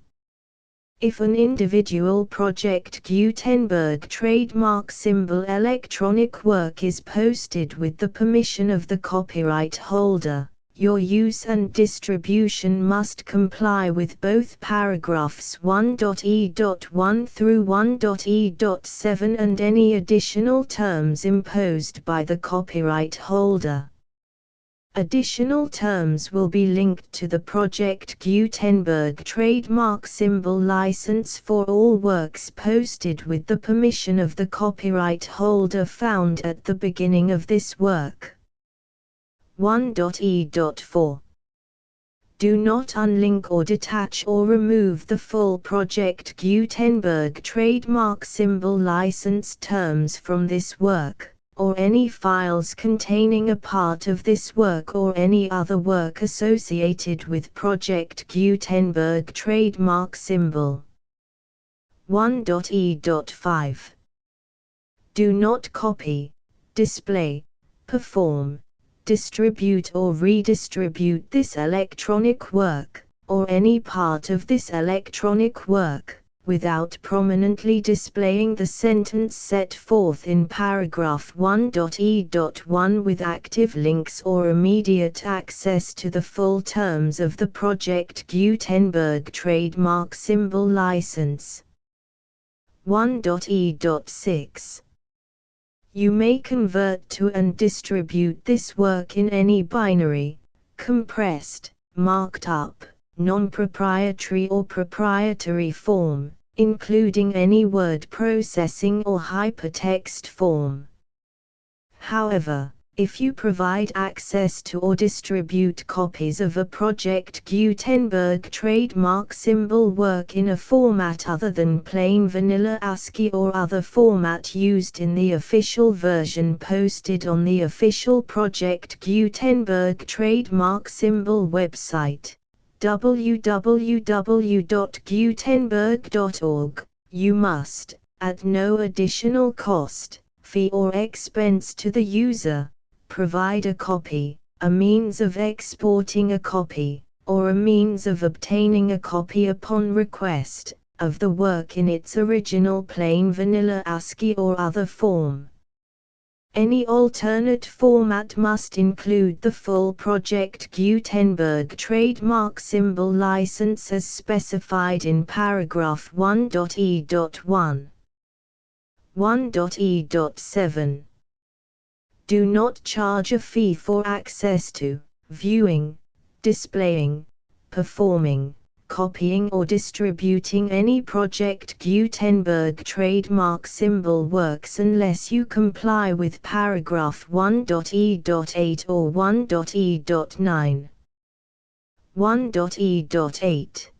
If an individual Project Gutenberg trademark symbol electronic work is posted with the permission of the copyright holder, your use and distribution must comply with both paragraphs 1.e.1 through 1.e.7 and any additional terms imposed by the copyright holder. Additional terms will be linked to the Project Gutenberg trademark symbol license for all works posted with the permission of the copyright holder found at the beginning of this work. 1.e.4 Do not unlink or detach or remove the full Project Gutenberg trademark symbol license terms from this work, or any files containing a part of this work or any other work associated with Project Gutenberg trademark symbol. 1.e.5 Do not copy, display, perform, distribute or redistribute this electronic work, or any part of this electronic work, without prominently displaying the sentence set forth in paragraph 1.e.1 with active links or immediate access to the full terms of the Project Gutenberg trademark symbol license. 1.e.6 You may convert to and distribute this work in any binary, compressed, marked up, non-proprietary or proprietary form, including any word processing or hypertext form. However, if you provide access to or distribute copies of a Project Gutenberg trademark symbol work in a format other than plain vanilla ASCII or other format used in the official version posted on the official Project Gutenberg trademark symbol website, www.gutenberg.org, you must, at no additional cost, fee or expense to the user, provide a copy, a means of exporting a copy, or a means of obtaining a copy upon request, of the work in its original plain vanilla ASCII or other form. Any alternate format must include the full Project Gutenberg trademark symbol license as specified in paragraph 1.e.1. 1.e.7 Do not charge a fee for access to, viewing, displaying, performing, copying or distributing any Project Gutenberg trademark symbol works unless you comply with paragraph 1.e.8 or 1.e.9. 1.e.8.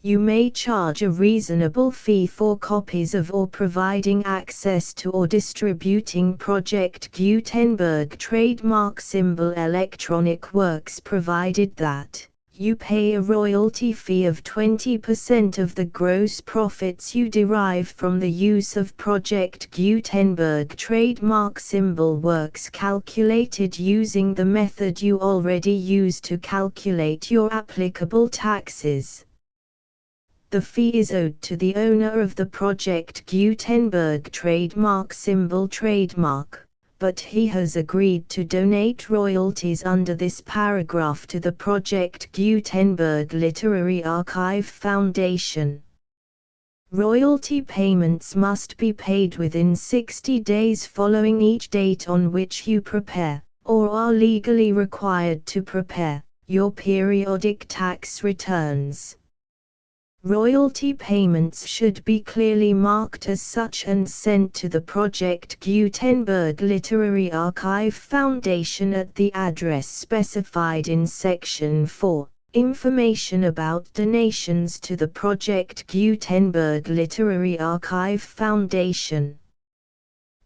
You may charge a reasonable fee for copies of or providing access to or distributing Project Gutenberg trademark symbol electronic works provided that you pay a royalty fee of 20% of the gross profits you derive from the use of Project Gutenberg trademark symbol works calculated using the method you already use to calculate your applicable taxes. The fee is owed to the owner of the Project Gutenberg trademark symbol trademark, but he has agreed to donate royalties under this paragraph to the Project Gutenberg Literary Archive Foundation. Royalty payments must be paid within 60 days following each date on which you prepare, or are legally required to prepare, your periodic tax returns. Royalty payments should be clearly marked as such and sent to the Project Gutenberg Literary Archive Foundation at the address specified in Section 4. Information about donations to the Project Gutenberg Literary Archive Foundation.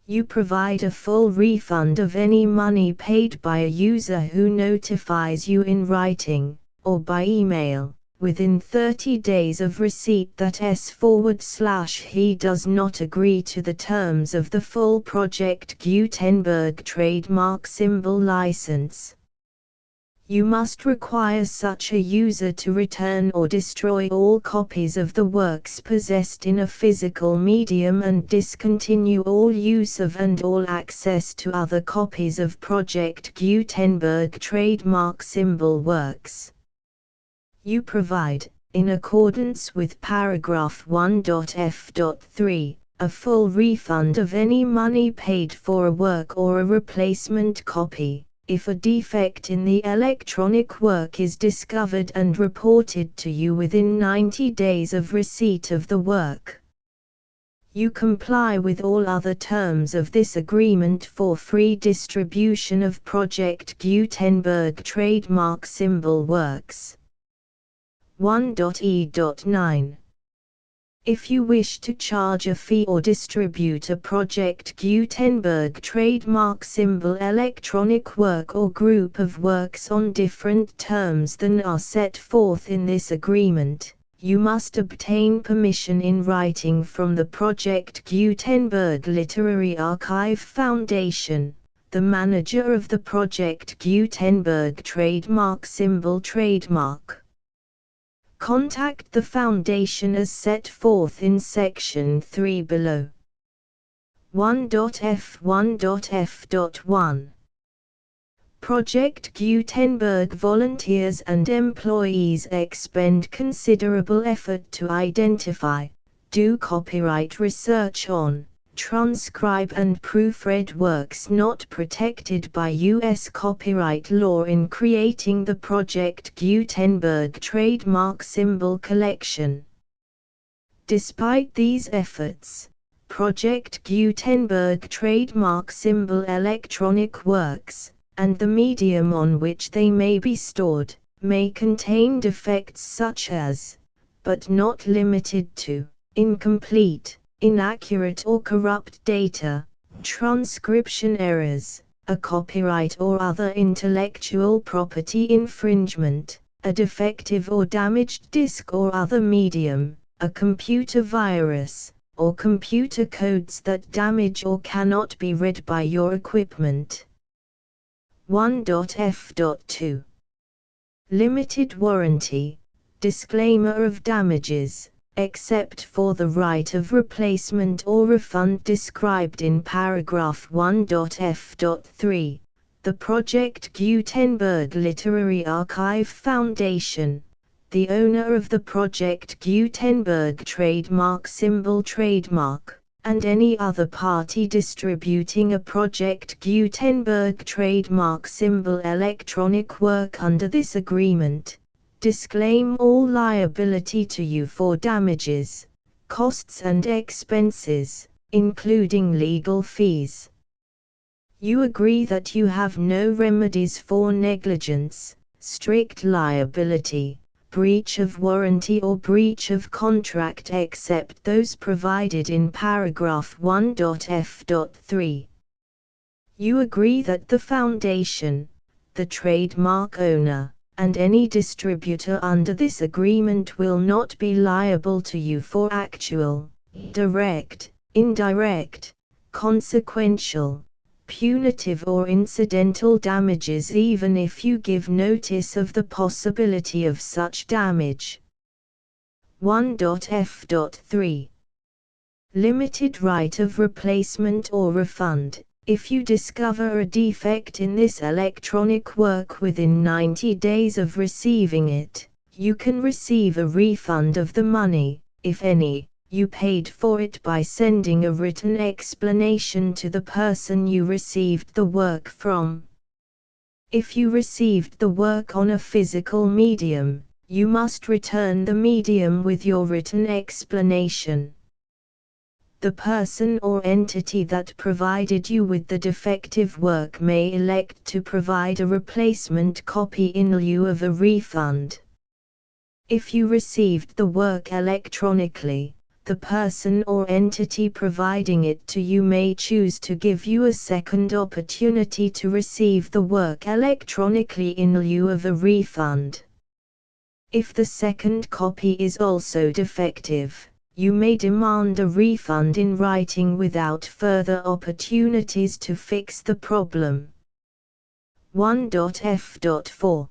You provide a full refund of any money paid by a user who notifies you in writing, or by email, within 30 days of receipt that he does not agree to the terms of the full Project Gutenberg trademark symbol license. You must require such a user to return or destroy all copies of the works possessed in a physical medium and discontinue all use of and all access to other copies of Project Gutenberg trademark symbol works. You provide, in accordance with paragraph 1.f.3, a full refund of any money paid for a work or a replacement copy, if a defect in the electronic work is discovered and reported to you within 90 days of receipt of the work. You comply with all other terms of this agreement for free distribution of Project Gutenberg trademark symbol works. 1.e.9. If you wish to charge a fee or distribute a Project Gutenberg trademark symbol electronic work or group of works on different terms than are set forth in this agreement, you must obtain permission in writing from the Project Gutenberg Literary Archive Foundation, the manager of the Project Gutenberg trademark symbol trademark. Contact the Foundation as set forth in Section 3 below. 1.f1.f.1. Project Gutenberg volunteers and employees expend considerable effort to identify, do copyright research on, transcribe and proofread works not protected by U.S. copyright law in creating the Project Gutenberg trademark symbol collection. Despite these efforts, Project Gutenberg trademark symbol electronic works, and the medium on which they may be stored, may contain defects such as, but not limited to, incomplete, inaccurate or corrupt data, transcription errors, a copyright or other intellectual property infringement, a defective or damaged disk or other medium, a computer virus, or computer codes that damage or cannot be read by your equipment. 1.f.2. Limited warranty, disclaimer of damages, except for the right of replacement or refund described in paragraph 1.f.3, the Project Gutenberg Literary Archive Foundation, the owner of the Project Gutenberg trademark symbol trademark, and any other party distributing a Project Gutenberg trademark symbol electronic work under this agreement, disclaim all liability to you for damages, costs and expenses, including legal fees. You agree that you have no remedies for negligence, strict liability, breach of warranty or breach of contract except those provided in paragraph 1.f.3. You agree that the foundation, the trademark owner, and any distributor under this agreement will not be liable to you for actual, direct, indirect, consequential, punitive or incidental damages even if you give notice of the possibility of such damage. 1.f.3. Limited right of replacement or refund. If you discover a defect in this electronic work within 90 days of receiving it, you can receive a refund of the money, if any, you paid for it by sending a written explanation to the person you received the work from. If you received the work on a physical medium, you must return the medium with your written explanation. The person or entity that provided you with the defective work may elect to provide a replacement copy in lieu of a refund. If you received the work electronically, the person or entity providing it to you may choose to give you a second opportunity to receive the work electronically in lieu of a refund. If the second copy is also defective, you may demand a refund in writing without further opportunities to fix the problem. 1.f.4.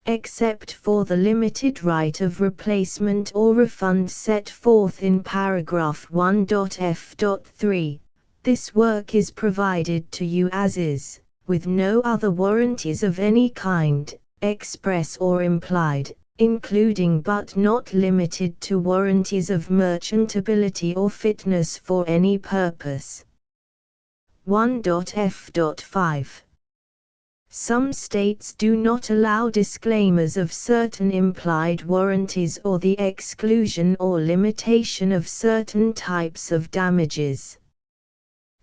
Except for the limited right of replacement or refund set forth in paragraph 1.f.3, this work is provided to you as is, with no other warranties of any kind, express or implied, including but not limited to warranties of merchantability or fitness for any purpose. 1.f.5. Some states do not allow disclaimers of certain implied warranties or the exclusion or limitation of certain types of damages.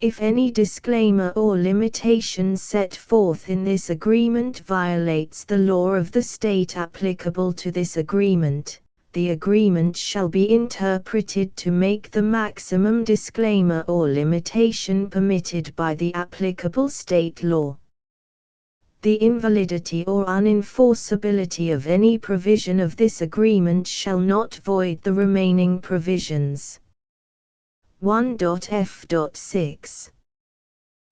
If any disclaimer or limitation set forth in this agreement violates the law of the state applicable to this agreement, the agreement shall be interpreted to make the maximum disclaimer or limitation permitted by the applicable state law. The invalidity or unenforceability of any provision of this agreement shall not void the remaining provisions. 1.f.6.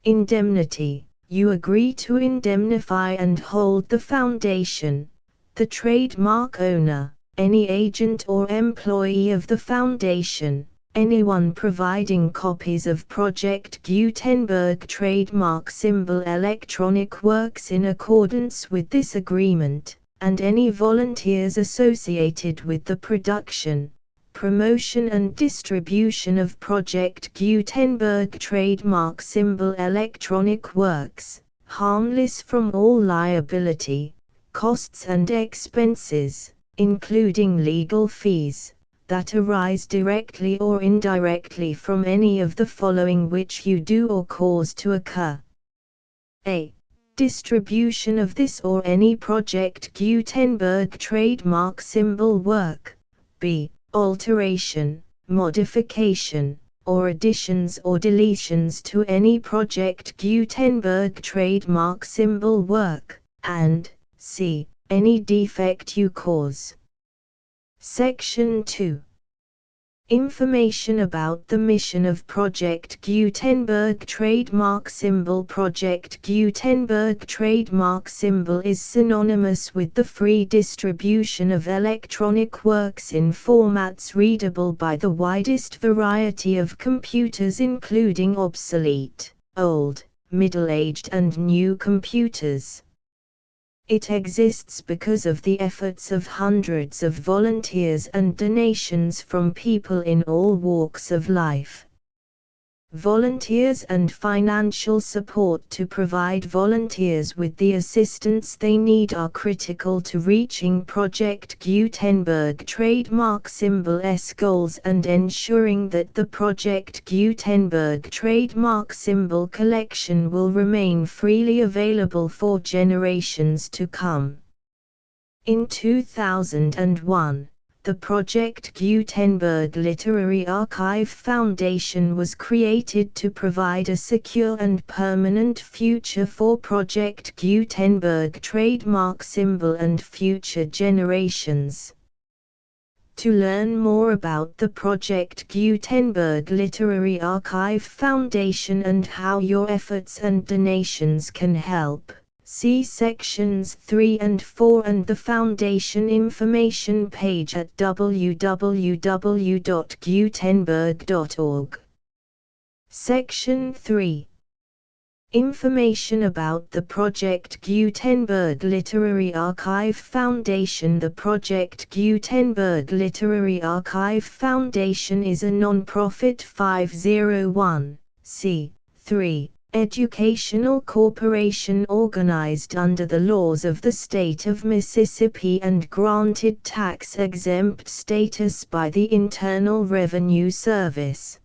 Indemnity. You agree to indemnify and hold the foundation, the trademark owner, any agent or employee of the foundation, anyone providing copies of Project Gutenberg trademark symbol electronic works in accordance with this agreement, and any volunteers associated with the production, promotion and distribution of Project Gutenberg trademark symbol electronic works, harmless from all liability, costs and expenses, including legal fees, that arise directly or indirectly from any of the following which you do or cause to occur. A. Distribution of this or any Project Gutenberg trademark symbol work. B. Alteration, modification, or additions or deletions to any Project Gutenberg trademark symbol work, and C. Any defect you cause. Section 2. Information about the mission of Project Gutenberg trademark symbol. Project Gutenberg trademark symbol is synonymous with the free distribution of electronic works in formats readable by the widest variety of computers, including obsolete, old, middle-aged and new computers. It exists because of the efforts of hundreds of volunteers and donations from people in all walks of life. Volunteers and financial support to provide volunteers with the assistance they need are critical to reaching Project Gutenberg trademark symbol's goals and ensuring that the Project Gutenberg trademark symbol collection will remain freely available for generations to come. In 2001, the Project Gutenberg Literary Archive Foundation was created to provide a secure and permanent future for Project Gutenberg trademark symbol and future generations. To learn more about the Project Gutenberg Literary Archive Foundation and how your efforts and donations can help, see sections 3 and 4 and the Foundation information page at www.gutenberg.org. Section 3. Information about the Project Gutenberg Literary Archive Foundation. The Project Gutenberg Literary Archive Foundation is a non-profit 501(c)(3) educational corporation organized under the laws of the state of Mississippi and granted tax-exempt status by the Internal Revenue Service.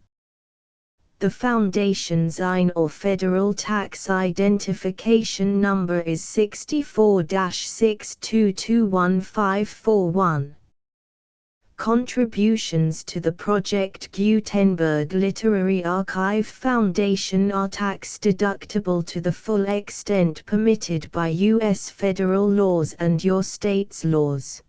The Foundation's IN or Federal Tax Identification Number is 64-6221541. Contributions to the Project Gutenberg Literary Archive Foundation are tax-deductible to the full extent permitted by U.S. federal laws and your state's laws.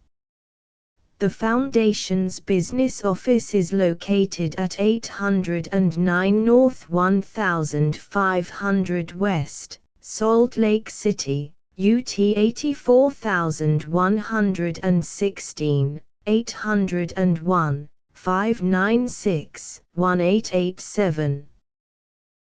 The Foundation's business office is located at 809 North 1500 West, Salt Lake City, UT 84116. 801-596-1887.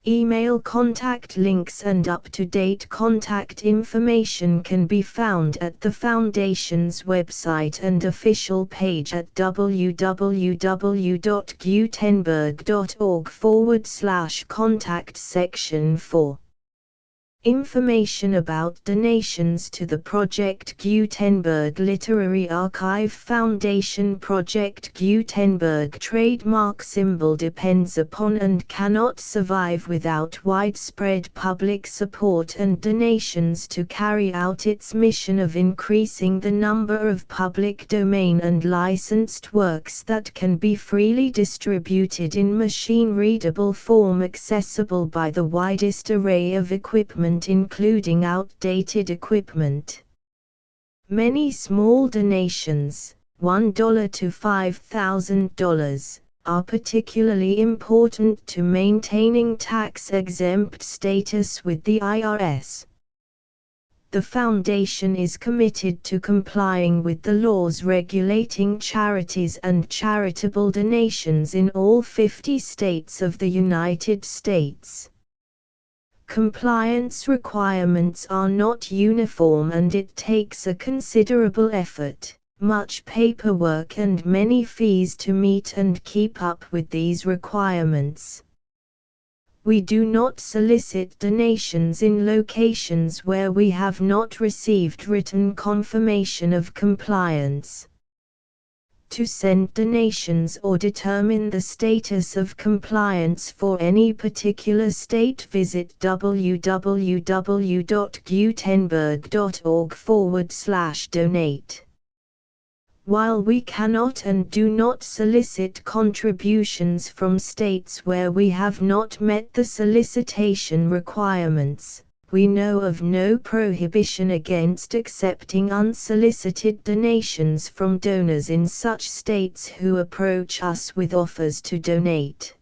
Email contact links and up-to-date contact information can be found at the Foundation's website and official page at www.gutenberg.org/contact section 4. Information about donations to the Project Gutenberg Literary Archive Foundation. Project Gutenberg trademark symbol depends upon and cannot survive without widespread public support and donations to carry out its mission of increasing the number of public domain and licensed works that can be freely distributed in machine-readable form accessible by the widest array of equipment including outdated equipment. Many small donations, $1 to $5,000, are particularly important to maintaining tax-exempt status with the IRS. The Foundation is committed to complying with the laws regulating charities and charitable donations in all 50 states of the United States. Compliance requirements are not uniform and it takes a considerable effort, much paperwork and many fees to meet and keep up with these requirements. We do not solicit donations in locations where we have not received written confirmation of compliance. To send donations or determine the status of compliance for any particular state, visit www.gutenberg.org/donate. While we cannot and do not solicit contributions from states where we have not met the solicitation requirements, we know of no prohibition against accepting unsolicited donations from donors in such states who approach us with offers to donate.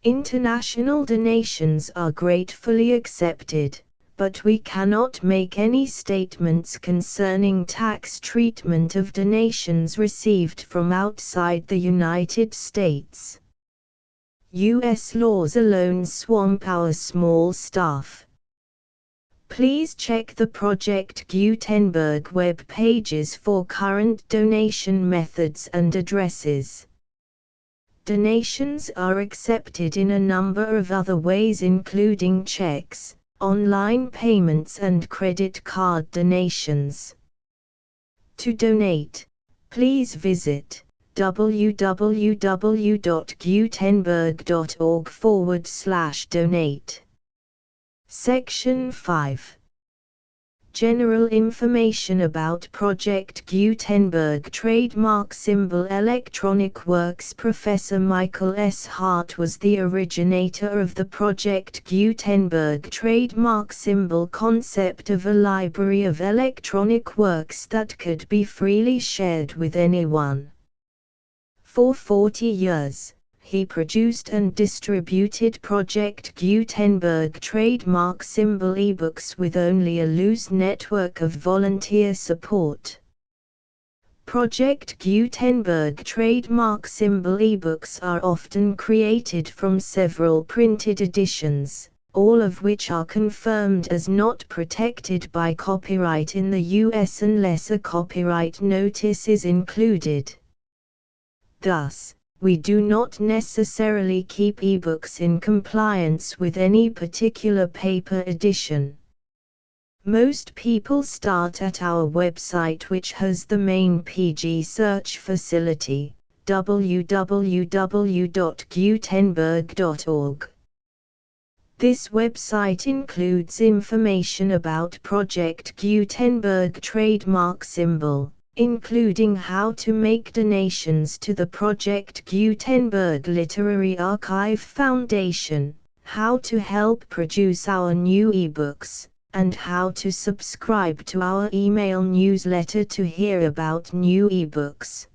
International donations are gratefully accepted, but we cannot make any statements concerning tax treatment of donations received from outside the United States. U.S. laws alone swamp our small staff. Please check the Project Gutenberg web pages for current donation methods and addresses. Donations are accepted in a number of other ways, including checks, online payments and credit card donations. To donate, please visit www.gutenberg.org/donate. Section 5. General information about Project Gutenberg Trademark Symbol Electronic Works. Professor Michael S. Hart was the originator of the Project Gutenberg trademark symbol concept of a library of electronic works that could be freely shared with anyone. For 40 years, he produced and distributed Project Gutenberg trademark symbol ebooks with only a loose network of volunteer support. Project Gutenberg trademark symbol ebooks are often created from several printed editions, all of which are confirmed as not protected by copyright in the US unless a copyright notice is included. Thus, we do not necessarily keep ebooks in compliance with any particular paper edition. Most people start at our website, which has the main PG search facility, www.gutenberg.org. This website includes information about Project Gutenberg trademark symbol, including how to make donations to the Project Gutenberg Literary Archive Foundation, how to help produce our new ebooks, and how to subscribe to our email newsletter to hear about new ebooks.